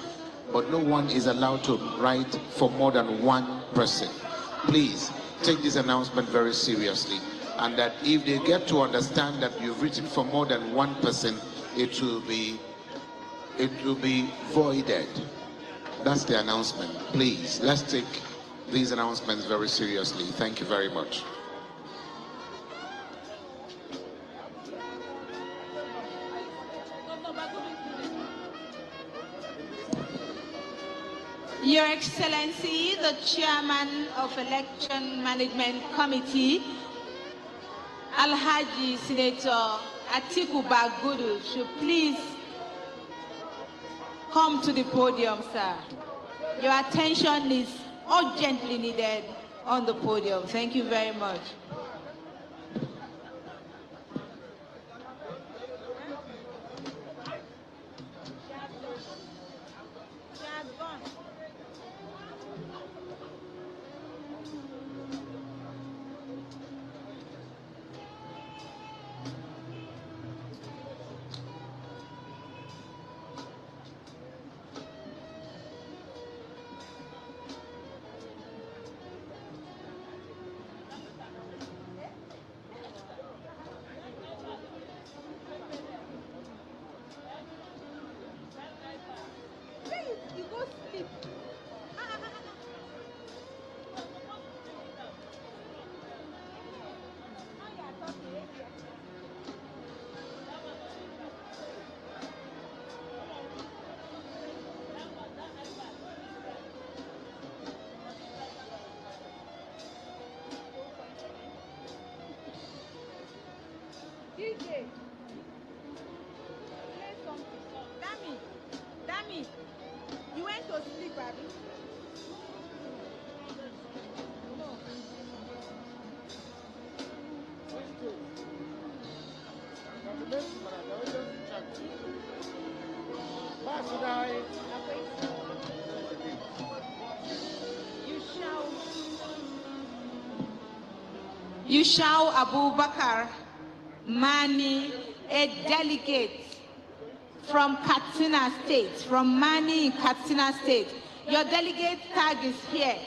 Speaker 1: But no one is allowed to write for more than one person. Please take this announcement very seriously, and that if they get to understand that you've written for more than one person, it will be voided. That's the announcement. Please, let's take these announcements very seriously. Thank you very much.
Speaker 22: Your Excellency, the Chairman of Election Management Committee, Alhaji Senator Atiku Bagudu, should please come to the podium, sir. Your attention is urgently needed on the podium. Thank you very much. DJ, play something. Dammy, you went to sleep, Abby? Yushau Abubakar Mani, a delegate from Katsina State, from Mani in Katsina State. Your delegate tag is here.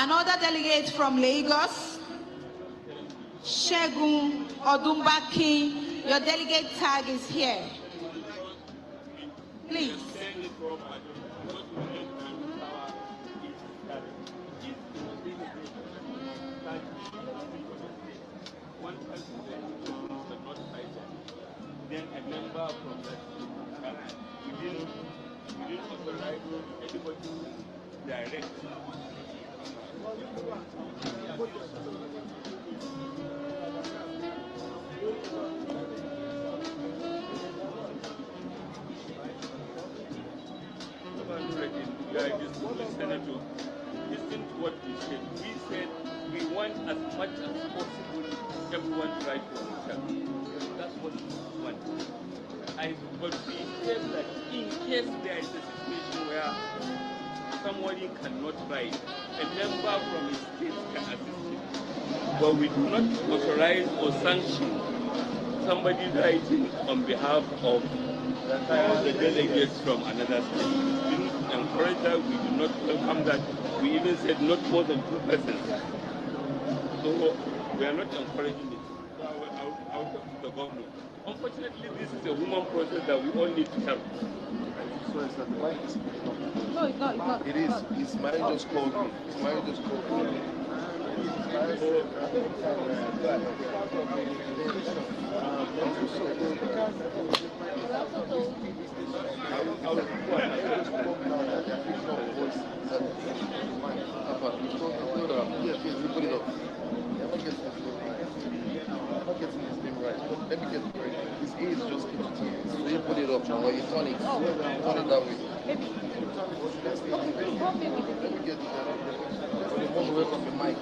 Speaker 22: Another delegate from Lagos, Shegun Odumbaki, your delegate tag is here. Please.
Speaker 10: Then a member from that we didn't authorize anybody direct. Senator, listen to what we said. We said we want as much as possible everyone to write for themselves. That's what we want. But we said that in case there is a situation where somebody cannot write, a member from a state can assist him. But we do not authorize or sanction somebody writing on behalf of the delegates from another state. We do not encourage that, we do not welcome that. We even said not more than 2 persons. So We are not encouraging it. So I'll talk to the governor. Unfortunately, this is a human process that we all need to help.
Speaker 6: Sorry, sir. Why is it not?
Speaker 22: No, it's not.
Speaker 6: It is. Ismail just called me. Ismail just called me. Let me get it right. His age just came to me. So you put it up now. You turn it. Turn it that way. Let me get it. Move away from the mic.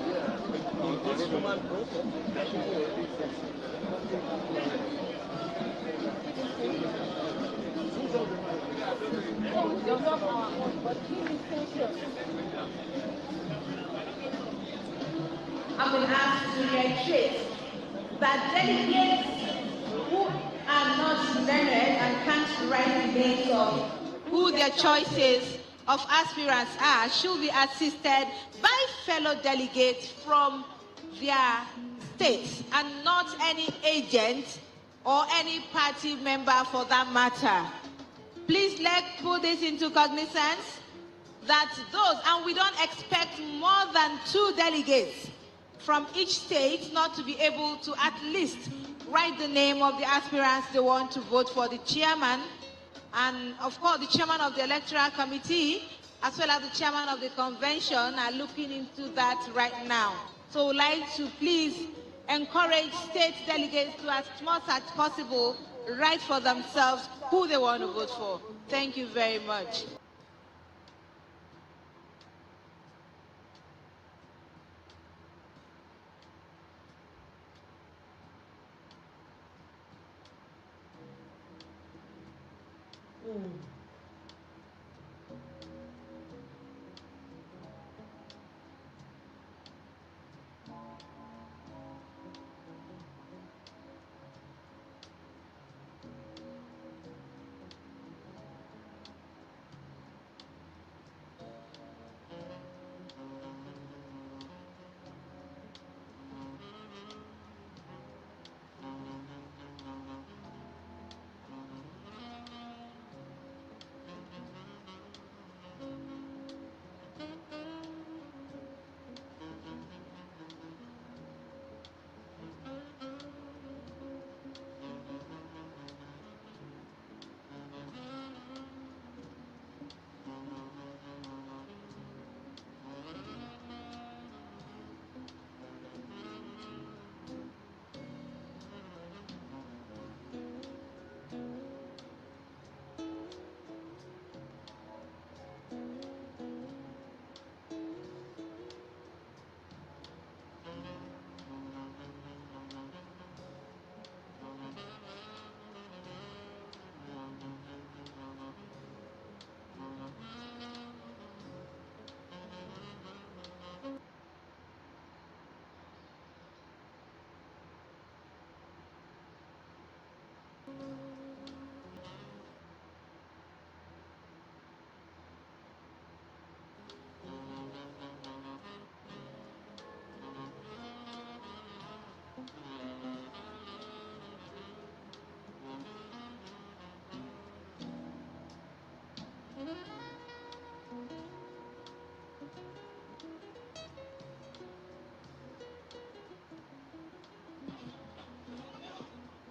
Speaker 22: I'm going to ask to reiterate that delegates who are not learned and can't write the names of who their choices of aspirants are should be assisted by fellow delegates from their states and not any agent or any party member for that matter. Please let's put this into cognizance that those, and we don't expect more than 2 delegates from each state not to be able to at least write the name of the aspirants they want to vote for. The chairman and, of course, the chairman of the electoral committee, as well as the chairman of the convention, are looking into that right now. So we'd like to please encourage state delegates to, as much as possible, write for themselves who they want to vote for. Thank you very much.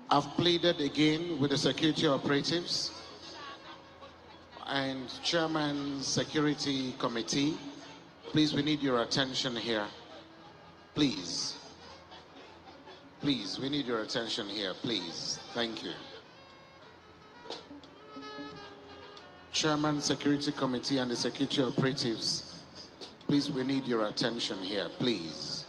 Speaker 1: I've pleaded again with the security operatives and Chairman Security Committee. Please, we need your attention here. Please. Please, we need your attention here, please. Thank you. Chairman Security Committee and the security operatives, please, we need your attention here, please.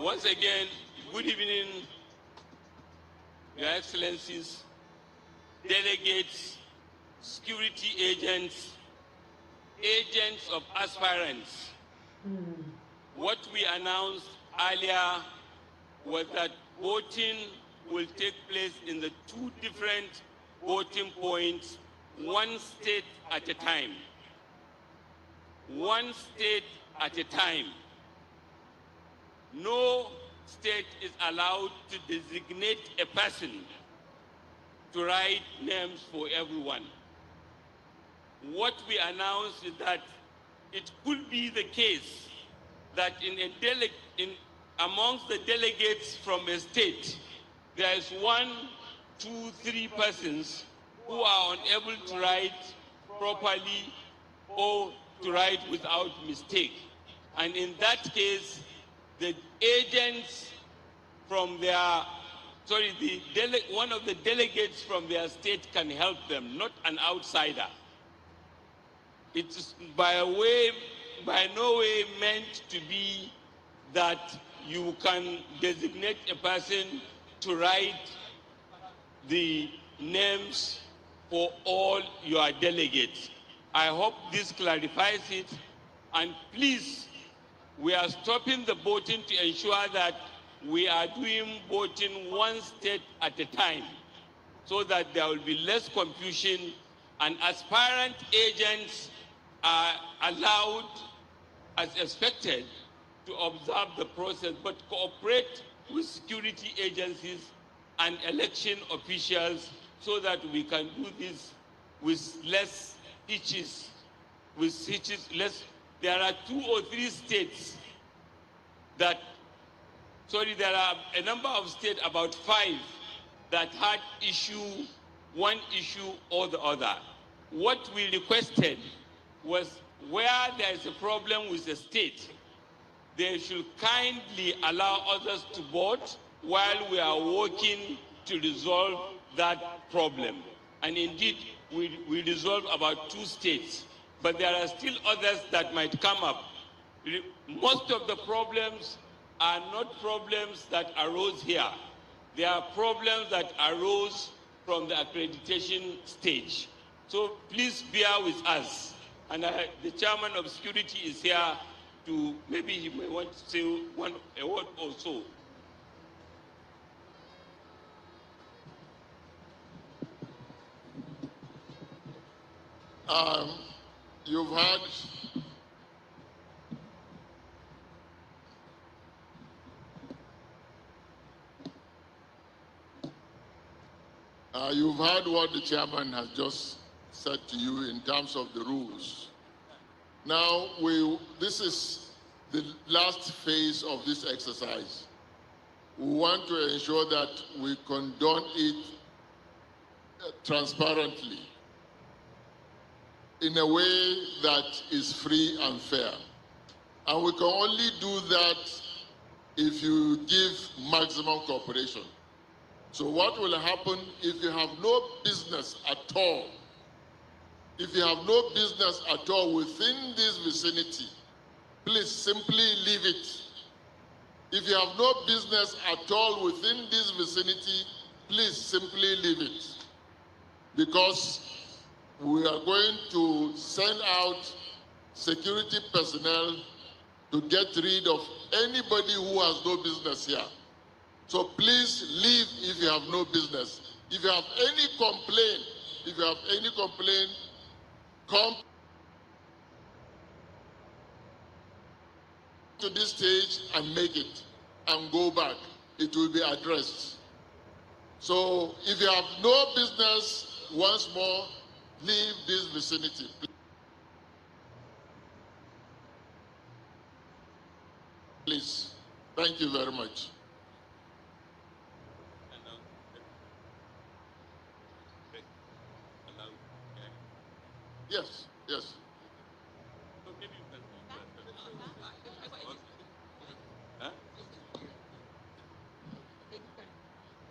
Speaker 10: Once again, good evening, Your Excellencies, delegates, security agents, agents of aspirants. What we announced earlier was that voting will take place in the 2 different voting points, 1 state at a time. 1 state at a time. No state is allowed to designate a person to write names for everyone. What we announced is that it could be the case that amongst the delegates from a state, there is 1, 2, 3 persons who are unable to write properly or to write without mistake. And in that case, the agents from their, one of the delegates from their state can help them, not an outsider. It's by no way meant to be that you can designate a person to write the names for all your delegates. I hope this clarifies it, and please, we are stopping the voting to ensure that we are doing voting 1 state at a time, so that there will be less confusion, and aspirant agents are allowed, as expected, to observe the process, but cooperate with security agencies and election officials so that we can do this with less hitches, There are 2 or 3 states that, there are a number of states, about 5, that had one issue or the other. What we requested was, where there is a problem with the state, they should kindly allow others to vote while we are working to resolve that problem. And indeed, we resolved about 2 states, but there are still others that might come up. Most of the problems are not problems that arose here. They are problems that arose from the accreditation stage. So please bear with us. And the chairman of security is here to, maybe he may want to say a word or so.
Speaker 13: You've had what the chairman has just said to you in terms of the rules. Now, this is the last phase of this exercise. We want to ensure that we conduct it transparently, in a way that is free and fair. And we can only do that if you give maximum cooperation. So what will happen if you have no business at all? If you have no business at all within this vicinity, please simply leave it. If you have no business at all within this vicinity, please simply leave it. Because we are going to send out security personnel to get rid of anybody who has no business here. So please leave if you have no business. If you have any complaint, come to this stage and make it, and go back. It will be addressed. So if you have no business, once more, leave this vicinity. Please. Thank you very much. Yes, yes.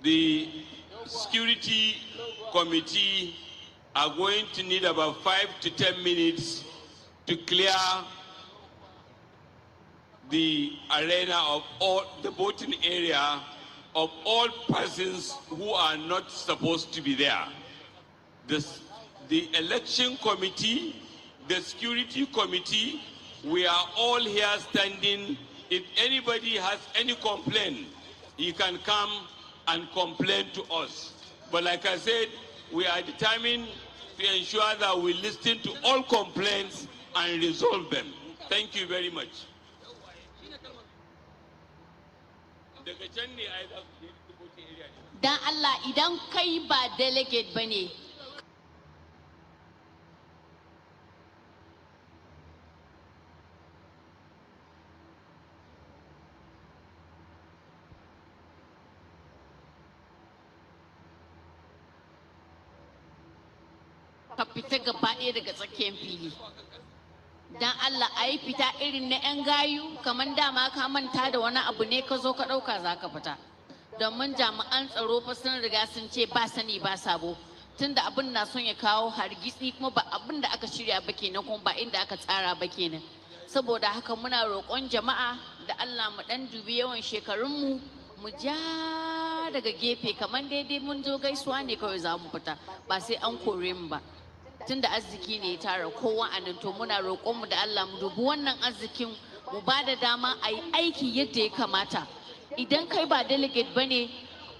Speaker 10: The security committee are going to need about 5 to 10 minutes to clear the arena of all the voting area of all persons who are not supposed to be there. The election committee, the security committee, we are all here standing. If anybody has any complaint, he can come and complain to us. But like I said, we are determined to ensure that we listen to all complaints and resolve them. Thank you very much.
Speaker 14: Dan Allah idan kai ba delegate bane ka fita gaba ɗaya daga tsakiyar fili. Dan Allah a yi fita irin na 'yan gayu kamar dama ka manta da wani abu ne ka zo ka ɗauka za ka fita. Domin jami'an tsaro fa sun riga sun ce ba sani ba sabo. Tunda abin na son ya kawo hargitsi kuma ba abin da aka shirya ba kenan kuma ba inda aka tsara ba kenan. Saboda haka muna roƙon jama'a da Allah mu ɗan dubi yawan shekarunmu mu ja daga gefe kamar daidai mun zo gaisuwa ne kawai za mu fita ba sai an kore mu ba. Tunda arziki ne ya tara kowa a nan to muna roƙonmu da Allah mu dubi wannan arzikin mu ba da dama a yi aiki yadda ya kamata. Idan kai ba delegate ba ne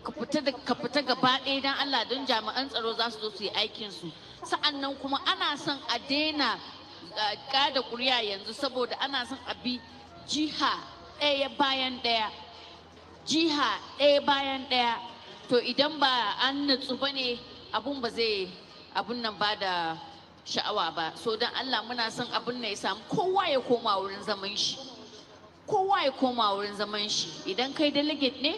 Speaker 14: ka fita gaba ɗaya don Allah don jami'an tsaro za su zo su yi aikinsu. Sa'annan kuma ana son a daina kada ƙuri'a yanzu saboda ana son a bi jiha ɗaya bayan ɗaya. Jiha ɗaya bayan ɗaya. To idan ba an natsu ba ne abun ba zai abun nan ba da sha'awa ba. So don Allah muna son abun nan ya samu kowa ya koma wurin zaman shi. Kowa ya koma wurin zaman shi. Idan kai delegate ne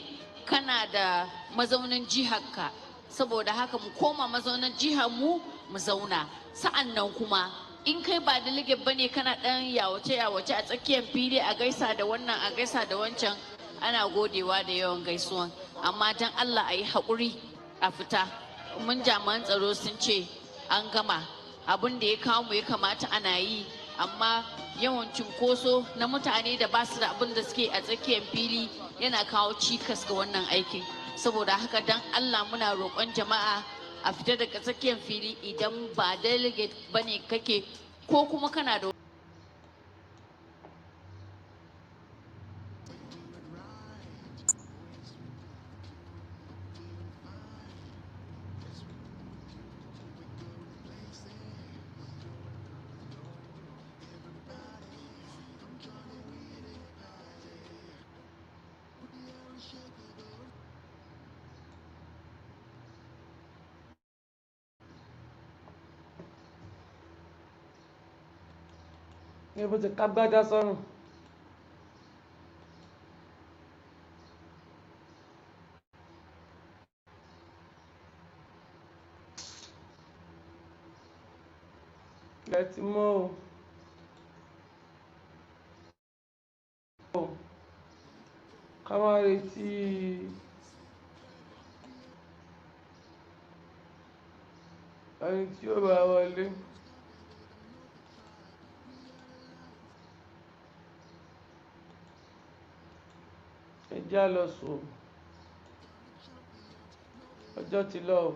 Speaker 14: kana da mazaunin jiharka. Saboda haka mu koma mazaunin jihar mu zauna. Sa'an nan kuma in kai ba delegate bane kana dan yawace a tsakiyar fili a gaisa da wannan a gaisa da wancan ana godewa da yawan gaisuwan. Amma dan Allah a yi haƙuri a fita. Mun jami'an tsaro sun ce an gama abin da ya kawo mu ya kamata ana yi amma yawan cunkoso na mutane da ba su da abin da suke a tsakiyar fili yana kawo cikas ga wannan aikin. Saboda haka dan Allah muna roƙon jama'a a fita daga tsakiyar fili idan ba delegate bane kake ko kuma kana da
Speaker 11: ní bó ti ká gbádá sọ́rùn. ilẹ̀ ti mọ́ o ká má retí ẹni tí ó bá wọlé. ẹjá lọ sùn ọjọ́ ti lọ o.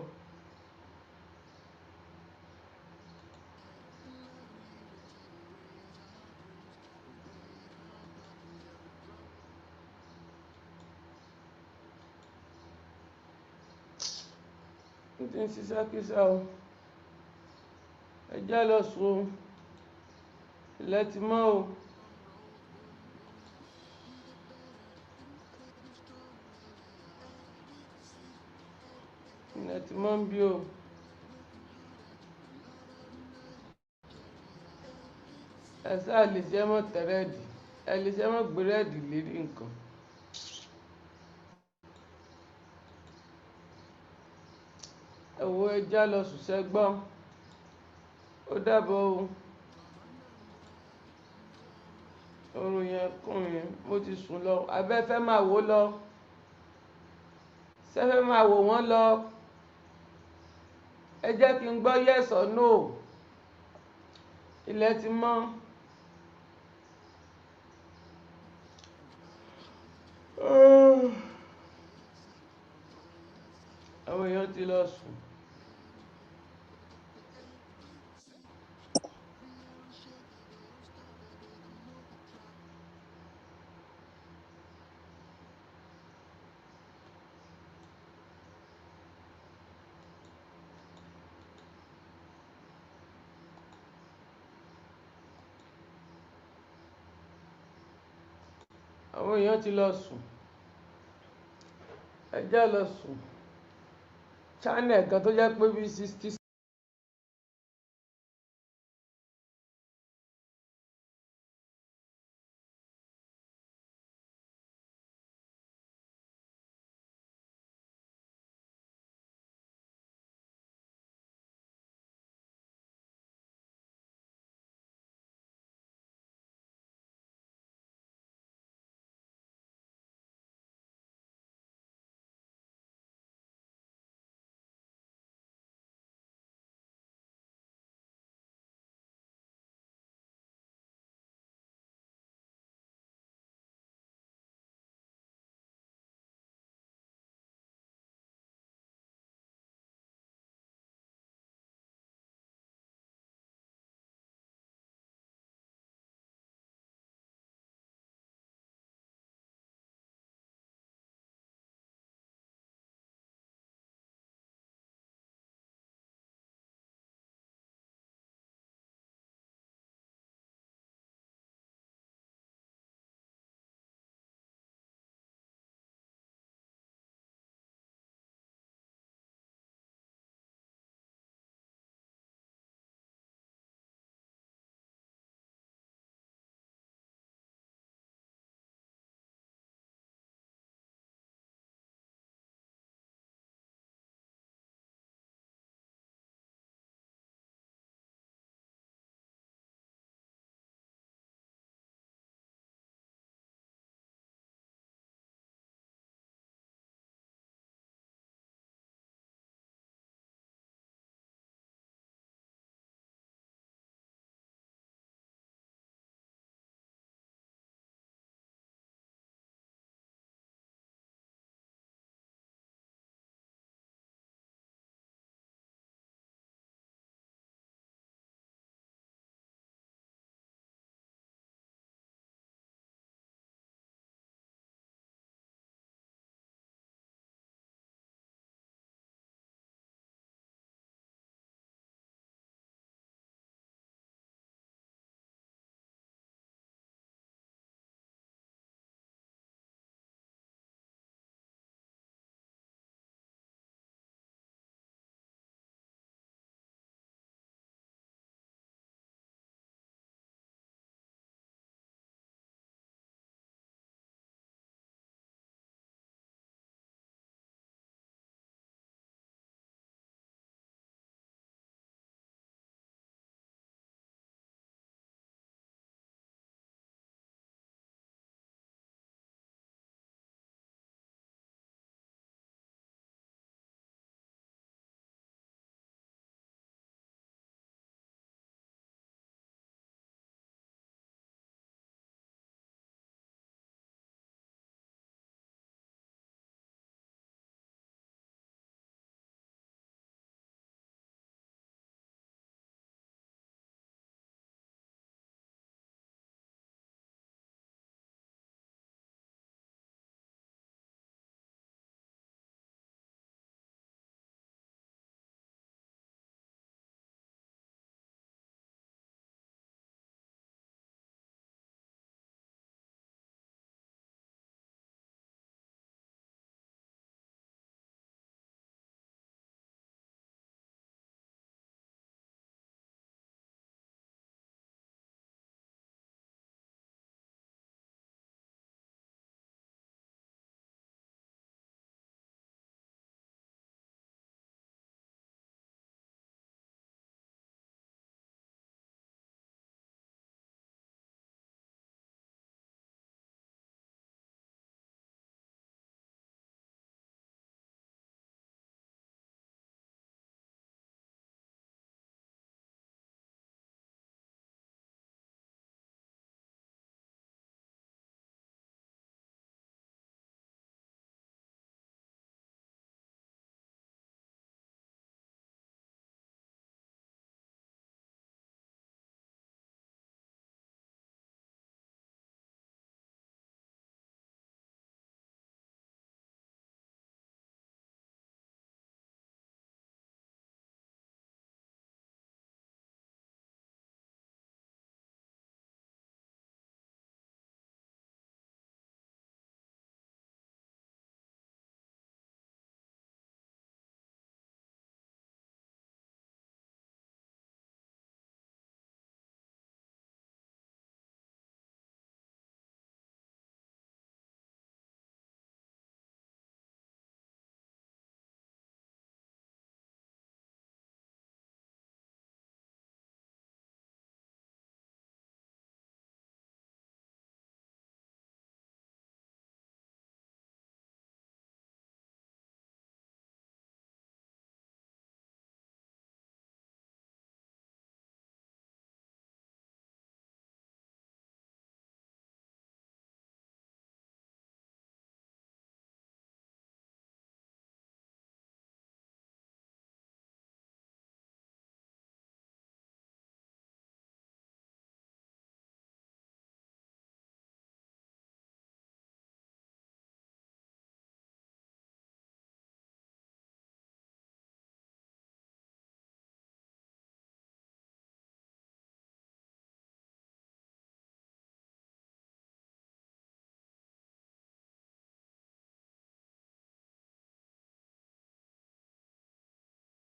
Speaker 11: n ti ń ṣiṣẹ́ kíṣẹ́ o ẹjá lọ sùn o ilẹ̀ ti mọ́ o. ilẹ̀ ti mọ́ ń bí o. ẹ sáà lè ṣe mọ́ tẹ̀rẹ́ẹ̀dì ẹ lè ṣe mọ́ gbẹ́rẹ́ẹ̀dì lérí nǹkan. ẹ wo ẹja lọ sùsẹ́ gbọ́n ó dàbọ̀ o. oorun yẹn kùn yẹn mo ti sùn lọ abẹ́fẹ́ máa wò lọ sẹ́fẹ́ máa wò wọ́n lọ. ẹ jẹ́ kí n gbọ́ yes or no ilẹ̀ ti mọ́ èèyàn ti lọ sùn. Àwọn èèyàn ti lọ sùn. Ẹ jẹ́ lọ sùn. Channel kan tó jẹ́ pé bí 60